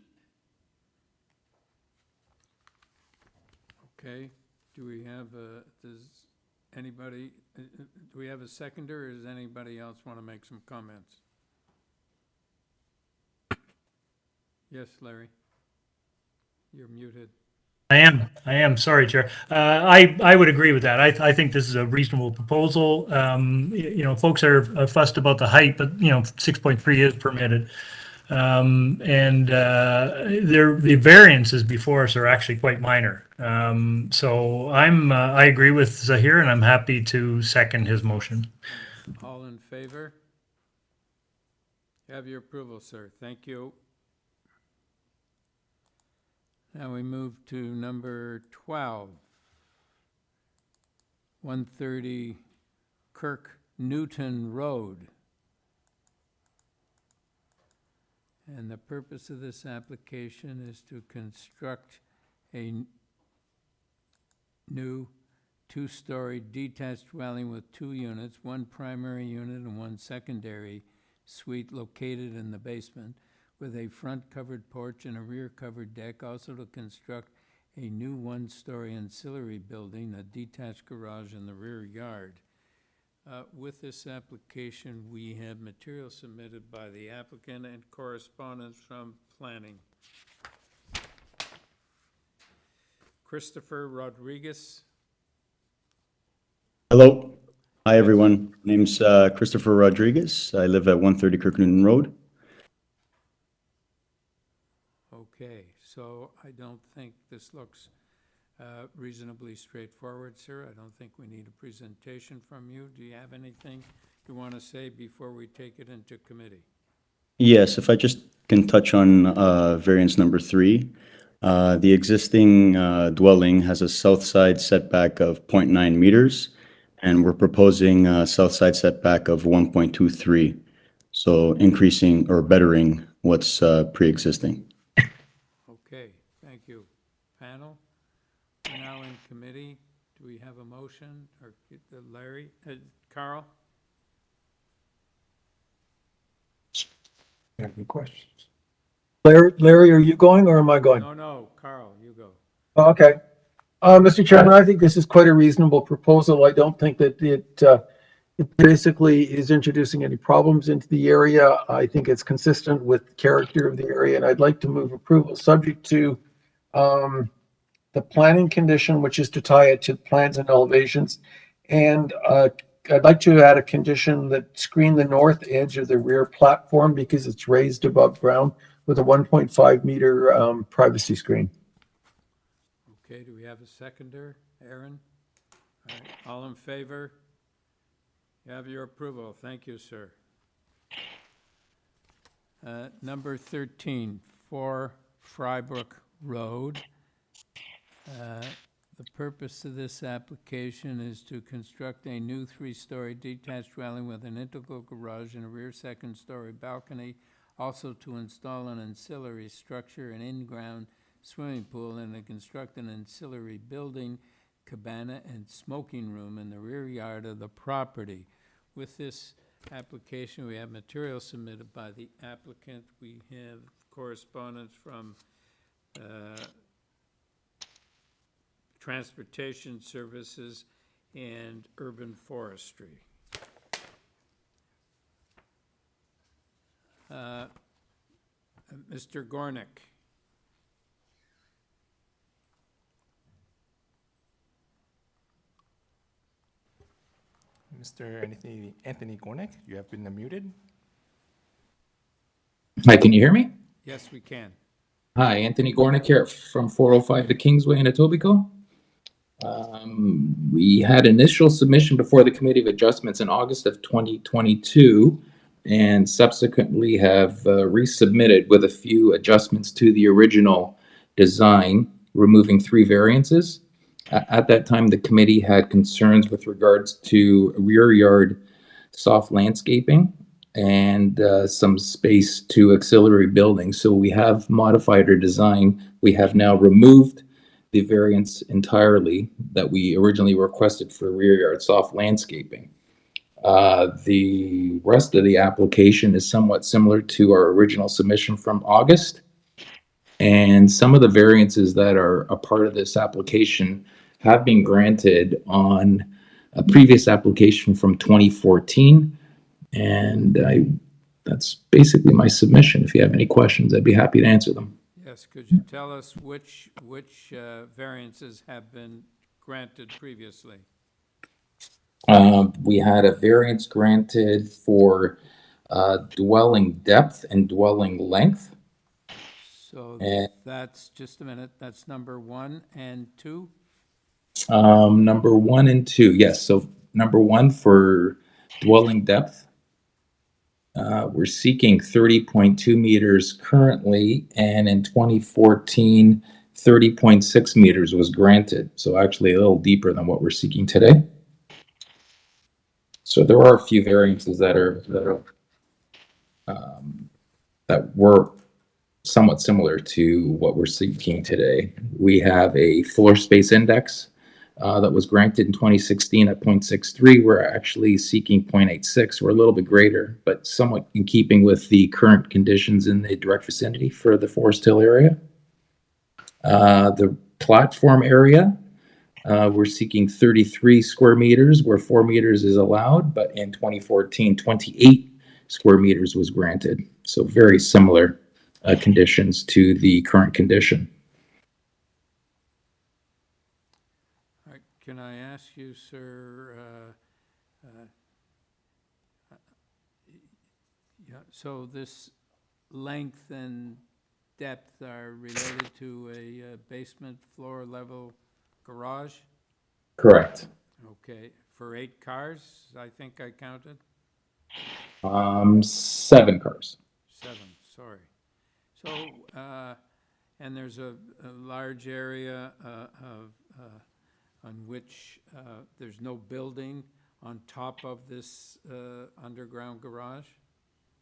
Okay, do we have do we have a seconder, or does anybody else want to make some comments? Yes, Larry. You're muted. I am. Sorry, Chair. I would agree with that. I think this is a reasonable proposal. Folks are fussed about the height, but 6.3 is permitted. The variances before us are actually quite minor. So I agree with Zahir, and I'm happy to second his motion. All in favor? You have your approval, sir. Thank you. Now we move to number 12, 130 Kirk Newton Road. And the purpose of this application is to construct a new two-story detached dwelling with 2 units, 1 primary unit and 1 secondary suite located in the basement, with a front covered porch and a rear covered deck. Also to construct a new 1-story ancillary building, a detached garage in the rear yard. With this application, we have material submitted by the applicant and correspondence from planning. Christopher Rodriguez. Hello. Hi, everyone. My name's Christopher Rodriguez. I live at 130 Kirk Newton Road. Okay, so I don't think this looks reasonably straightforward, sir. I don't think we need a presentation from you. Do you have anything you want to say before we take it into committee? Yes, if I just can touch on variance number 3. The existing dwelling has a south side setback of 0.9 meters, and we're proposing a south side setback of 1.23. So increasing or bettering what's pre-existing. Okay, thank you. Panel, we're now in committee. Do we have a motion? Or Larry, Carl? Any questions? Larry, are you going or am I going? No, Carl, you go. Okay. Mr. Chairman, I think this is quite a reasonable proposal. I don't think that it basically is introducing any problems into the area. I think it's consistent with the character of the area, and I'd like to move approval subject to the planning condition, which is to tie it to plans and elevations. And I'd like to add a condition that screen the north edge of the rear platform because it's raised above ground with a 1.5 meter privacy screen. Okay, do we have a seconder? Aaron? All right, all in favor? You have your approval. Thank you, sir. Number 13, 4 Frybrook Road. The purpose of this application is to construct a new 3-story detached dwelling with an integral garage and a rear 2nd-story balcony, also to install an ancillary structure, an in-ground swimming pool, and to construct an ancillary building, cabana, and smoking room in the rear yard of the property. With this application, we have material submitted by the applicant. We have correspondence from Transportation Services and Urban Forestry. Mr. Gornick. Mr. Anthony Gornick, you have been unmuted. Hi, can you hear me? Yes, we can. Hi, Anthony Gornick here from 405 to Kingsway in Etobicoke. We had initial submission before the Committee of Adjustments in August of 2022 and subsequently have resubmitted with a few adjustments to the original design, removing 3 variances. At that time, the committee had concerns with regards to rear yard soft landscaping and some space to auxiliary buildings. So we have modified our design. We have now removed the variance entirely that we originally requested for rear yard soft landscaping. The rest of the application is somewhat similar to our original submission from August. And some of the variances that are a part of this application have been granted on a previous application from 2014. And that's basically my submission. If you have any questions, I'd be happy to answer them. Yes, could you tell us which variances have been granted previously? We had a variance granted for dwelling depth and dwelling length. So that's, just a minute, that's number 1 and 2? Number 1 and 2, yes. So number 1 for dwelling depth. We're seeking 30.2 meters currently, and in 2014, 30.6 meters was granted. So actually a little deeper than what we're seeking today. So there are a few variances that were somewhat similar to what we're seeking today. We have a floor space index that was granted in 2016 at 0.63. We're actually seeking 0.86. We're a little bit greater, but somewhat in keeping with the current conditions in the direct vicinity for the Forest Hill area. The platform area, we're seeking 33 square meters where 4 meters is allowed, but in 2014, 28 square meters was granted. So very similar conditions to the current condition. All right, can I ask you, sir, yeah, so this length and depth are related to a basement floor level garage? Correct. Okay, for 8 cars, I think I counted? 7 cars. 7, sorry. So, and there's a large area on which there's no building on top of this underground garage?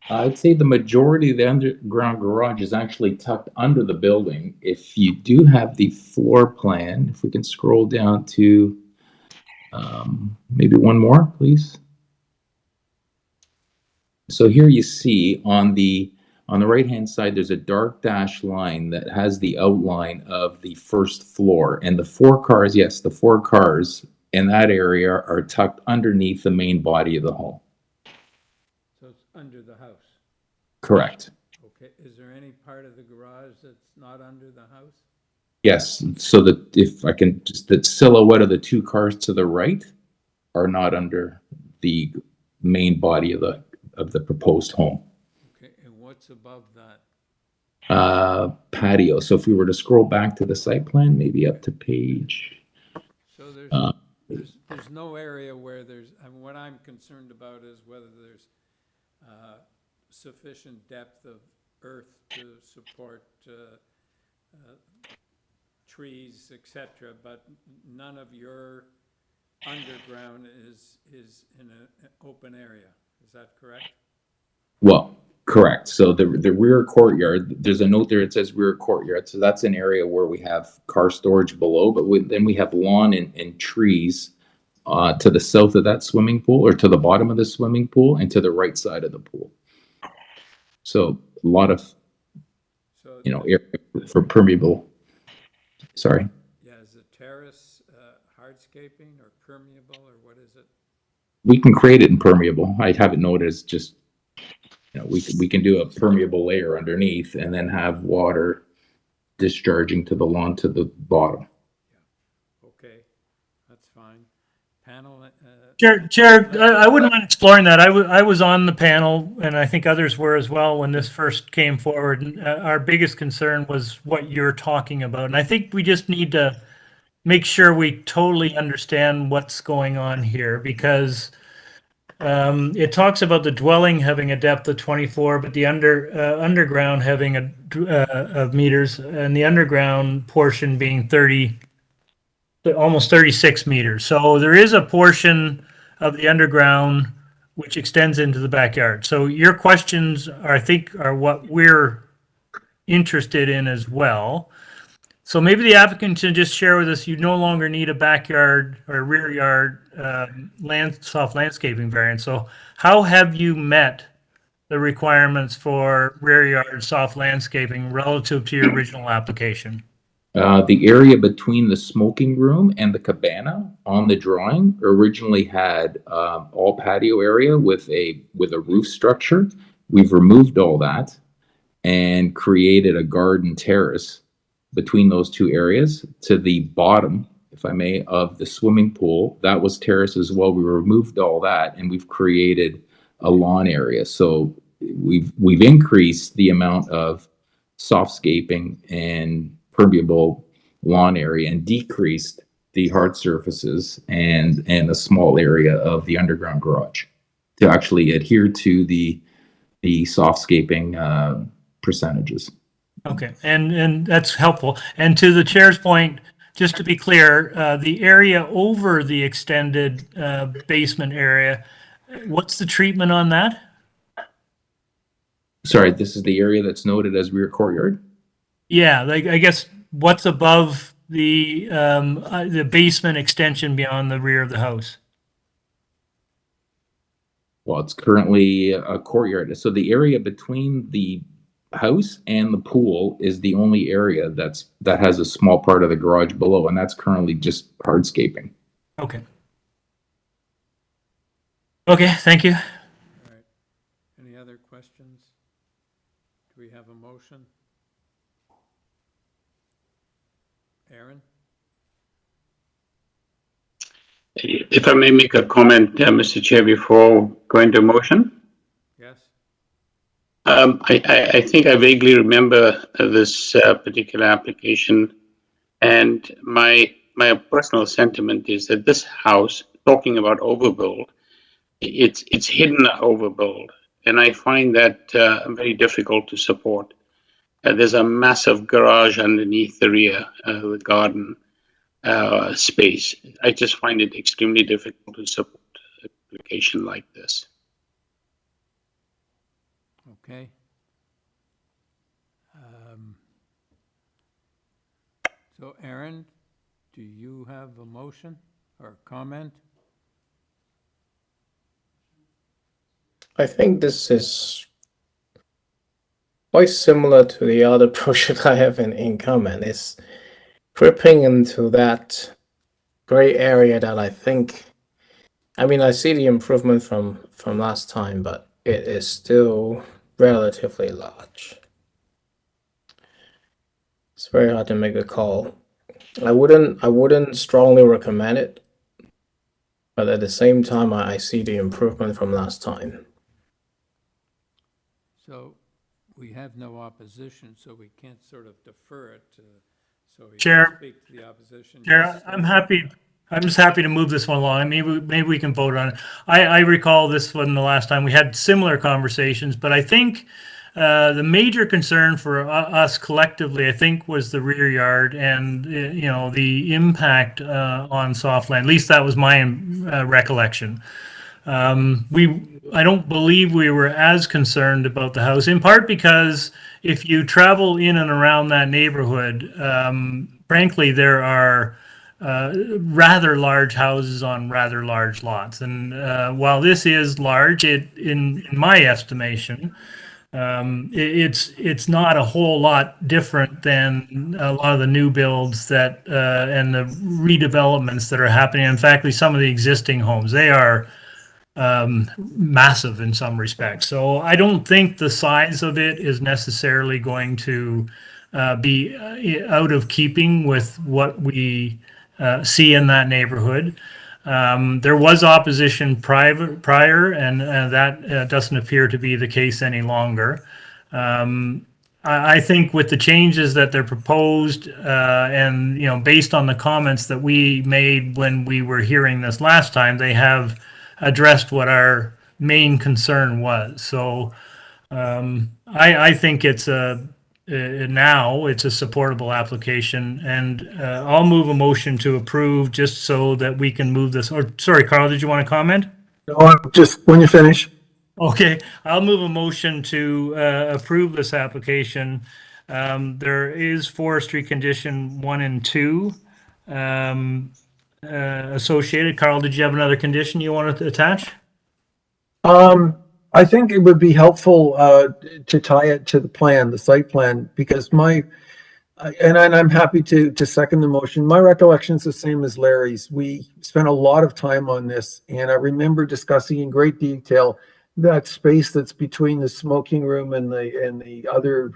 I'd say the majority of the underground garage is actually tucked under the building. If you do have the floor plan, if we can scroll down to maybe one more, please. So here you see on the right-hand side, there's a dark dashed line that has the outline of the first floor. And the 4 cars, yes, the 4 cars in that area are tucked underneath the main body of the home. So it's under the house? Correct. Okay, is there any part of the garage that's not under the house? Yes, so that if I can just, the silhouette of the 2 cars to the right are not under the main body of the proposed home. Okay, and what's above that? Patio. So if we were to scroll back to the site plan, maybe up to page. So there's no area where there's, I mean, what I'm concerned about is whether there's sufficient depth of earth to support trees, etc., but none of your underground is in an open area. Is that correct? Well, correct. So the rear courtyard, there's a note there, it says rear courtyard. So that's an area where we have car storage below, but then we have lawn and trees to the south of that swimming pool, or to the bottom of the swimming pool, and to the right side of the pool. So a lot of, area for permeable. Sorry. Yeah, is it terrace hardscaping or permeable, or what is it? We can create it in permeable. I have it noted as just we can do a permeable layer underneath and then have water discharging to the lawn to the bottom. Okay, that's fine. Panel, Chair, I wouldn't mind exploring that. I was on the panel, and I think others were as well when this first came forward. And, our biggest concern was what you're talking about. And I think we just need to make sure we totally understand what's going on here, because it talks about the dwelling having a depth of 24, but the underground having of meters, and the underground portion being 30, almost 36 meters. So there is a portion of the underground which extends into the backyard. So your questions I think are what we're interested in as well. So maybe the applicant can just share with us, you no longer need a backyard or rear yard soft landscaping variance. So how have you met the requirements for rear yard soft landscaping relative to your original application? The area between the smoking room and the cabana on the drawing originally had all patio area with a roof structure. We've removed all that and created a garden terrace between those two areas to the bottom, if I may, of the swimming pool. That was terrace as well. We removed all that and we've created a lawn area. So we've increased the amount of softscaping and permeable lawn area and decreased the hard surfaces and a small area of the underground garage to actually adhere to the softscaping percentages. Okay, and that's helpful. And to the chair's point, just to be clear, the area over the extended basement area, what's the treatment on that? Sorry, this is the area that's noted as rear courtyard? Yeah, like, I guess what's above the basement extension beyond the rear of the house? Well, it's currently a courtyard. So the area between the house and the pool is the only area that has a small part of the garage below, and that's currently just hardscaping. Okay. Okay, thank you. all right. Any other questions? Do we have a motion? Aaron? If I may make a comment, Mr. Chair, before going to motion. Yes. I think I vaguely remember this particular application, and my personal sentiment is that this house, talking about overbuild, it's hidden overbuild, and I find that very difficult to support. There's a massive garage underneath the rear of the garden space. I just find it extremely difficult to support an application like this. Okay. So Aaron, do you have a motion or a comment? I think this is quite similar to the other project I have in common. It's creeping into that gray area that I think, I mean, I see the improvement from last time, but it is still relatively large. It's very hard to make a call. I wouldn't strongly recommend it, but at the same time, I see the improvement from last time. So we have no opposition, so we can't sort of defer it. So we Chair, speak to the opposition. Chair, I'm just happy to move this one along. Maybe we can vote on it. I recall this one the last time we had similar conversations, but I think the major concern for us collectively, I think, was the rear yard and the impact on soft land. At least that was my recollection. I don't believe we were as concerned about the house, in part because if you travel in and around that neighborhood, frankly, there are rather large houses on rather large lots. And while this is large, in my estimation, it's not a whole lot different than a lot of the new builds that and the redevelopments that are happening. In fact, some of the existing homes, they are massive in some respects. So I don't think the size of it is necessarily going to be out of keeping with what we see in that neighborhood. There was opposition prior, and that doesn't appear to be the case any longer. I think with the changes that they're proposed, and based on the comments that we made when we were hearing this last time, they have addressed what our main concern was. So I think now it's a supportable application, and I'll move a motion to approve just so that we can move this. Or sorry, Carl, did you want to comment? No, just when you finish. Okay, I'll move a motion to approve this application. There is forestry condition 1 and 2 associated. Carl, did you have another condition you wanted to attach? I think it would be helpful to tie it to the plan, the site plan, because and I'm happy to second the motion. My recollection is the same as Larry's. We spent a lot of time on this, and I remember discussing in great detail that space that's between the smoking room and the other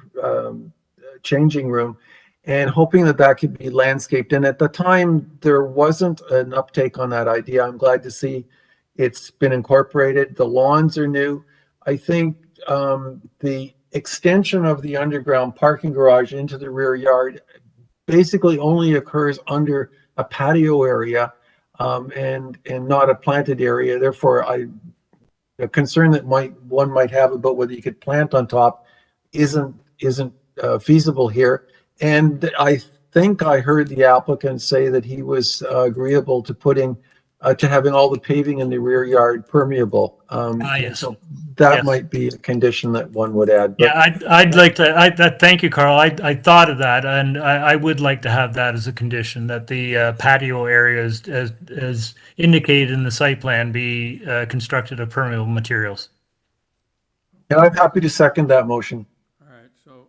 changing room, and hoping that could be landscaped. And at the time, there wasn't an uptake on that idea. I'm glad to see it's been incorporated. The lawns are new. I think the extension of the underground parking garage into the rear yard basically only occurs under a patio area and not a planted area. Therefore, a concern that one might have about whether you could plant on top isn't feasible here. And I think I heard the applicant say that he was agreeable to to having all the paving in the rear yard permeable. Yes. So that might be a condition that one would add. But Yeah, I'd like to. Thank you, Carl. I thought of that, and I would like to have that as a condition, that the patio areas, as indicated in the site plan, be constructed of permeable materials. And I'm happy to second that motion. All right, so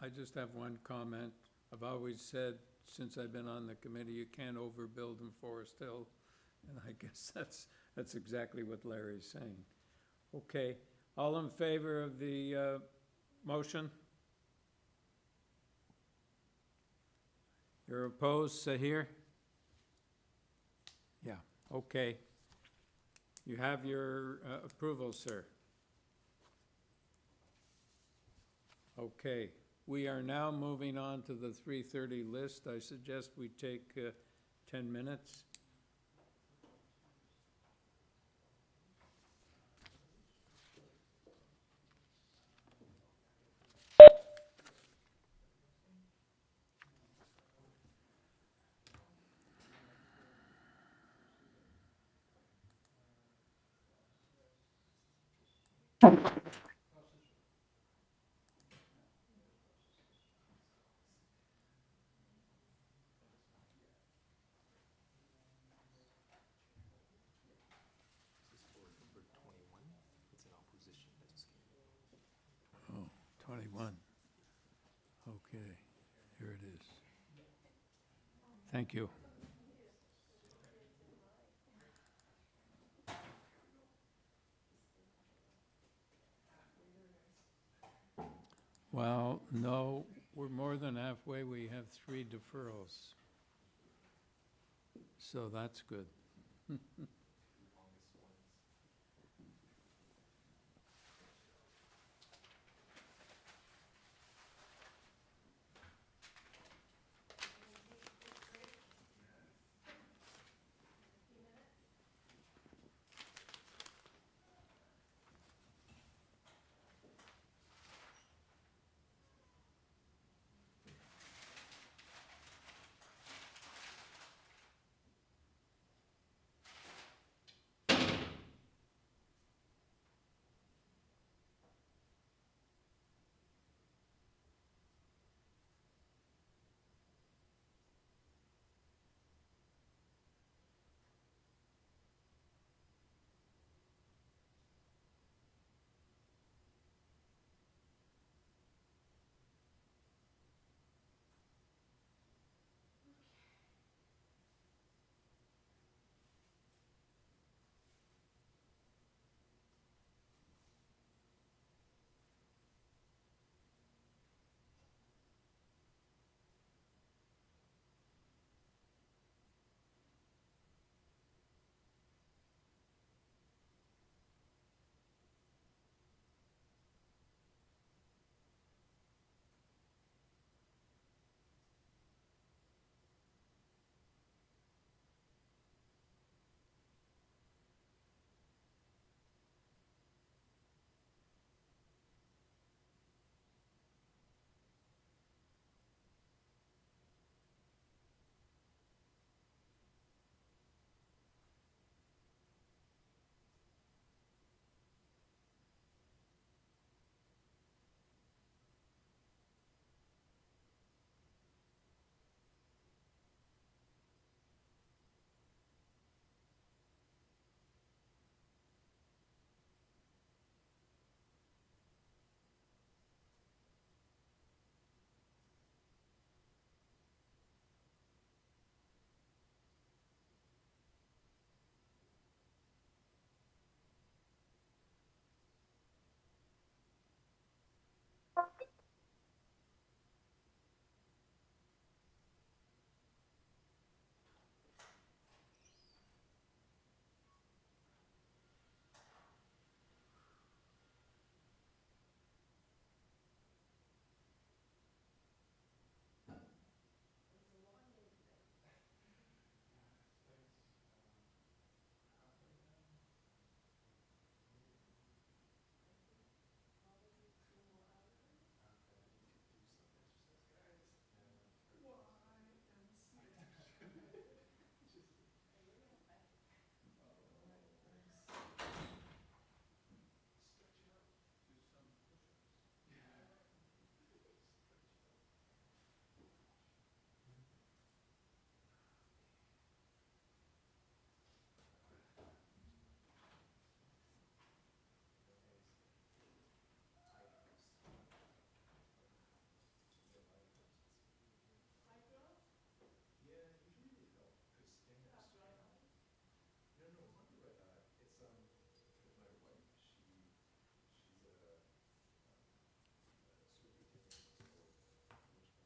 I just have one comment. I've always said, since I've been on the committee, you can't overbuild in Forest Hill, and I guess that's exactly what Larry's saying. Okay, all in favor of the motion? You're opposed, say here? Yeah, okay. You have your approval, sir. Okay, we are now moving on to the 3:30 list. I suggest we take 10 minutes. Oh, 21. Okay, here it is. Thank you. Well, no, we're more than halfway. We have 3 deferrals. So that's good.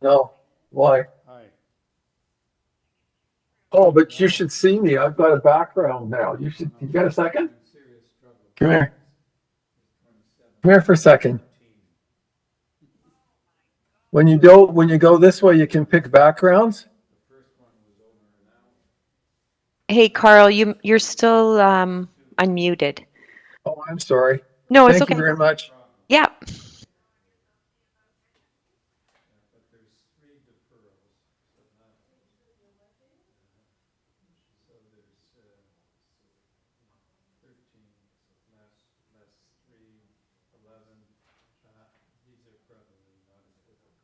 No, why? Hi. Oh, but you should see me. I've got a background now. You got a second? Come here. Come here for a second. When you go this way, you can pick backgrounds. Hey, Carl, you're still unmuted. Oh, I'm sorry. No, it's Thank you okay. very much. Yeah. But there's 3 deferrals, so not. So there's 13 less 3, 11. These are probably not as difficult.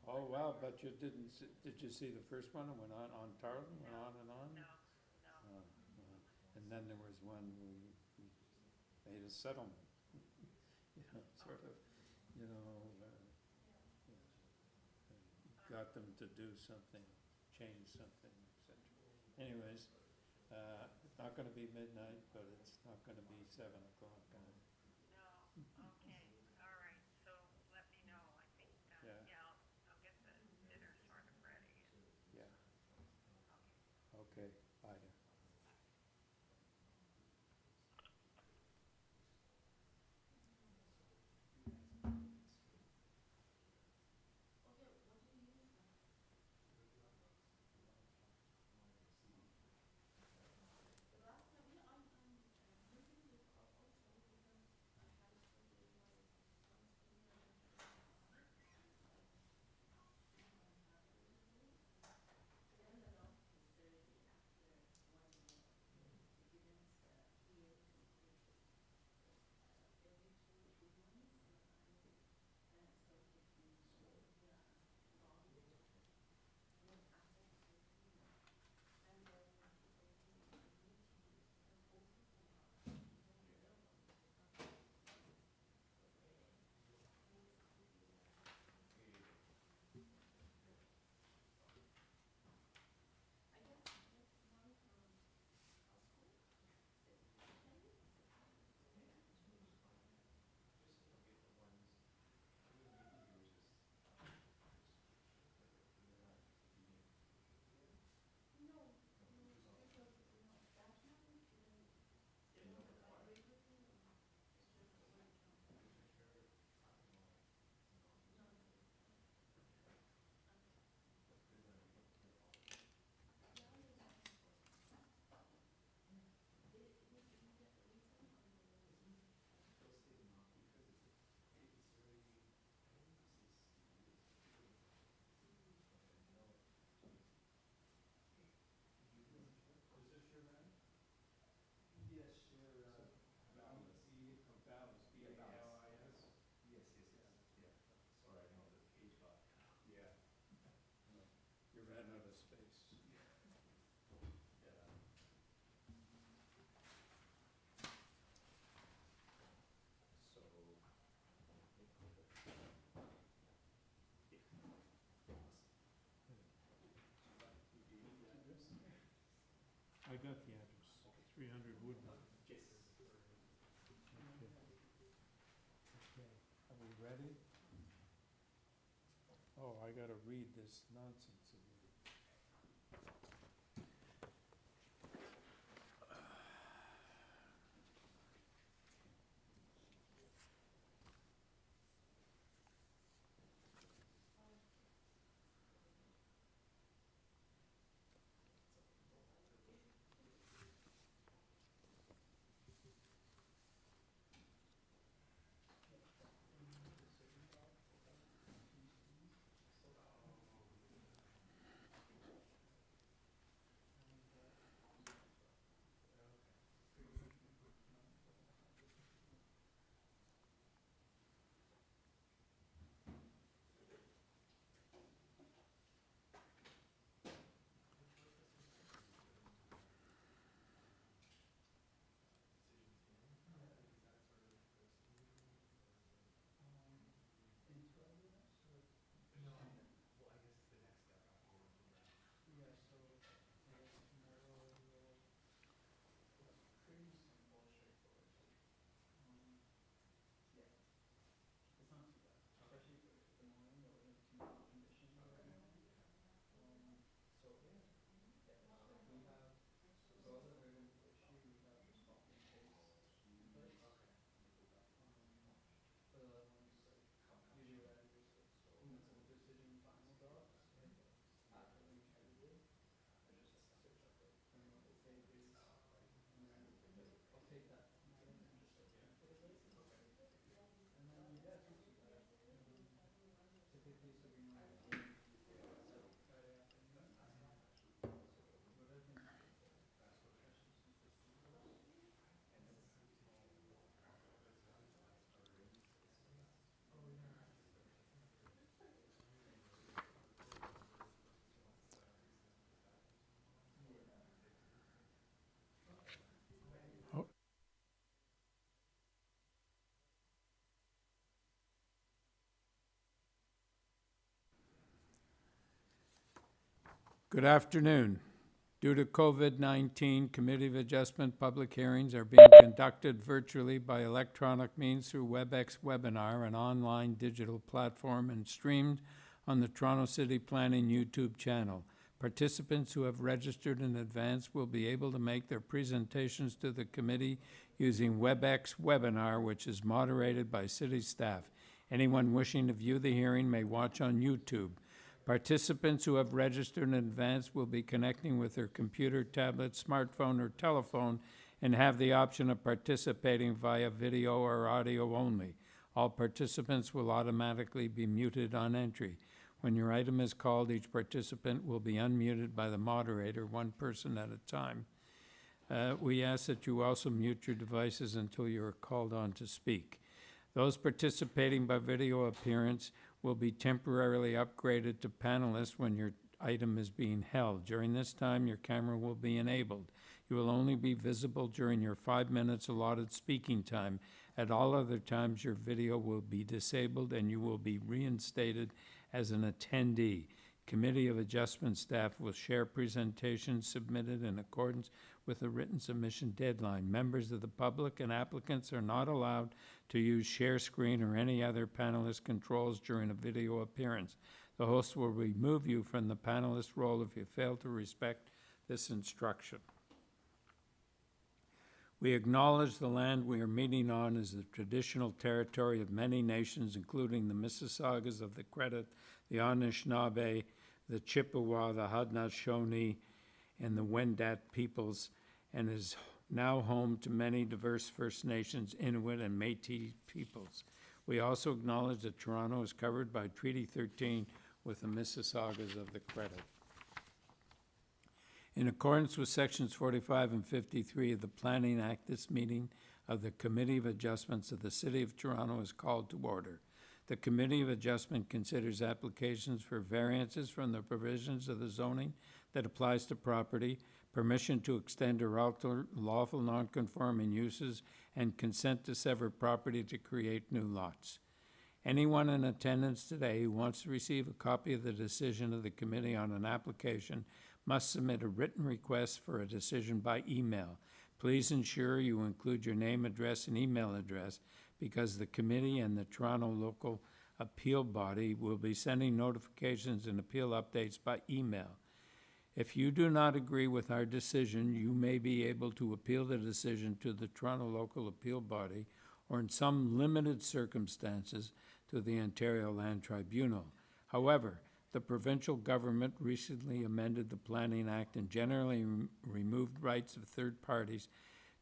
Oh, wow, but you didn't, did you see the first one? It went on Tarleton, went on and on? Oh, well. And then there was one we made a settlement. Sort of, you know, got them to do something, change something, etc. Anyways, it's not going to be midnight, but it's not going to be 7 o'clock. Yeah. Okay, bye. You ran out of space. I got the address, 300 Woodland. Yes. Okay. Okay, are we ready? Oh, I gotta read this nonsense again. Good afternoon. Due to COVID-19, Committee of Adjustment public hearings are being conducted virtually by electronic means through WebEx Webinar, an online digital platform, and streamed on the Toronto City Planning YouTube channel. Participants who have registered in advance will be able to make their presentations to the committee using WebEx Webinar, which is moderated by city staff. Anyone wishing to view the hearing may watch on YouTube. Participants who have registered in advance will be connecting with their computer, tablet, smartphone, or telephone and have the option of participating via video or audio only. All participants will automatically be muted on entry. When your item is called, each participant will be unmuted by the moderator, one person at a time. We ask that you also mute your devices until you are called on to speak. Those participating by video appearance will be temporarily upgraded to panelists when your item is being held. During this time, your camera will be enabled. You will only be visible during your 5 minutes allotted speaking time. At all other times, your video will be disabled and you will be reinstated as an attendee. Committee of Adjustment staff will share presentations submitted in accordance with the written submission deadline. Members of the public and applicants are not allowed to use share screen or any other panelist controls during a video appearance. The host will remove you from the panelist role if you fail to respect this instruction. We acknowledge the land we are meeting on is the traditional territory of many nations, including the Mississaugas of the Credit, the Anishinaabe, the Chippewa, the Haudenosaunee, and the Wendat peoples, and is now home to many diverse First Nations, Inuit, and Métis peoples. We also acknowledge that Toronto is covered by Treaty 13 with the Mississaugas of the Credit. In accordance with Sections 45 and 53 of the Planning Act, this meeting of the Committee of Adjustments of the City of Toronto is called to order. The Committee of Adjustment considers applications for variances from the provisions of the zoning that applies to property, permission to extend or alter lawful nonconforming uses, and consent to sever property to create new lots. Anyone in attendance today who wants to receive a copy of the decision of the committee on an application must submit a written request for a decision by email. Please ensure you include your name, address, and email address because the committee and the Toronto Local Appeal Body will be sending notifications and appeal updates by email. If you do not agree with our decision, you may be able to appeal the decision to the Toronto Local Appeal Body or in some limited circumstances to the Ontario Land Tribunal. However, the provincial government recently amended the Planning Act and generally removed rights of third parties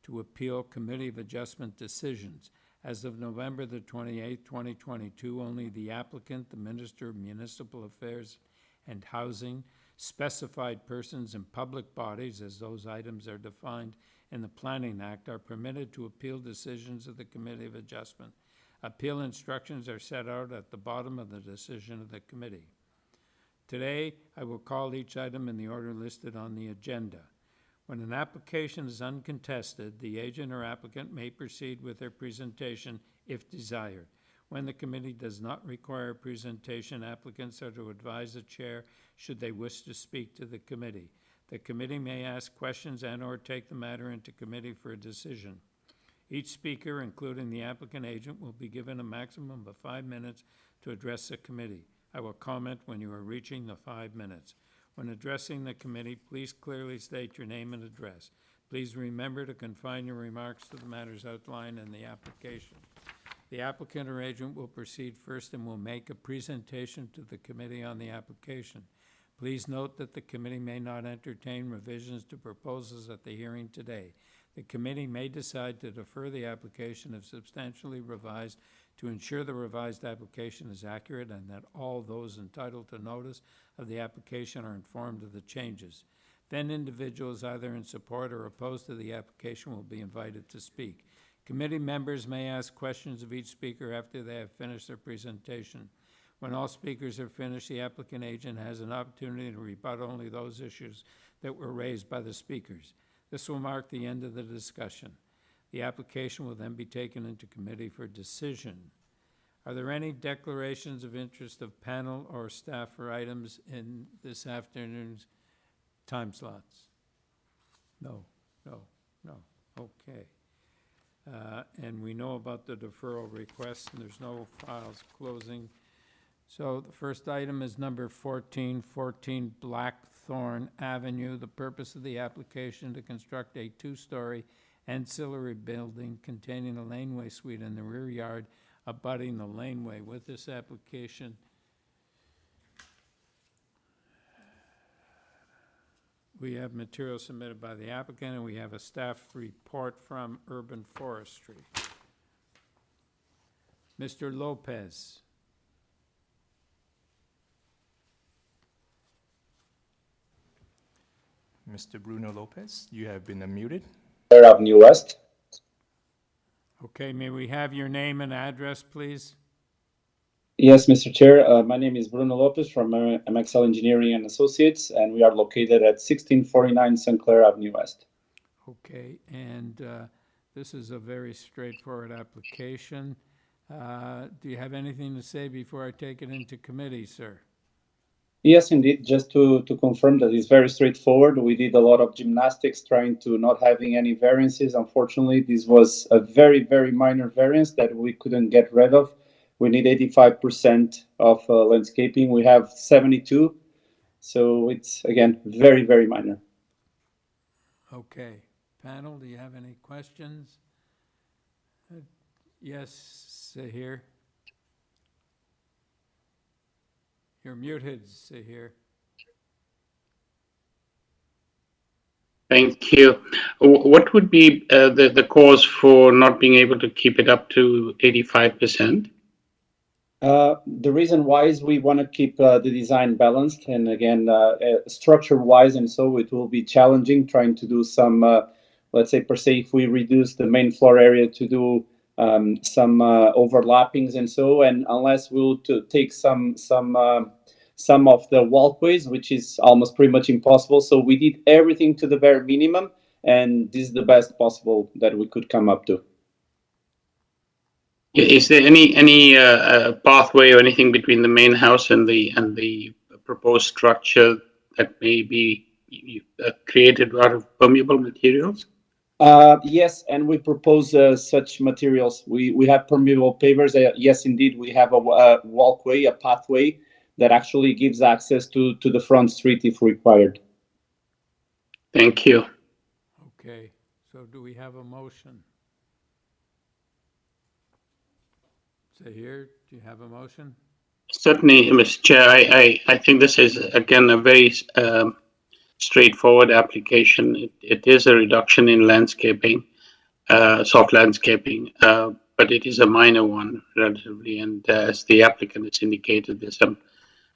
to appeal Committee of Adjustment decisions. As of November the 28th, 2022, only the applicant, the Minister of Municipal Affairs and Housing, specified persons and public bodies, as those items are defined in the Planning Act, are permitted to appeal decisions of the Committee of Adjustment. Appeal instructions are set out at the bottom of the decision of the committee. Today, I will call each item in the order listed on the agenda. When an application is uncontested, the agent or applicant may proceed with their presentation if desired. When the committee does not require a presentation, applicants are to advise the chair should they wish to speak to the committee. The committee may ask questions and/or take the matter into committee for a decision. Each speaker, including the applicant agent, will be given a maximum of 5 minutes to address the committee. I will comment when you are reaching the 5 minutes. When addressing the committee, please clearly state your name and address. Please remember to confine your remarks to the matters outlined in the application. The applicant or agent will proceed first and will make a presentation to the committee on the application. Please note that the committee may not entertain revisions to proposals at the hearing today. The committee may decide to defer the application if substantially revised to ensure the revised application is accurate and that all those entitled to notice of the application are informed of the changes. Then individuals either in support or opposed to the application will be invited to speak. Committee members may ask questions of each speaker after they have finished their presentation. When all speakers are finished, the applicant agent has an opportunity to rebut only those issues that were raised by the speakers. This will mark the end of the discussion. The application will then be taken into committee for decision. Are there any declarations of interest of panel or staff for items in this afternoon's time slots? No, no, no, okay. And we know about the deferral request, and there's no files closing. So the first item is number 1414 Blackthorn Avenue. The purpose of the application to construct a two-story ancillary building containing a laneway suite in the rear yard abutting the laneway. With this application, we have material submitted by the applicant, and we have a staff report from Urban Forestry. Mr. Lopez. Mr. Bruno Lopez, you have been unmuted. Avenue West. Okay, may we have your name and address, please? Yes, Mr. Chair. My name is Bruno Lopez from MXL Engineering and Associates, and we are located at 1649 St. Clair Avenue West. Okay, and this is a very straightforward application. Do you have anything to say before I take it into committee, sir? Yes, indeed. Just to confirm that it's very straightforward. We did a lot of gymnastics trying to not having any variances. Unfortunately, this was a very, very minor variance that we couldn't get rid of. We need 85% of landscaping. We have 72. So it's, again, very, very minor. Okay. Panel, do you have any questions? Yes, here. You're muted, here. Thank you. What would be the cause for not being able to keep it up to 85%? The reason why is we want to keep the design balanced, and again, structure-wise, and so it will be challenging trying to do some, let's say, per se, if we reduce the main floor area to do some overlappings and so, and unless we'll to take some of the walkways, which is almost pretty much impossible. So we did everything to the bare minimum, and this is the best possible that we could come up to. Is there any pathway or anything between the main house and the proposed structure that may be created out of permeable materials? Yes, and we propose such materials. We have permeable pavers. Yes, indeed, we have a walkway, a pathway that actually gives access to the front street if required. Thank you. Okay, so do we have a motion? Here, do you have a motion? Certainly, Mr. Chair. I think this is, again, a very straightforward application. It is a reduction in landscaping, soft landscaping, but it is a minor one relatively. And as the applicant has indicated, there's some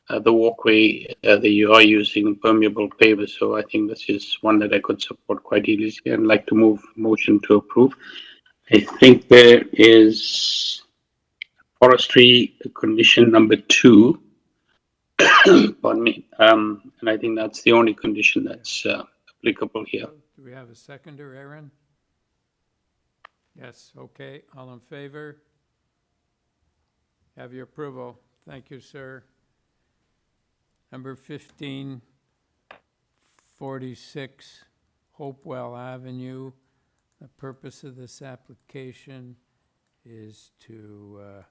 the walkway that you are using permeable pavers. So I think this is one that I could support quite easily and like to move motion to approve. I think there is forestry condition number 2. Pardon me. And I think that's the only condition that's applicable here. Do we have a seconder, Aaron? Yes, okay. All in favor? Have your approval. Thank you, sir. Number 1546 Hopewell Avenue. The purpose of this application is to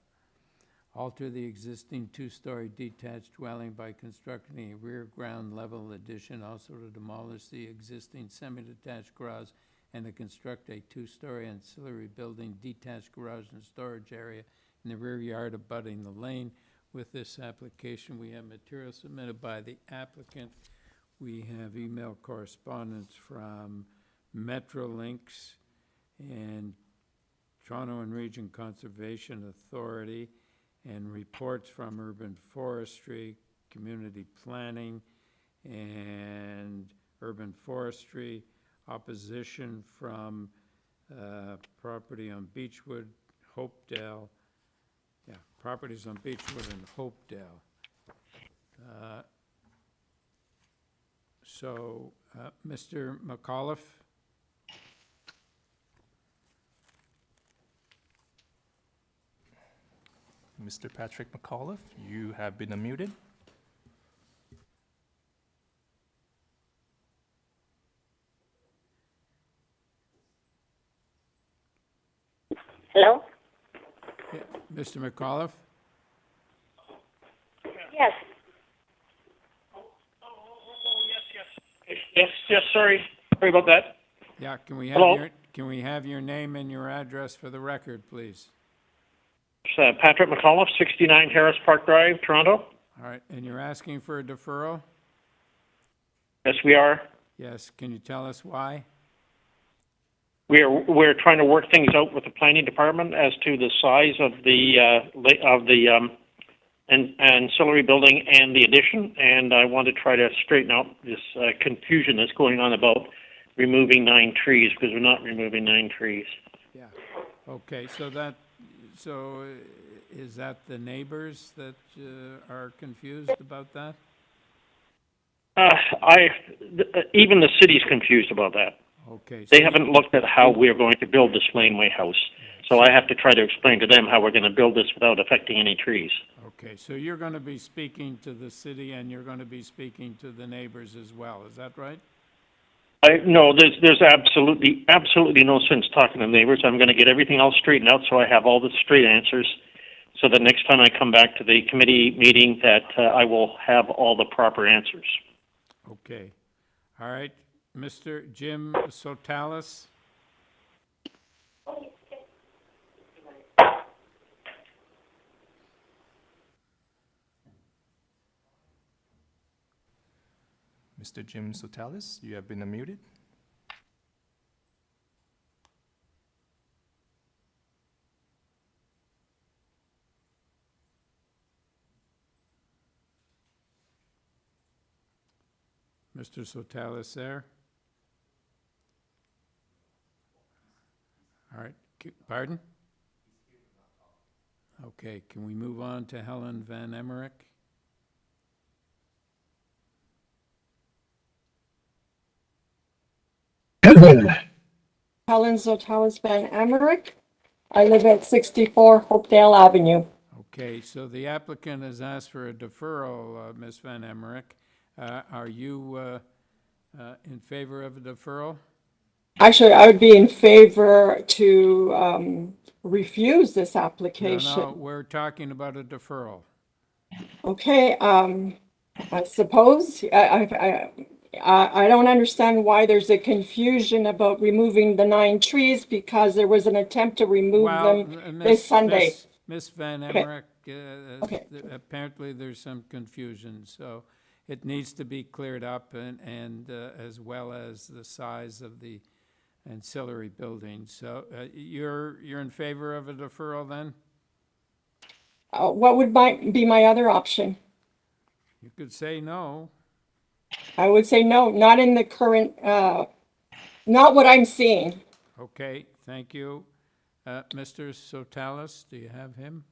alter the existing two-story detached dwelling by constructing a rear ground level addition, also to demolish the existing semi-detached garage and to construct a two-story ancillary building, detached garage and storage area in the rear yard abutting the lane. With this application, we have material submitted by the applicant. We have email correspondence from Metrolinx and Toronto and Region Conservation Authority, and reports from Urban Forestry, Community Planning, and Urban Forestry, opposition from property on Beechwood, Hopedale. Yeah, properties on Beechwood and Hopedale. Mr. McAuliffe? Mr. Patrick McAuliffe, you have been unmuted. Mr. McAuliffe? Yes. Yes, sorry about that. Yeah, can we Hello? have your name and your address for the record, please? It's Patrick McAuliffe, 69 Harris Park Drive, Toronto. All right, and you're asking for a deferral? Yes, we are. Yes, can you tell us why? We're trying to work things out with the planning department as to the size of the ancillary building and the addition, and I want to try to straighten out this confusion that's going on about removing 9 trees, because we're not removing 9 trees. Yeah. Okay, so is that the neighbors that are confused about that? Even the city's confused about that. Okay. They haven't looked at how we're going to build this Laneway house. So I have to try to explain to them how we're going to build this without affecting any trees. Okay, so you're going to be speaking to the city and you're going to be speaking to the neighbors as well, is that right? No, there's absolutely no sense talking to neighbors. I'm going to get everything else straightened out so I have all the straight answers, so that next time I come back to the committee meeting that I will have all the proper answers. Okay. All right. Mr. Jim Sotalis? Mr. Jim Sotalis, you have been unmuted. Mr. Sotalis there? All right. Pardon? Okay, can we move on to Helen Van Emmerich? Helen Zotalis Van Emmerich. I live at 64 Hopedale Avenue. Okay, so the applicant has asked for a deferral, Ms. Van Emmerich. Are you in favor of a deferral? Actually, I would be in favor to refuse this application. No, we're talking about a deferral. Okay, I suppose I don't understand why there's a confusion about removing the 9 trees, because there was an attempt to remove them this Sunday. Ms. Van Emmerich, apparently there's some confusion, so it needs to be cleared up, and as well as the size of the ancillary building. So you're in favor of a deferral then? What would be my other option? You could say no. I would say no, not in the current, not what I'm seeing. Okay, thank you. Mr. Sotalis, do you have him?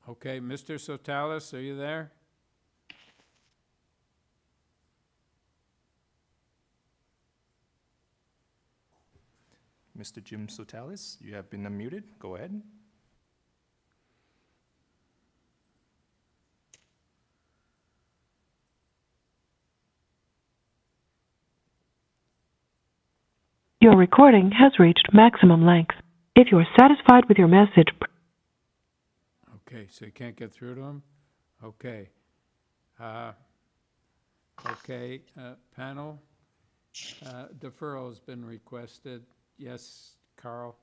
Okay, Mr. Sotalis, are you there? Mr. Jim Sotalis, you have been unmuted. Go ahead. Your recording has reached maximum length. If you are satisfied with your message... Okay, so you can't get through to him? Okay. Panel. Deferral has been requested. Yes, Carl?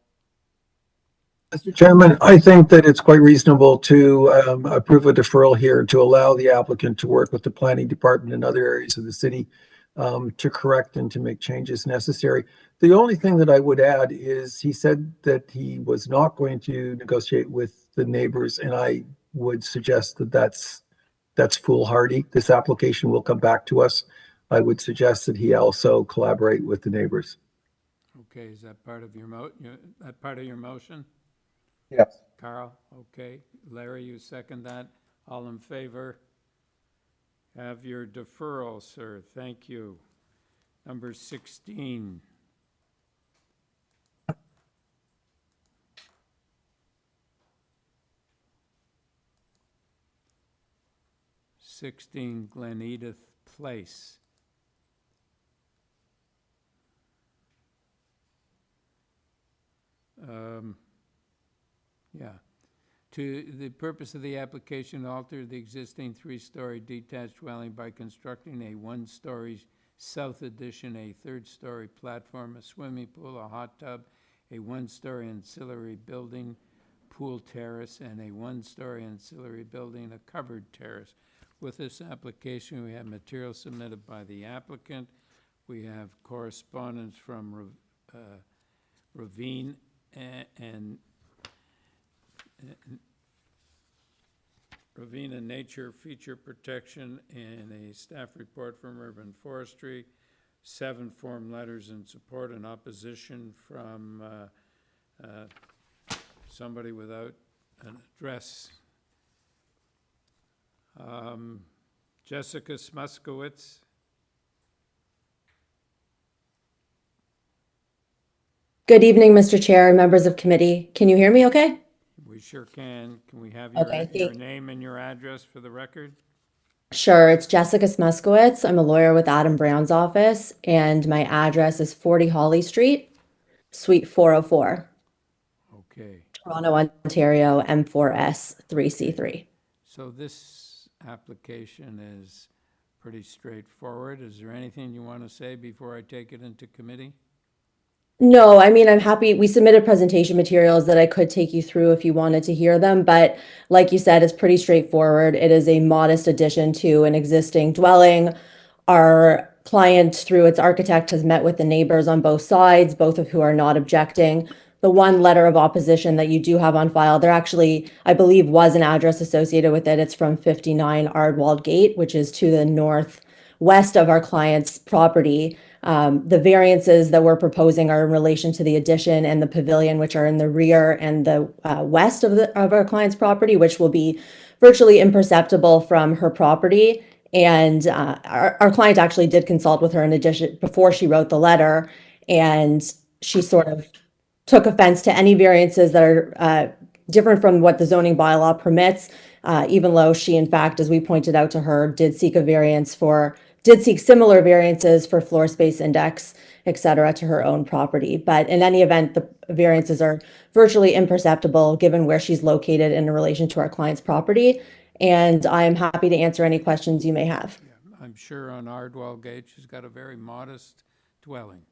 Mr. Chairman, I think that it's quite reasonable to approve a deferral here to allow the applicant to work with the planning department and other areas of the city to correct and to make changes necessary. The only thing that I would add is he said that he was not going to negotiate with the neighbors, and I would suggest that that's foolhardy. This application will come back to us. I would suggest that he also collaborate with the neighbors. Okay, is that part of your motion? Yes. Carl, okay. Larry, you second that. All in favor? Have your deferral, sir. Thank you. Number 16. Glen Edith Place. Yeah. To the purpose of the application, alter the existing three-story detached dwelling by constructing a one-story south addition, a third-story platform, a swimming pool, a hot tub, a one-story ancillary building, pool terrace, and a one-story ancillary building, a covered terrace. With this application, we have material submitted by the applicant. We have correspondence from Ravine and Ravine Nature Feature Protection, and a staff report from Urban Forestry, 7 form letters in support and opposition from somebody without an address. Jessica Smuskowitz. Good evening, Mr. Chair and members of committee. Can you hear me okay? We sure can. Can we have Okay, your name and your address for the record? Sure, it's Jessica Smuskowitz. I'm a lawyer with Adam Brown's office, and my address is 40 Holly Street, Suite 404. Okay. Toronto, Ontario, M4S 3C3. So this application is pretty straightforward. Is there anything you want to say before I take it into committee? No, I mean, I'm happy. We submitted presentation materials that I could take you through if you wanted to hear them, but like you said, it's pretty straightforward. It is a modest addition to an existing dwelling. Our client, through its architect, has met with the neighbors on both sides, both of who are not objecting. The one letter of opposition that you do have on file, there actually, I believe, was an address associated with it. It's from 59 Ardwald Gate, which is to the northwest of our client's property. The variances that we're proposing are in relation to the addition and the pavilion, which are in the rear and the west of our client's property, which will be virtually imperceptible from her property. And our client actually did consult with her in addition before she wrote the letter, and she sort of took offense to any variances that are different from what the zoning bylaw permits, even though she, in fact, as we pointed out to her, did seek similar variances for floor space index, et cetera, to her own property. But in any event, the variances are virtually imperceptible given where she's located in relation to our client's property. And I am happy to answer any questions you may have. Yeah, I'm sure on Ardwell Gate, she's got a very modest dwelling.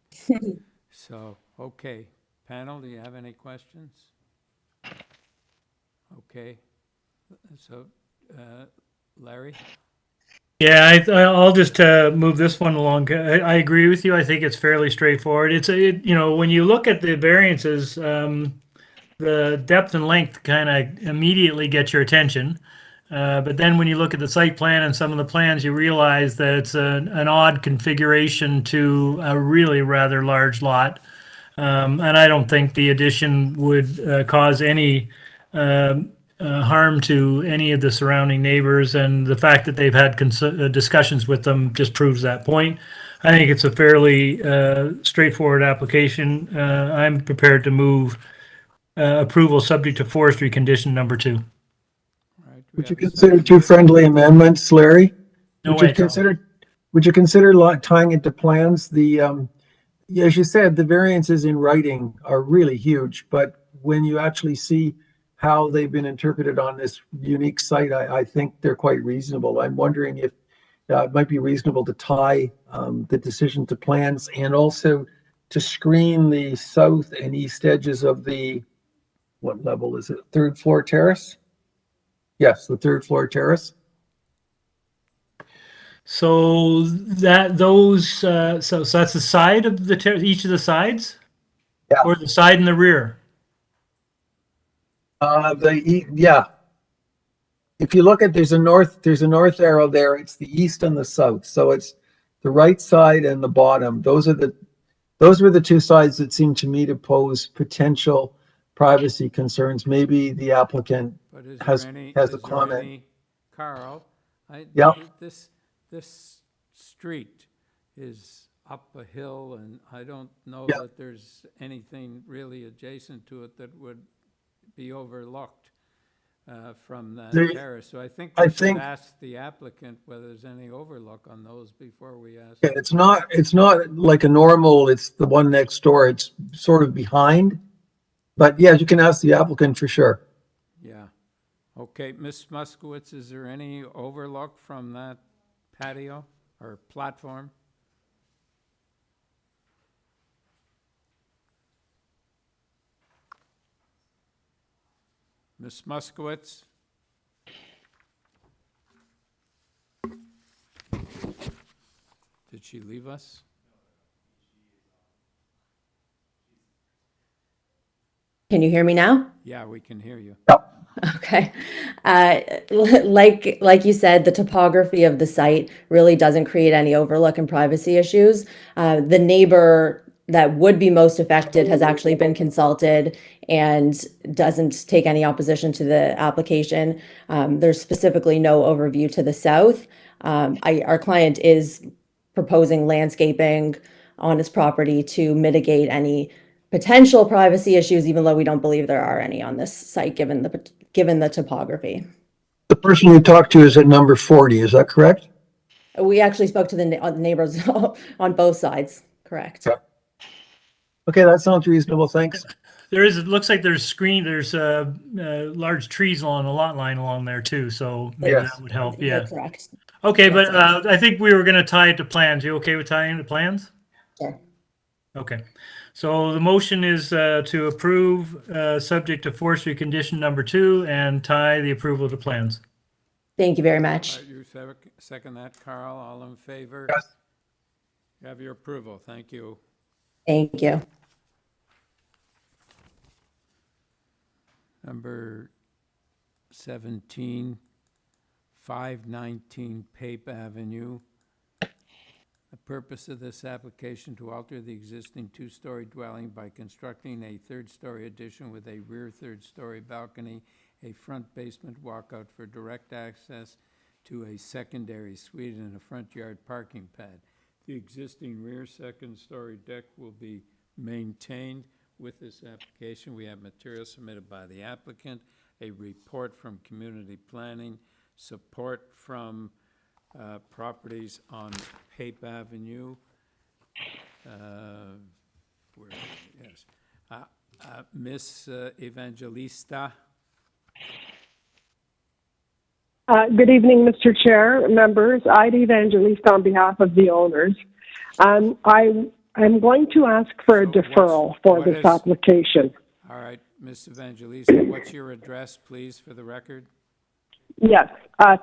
So, okay. Panel, do you have any questions? Okay. So, Larry? Yeah, I'll just move this one along. I agree with you. I think it's fairly straightforward. When you look at the variances, the depth and length kind of immediately get your attention. But then when you look at the site plan and some of the plans, you realize that it's an odd configuration to a really rather large lot. And I don't think the addition would cause any harm to any of the surrounding neighbors, and the fact that they've had discussions with them just proves that point. I think it's a fairly straightforward application. I'm prepared to move approval subject to forestry condition number 2. Would you consider 2 friendly amendments, Larry? No Would way, you consider tying it to plans? As you said, the variances in writing are really huge, but when you actually see how they've been interpreted on this unique site, I think they're quite reasonable. I'm wondering if it might be reasonable to tie the decision to plans and also to screen the south and east edges of the, what level is it? 3rd floor terrace? Yes, the 3rd floor terrace. So that's the side of the each of the sides? Yeah. Or the side and the rear? Yeah. If you look at, there's a north arrow there. It's the east and the south. So it's the right side and the bottom. Those were the 2 sides that seem to me to pose potential privacy concerns. Maybe the applicant has a comment. Carl, this street is up a hill, and I don't know that there's anything really adjacent to it that would be overlooked from that terrace. So I think we should ask the applicant whether there's any overlook on those before we ask. Yeah, it's not like a normal, it's the one next door. It's sort of behind. But yeah, you can ask the applicant for sure. Yeah. Okay, Ms. Muskowitz, is there any overlook from that patio or platform? Ms. Muskowitz? Did she leave us? Can you hear me now? Yeah, we can hear you. Okay. Like you said, the topography of the site really doesn't create any overlook and privacy issues. The neighbor that would be most affected has actually been consulted and doesn't take any opposition to the application. There's specifically no overview to the south. Our client is proposing landscaping on his property to mitigate any potential privacy issues, even though we don't believe there are any on this site, given the topography. The person you talked to is at number 40, is that correct? We actually spoke to the neighbors on both sides, correct? Okay, that sounds reasonable, thanks. It looks like there's large trees along the lot line along there too, so maybe Yes. that would help, You're yeah. correct. Okay, Yes, but I think we were gonna tie it to plans. You okay with tying to plans? Sure. Okay, so the motion is to approve, subject to forestry condition number 2 and tie the approval to plans. Thank you very much. All right, you second that, Carl? All in favor? Yes. You have your approval. Thank you. Thank you. Number 17, 519 Pape Avenue. The purpose of this application to alter the existing two-story dwelling by constructing a third-story addition with a rear third-story balcony, a front basement walkout for direct access to a secondary suite and a front yard parking pad. The existing rear second-story deck will be maintained. With this application, we have material submitted by the applicant, a report from community planning, support from properties on Pape Avenue. Yes. Miss Evangelista. Good evening, Mr. Chair, members. Ida Evangelista on behalf of the owners. I'm going to ask for a deferral for this application. All right, Miss Evangelista, what's your address, please, for the record? Yes,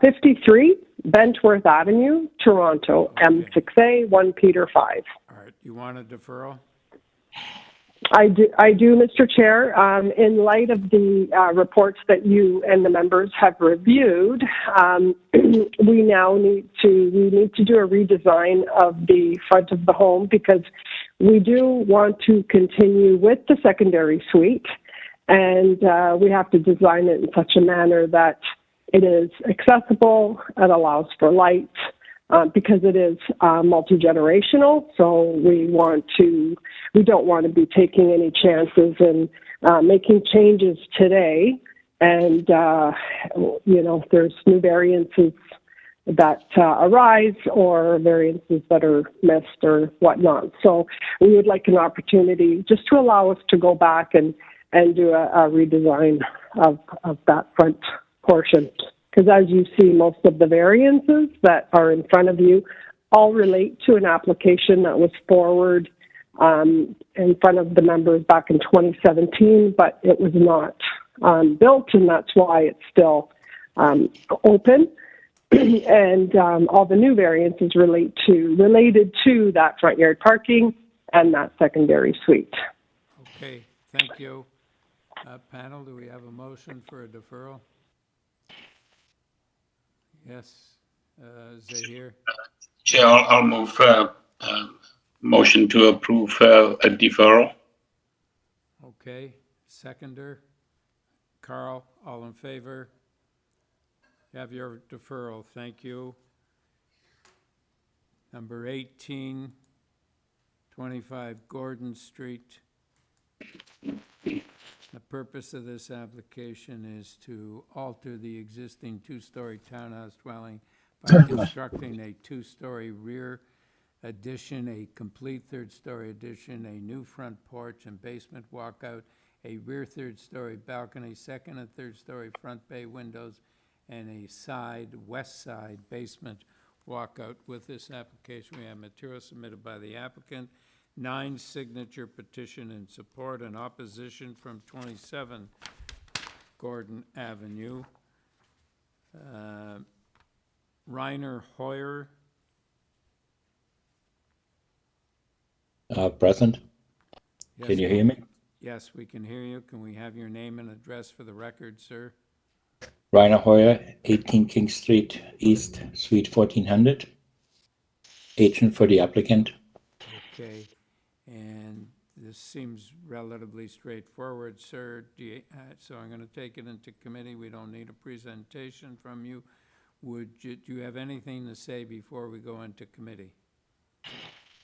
53 Bentworth Avenue, Toronto, M6A 1 Peter 5. All right, you want a deferral? I do, Mr. Chair. In light of the reports that you and the members have reviewed, we now need to do a redesign of the front of the home because we do want to continue with the secondary suite, and we have to design it in such a manner that it is accessible, it allows for light, because it is multi-generational, so we don't want to be taking any chances in making changes today. And, there's new variances that arise or variances that are missed or whatnot. So we would like an opportunity just to allow us to go back and do a redesign of that front portion. Because as you see, most of the variances that are in front of you all relate to an application that was forward in front of the members back in 2017, but it was not built, and that's why it's still open. And all the new variances related to that front yard parking and that secondary suite. Okay, thank you. Panel, do we have a motion for a deferral? Yes, Zahir. Chair, I'll move motion to approve a deferral. Okay, seconder. Carl, all in favor? You have your deferral, thank you. Number 18, 25 Gordon Street. The purpose of this application is to alter the existing two-story townhouse dwelling by constructing a two-story rear addition, a complete third-story addition, a new front porch and basement walkout, a rear third-story balcony, second and third-story front bay windows, and a west side basement walkout. With this application, we have material submitted by the applicant, 9 signature petition in support and opposition from 27 Gordon Avenue. Reiner Hoyer. Present. Yes, Can you hear me? Yes, we can hear you. Can we have your name and address for the record, sir? Rainer Hoyer, 18 King Street East, Suite 1400. Agent for the applicant. Okay, and this seems relatively straightforward, sir. So I'm going to take it into committee. We don't need a presentation from you. Do you have anything to say before we go into committee?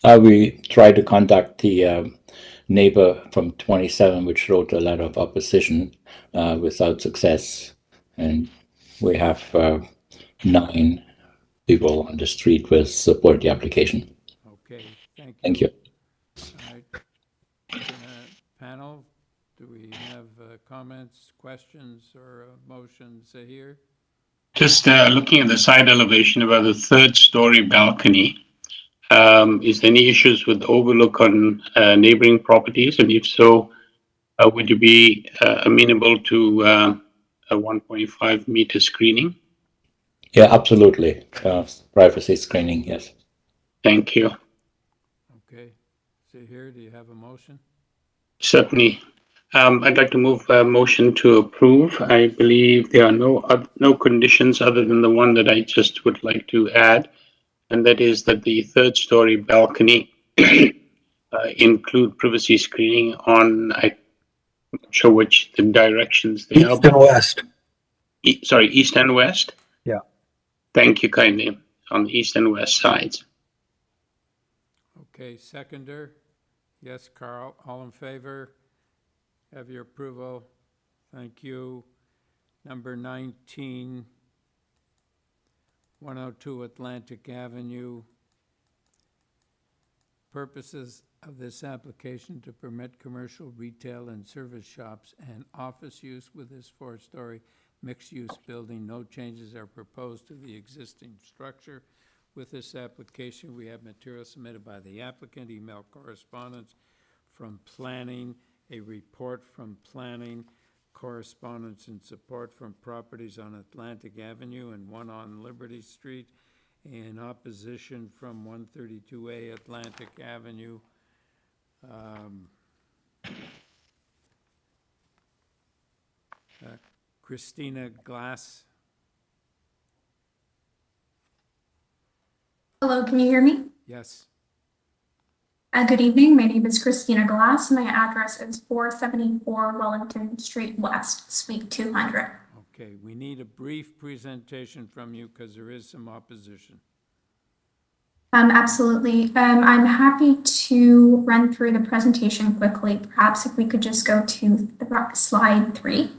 We tried to contact the neighbor from 27, which wrote a letter of opposition without success. And we have 9 people on the street with support the application. Okay, thank you. Thank you. All right. Panel, do we have comments, questions, or motions here? Just looking at the side elevation about the third-story balcony, is there any issues with overlook on neighboring properties? And if so, would you be amenable to a 1.5 meter screening? Yeah, absolutely. Privacy screening, yes. Thank you. Okay. Zahir, do you have a motion? Certainly. I'd like to move a motion to approve. I believe there are no conditions other than the one that I just would like to add, and that is that the third-story balcony include privacy screening on, I'm not sure which the directions they are. East and west. Sorry, east and west? Yeah. Thank you kindly. On the east and west sides. Okay, seconder. Yes, Carl, all in favor? Have your approval. Thank you. Number 19, 102 Atlantic Avenue. Purposes of this application to permit commercial, retail, and service shops and office use with this 4-story mixed-use building. No changes are proposed to the existing structure. With this application, we have material submitted by the applicant, email correspondence from planning, a report from planning, correspondence in support from properties on Atlantic Avenue and 1 on Liberty Street, and opposition from 132A Atlantic Avenue. Christina Glass. Hello, can you hear me? Yes. Good evening. My name is Christina Glass. My address is 474 Wellington Street West, Suite 200. Okay, we need a brief presentation from you because there is some opposition. Absolutely. I'm happy to run through the presentation quickly. Perhaps if we could just go to slide 3.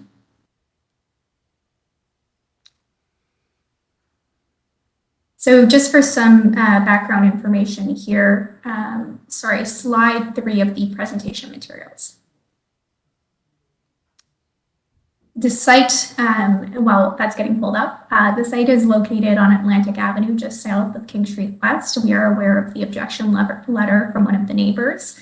So just for some background information here, slide 3 of the presentation materials. The site, well, that's getting pulled up. The site is located on Atlantic Avenue, just south of King Street West. We are aware of the objection letter from one of the neighbors.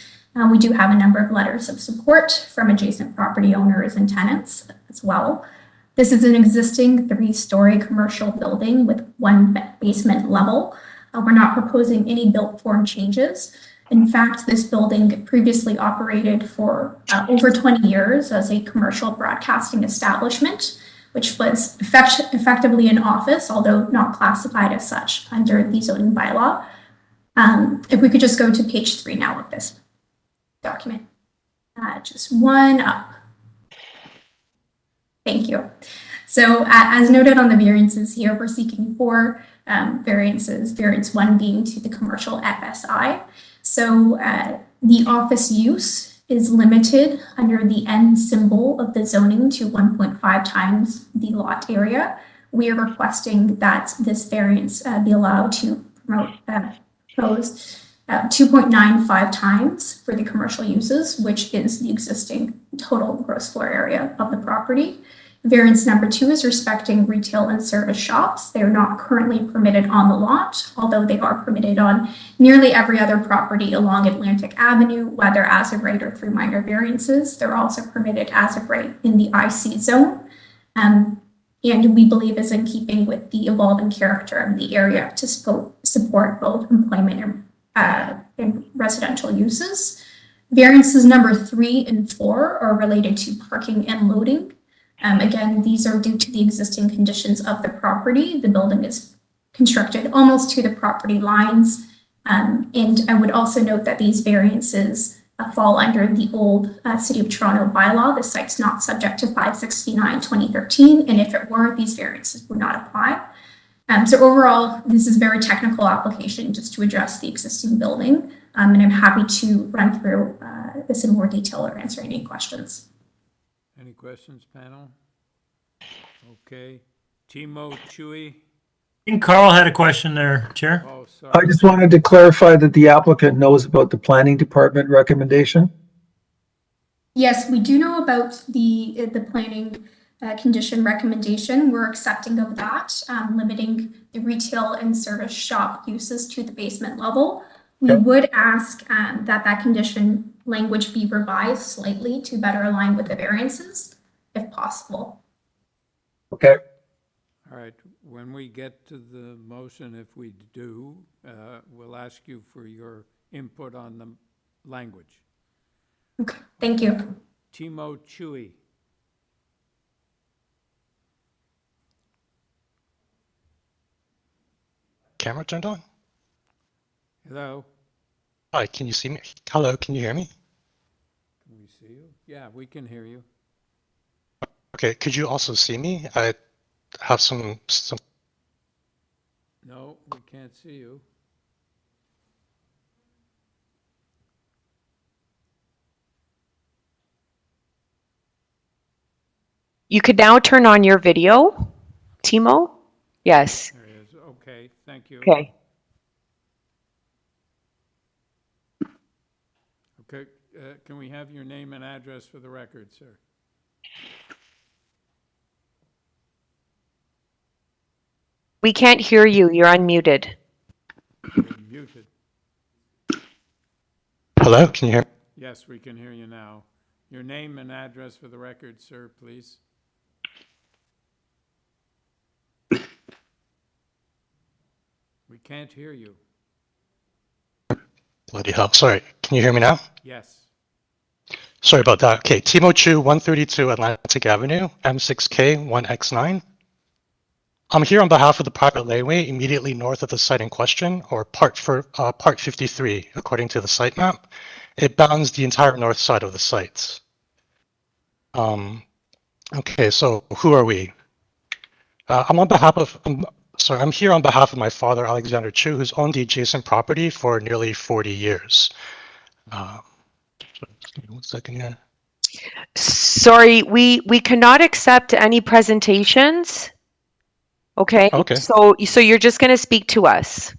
We do have a number of letters of support from adjacent property owners and tenants as well. This is an existing 3-story commercial building with 1 basement level. We're not proposing any built form changes. In fact, this building previously operated for over 20 years as a commercial broadcasting establishment, which was effectively an office, although not classified as such under the zoning bylaw. If we could just go to page 3 now of this document. Just 1 up. Thank you. So as noted on the variances here, we're seeking 4 variances, variance 1 being to the commercial FSI. So the office use is limited under the N symbol of the zoning to 1.5 times the lot area. We are requesting that this variance be allowed to promote proposed 2.95 times for the commercial uses, which is the existing total gross floor area of the property. Variance number 2 is respecting retail and service shops. They are not currently permitted on the lot, although they are permitted on nearly every other property along Atlantic Avenue, whether as of right or through minor variances. They're also permitted as of right in the IC zone. And we believe is in keeping with the evolving character of the area to support both employment and residential uses. Variances number 3 and 4 are related to parking and loading. Again, these are due to the existing conditions of the property. The building is constructed almost to the property lines. And I would also note that these variances fall under the old City of Toronto bylaw. The site's not subject to 569/2013, and if it were, these variances would not apply. So overall, this is a very technical application just to address the existing building, and I'm happy to run through this in more detail or answer any questions. Any questions, panel? Okay. Timo Chui. I think Carl had a question there, Chair. Oh, sorry. I just wanted to clarify that the applicant knows about the planning department recommendation. Yes, we do know about the planning condition recommendation. We're accepting of that, limiting the retail and service shop uses to the basement level. We would ask that condition language be revised slightly to better align with the variances, if possible. Okay. All right. When we get to the motion, if we do, we'll ask you for your input on the language. Okay, thank you. Timo Chui. Camera turned on? Hello. Hi, can you see me? Hello, can you hear me? Can we see you? Yeah, we can hear you. Okay, could you also see me? I have some... No, we can't see you. You could now turn on your video, Timo. Yes. There he is. Okay, thank you. Okay. Okay, can we have your name and address for the record, sir? We can't hear you. You're unmuted. You're muted. Hello, can you hear me? Yes, we can hear you now. Your name and address for the record, sir, please. We can't hear you. Bloody hell, sorry. Can you hear me now? Yes. Sorry about that. Okay, Timo Chu, 132 Atlantic Avenue, M6K 1X9. I'm here on behalf of the private laneway immediately north of the site in question, or part 53, according to the site map. It bounds the entire north side of the site. Okay, so who are we? I'm here on behalf of my father, Alexander Chu, who's owned the adjacent property for nearly 40 years. Give me 1 second here. Sorry, we cannot accept any presentations. Okay. Okay. So you're just going to speak to us.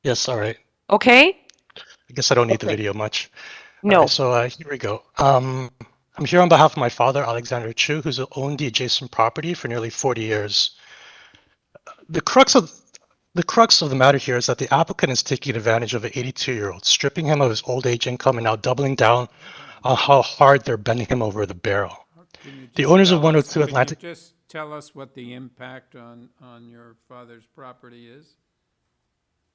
Yes, all right. Okay. I guess I don't need the video much. No. All right, so here we go. I'm here on behalf of my father, Alexander Chu, who's owned the adjacent property for nearly 40 years. The crux of the matter here is that the applicant is taking advantage of an 82-year-old, stripping him of his old age income and now doubling down on how hard they're bending him over the barrel. The owners of 102 Atlantic... Can you just tell us what the impact on your father's property is?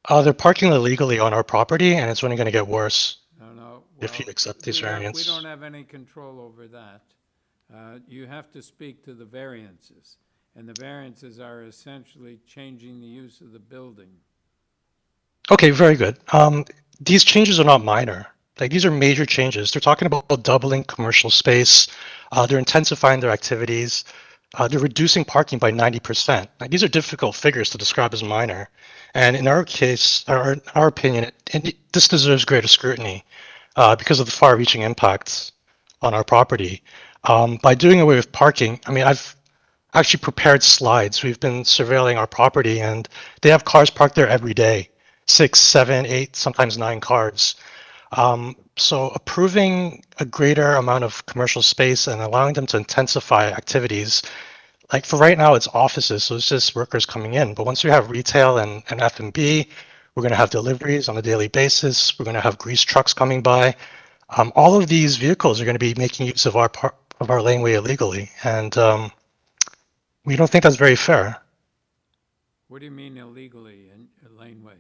They're parking illegally on our property, and it's only going to get worse if you accept these We variants. don't have any control over that. You have to speak to the variances, and the variances are essentially changing the use of the building. Okay, very good. These changes are not minor. Like, these are major changes. They're talking about doubling commercial space. They're intensifying their activities. They're reducing parking by 90%. Like, these are difficult figures to describe as minor. And in our case, or in our opinion, this deserves greater scrutiny because of the far-reaching impacts on our property. By doing away with parking, I mean, I've actually prepared slides. We've been surveilling our property, and they have cars parked there every day. 6, 7, 8, sometimes 9 cars. So approving a greater amount of commercial space and allowing them to intensify activities, like for right now, it's offices, so it's just workers coming in. But once we have retail and F&B, we're going to have deliveries on a daily basis. We're going to have grease trucks coming by. All of these vehicles are going to be making use of our laneway illegally, and we don't think that's very fair. What do you mean illegally in a laneway?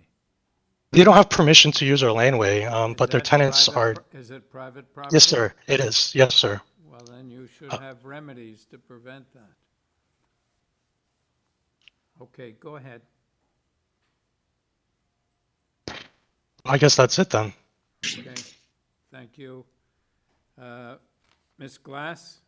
They don't have permission to use our laneway, but their that tenants are. Is it private property? Yes, sir. It is. Yes, sir. Well, then you should have remedies to prevent that. Okay, go ahead. I guess that's it then. Okay, thank you. Ms. Glass?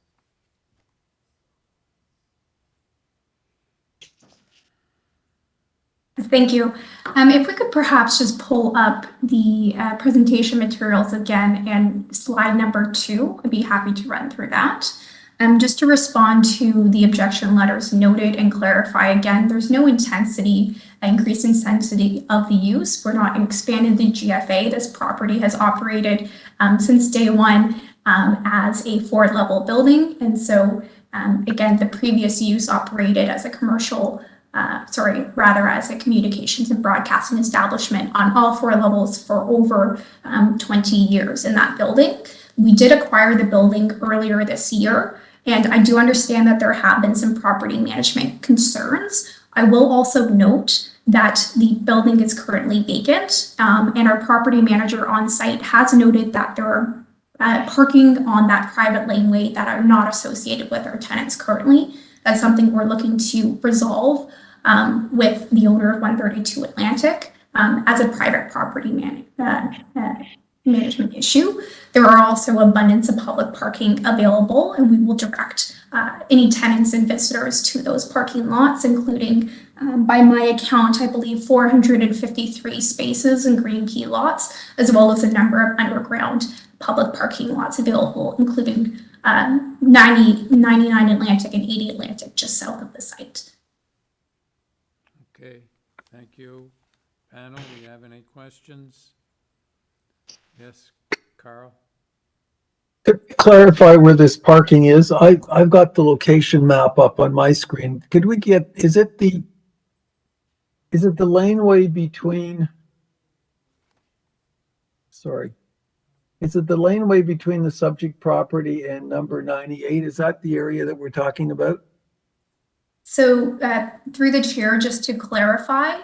Thank you. If we could perhaps just pull up the presentation materials again and slide number 2, I'd be happy to run through that. Just to respond to the objection letters noted and clarify again, there's no increase in intensity of the use. We're not expanding the GFA. This property has operated since day one as a 4-level building. And so again, the previous use operated as a as a communications and broadcasting establishment on all 4 levels for over 20 years in that building. We did acquire the building earlier this year, and I do understand that there have been some property management concerns. I will also note that the building is currently vacant, and our property manager on site has noted that there are parking on that private laneway that are not associated with our tenants currently. That's something we're looking to resolve with the owner of 132 Atlantic as a private property management issue. There are also abundance of public parking available, and we will direct any tenants and visitors to those parking lots, including, by my account, I believe 453 spaces in Green Key lots, as well as a number of underground public parking lots available, including 99 Atlantic and 80 Atlantic just south of the site. Okay, thank you. Panel, do you have any questions? Yes, Carl? To clarify where this parking is, I've got the location map up on my screen. Could we get, is it the laneway between, is it the laneway between the subject property and number 98? Is that the area that we're talking about? So through the chair, just to clarify,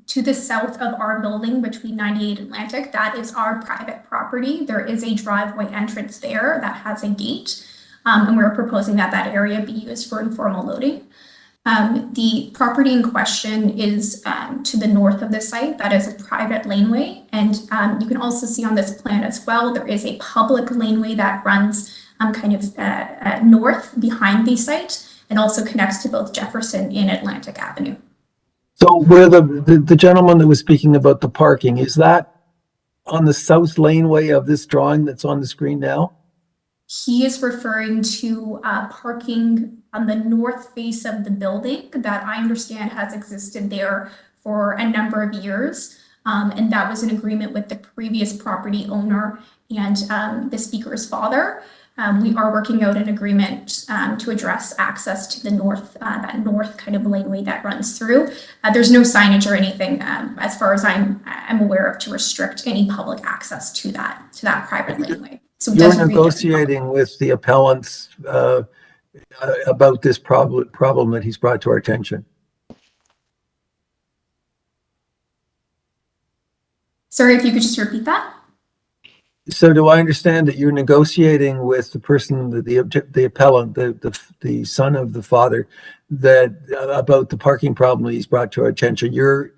to the south of our building between 98 Atlantic, that is our private property. There is a driveway entrance there that has a gate, and we're proposing that that area be used for informal loading. The property in question is to the north of the site. That is a private laneway, and you can also see on this plan as well, there is a public laneway that runs north behind the site, and also connects to both Jefferson and Atlantic Avenue. So where the gentleman that was speaking about the parking, is that on the south laneway of this drawing that's on the screen now? He is referring to parking on the north face of the building that I understand has existed there for a number of years. And that was an agreement with the previous property owner and the speaker's father. We are working out an agreement to address access to the north, that north kind of laneway that runs through. There's no signage or anything, as far as I'm aware of, to restrict any public access to that private laneway. So you're negotiating with the appellants about this problem that he's brought to our attention. Sorry, if you could just repeat that. So do I understand that you're negotiating with the person, the appellant, the son of the father, that about the parking problem he's brought to our attention? You're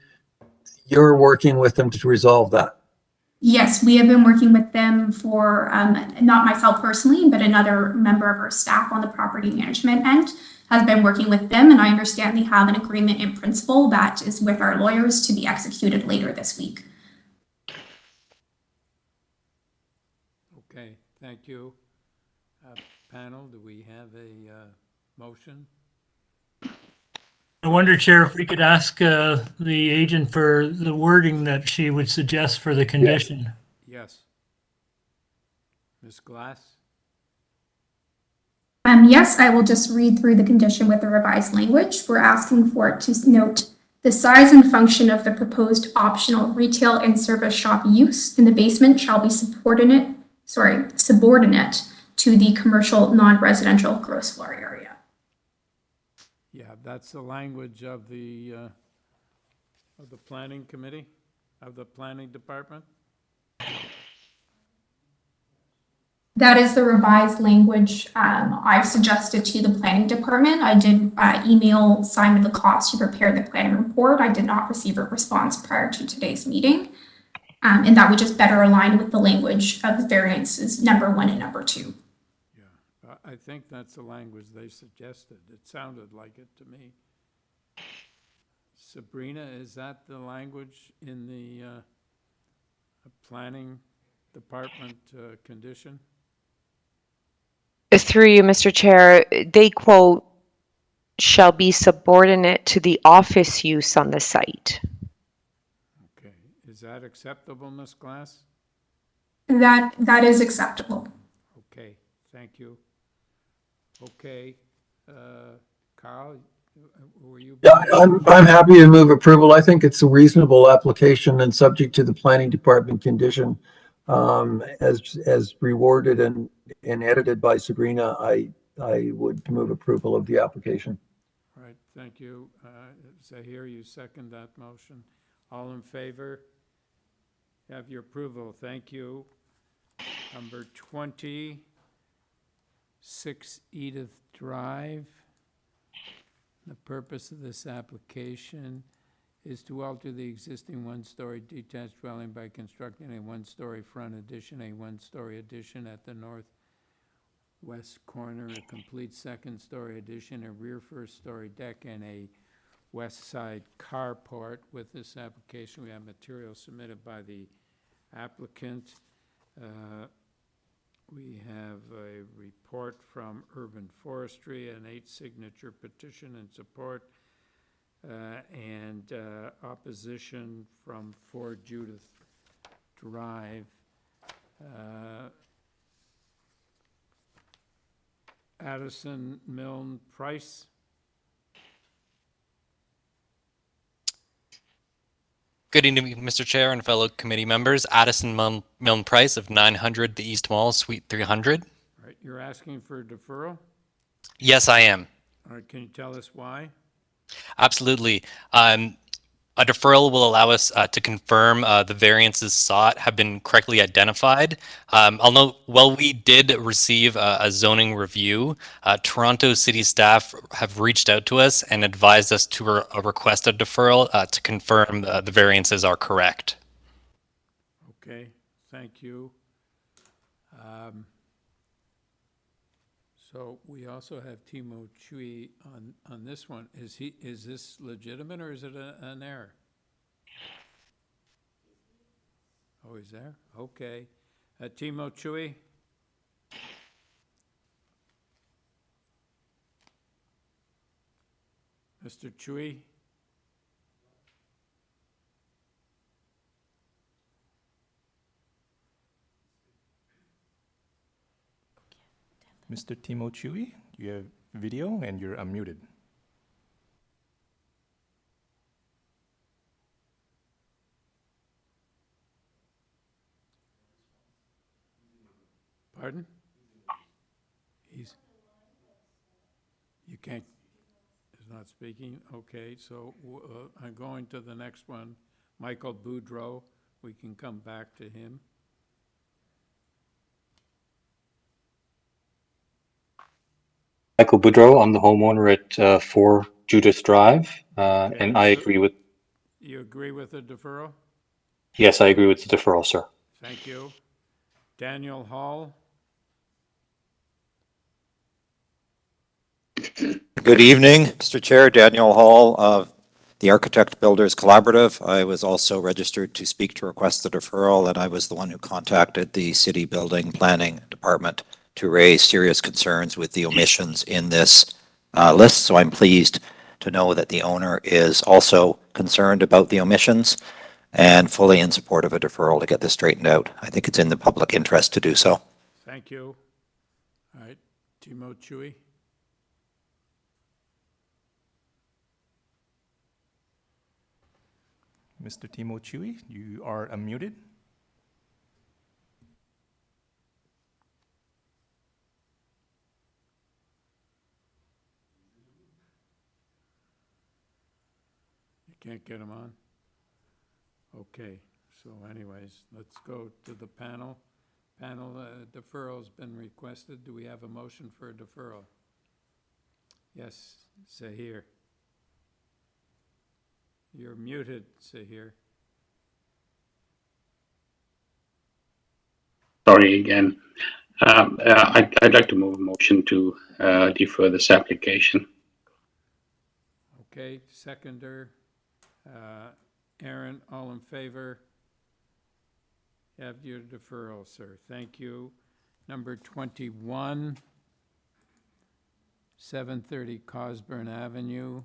working with them to resolve that? Yes, we have been working with them for, not myself personally, but another member of our staff on the property management end has been working with them, and I understand they have an agreement in principle that is with our lawyers to be executed later this week. Okay, thank you. Panel, do we have a motion? I wonder, Chair, if we could ask the agent for the wording that she would suggest for the condition. Yes. Ms. Glass? Yes, I will just read through the condition with the revised language. We're asking for it to note the size and function of the proposed optional retail and service shop use in the basement shall be subordinate to the commercial non-residential gross floor area. Yeah, that's the language of the planning committee, of the planning department. That is the revised language I've suggested to the planning department. I did email Simon Lacoste to prepare the planning report. I did not receive a response prior to today's meeting. And that would just better align with the language of the variances number 1 and number 2. Yeah, I think that's the language they suggested. It sounded like it to me. Sabrina, is that the language in the planning department condition? Through you, Mr. Chair, they quote, shall be subordinate to the office use on the site. Okay, is that acceptable, Ms. Glass? That is acceptable. Okay, thank you. Okay, Carl, were you? Yeah, I'm happy to move approval. I think it's a reasonable application and subject to the planning department condition. As rewarded and edited by Sabrina, I would move approval of the application. All right, thank you. Zahir, you second that motion. All in favor? Have your approval. Thank you. Number 20, 6 Edith Drive. The purpose of this application is to alter the existing one-story detached dwelling by constructing a one-story front addition, a one-story addition at the northwest corner, a complete second-story addition, a rear first-story deck, and a west side carport. With this application, we have material submitted by the applicant. We have a report from Urban Forestry, an 8-signature petition in support, and opposition from 4 Judith Drive. Addison Milne Price. Good evening, Mr. Chair and fellow committee members. Addison Milne Price of 900 The East Mall, Suite 300. All right, you're asking for a deferral? Yes, I am. All right, can you tell us why? Absolutely. A deferral will allow us to confirm the variances sought have been correctly identified. I'll note, while we did receive a zoning review, Toronto City staff have reached out to us and advised us to request a deferral to confirm the variances are correct. Okay, thank you. So we also have Timo Chui on this one. Is this legitimate or is it an error? Oh, he's there? Okay. Timo Chui? Mr. Chui? Mr. Timo Chui, you have video and you're unmuted. Pardon? You can't, he's not speaking. Okay, so I'm going to the next one. Michael Boudreau, we can come back to him. Michael Boudreau, I'm the homeowner at 4 Judith Drive, Okay, and I agree with. You agree with the deferral? Yes, I agree with the deferral, sir. Thank you. Daniel Hall? Good evening, Mr. Chair. Daniel Hall of the Architect Builders Collaborative. I was also registered to speak to request the deferral, and I was the one who contacted the City Building Planning Department to raise serious concerns with the omissions in this list. So I'm pleased to know that the owner is also concerned about the omissions and fully in support of a deferral to get this straightened out. I think it's in the public interest to do so. Thank you. All right, Timo Chui. Mr. Timo Chui, you are unmuted. You can't get him on? Okay, so anyways, let's go to the panel. Panel, deferral's been requested. Do we have a motion for a deferral? Yes, Sahir. You're muted, Sahir. Sorry again. I'd like to move a motion to defer this application. Okay, seconder. Aaron, all in favor? You have your deferral, sir. Thank you. Number 21, 730 Cosburn Avenue.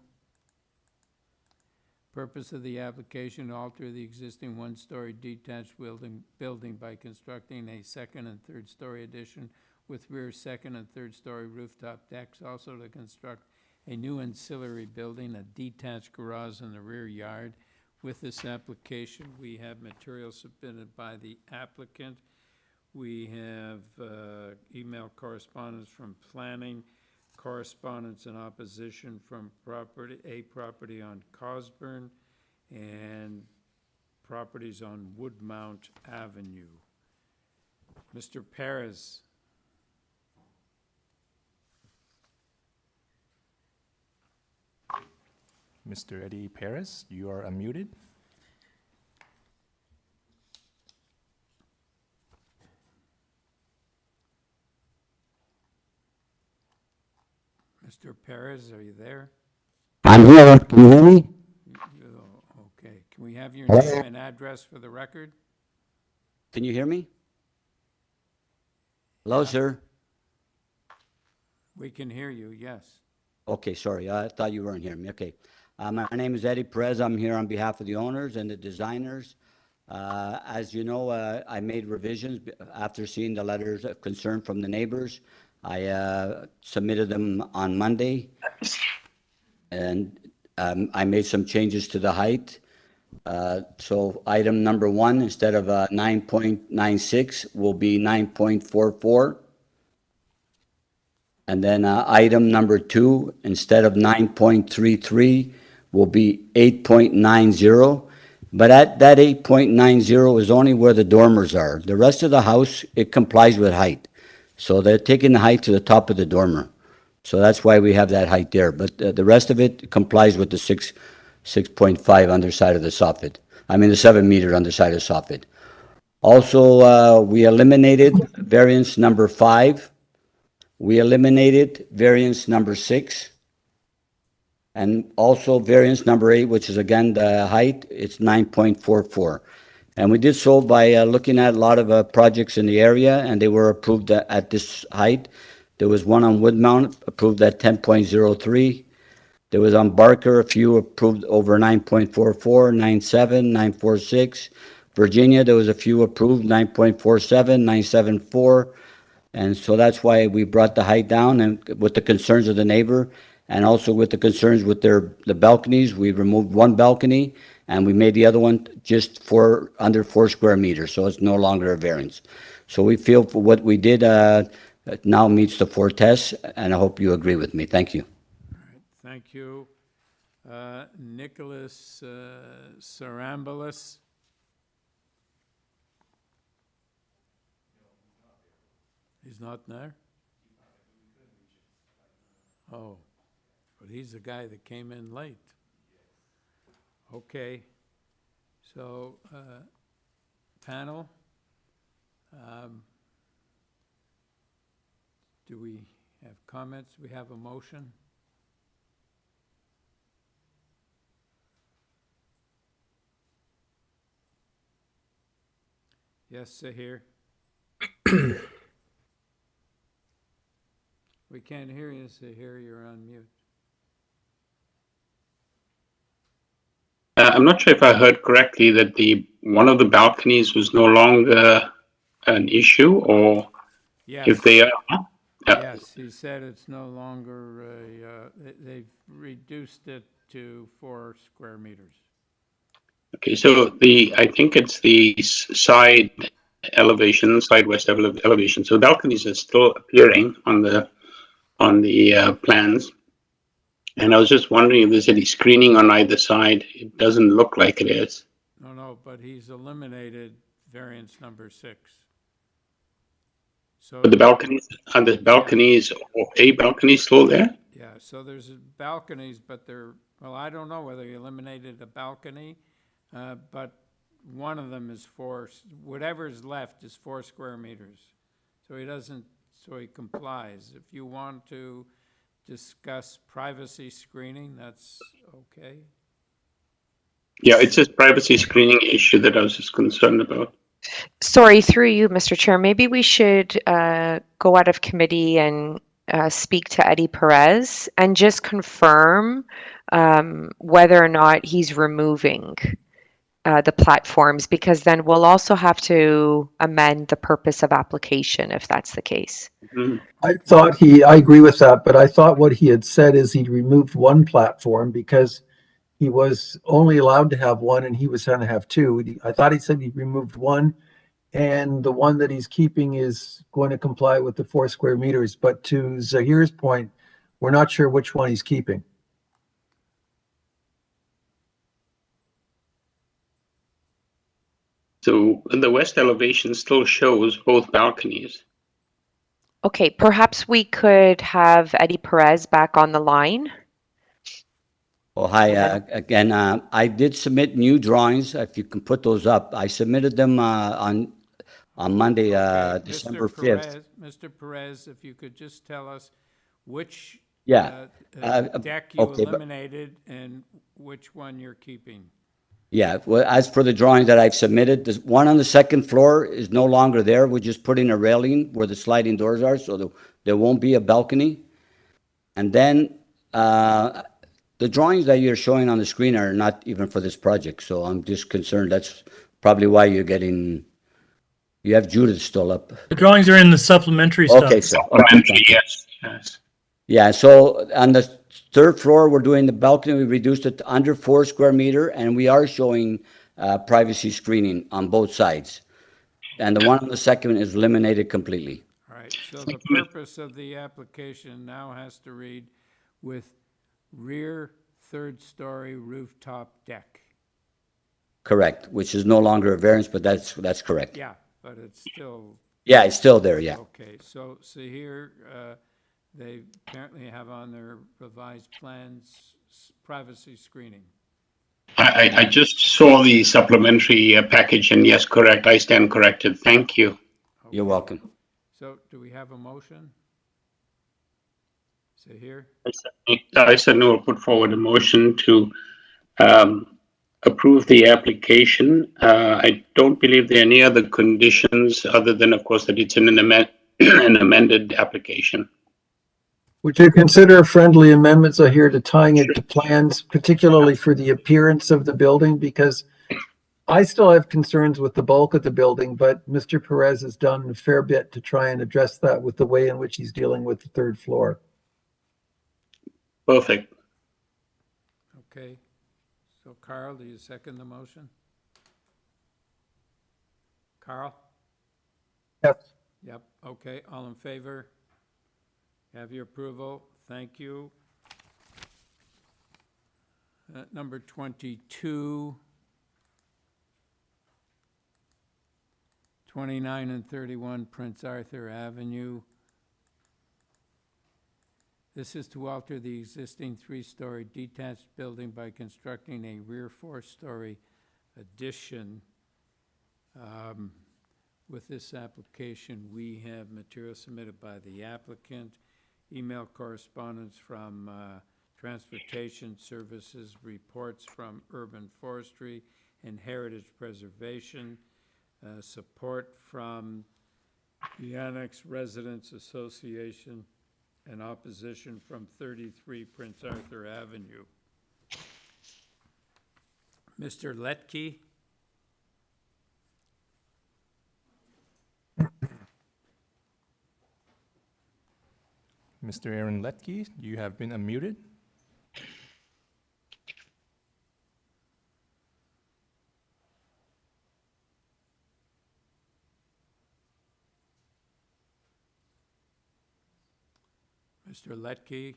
Purpose of the application: alter the existing one-story detached building by constructing a second and third-story addition with rear second and third-story rooftop decks. Also to construct a new ancillary building, a detached garage in the rear yard. With this application, we have material submitted by the applicant. We have email correspondence from planning, correspondence in opposition from property on Cosburn, and properties on Woodmount Avenue. Mr. Perez. Mr. Eddie Perez, you are unmuted. Mr. Perez, are you there? I'm here. Can you hear me? Okay. Can we have your Hello? name and address for the record? Can you hear me? Hello, sir. We can hear you, yes. Okay, sorry. I thought you weren't hearing me. Okay. My name is Eddie Perez. I'm here on behalf of the owners and the designers. As you know, I made revisions after seeing the letters of concern from the neighbors. I submitted them on Monday, and I made some changes to the height. So item number 1, instead of 9.96, will be 9.44. And then item number 2, instead of 9.33, will be 8.90. But at that 8.90 is only where the dormers are. The rest of the house, it complies with height. So they're taking the height to the top of the dormer. So that's why we have that height there. But the rest of it complies with the 6.5 underside of the soffit. I mean the 7 meter underside of the soffit. Also, we eliminated variance number 5. We eliminated variance number 6. And also variance number 8, which is again the height, it's 9.44. And we did so by looking at a lot of projects in the area, and they were approved at this height. There was one on Woodmount approved at 10.03. There was on Barker, a few approved over 9.44, 9.7, 9.46. Virginia, there was a few approved, 9.47, 9.74. And so that's why we brought the height down, and with the concerns of the neighbor, and also with the concerns with the balconies. We removed one balcony, and we made the other one just under 4 square meters, so it's no longer a variance. So we feel for what we did now meets the 4 tests, and I hope you agree with me. Thank you. All right, thank you. Nicholas Sarambulis. He's not there? Oh, but he's the guy that came in late. Okay, so panel, do we have comments? We have a motion? Yes, Sahir? We can't hear you, Sahir. You're on mute. I'm not sure if I heard correctly that one of the balconies was no longer an issue, or Yes. if they are. Yes, he said it's no longer they've reduced it to 4 square meters. Okay, so I think it's the side elevation, side west elevation. So balconies are still appearing on the plans. And I was just wondering if there's any screening on either side. It doesn't look like it is. No, but he's eliminated variance number 6. So But the balconies, are the balconies, or a balcony still there? yeah, so there's balconies, but well, I don't know whether he eliminated a balcony, but one of them is whatever's left is 4 square meters. So he complies. If you want to discuss privacy screening, that's okay. Yeah, it's just privacy screening issue that I was just concerned about. Sorry, through you, Mr. Chair, maybe we should go out of committee and speak to Eddie Perez and just confirm whether or not he's removing the platforms, because then we'll also have to amend the purpose of application if that's the case. I agree with that, but I thought what he had said is he removed one platform because he was only allowed to have one and he was going to have 2. I thought he said he removed one, and the one that he's keeping is going to comply with the 4 square meters. But to Zahir's point, we're not sure which one he's keeping. So the west elevation still shows both balconies. Okay, perhaps we could have Eddie Perez back on the line. Well, hi, again, I did submit new drawings, if you can put those up. I submitted them on Monday, December 5th. Mr. Perez, if you could just tell us which deck you eliminated and which one you're keeping. Yeah, well, as for the drawings that I've submitted, the one on the second floor is no longer there. We're just putting a railing where the sliding doors are, so there won't be a balcony. And then the drawings that you're showing on the screen are not even for this project, so I'm just concerned. That's probably why you have Judith still up. The drawings are in the supplementary stuff. Okay, so supplementary, yes. Yeah, so on the third floor, we're doing the balcony. We reduced it to under 4 square meter, and we are showing privacy screening on both sides. And the one on the second is eliminated completely. All right, so the purpose of the application now has to read with rear 3rd-story rooftop deck. Correct, which is no longer a variance, but that's correct. Yeah, but it's still... Yeah, it's still there, yeah. Okay, so here... they apparently have on their revised plans privacy screening. I just saw the supplementary package, and yes, correct. I stand corrected. Thank you. Okay. You're welcome. So do we have a motion? Say here. I said no, put forward a motion to approve the application. I don't believe there are any other conditions other than, of course, that it's an amended application. Would you consider friendly amendments here to tying it to plans, particularly for the appearance of the building? Because I still have concerns with the bulk of the building, but Mr. Perez has done a fair bit to try and address that with the way in which he's dealing with the 3rd floor. Perfect. Okay. So Carl, do you second the motion? Carl? Yes. Yep. Okay. All in favor? Have your approval. Thank you. Number 22, 29 and 31 Prince Arthur Avenue. This is to alter the existing 3-story detached building by constructing a rear 4-story addition. With this application, we have material submitted by the applicant, email correspondence from Transportation Services, reports from Urban Forestry and Heritage Preservation, support from the Annex Residents Association, and opposition from 33 Prince Arthur Avenue. Mr. Letke? Mr. Aaron Letke, you have been unmuted. Mr. Letke?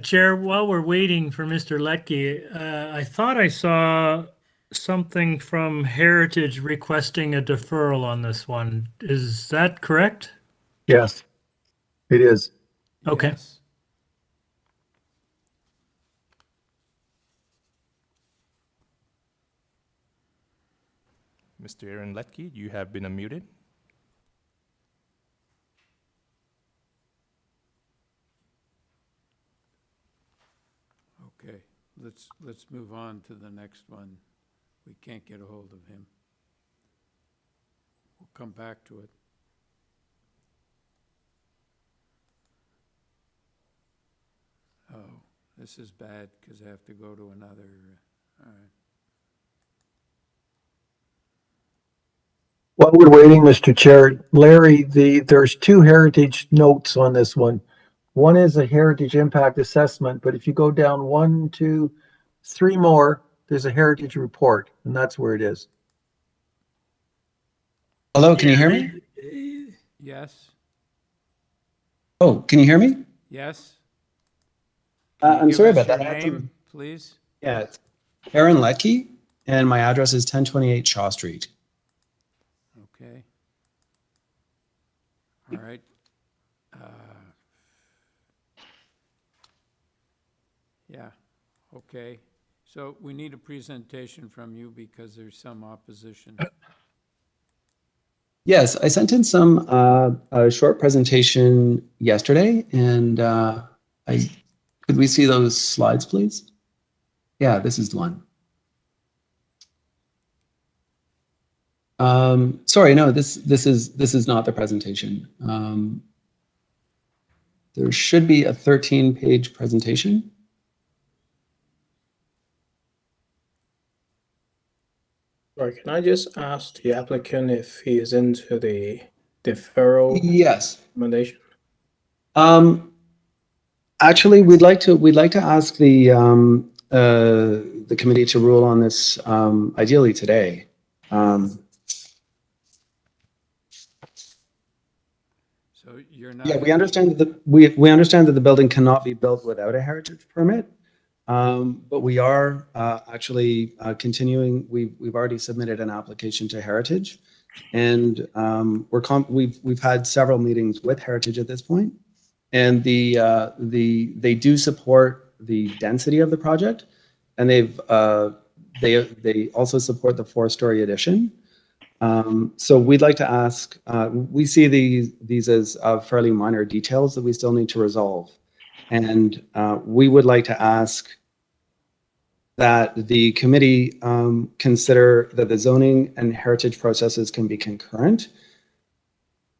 Chair, while we're waiting for Mr. Letke, I thought I saw something from Heritage requesting a deferral on this one. Is that correct? Yes, it is. Okay. Yes. Mr. Aaron Letke, you have been unmuted. Okay, let's move on to the next one. We can't get a hold of him. We'll come back to it. Oh, this is bad because I have to go to another, all right. While we're waiting, Mr. Chair, Larry, there's two heritage notes on this one. One is a heritage impact assessment, but if you go down 1, 2, 3 more, there's a heritage report, and that's where it is. Hello, can you hear me? Yes, Oh, can you hear me? yes? I'm Give sorry us about your that. I had name, some- please? Yeah, it's Aaron Leckie, and my address is 1028 Shaw Street. Okay. All right. Yeah, okay. So we need a presentation from you because there's some opposition. Yes, I sent in some a short presentation yesterday, and could we see those slides, please? Yeah, this is the one. Sorry, no, this is not the presentation. There should be a 13-page presentation. Sorry, can I just ask the applicant if he is into the deferral Yes. recommendation? Actually, we'd like to ask the committee to rule on this ideally today. So you're not. Yeah, we understand that we understand that the building cannot be built without a heritage permit, but we are actually continuing. We've already submitted an application to Heritage, and we've had several meetings with Heritage at this point, and they do support the density of the project, and they also support the 4-story addition. So we'd like to ask, we see these as fairly minor details that we still need to resolve. And we would like to ask that the committee consider that the zoning and heritage processes can be concurrent.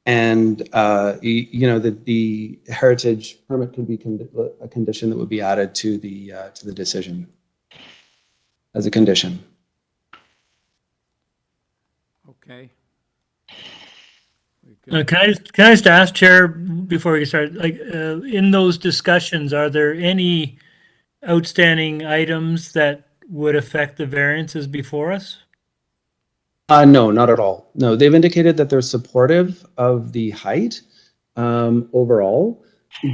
And, that the heritage permit could be a condition that would be added to the decision as a condition. Okay. Can I just ask, Chair, before we get started, like in those discussions, are there any outstanding items that would affect the variances before us? No, not at all. No, they've indicated that they're supportive of the height overall.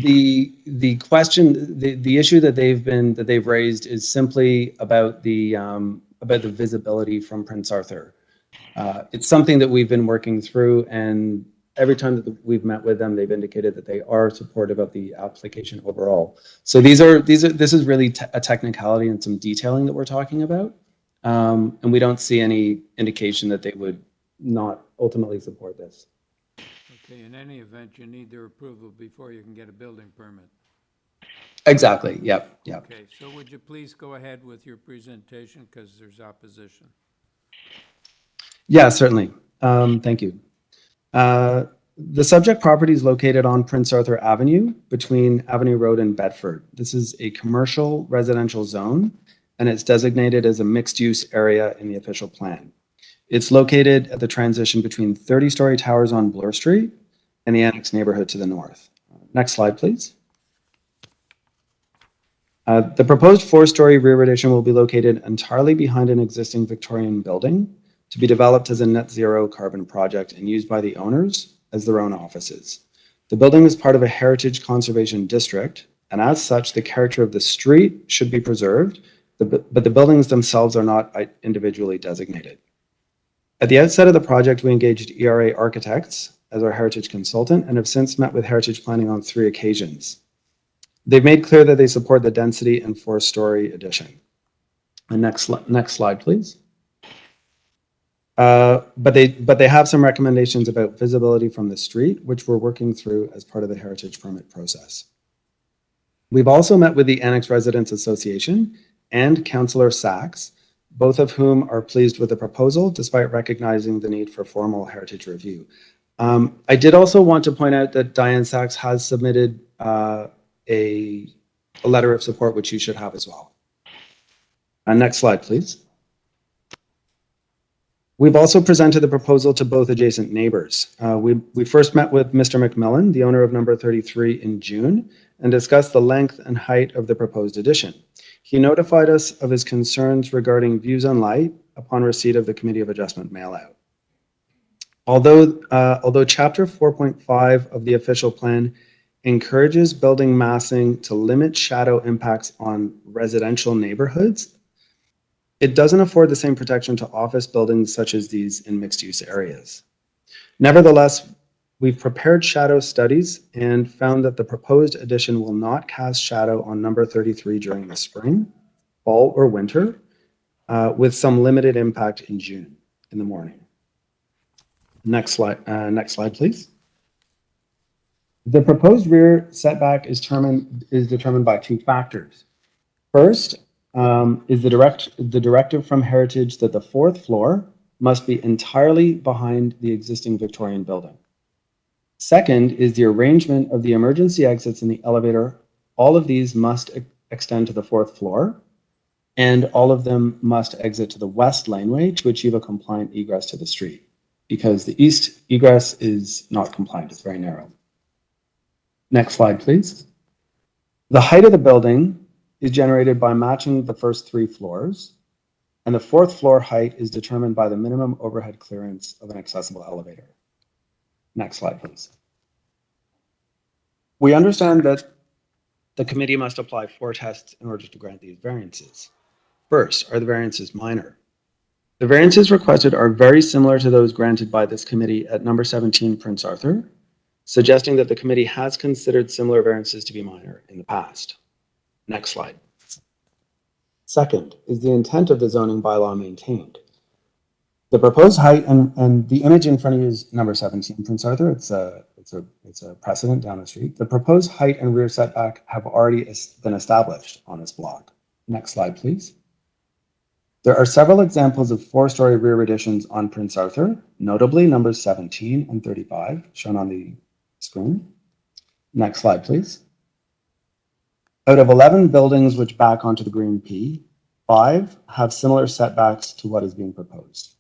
The question, the issue that they've raised is simply about the visibility from Prince Arthur. It's something that we've been working through, and every time that we've met with them, they've indicated that they are supportive of the application overall. So this is really a technicality and some detailing that we're talking about, and we don't see any indication that they would not ultimately support this. Okay, in any event, you need their approval before you can get a building permit. Exactly, yep. Okay, so would you please go ahead with your presentation because there's opposition. Yeah, certainly. Thank you. The subject property is located on Prince Arthur Avenue between Avenue Road and Bedford. This is a commercial residential zone, and it's designated as a mixed-use area in the official plan. It's located at the transition between 30-story towers on Bloor Street and the annex neighborhood to the north. Next slide, please. The proposed 4-story rear addition will be located entirely behind an existing Victorian building to be developed as a net zero carbon project and used by the owners as their own offices. The building is part of a heritage conservation district, and as such, the character of the street should be preserved, but the buildings themselves are not individually designated. At the outset of the project, we engaged ERA Architects as our heritage consultant and have since met with Heritage Planning on 3 occasions. They've made clear that they support the density and 4-story addition. And next slide, please. But they have some recommendations about visibility from the street, which we're working through as part of the heritage permit process. We've also met with the Annex Residents Association and Councillor Sachs, both of whom are pleased with the proposal, despite recognizing the need for formal heritage review. I did also want to point out that Diane Sachs has submitted a letter of support, which you should have as well. Next slide, please. We've also presented the proposal to both adjacent neighbors. We first met with Mr. McMillan, the owner of number 33, in June, and discussed the length and height of the proposed addition. He notified us of his concerns regarding views on light upon receipt of the Committee of Adjustment mailout. Although Chapter 4.5 of the official plan encourages building massing to limit shadow impacts on residential neighborhoods, it doesn't afford the same protection to office buildings such as these in mixed-use areas. Nevertheless, we've prepared shadow studies and found that the proposed addition will not cast shadow on number 33 during the spring, fall, or winter, with some limited impact in June in the morning. Next slide, please. The proposed rear setback is determined by 2 factors. First, is the directive from Heritage that the 4th floor must be entirely behind the existing Victorian building. Second is the arrangement of the emergency exits in the elevator. All of these must extend to the 4th floor, and all of them must exit to the west laneway to achieve a compliant egress to the street, because the east egress is not compliant, it's very narrow. Next slide, please. The height of the building is generated by matching the first 3 floors, and the 4th floor height is determined by the minimum overhead clearance of an accessible elevator. Next slide, please. We understand that the committee must apply 4 tests in order to grant these variances. First, are the variances minor? The variances requested are very similar to those granted by this committee at number 17 Prince Arthur, suggesting that the committee has considered similar variances to be minor in the past. Next slide. Second, is the intent of the zoning bylaw maintained? The proposed height, and the image in front of you is number 17 Prince Arthur. It's a precedent down the street. The proposed height and rear setback have already been established on this block. Next slide, please. There are several examples of 4-story rear additions on Prince Arthur, notably numbers 17 and 35, shown on the screen. Next slide, please. Out of 11 buildings which back onto the green P, 5 have similar setbacks to what is being proposed.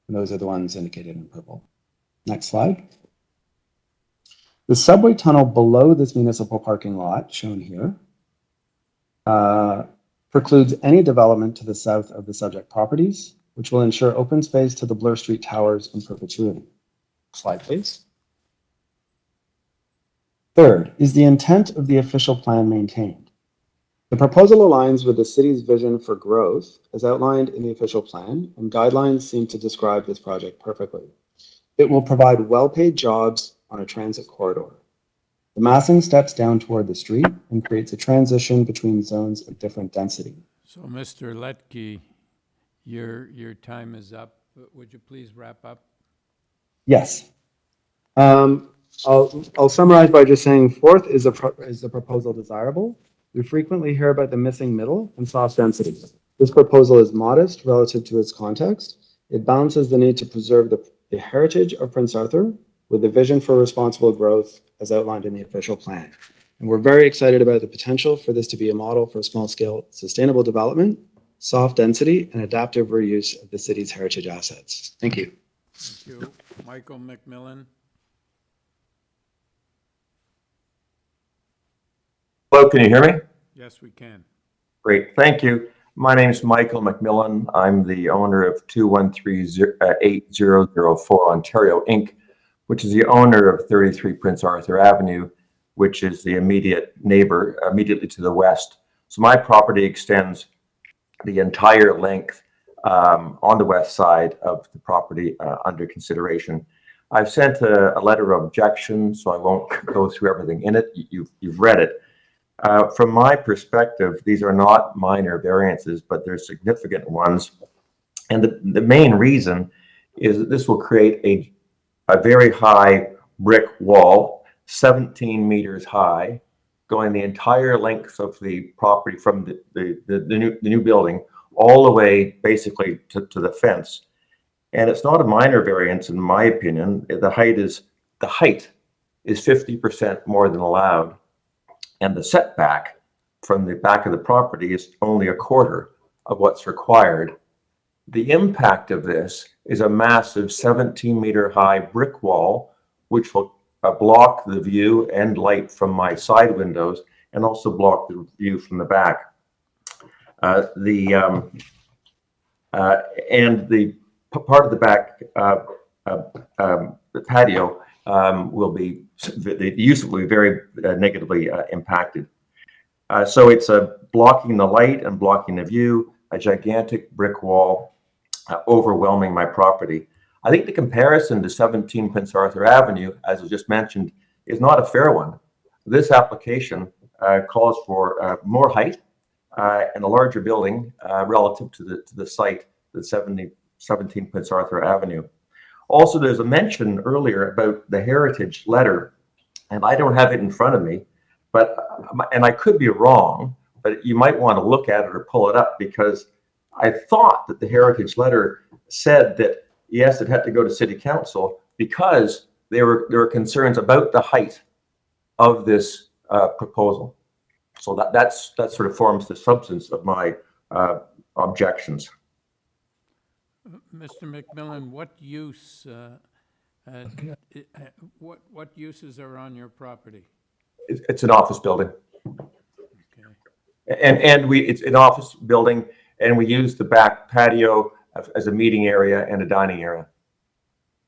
And those are the ones indicated in purple. Next slide. The subway tunnel below this municipal parking lot, shown here, precludes any development to the south of the subject properties, which will ensure open space to the Bloor Street towers in perpetuity. Slide, please. Third, is the intent of the official plan maintained? The proposal aligns with the city's vision for growth as outlined in the official plan, and guidelines seem to describe this project perfectly. It will provide well-paid jobs on a transit corridor. The massing steps down toward the street and creates a transition between zones of different density. So, Mr. Letke, your time is up. Would you please wrap up? Yes. I'll summarize by just saying, fourth, is the proposal desirable? We frequently hear about the missing middle and soft density. This proposal is modest relative to its context. It balances the need to preserve the heritage of Prince Arthur with a vision for responsible growth as outlined in the official plan. And we're very excited about the potential for this to be a model for small-scale sustainable development, soft density, and adaptive reuse of the city's heritage assets. Thank you. Thank you. Michael McMillan. Hello, can you hear me? Yes, we can. Great, thank you. My name is Michael McMillan. I'm the owner of 2138004 Ontario Inc., which is the owner of 33 Prince Arthur Avenue, which is the immediate neighbor immediately to the west. So my property extends the entire length on the west side of the property under consideration. I've sent a letter of objection, so I won't go through everything in it. You've read it. From my perspective, these are not minor variances, but they're significant ones. And the main reason is that this will create a very high brick wall, 17 meters high, going the entire length of the property from the new building all the way basically to the fence. And it's not a minor variance in my opinion. The height is 50% more than allowed. And the setback from the back of the property is only a quarter of what's required. The impact of this is a massive 17-meter high brick wall, which will block the view and light from my side windows and also block the view from the back. And the part of the back, the patio, will be, the use will be very negatively impacted. So it's blocking the light and blocking the view, a gigantic brick wall overwhelming my property. I think the comparison to 17 Prince Arthur Avenue, as was just mentioned, is not a fair one. This application calls for more height and a larger building relative to the site, the 17 Prince Arthur Avenue. Also, there's a mention earlier about the heritage letter, and I don't have it in front of me, but and I could be wrong, but you might want to look at it or pull it up, because I thought that the heritage letter said that yes, it had to go to City Council because there were concerns about the height of this proposal. So that sort of forms the substance of my objections. Mr. McMillan, what use, what uses are on your property? It's an office building. Okay. And it's an office building, and we use the back patio as a meeting area and a dining area.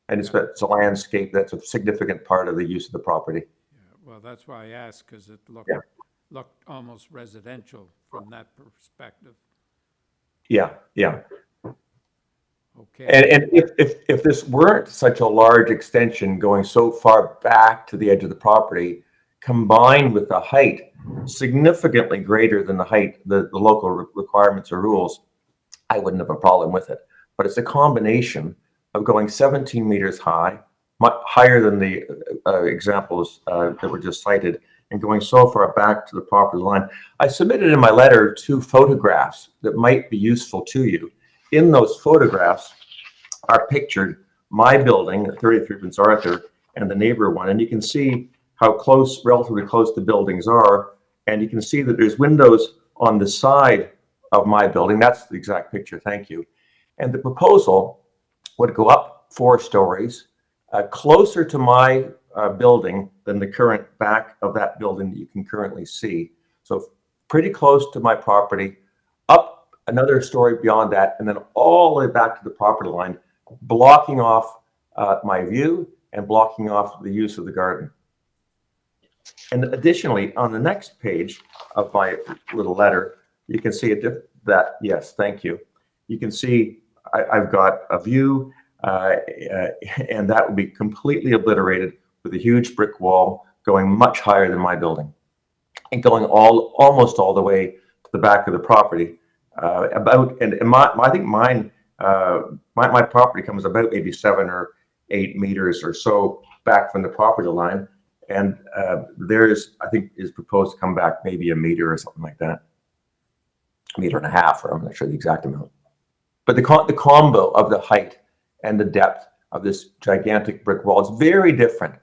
And it's a landscape that's a significant part of the use of the property. Yeah, well, that's why I asked, because it looked almost residential from that perspective. Yeah, yeah. Okay. And if this weren't such a large extension going so far back to the edge of the property, combined with the height significantly greater than the height, the local requirements or rules, I wouldn't have a problem with it. But it's a combination of going 17 meters high, much higher than the examples that were just cited, and going so far back to the property line. I submitted in my letter 2 photographs that might be useful to you. In those photographs are pictured my building at 33 Prince Arthur and the neighbor one, and you can see how close, relatively close the buildings are, and you can see that there's windows on the side of my building. That's the exact picture, thank you. And the proposal would go up 4 stories, closer to my building than the current back of that building that you can currently see. So pretty close to my property, up another story beyond that, and then all the way back to the property line, blocking off my view and blocking off the use of the garden. And additionally, on the next page of my little letter, you can see that, yes, thank you. You can see I've got a view, and that would be completely obliterated with a huge brick wall going much higher than my building and going almost all the way to the back of the property. I think my property comes about maybe 7 or 8 meters or so back from the property line, and theirs I think is proposed to come back maybe a meter or something like that, 1.5 meters, or I'm not sure the exact amount. But the combo of the height and the depth of this gigantic brick wall. It's very different.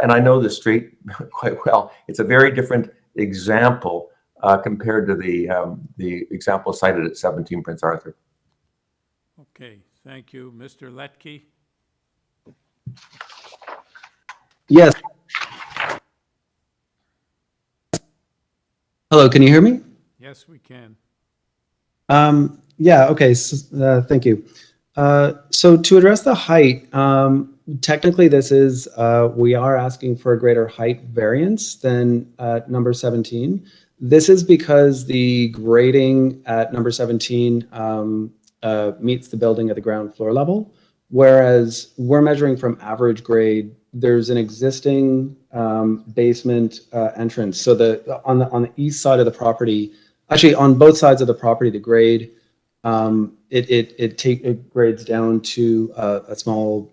And I know the street quite well. It's a very different example compared to the example cited at 17 Prince Arthur. Okay, thank you. Mr. Letke? Yes. Hello, can you hear me? Yes, we can. Yeah, okay, so, thank you. So to address the height, technically this is, we are asking for a greater height variance than number 17. This is because the grading at number 17 meets the building at the ground floor level, whereas we're measuring from average grade. There's an existing basement entrance. So on the east side of the property, actually on both sides of the property, the grade it grades down to a small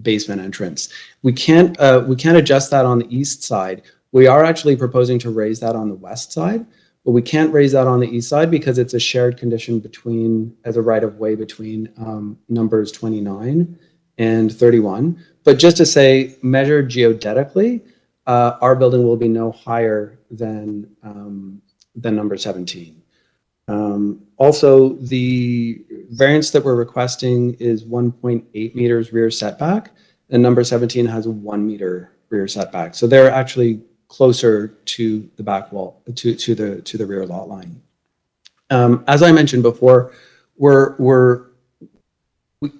basement entrance. We can't adjust that on the east side. We are actually proposing to raise that on the west side, but we can't raise that on the east side because it's a shared condition between, as a right of way between numbers 29 and 31. But just to say, measured geodetically, our building will be no higher than number 17. Also, the variance that we're requesting is 1.8 meters rear setback, and number 17 has a 1 meter rear setback. So they're actually closer to the back wall, to the rear lot line. As I mentioned before,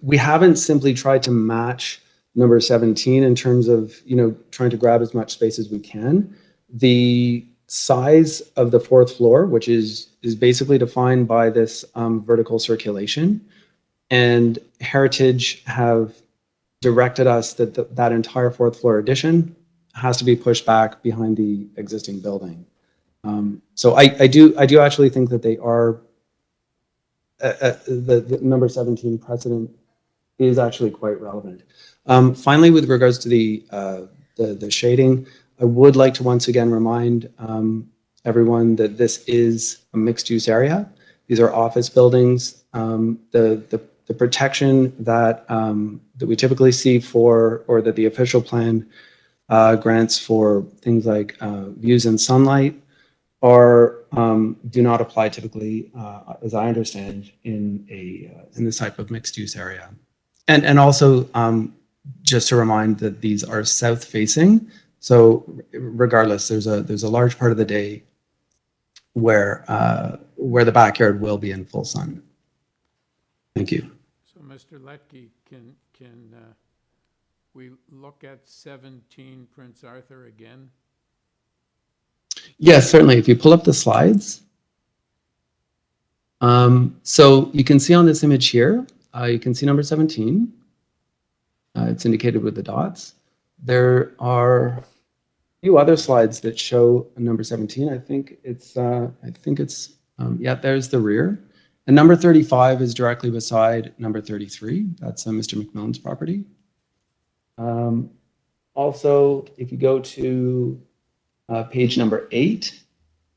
we haven't simply tried to match number 17 in terms of, you know, trying to grab as much space as we can. The size of the fourth floor, which is basically defined by this vertical circulation, and Heritage have directed us that that entire fourth floor addition has to be pushed back behind the existing building. So I do actually think that they are the number 17 precedent is actually quite relevant. Finally, with regards to the shading, I would like to once again remind everyone that this is a mixed-use area. These are office buildings. The protection that we typically see for, or that the official plan grants for things like views and sunlight, do not apply typically, as I understand, in this type of mixed-use area. And also, just to remind that these are south-facing. So regardless, there's a large part of the day where the backyard will be in full sun. Thank you. So, Mr. Letke, can we look at 17 Prince Arthur again? Yes, certainly. If you pull up the slides. So you can see on this image here, you can see number 17. It's indicated with the dots. There are a few other slides that show number 17. I think it's yeah, there's the rear. And number 35 is directly beside number 33. That's Mr. McMillan's property. Also, if you go to page number 8,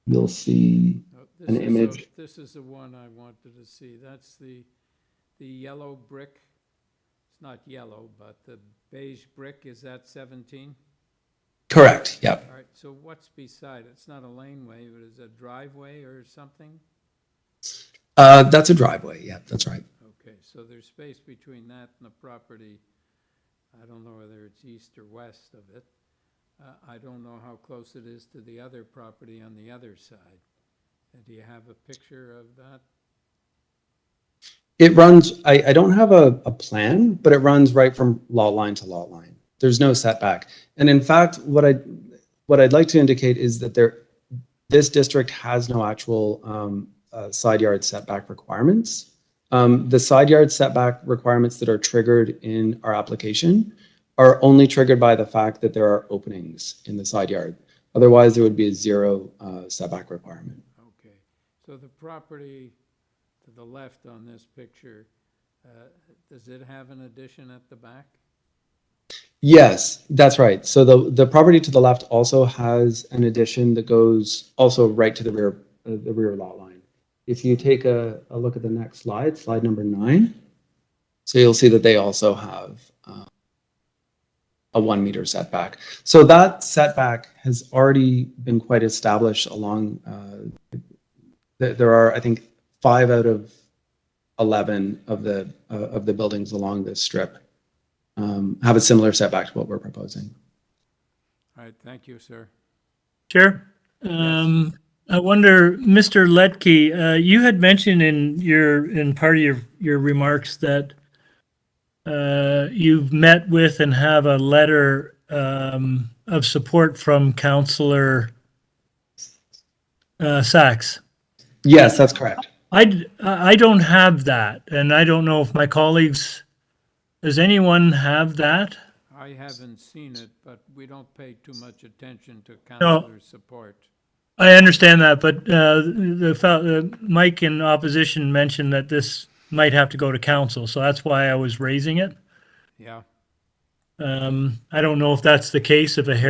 you'll see an image. This is the one I wanted to see. That's the yellow brick. It's not yellow, but the beige brick, is that 17? Correct, yep. All right, so what's beside it? It's not a laneway, but is it a driveway or something? That's a driveway, yeah, that's right. Okay, so there's space between that and the property. I don't know whether it's east or west of it. I don't know how close it is to the other property on the other side. Do you have a picture of that? It runs, I don't have a plan, but it runs right from lot line to lot line. There's no setback. And in fact, what I'd like to indicate is that this district has no actual side yard setback requirements. The side yard setback requirements that are triggered in our application are only triggered by the fact that there are openings in the side yard. Otherwise, there would be a zero setback requirement. Okay, so the property to the left on this picture, does it have an addition at the back? Yes, that's right. So the property to the left also has an addition that goes also right to the rear lot line. If you take a look at the next slide, slide number 9. So you'll see that they also have a 1 meter setback. So that setback has already been quite established along, there are, I think, 5 out of 11 of the buildings along this strip have a similar setback to what we're proposing. All right, thank you, sir. Chair, I wonder, Mr. Letke, you had mentioned in part of your remarks that you've met with and have a letter of support from Councillor Sachs. Yes, that's correct. I don't have that, and I don't know if my colleagues, does anyone have that? I haven't seen it, but we don't pay too much attention to councillor support. I understand that, but Mike in opposition mentioned that this might have to go to council, so that's why I was raising it. Yeah. I don't know if that's the case, if if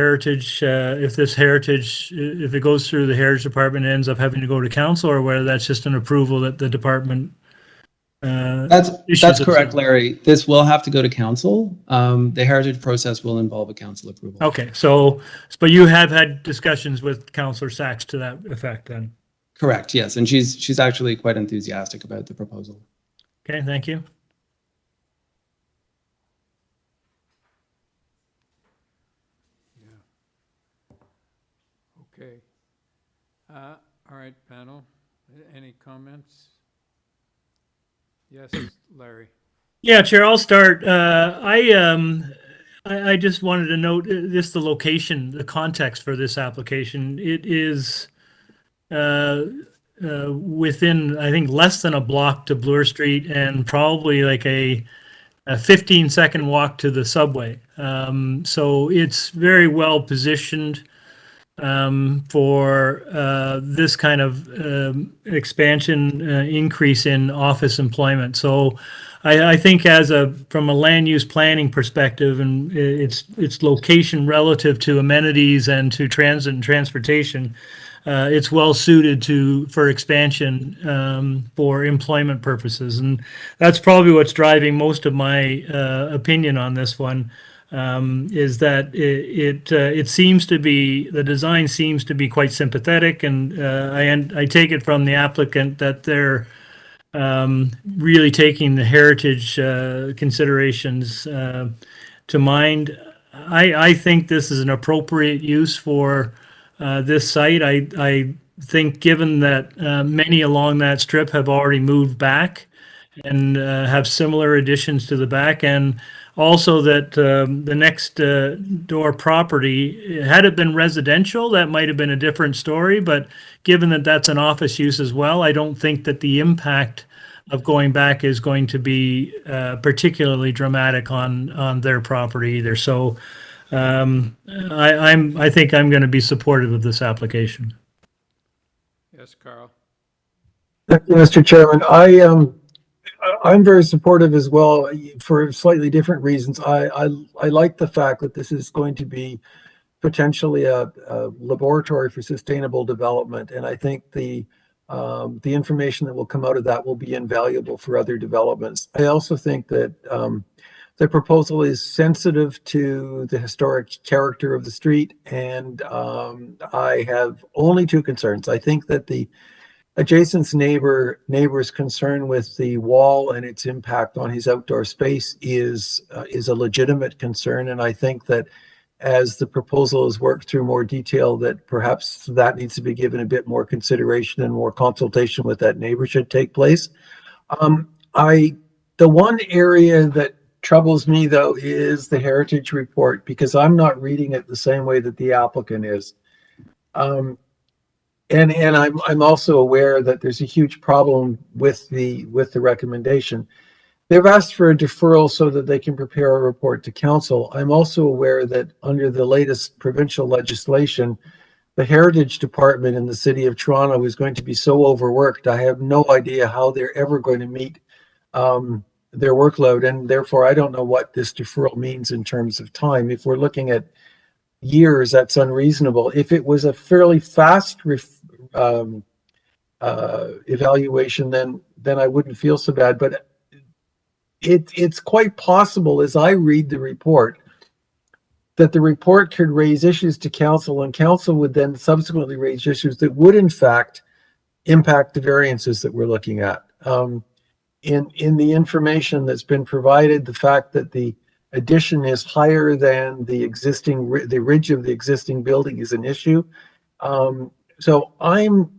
it goes through the Heritage Department and ends up having to go to council, or whether that's just an approval that the department That's correct, Larry. This will have to go to council. The heritage process will involve a council approval. Okay, so, but you have had discussions with Councillor Sachs to that effect then? Correct, yes, and she's actually quite enthusiastic about the proposal. Okay, thank you. Okay. All right, panel. Any comments? Yes, Larry. Yeah, Chair, I'll start. I just wanted to note just the location, the context for this application. It is within, I think, less than a block to Bloor Street and probably like a 15-second walk to the subway. So it's very well positioned for this kind of expansion, increase in office employment. So I think from a land use planning perspective and its location relative to amenities and to transit and transportation, it's well suited for expansion for employment purposes. And that's probably what's driving most of my opinion on this one. Is that it seems to be, the design seems to be quite sympathetic, and I take it from the applicant that they're really taking the heritage considerations to mind. I think this is an appropriate use for this site. I think given that many along that strip have already moved back and have similar additions to the back, and also that the next door property, had it been residential, that might have been a different story. But given that that's an office use as well, I don't think that the impact of going back is going to be particularly dramatic on their property either. So I think I'm going to be supportive of this application. Yes, Carl. Thank you, Mr. Chairman. I'm very supportive as well for slightly different reasons. I like the fact that this is going to be potentially a laboratory for sustainable development, and I think the information that will come out of that will be invaluable for other developments. I also think that the proposal is sensitive to the historic character of the street, and I have only 2 concerns. I think that the adjacent neighbor's concern with the wall and its impact on his outdoor space is a legitimate concern, and I think that as the proposal is worked through more detail, that perhaps that needs to be given a bit more consideration and more consultation with that neighbor should take place. The one area that troubles me though is the heritage report, because I'm not reading it the same way that the applicant is. And I'm also aware that there's a huge problem with the recommendation. They've asked for a deferral so that they can prepare a report to council. I'm also aware that under the latest provincial legislation, the Heritage Department in the City of Toronto is going to be so overworked. I have no idea how they're ever going to meet their workload, and therefore I don't know what this deferral means in terms of time. If we're looking at years, that's unreasonable. If it was a fairly fast evaluation, then I wouldn't feel so bad. But it's quite possible, as I read the report, that the report could raise issues to council, and council would then subsequently raise issues that would in fact impact the variances that we're looking at. In the information that's been provided, the fact that the addition is higher than the ridge of the existing building is an issue. So I'm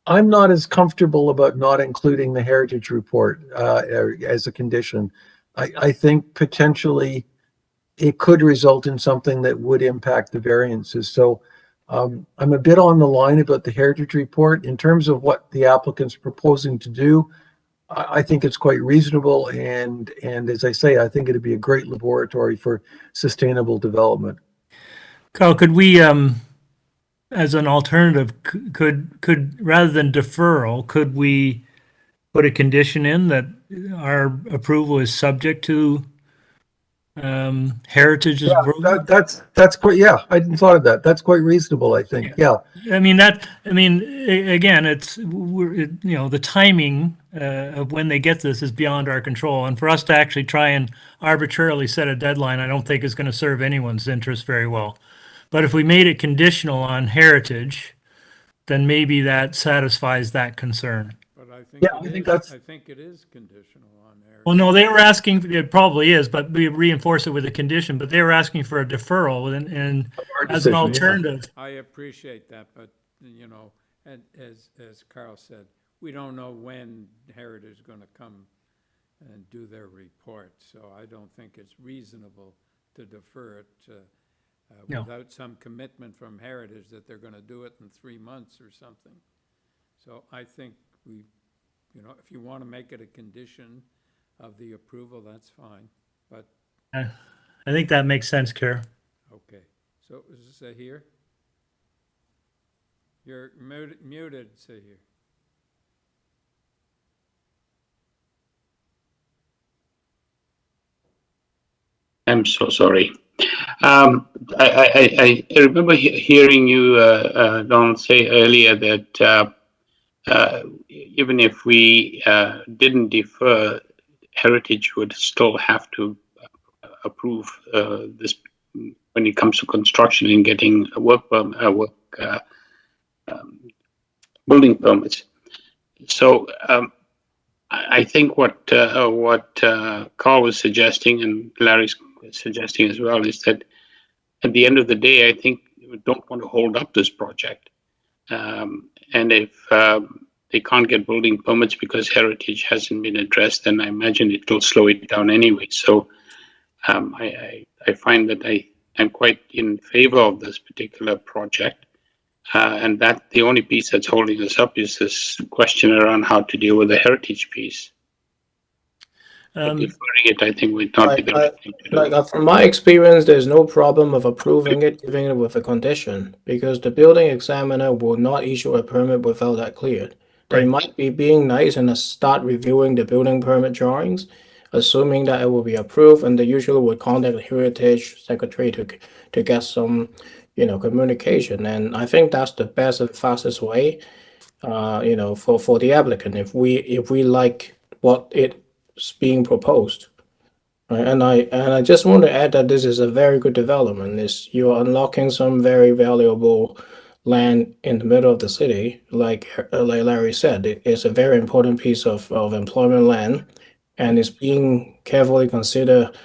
not as comfortable about not including the heritage report as a condition. I think potentially it could result in something that would impact the variances. So I'm a bit on the line about the heritage report. In terms of what the applicant's proposing to do, I think it's quite reasonable. And as I say, I think it'd be a great laboratory for sustainable development. Carl, could we, as an alternative, could rather than deferral, could we put a condition in that our approval is subject to Heritage's approval? That's quite, yeah, I hadn't thought of that. That's quite reasonable, I think. Yeah. Again, the timing of when they get this is beyond our control. And for us to actually try and arbitrarily set a deadline, I don't think is going to serve anyone's interest very well. But if we made it conditional on heritage, then maybe that satisfies that concern. But I think I think it is conditional on there. Well, no, they were asking, it probably is, but we reinforce it with a condition, but they were asking for a deferral and as an alternative. I appreciate that, but, and as Carl said, we don't know when Heritage is going to come and do their report, so I don't think it's reasonable to defer it without some commitment from Heritage that they're going to do it in 3 months or something. So I think if you want to make it a condition of the approval, that's fine, but. I think that makes sense, Kerr. Okay, so is this Sahir? You're muted, Sahir. I'm so sorry. I remember hearing you, Donald, say earlier that even if we didn't defer, Heritage would still have to approve this when it comes to construction and getting building permits. So I think what Carl was suggesting and Larry's suggesting as well is that at the end of the day, I think we don't want to hold up this project. And if they can't get building permits because heritage hasn't been addressed, then I imagine it will slow it down anyway. So I find that I'm quite in favor of this particular project. And that the only piece that's holding us up is this question around how to deal with the heritage piece. Deferring it, I think, would not be the right thing to do. From my experience, there's no problem of approving it, giving it with a condition, because the building examiner will not issue a permit without that cleared. They might be being nice and start reviewing the building permit drawings, assuming that it will be approved, and they usually would contact the heritage secretary to get some, communication. And I think that's the best and fastest way, for the applicant if we like what it's being proposed. Right? And I just want to add that this is a very good development. You're unlocking some very valuable land in the middle of the city, like Larry said. It's a very important piece of employment land, and it's being carefully considered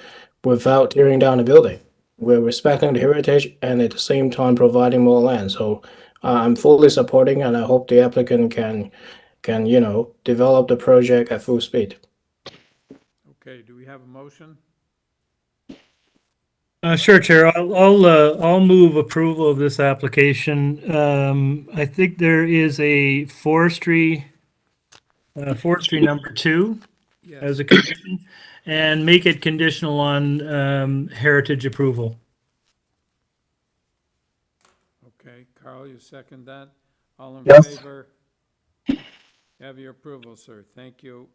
without tearing down the building. We're respecting the heritage and at the same time providing more land. So I'm fully supporting, and I hope the applicant can develop the project at full speed. Okay, do we have a motion? Sure, Chair. I'll move approval of this application. I think there is a forestry number 2 as a condition, and make it conditional on heritage approval. Okay, Carl, you second that? All in Yes. favor? Have your approval, sir. Thank you.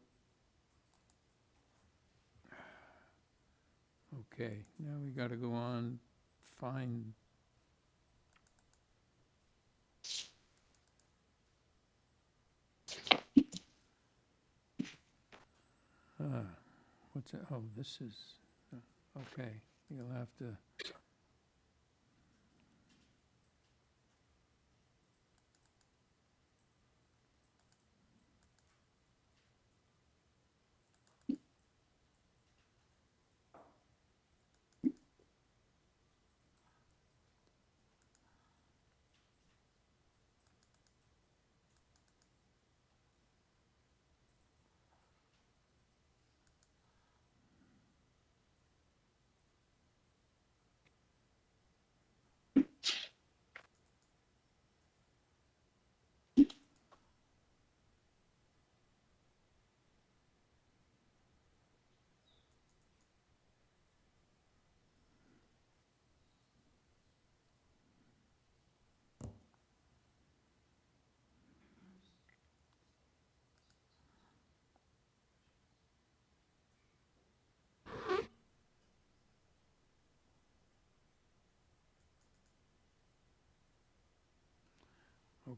Okay, now we got to go on, find. What what's it? Oh, this is, okay, you'll have to.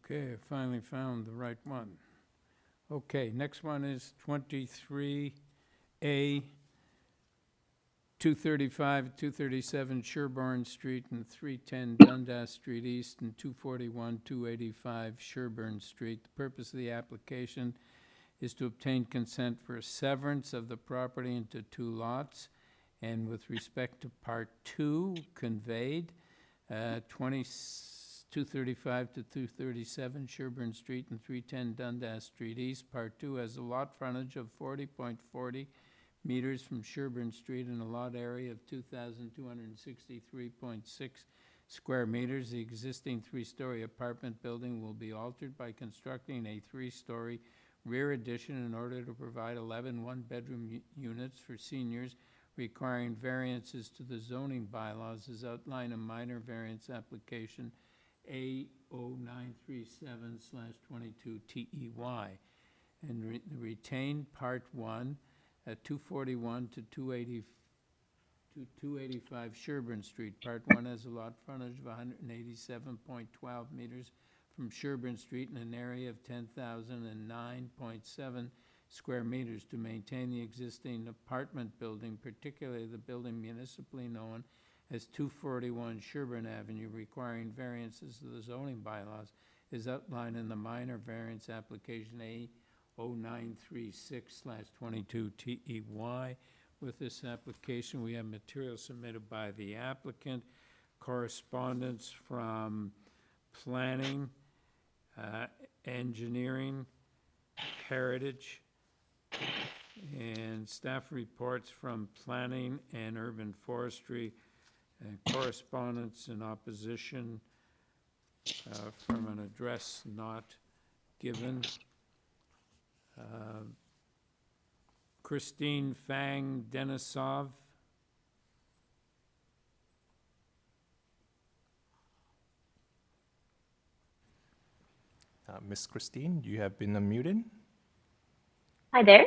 Okay, I finally found the right one. Okay, next one is 23A, 235, 237 Sherborne Street and 310 Dundas Street East and 241, 285 Sherborne Street. The purpose of the application is to obtain consent for a severance of the property into 2 lots. And with respect to Part 2, conveyed, 235 to 237 Sherborne Street and 310 Dundas Street East. Part 2 has a lot frontage of 40.40 meters from Sherborne Street and a lot area of 2,263.6 square meters. The existing 3-story apartment building will be altered by constructing a 3-story rear addition in order to provide 11 one-bedroom units for seniors, requiring variances to the zoning bylaws as outlined in minor variance application A0937/22TEY. And the retained Part 1 at 241 to 285 Sherborne Street. Part 1 has a lot frontage of 187.12 meters from Sherborne Street in an area of 10,009.7 square meters to maintain the existing apartment building, particularly the building municipally known as 241 Sherborne Avenue, requiring variances to the zoning bylaws, is outlined in the minor variance application A0936/22TEY. With this application, we have material submitted by the applicant, correspondence from planning, engineering, heritage, and staff reports from planning and urban forestry, and correspondence in opposition from an address not given. Christine Fang Denisov. Miss Christine, you have been unmuted. Hi there.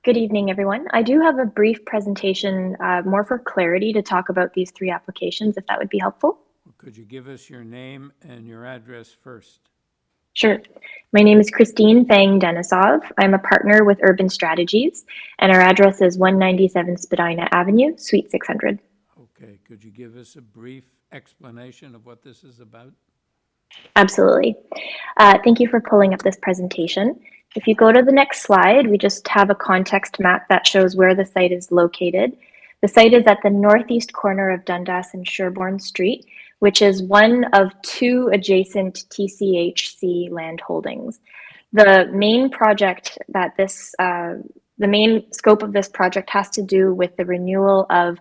Good evening, everyone. I do have a brief presentation more for clarity to talk about these 3 applications, if that would be helpful. Could you give us your name and your address first? Sure. My name is Christine Fang Denisov. I'm a partner with Urban Strategies, and our address is 197 Spadina Avenue, Suite 600. Okay. Could you give us a brief explanation of what this is about? Absolutely. Thank you for pulling up this presentation. If you go to the next slide, we just have a context map that shows where the site is located. The site is at the northeast corner of Dundas and Sherborne Street, which is one of 2 adjacent TCHC land holdings. The main project that the main scope of this project has to do with the renewal of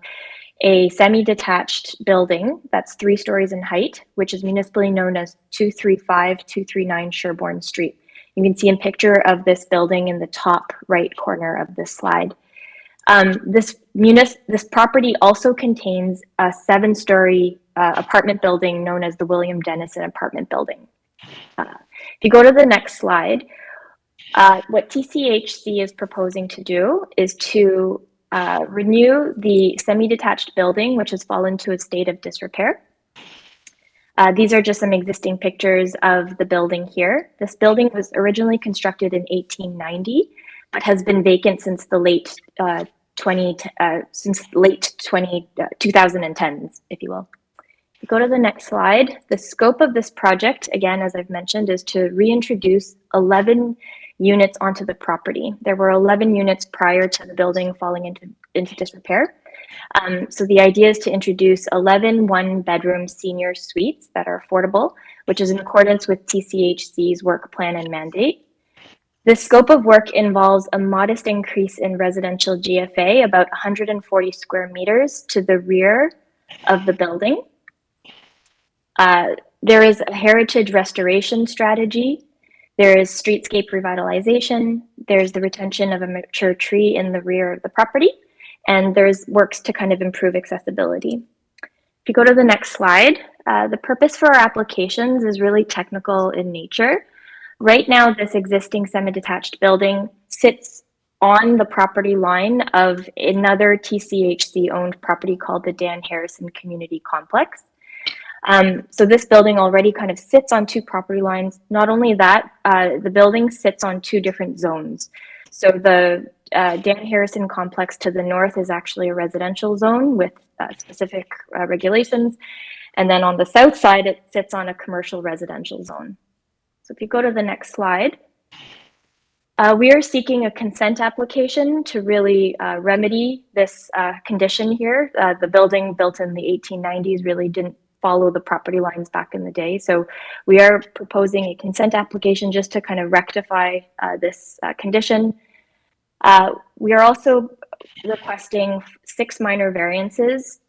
a semi-detached building that's 3 stories in height, which is municipally known as 235-239 Sherborne Street. You can see a picture of this building in the top right corner of this slide. This property also contains a 7-story apartment building known as the William Dennison Apartment Building. If you go to the next slide, what TCHC is proposing to do is to renew the semi-detached building, which has fallen to a state of disrepair. These are just some existing pictures of the building here. This building was originally constructed in 1890, but has been vacant since the late since late 2010s, if you will. If you go to the next slide, the scope of this project, again, as I've mentioned, is to reintroduce 11 units onto the property. There were 11 units prior to the building falling into disrepair. So the idea is to introduce 11 one-bedroom senior suites that are affordable, which is in accordance with TCHC's work plan and mandate. The scope of work involves a modest increase in residential GFA, about 140 square meters to the rear of the building. There is a heritage restoration strategy. There is streetscape revitalization. There's the retention of a mature tree in the rear of the property. And there's works to kind of improve accessibility. If you go to the next slide, the purpose for our applications is really technical in nature. Right now, this existing semi-detached building sits on the property line of another TCHC-owned property called the Dan Harrison Community Complex. So this building already kind of sits on two property lines. Not only that, the building sits on two different zones. So the Dan Harrison complex to the north is actually a residential zone with specific regulations. And then on the south side, it sits on a commercial residential zone. So if you go to the next slide, we are seeking a consent application to really remedy this condition here. The building built in the 1890s really didn't follow the property lines back in the day. So we are proposing a consent application just to kind of rectify this condition. We are also requesting 6 minor variances,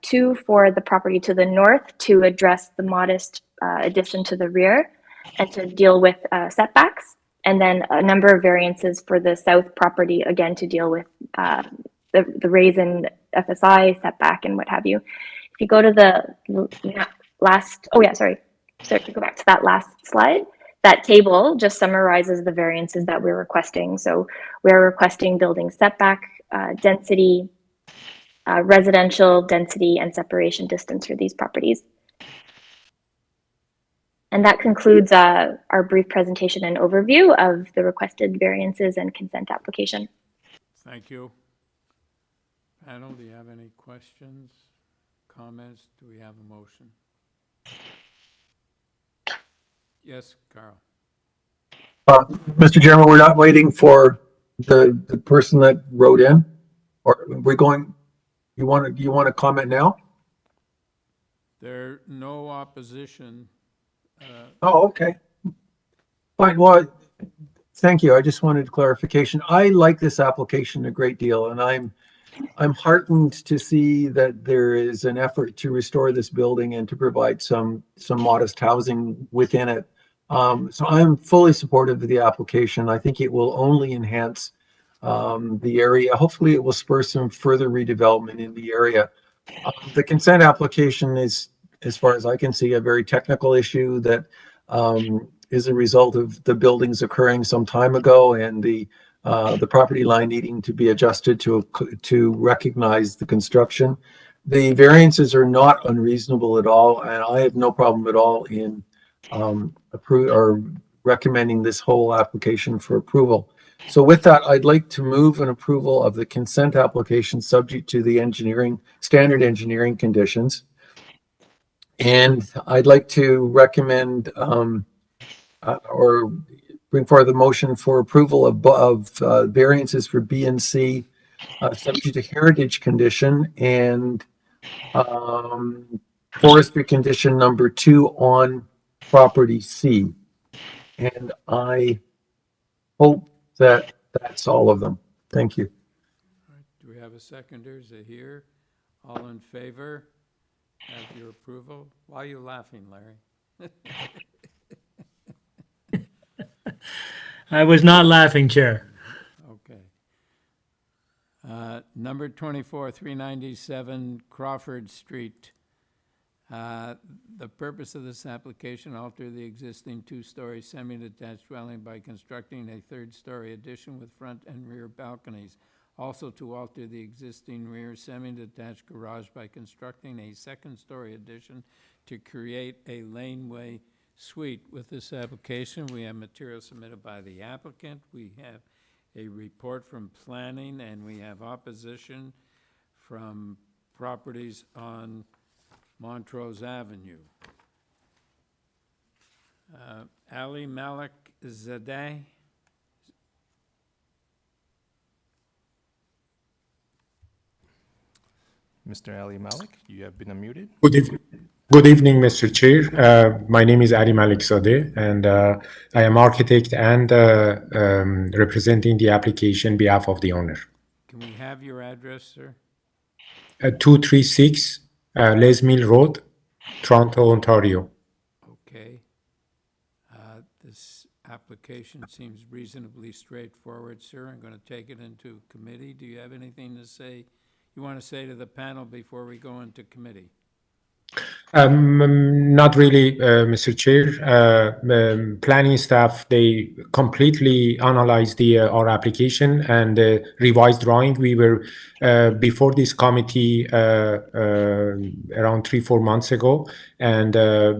2 for the property to the north to address the modest addition to the rear and to deal with setbacks, and then a number of variances for the south property, again, to deal with the raise in FSI, setback, and what have you. If you go to the last, oh yeah, sorry, go back to that last slide. That table just summarizes the variances that we're requesting. So we're requesting building setback, density, residential density, and separation distance for these properties. And that concludes our brief presentation and overview of the requested variances and consent application. Thank you. Panel, do you have any questions, comments? Do we have a motion? Yes, Carl. Mr. Chairman, we're not waiting for the person that wrote in, or we're going, you want to comment now? There no opposition. Oh, okay. Fine. Well, thank you. I just wanted clarification. I like this application a great deal, and I'm heartened to see that there is an effort to restore this building and to provide some modest housing within it. So I'm fully supportive of the application. I think it will only enhance the area. Hopefully it will spur some further redevelopment in the area. The consent application is, as far as I can see, a very technical issue that is a result of the buildings occurring some time ago and the property line needing to be adjusted to recognize the construction. The variances are not unreasonable at all, and I have no problem at all in recommending this whole application for approval. So with that, I'd like to move an approval of the consent application subject to the standard engineering conditions. And I'd like to recommend or bring forward the motion for approval of variances for B and C subject to heritage condition and forestry condition number 2 on property C. And I hope that that's all of them. Thank you. All right. Do we have a seconder? Is it here? All in favor of your approval? Why are you laughing, Larry? I was not laughing, Chair. Okay. Number 24, 397 Crawford Street. The purpose of this application, alter the existing 2-story semi-detached dwelling by constructing a 3rd-story addition with front and rear balconies. Also to alter the existing rear semi-detached garage by constructing a 2nd-story addition to create a laneway suite. With this application, we have material submitted by the applicant. We have a report from planning, and we have opposition from properties on Montrose Avenue. Ali Malik Zadeh. Mr. Ali Malik, you have been unmuted. Good evening, Mr. Chair. My name is Ali Malik Zadeh, and I am architect and representing the application behalf of the owner. Can we have your address, sir? 236 Les Mills Road, Toronto, Ontario. Okay. This application seems reasonably straightforward, sir. I'm going to take it into committee. Do you have anything to say, you want to say to the panel before we go into committee? Not really, Mr. Chair. Planning staff, they completely analyzed our application and revised drawing. We were before this committee around 3-4 months ago, and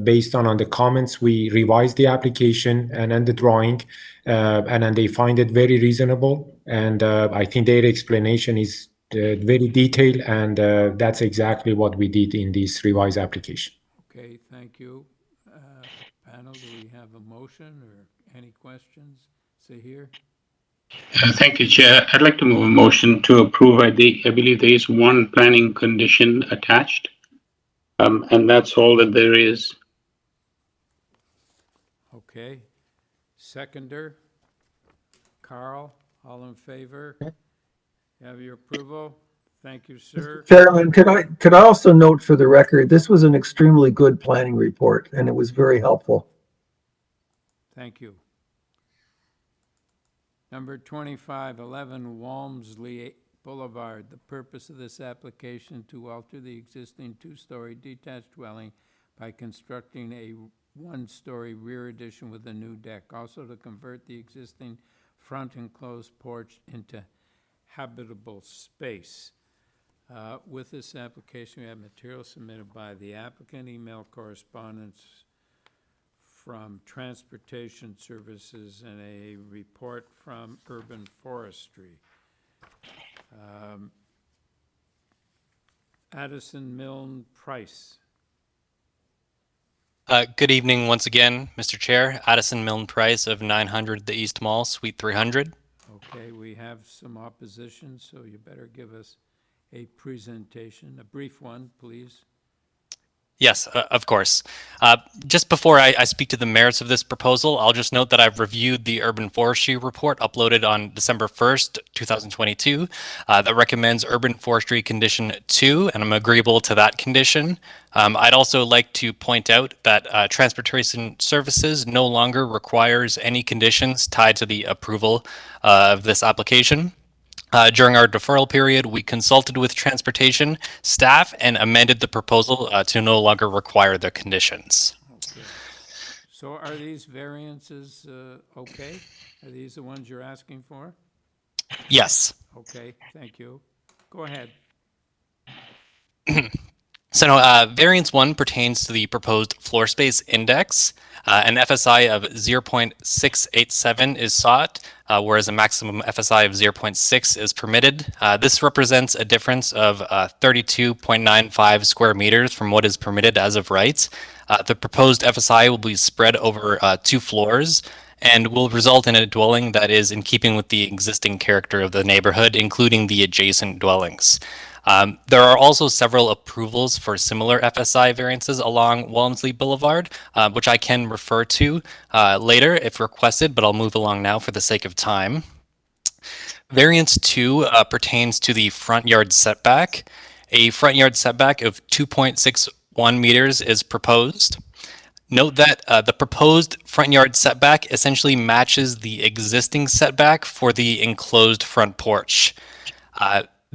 based on the comments, we revised the application and then the drawing, and then they find it very reasonable. And I think their explanation is very detailed, and that's exactly what we did in this revised application. Okay, thank you. Panel, do we have a motion or any questions? Say here. Thank you, Chair. I'd like to move a motion to approve. I believe there is one planning condition attached, and that's all that there is. Okay. Seconder, Carl, all in favor? Have your approval? Thank you, sir. Chairman, could I also note for the record, this was an extremely good planning report, and it was very helpful. Thank you. Number 2511 Walmsley Boulevard. The purpose of this application to alter the existing two-story detached dwelling by constructing a one-story rear addition with a new deck. Also to convert the existing front enclosed porch into habitable space. With this application, we have material submitted by the applicant, email correspondence from Transportation Services, and a report from Urban Forestry. Addison Milne Price. Good evening once again, Mr. Chair. Addison Milne Price of 900 The East Mall, Suite 300. Okay, we have some opposition, so you better give us a presentation, a brief one, please. Yes, of course. Just before I speak to the merits of this proposal, I'll just note that I've reviewed the urban forestry report uploaded on December 1st, 2022, that recommends urban forestry condition 2, and I'm agreeable to that condition. I'd also like to point out that Transportation Services no longer requires any conditions tied to the approval of this application. During our deferral period, we consulted with transportation staff and amended the proposal to no longer require the conditions. Okay. So are these variances okay? Are these the ones you're asking for? Yes. Okay, thank you. Go ahead. So no, variance 1 pertains to the proposed floor space index. An FSI of 0.687 is sought, whereas a maximum FSI of 0.6 is permitted. This represents a difference of 32.95 square meters from what is permitted as of right. The proposed FSI will be spread over 2 floors and will result in a dwelling that is in keeping with the existing character of the neighborhood, including the adjacent dwellings. There are also several approvals for similar FSI variances along Walmsley Boulevard, which I can refer to later if requested, but I'll move along now for the sake of time. Variance 2 pertains to the front yard setback. A front yard setback of 2.61 meters is proposed. Note that the proposed front yard setback essentially matches the existing setback for the enclosed front porch.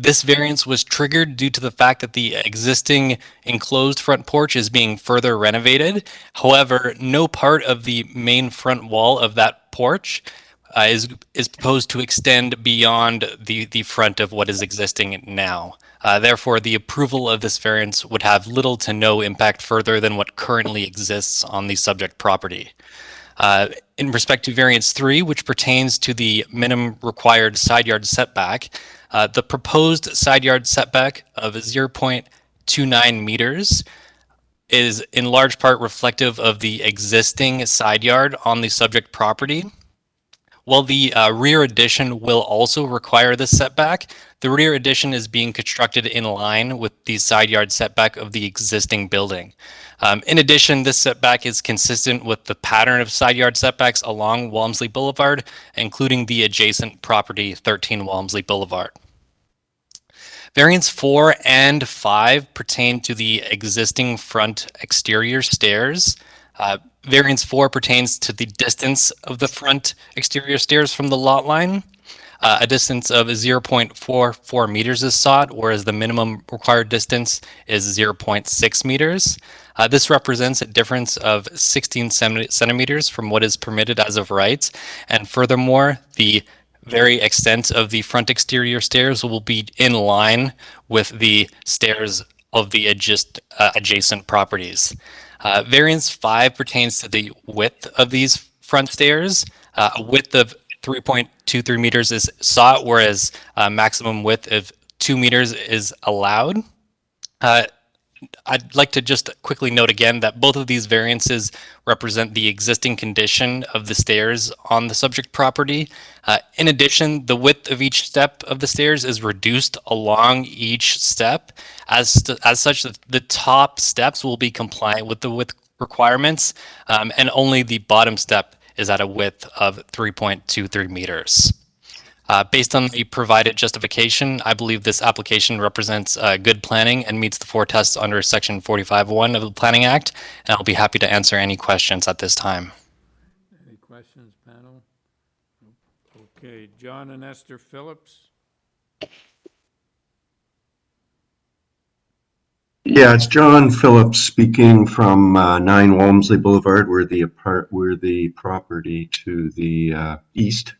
This variance was triggered due to the fact that the existing enclosed front porch is being further renovated. However, no part of the main front wall of that porch is proposed to extend beyond the front of what is existing now. Therefore, the approval of this variance would have little to no impact further than what currently exists on the subject property. In respect to variance 3, which pertains to the minimum required side yard setback, the proposed side yard setback of 0.29 meters is in large part reflective of the existing side yard on the subject property. While the rear addition will also require this setback, the rear addition is being constructed in line with the side yard setback of the existing building. In addition, this setback is consistent with the pattern of side yard setbacks along Walmsley Boulevard, including the adjacent property 13 Walmsley Boulevard. Variants 4 and 5 pertain to the existing front exterior stairs. Variance 4 pertains to the distance of the front exterior stairs from the lot line. A distance of 0.44 meters is sought, whereas the minimum required distance is 0.6 meters. This represents a difference of 16 centimeters from what is permitted as of right. And furthermore, the very extent of the front exterior stairs will be in line with the stairs of the adjacent properties. Variance 5 pertains to the width of these front stairs. A width of 3.23 meters is sought, whereas maximum width of 2 meters is allowed. I'd like to just quickly note again that both of these variances represent the existing condition of the stairs on the subject property. In addition, the width of each step of the stairs is reduced along each step. As such, the top steps will be compliant with the width requirements, and only the bottom step is at a width of 3.23 meters. Based on the provided justification, I believe this application represents good planning and meets the 4 tests under Section 45(1) of the Planning Act, and I'll be happy to answer any questions at this time. Any questions, panel? Okay, John and Esther Phillips. Yeah, it's John Phillips speaking from 9 Walmsley Boulevard. We're the property to the east.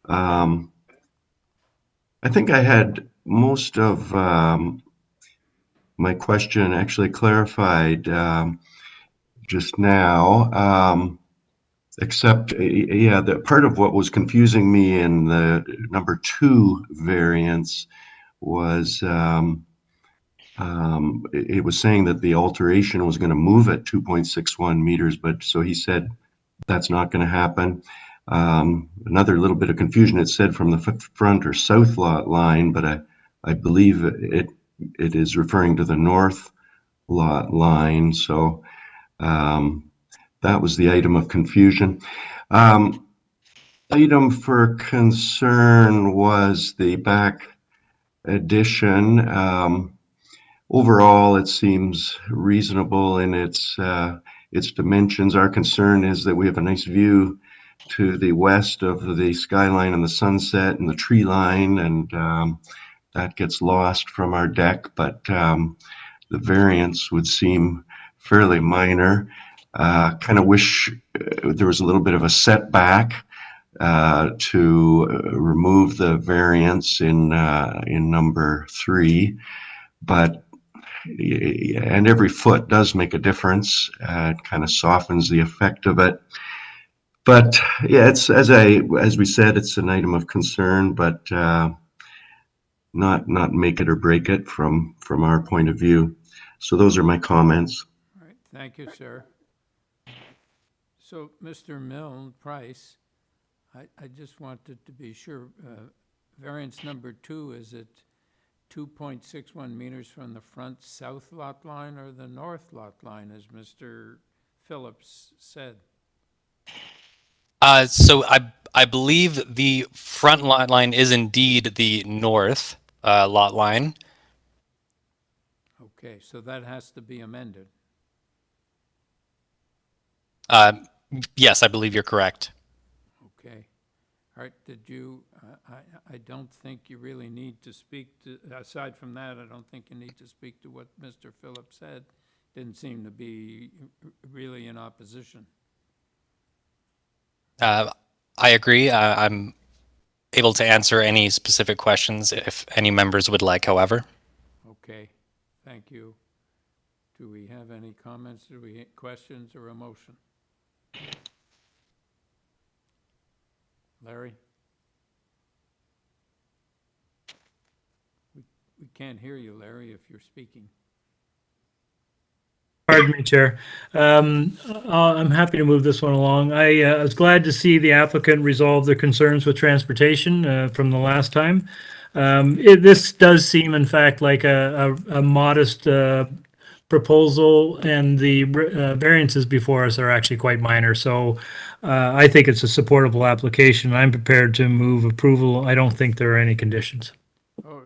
I think I had most of my question actually clarified just now, except, yeah, the part of what was confusing me in the number 2 variance was it was saying that the alteration was going to move at 2.61 meters, but so he said that's not going to happen. Another little bit of confusion, it said from the front or south lot line, but I believe it is referring to the north lot line. So that was the item of confusion. Item for concern was the back addition. Overall, it seems reasonable in its dimensions. Our concern is that we have a nice view to the west of the skyline and the sunset and the tree line, and that gets lost from our deck, but the variance would seem fairly minor. Kind of wish there was a little bit of a setback to remove the variance in number 3, but and every foot does make a difference. It kind of softens the effect of it. But yeah, it's as we said, it's an item of concern, but not make it or break it from our point of view. So those are my comments. All right, thank you, sir. So, Mr. Milne Price, I just wanted to be sure. Variance number 2 is at 2.61 meters from the front south lot line or the north lot line, as Mr. Phillips said? So I believe the front lot line is indeed the north lot line. Okay, so that has to be amended. Yes, I believe you're correct. Okay. All right, did you, I don't think you really need to speak to, aside from that, I don't think you need to speak to what Mr. Phillips said. Didn't seem to be really in opposition. I agree. I'm able to answer any specific questions if any members would like, however. Okay, thank you. Do we have any comments? Do we have questions or a motion? Larry? We can't hear you, Larry, if you're speaking. Pardon me, Chair. I'm happy to move this one along. I was glad to see the applicant resolve their concerns with transportation from the last time. This does seem, in fact, like a modest proposal, and the variances before us are actually quite minor. So I think it's a supportable application. I'm prepared to move approval. I don't think there are any conditions. Oh,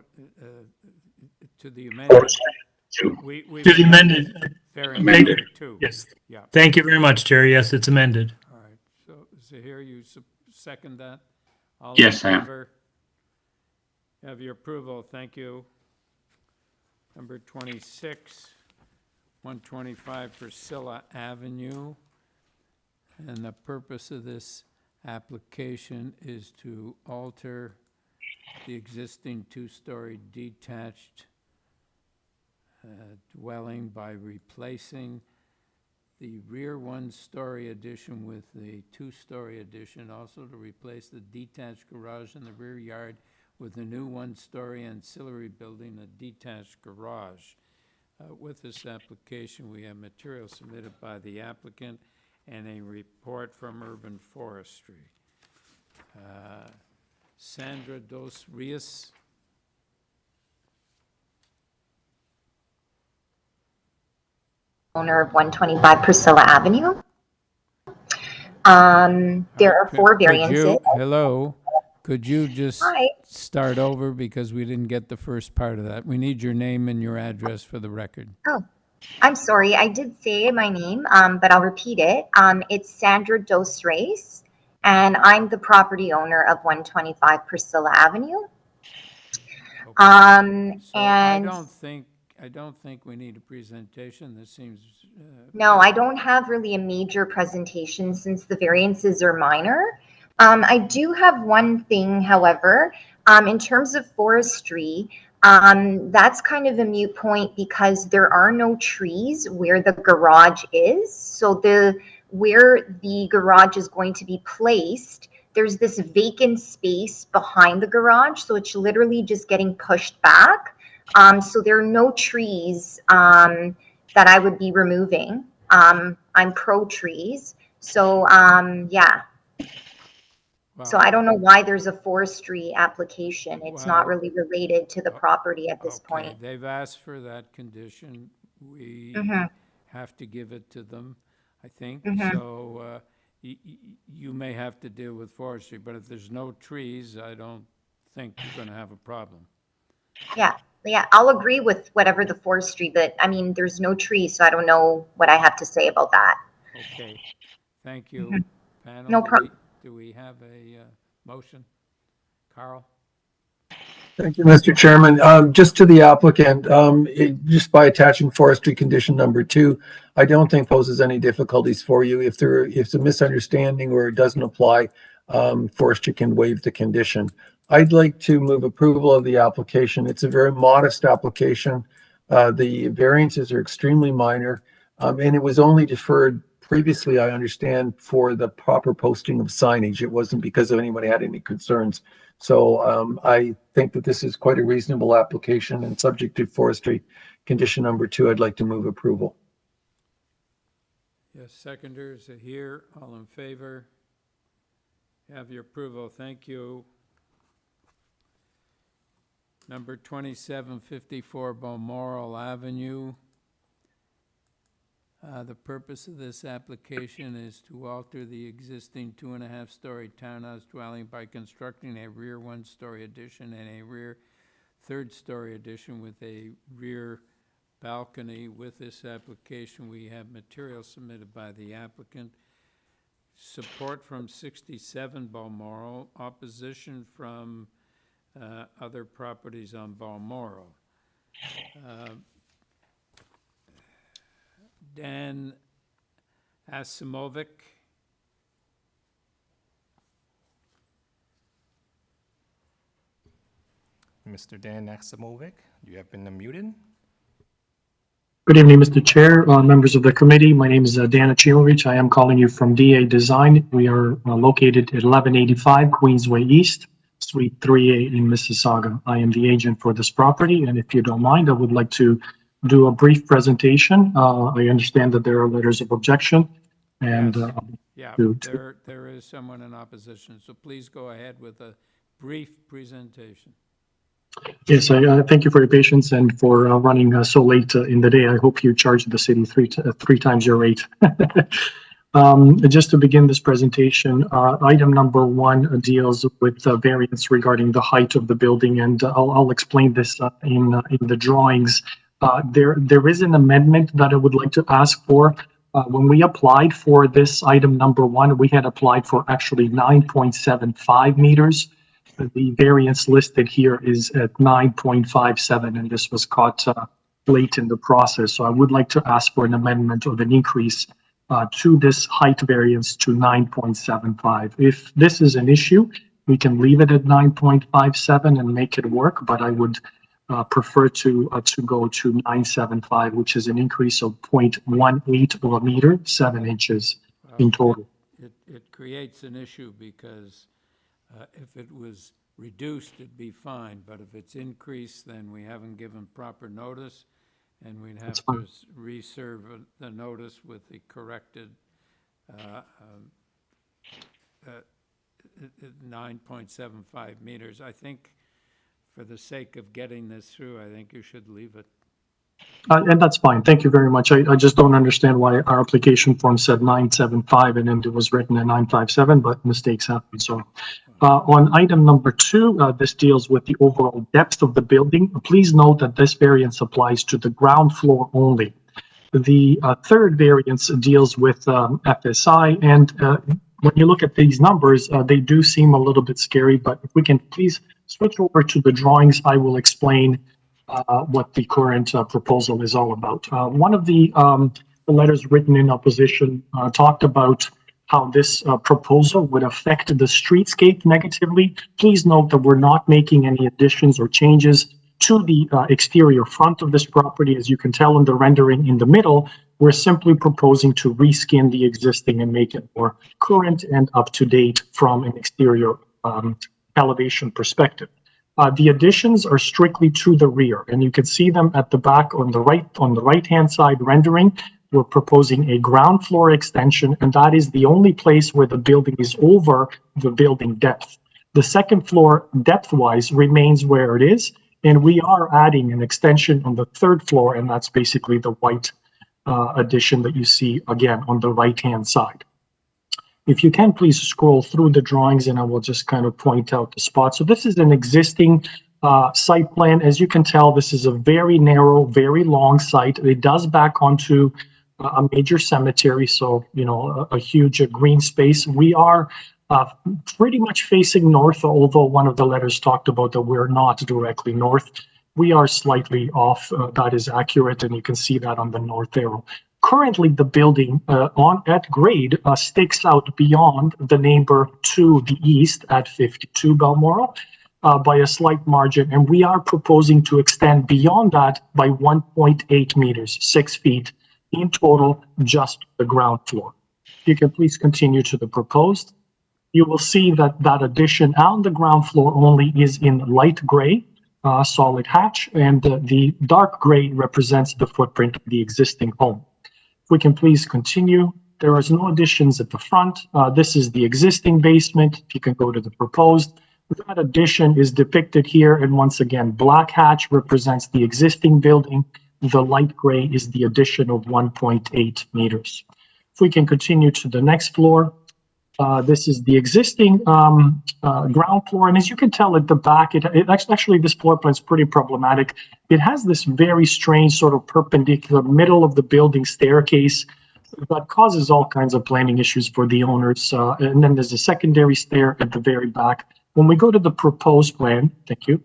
to the amendment. We've To the amended. Variance number 2. Yes. Yeah. Thank you very much, Chair. Yes, it's amended. All right. So Zahir, you second that? All Yes, in I am. favor? Have your approval. Thank you. Number 26, 125 Priscilla Avenue. And the purpose of this application is to alter the existing two-story detached dwelling by replacing the rear one-story addition with the two-story addition, also to replace the detached garage in the rear yard with a new one-story ancillary building, a detached garage. With this application, we have material submitted by the applicant and a report from Urban Forestry. Sandra Dos Rios. Owner of 125 Priscilla Avenue. There are 4 variances. Hello, could you just Hi. start over because we didn't get the first part of that? We need your name and your address for the record. Oh, I'm sorry. I did say my name, but I'll repeat it. It's Sandra Dos Reis, and I'm the property owner of 125 Priscilla Avenue. So And I don't think we need a presentation. This seems. No, I don't have really a major presentation since the variances are minor. I do have one thing, however, in terms of forestry, that's kind of a moot point because there are no trees where the garage is. So where the garage is going to be placed, there's this vacant space behind the garage. So it's literally just getting pushed back. So there are no trees that I would be removing. I'm pro trees. So yeah. So I don't know why there's a forestry application. It's not really related to the property at this point. They've asked for that condition. We have to give it to them, I think. So you may have to deal with forestry, but if there's no trees, I don't think you're going to have a problem. Yeah, I'll agree with whatever the forestry, but I mean, there's no trees, so I don't know what I have to say about that. Okay, thank you. Panel, No problem. do we have a motion? Carl? Thank you, Mr. Chairman. Just to the applicant, just by attaching forestry condition number 2, I don't think poses any difficulties for you. If it's a misunderstanding or it doesn't apply, forestry can waive the condition. I'd like to move approval of the application. It's a very modest application. The variances are extremely minor, and it was only deferred previously, I understand, for the proper posting of signage. It wasn't because of anybody had any concerns. So I think that this is quite a reasonable application, and subject to forestry condition number 2, I'd like to move approval. Yes, seconders are here. All in favor? Have your approval. Thank you. Number 2754 Balmoral Avenue. The purpose of this application is to alter the existing 2.5-story townhouse dwelling by constructing a rear one-story addition and a rear third-story addition with a rear balcony. With this application, we have material submitted by the applicant, support from 67 Balmoral, opposition from other properties on Balmoral. Dan Asimovic. Mr. Dan Asimovic, you have been unmuted. Good evening, Mr. Chair, members of the committee. My name is Dan Achimovich. I am calling you from DA Design. We are located at 1185 Queensway East, Suite 3A in Mississauga. I am the agent for this property, and if you don't mind, I would like to do a brief presentation. I understand that there are letters of objection, and Yeah, there is someone in opposition, so please go ahead with a brief presentation. Yes, I thank you for your patience and for running so late in the day. I hope you charge the city three times your rate. Just to begin this presentation, item number 1 deals with variance regarding the height of the building, and I'll explain this in the drawings. There is an amendment that I would like to ask for. When we applied for this item number 1, we had applied for actually 9.75 meters. The variance listed here is at 9.57, and this was caught late in the process. So I would like to ask for an amendment of an increase to this height variance to 9.75. If this is an issue, we can leave it at 9.57 and make it work, but I would prefer to go to 9.75, which is an increase of 0.18 of a meter, 7 inches in total. It creates an issue because if it was reduced, it'd be fine, but if it's increased, then we haven't given proper notice, and we'd have to reserve the notice with the corrected 9.75 meters. I think for the sake of getting this through, I think you should leave it. And that's fine. Thank you very much. I just don't understand why our application form said 9.75 and then it was written at 9.57, but mistakes happen. So on item number 2, this deals with the overall depth of the building. Please note that this variance applies to the ground floor only. The third variance deals with FSI, and when you look at these numbers, they do seem a little bit scary, but if we can please switch over to the drawings, I will explain what the current proposal is all about. One of the letters written in opposition talked about how this proposal would affect the streetscape negatively. Please note that we're not making any additions or changes to the exterior front of this property. As you can tell in the rendering in the middle, we're simply proposing to reskin the existing and make it more current and up to date from an exterior elevation perspective. The additions are strictly to the rear, and you can see them at the back on the right-hand side rendering. We're proposing a ground floor extension, and that is the only place where the building is over the building depth. The second floor depth-wise remains where it is, and we are adding an extension on the third floor, and that's basically the white addition that you see again on the right-hand side. If you can, please scroll through the drawings and I will just kind of point out the spots. So this is an existing site plan. As you can tell, this is a very narrow, very long site. It does back onto a major cemetery, so, you know, a huge green space. We are pretty much facing north, although one of the letters talked about that we're not directly north. We are slightly off. That is accurate, and you can see that on the north arrow. Currently, the building at grade sticks out beyond the neighbor to the east at 52 Balmoral by a slight margin, and we are proposing to extend beyond that by 1.8 meters, 6 feet in total, just the ground floor. If you can please continue to the proposed. You will see that that addition on the ground floor only is in light gray, solid hatch, and the dark gray represents the footprint of the existing home. If we can please continue. There is no additions at the front. This is the existing basement. If you can go to the proposed. That addition is depicted here, and once again, black hatch represents the existing building. The light gray is the addition of 1.8 meters. If we can continue to the next floor. This is the existing ground floor, and as you can tell at the back, actually this floor plan is pretty problematic. It has this very strange sort of perpendicular middle of the building staircase that causes all kinds of planning issues for the owners. And then there's a secondary stair at the very back. When we go to the proposed plan, thank you.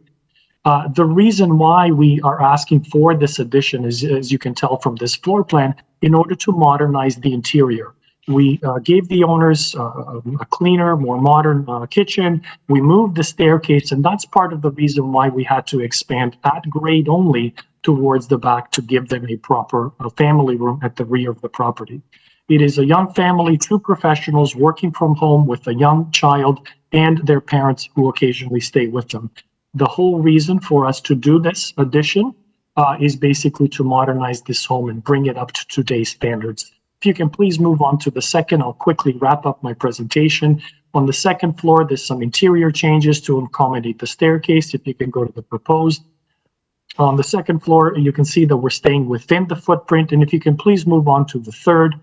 The reason why we are asking for this addition is, as you can tell from this floor plan, in order to modernize the interior. We gave the owners a cleaner, more modern kitchen. We moved the staircase, and that's part of the reason why we had to expand at grade only towards the back to give them a proper family room at the rear of the property. It is a young family, two professionals working from home with a young child and their parents who occasionally stay with them. The whole reason for us to do this addition is basically to modernize this home and bring it up to today's standards. If you can please move on to the second, I'll quickly wrap up my presentation. On the second floor, there's some interior changes to accommodate the staircase. If you can go to the proposed. On the second floor, you can see that we're staying within the footprint. And if you can please move on to the third.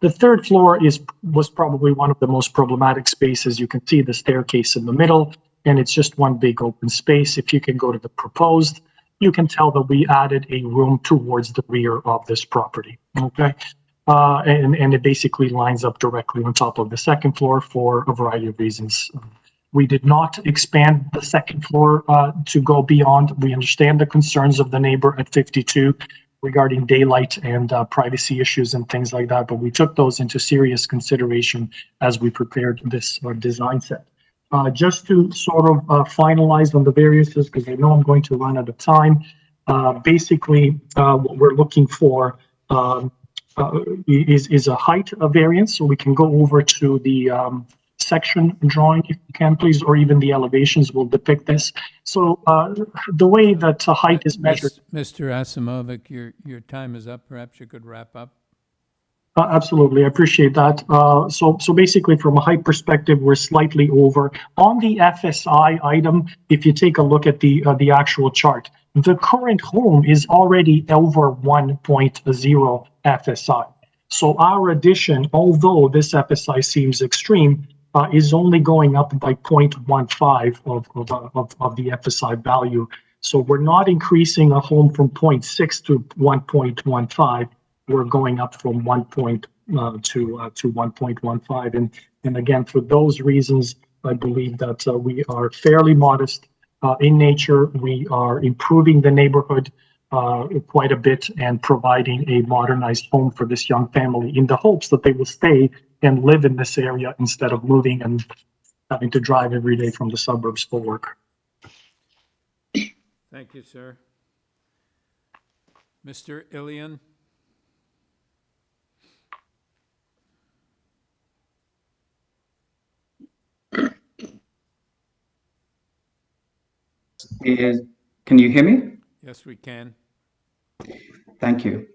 The third floor was probably one of the most problematic spaces. You can see the staircase in the middle, and it's just one big open space. If you can go to the proposed, you can tell that we added a room towards the rear of this property, okay? And it basically lines up directly on top of the second floor for a variety of reasons. We did not expand the second floor to go beyond. We understand the concerns of the neighbor at 52 regarding daylight and privacy issues and things like that, but we took those into serious consideration as we prepared this design set. Just to sort of finalize on the variances, because I know I'm going to run out of time, basically what we're looking for is a height variance, so we can go over to the section drawing, if you can please, or even the elevations will depict this. So the way that height is measured. Mr. Asimovic, your time is up. Perhaps you could wrap up. Absolutely, I appreciate that. So basically, from a height perspective, we're slightly over. On the FSI item, if you take a look at the actual chart, the current home is already over 1.0 FSI. So our addition, although this FSI seems extreme, is only going up by 0.15 of the FSI value. So we're not increasing a home from 0.6 to 1.15. We're going up from 1 to 1.15. And again, for those reasons, I believe that we are fairly modest in nature. We are improving the neighborhood quite a bit and providing a modernized home for this young family in the hopes that they will stay and live in this area instead of moving and having to drive every day from the suburbs for work. Thank you, sir. Mr. Ilian? Can you hear me? Yes, we can. Thank you.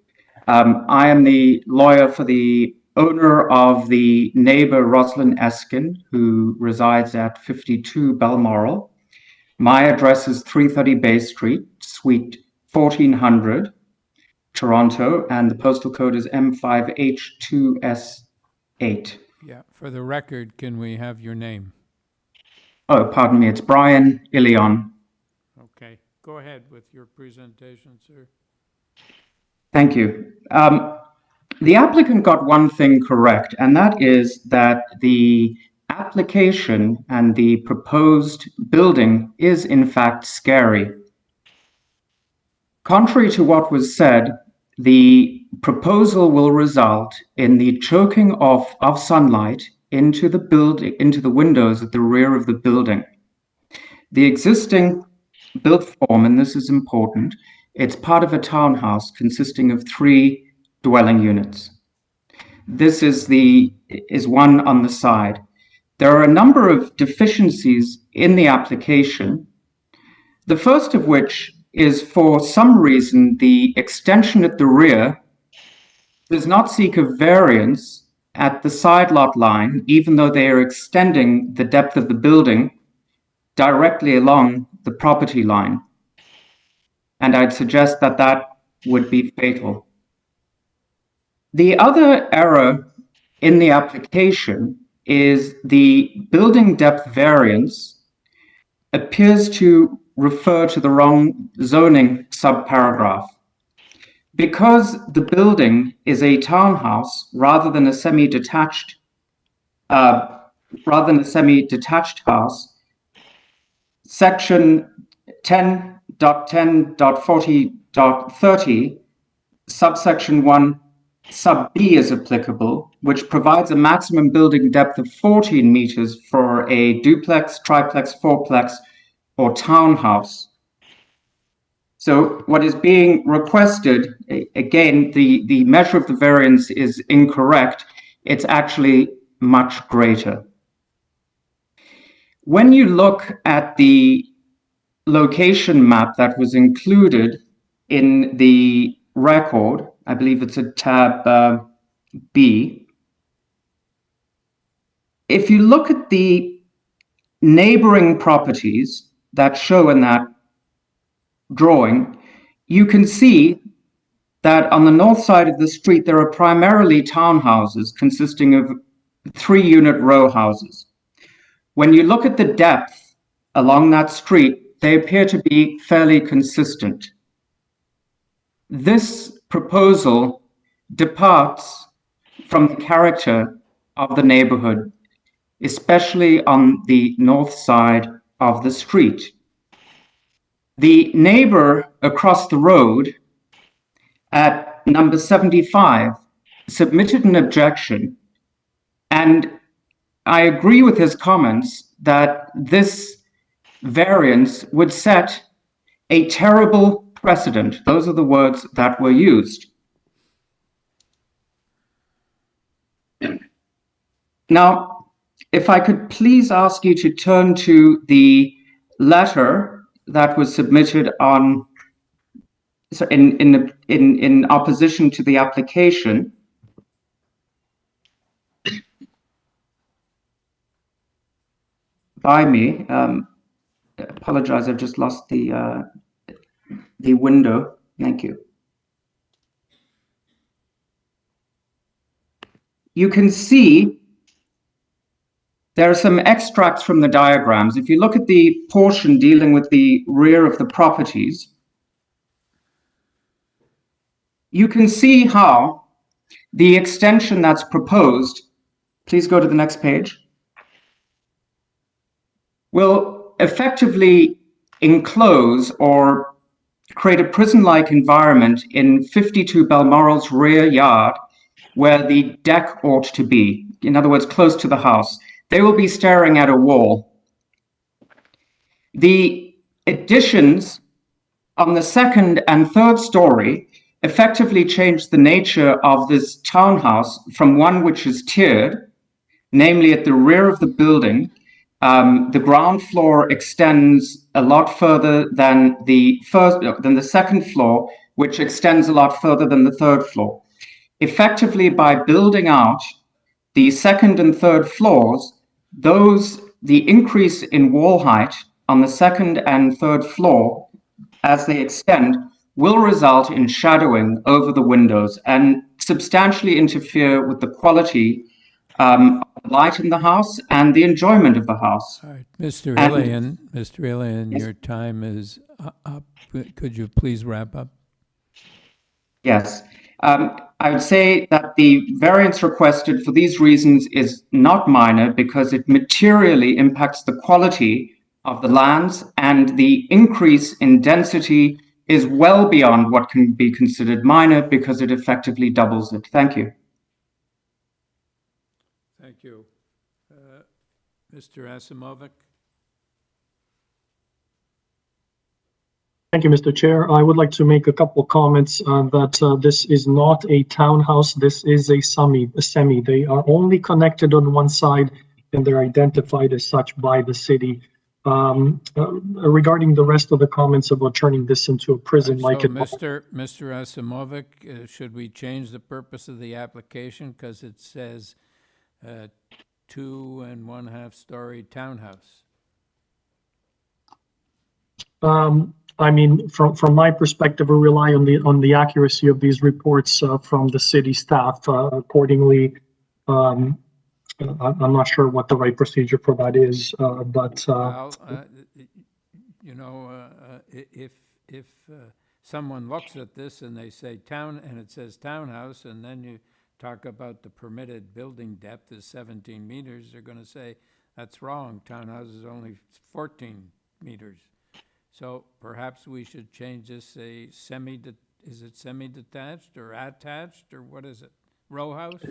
I am the lawyer for the owner of the neighbor Rosalind Eskin, who resides at 52 Balmoral. My address is 330 Bay Street, Suite 1400, Toronto, and the postal code is M5H2S8. Yeah, for the record, can we have your name? Oh, pardon me, it's Brian Ilion. Okay, go ahead with your presentation, sir. Thank you. The applicant got one thing correct, and that is that the application and the proposed building is in fact scary. Contrary to what was said, the proposal will result in the choking off of sunlight into the building, into the windows at the rear of the building. The existing built form, and this is important, it's part of a townhouse consisting of 3 dwelling units. This is one on the side. There are a number of deficiencies in the application. The first of which is, for some reason, the extension at the rear does not seek a variance at the side lot line, even though they are extending the depth of the building directly along the property line. And I'd suggest that that would be fatal. The other error in the application is the building depth variance appears to refer to the wrong zoning subparagraph. Because the building is a townhouse rather than a semi-detached house, section 10.10.40.30, subsection 1, sub B is applicable, which provides a maximum building depth of 14 meters for a duplex, triplex, fourplex, or townhouse. So what is being requested, again, the measure of the variance is incorrect. It's actually much greater. When you look at the location map that was included in the record, I believe it's a tab B. If you look at the neighboring properties that show in that drawing, you can see that on the north side of the street, there are primarily townhouses consisting of 3-unit row houses. When you look at the depth along that street, they appear to be fairly consistent. This proposal departs from the character of the neighborhood, especially on the north side of the street. The neighbor across the road at number 75 submitted an objection, and I agree with his comments that this variance would set a terrible precedent. Those are the words that were used. Now, if I could please ask you to turn to the letter that was submitted on in opposition to the application. By me, apologize, I've just lost the window. Thank you. You can see there are some extracts from the diagrams. If you look at the portion dealing with the rear of the properties, you can see how the extension that's proposed, please go to the next page, will effectively enclose or create a prison-like environment in 52 Balmoral's rear yard where the deck ought to be, in other words, close to the house. They will be staring at a wall. The additions on the second and third story effectively change the nature of this townhouse from one which is tiered, namely at the rear of the building. The ground floor extends a lot further than the second floor, which extends a lot further than the third floor. Effectively, by building out the second and third floors, the increase in wall height on the second and third floor as they extend will result in shadowing over the windows and substantially interfere with the quality of light in the house and the enjoyment of the house. All right, Mr. Ilian, yes. Your time is up. Could you please wrap up? Yes. I would say that the variance requested for these reasons is not minor because it materially impacts the quality of the lands, and the increase in density is well beyond what can be considered minor because it effectively doubles it. Thank you. Thank you. Mr. Asimovic? Thank you, Mr. Chair. I would like to make a couple comments that this is not a townhouse. This is a semi. They are only connected on one side, and they're identified as such by the city. Regarding the rest of the comments about turning this into a prison, so Mr. Asimovic, should we change the purpose of the application because it says 2 1/2 story townhouse? I mean, from my perspective, we rely on the accuracy of these reports from the city staff. Accordingly, I'm not sure what the right procedure for that is, but well, you know, if someone looks at this and they say and it says townhouse, and then you talk about the permitted building depth is 17 meters, they're going to say that's wrong. Townhouse is only 14 meters. So perhaps we should change this is it semi-detached or attached, or what is it? Row house?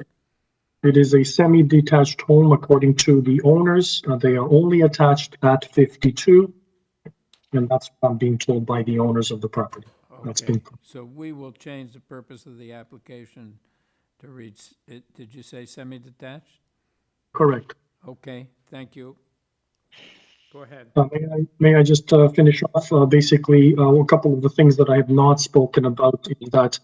It is a semi-detached home according to the owners. They are only attached at 52. And that's what I'm being told by the owners of the property. That's Okay, been, so we will change the purpose of the application to read, did you say semi-detached? correct. Okay, thank you. Go ahead. May I just finish off? Basically, a couple of the things that I have not spoken about is that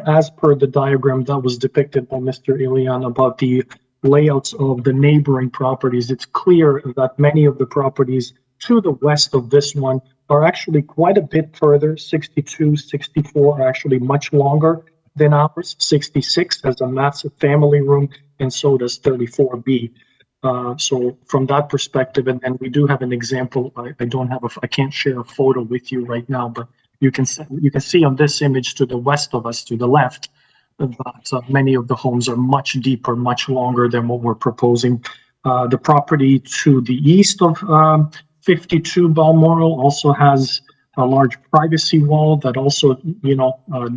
as per the diagram that was depicted by Mr. Ilian about the layouts of the neighboring properties, it's clear that many of the properties to the west of this one are actually quite a bit further. 62, 64 are actually much longer than ours. 66 has a massive family room, and so does 34B. So from that perspective, and we do have an example. I don't have I can't share a photo with you right now, but you can see on this image to the west of us, to the left, that many of the homes are much deeper, much longer than what we're proposing. The property to the east of 52 Balmoral also has a large privacy wall that also,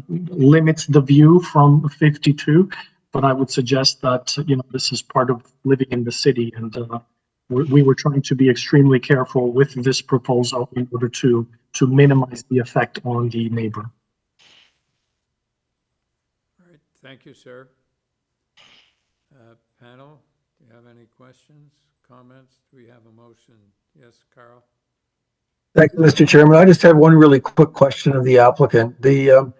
limits the view from 52. But I would suggest that, this is part of living in the city, and we were trying to be extremely careful with this proposal in order to minimize the effect on the neighbor. All right, thank you, sir. Panel, do you have any questions, comments? Do we have a motion? Yes, Carl? Thank you, Mr. Chairman. I just have one really quick question of the applicant. The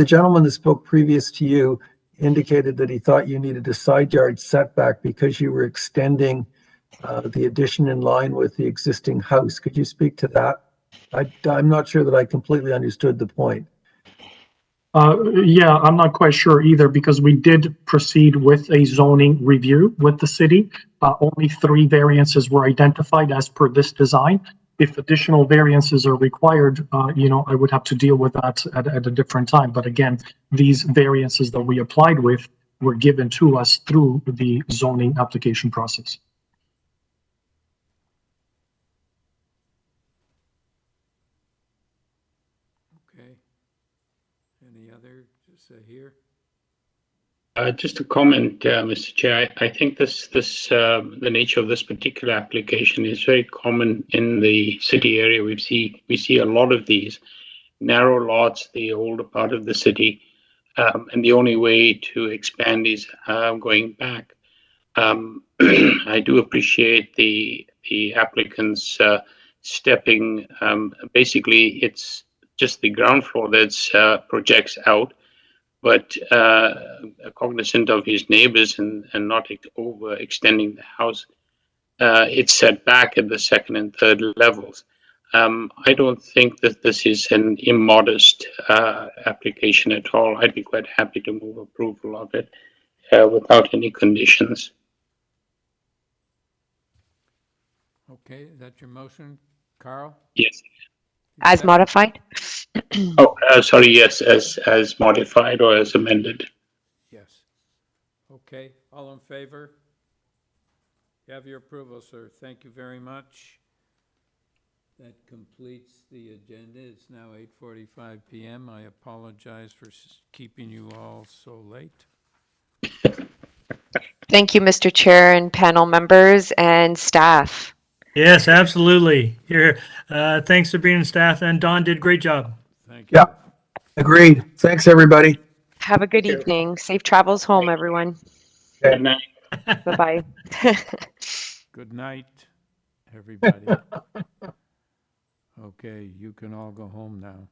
gentleman that spoke previous to you indicated that he thought you needed a side yard setback because you were extending the addition in line with the existing house. Could you speak to that? I'm not sure that I completely understood the point. Yeah, I'm not quite sure either because we did proceed with a zoning review with the city. Only 3 variances were identified as per this design. If additional variances are required, I would have to deal with that at a different time. But again, these variances that we applied with were given to us through the zoning application process. Okay. Any other, just here? Just a comment, Mr. Chair. I think the nature of this particular application is very common in the city area. We see a lot of these narrow lots, the older part of the city, and the only way to expand is going back. I do appreciate the applicants stepping. Basically, it's just the ground floor that projects out, but cognizant of his neighbors and not overextending the house, it's set back at the second and third levels. I don't think that this is an immodest application at all. I'd be quite happy to move approval of it without any conditions. Okay, is that your motion, Carl? Yes. As modified? Sorry, yes, as modified or as amended. Yes. Okay, all in favor? You have your approval, sir. Thank you very much. That completes the agenda. It's now 8:45 p.m. I apologize for keeping you all so late. Thank you, Mr. Chair and panel members and staff. Yes, absolutely. Here, thanks to Sabrina and staff, and Don did a great job. Thank you. Yeah, agreed. Thanks, everybody. Have a good evening. Safe travels home, everyone. Good night. Bye-bye. Good night, everybody. Okay, you can all go home now.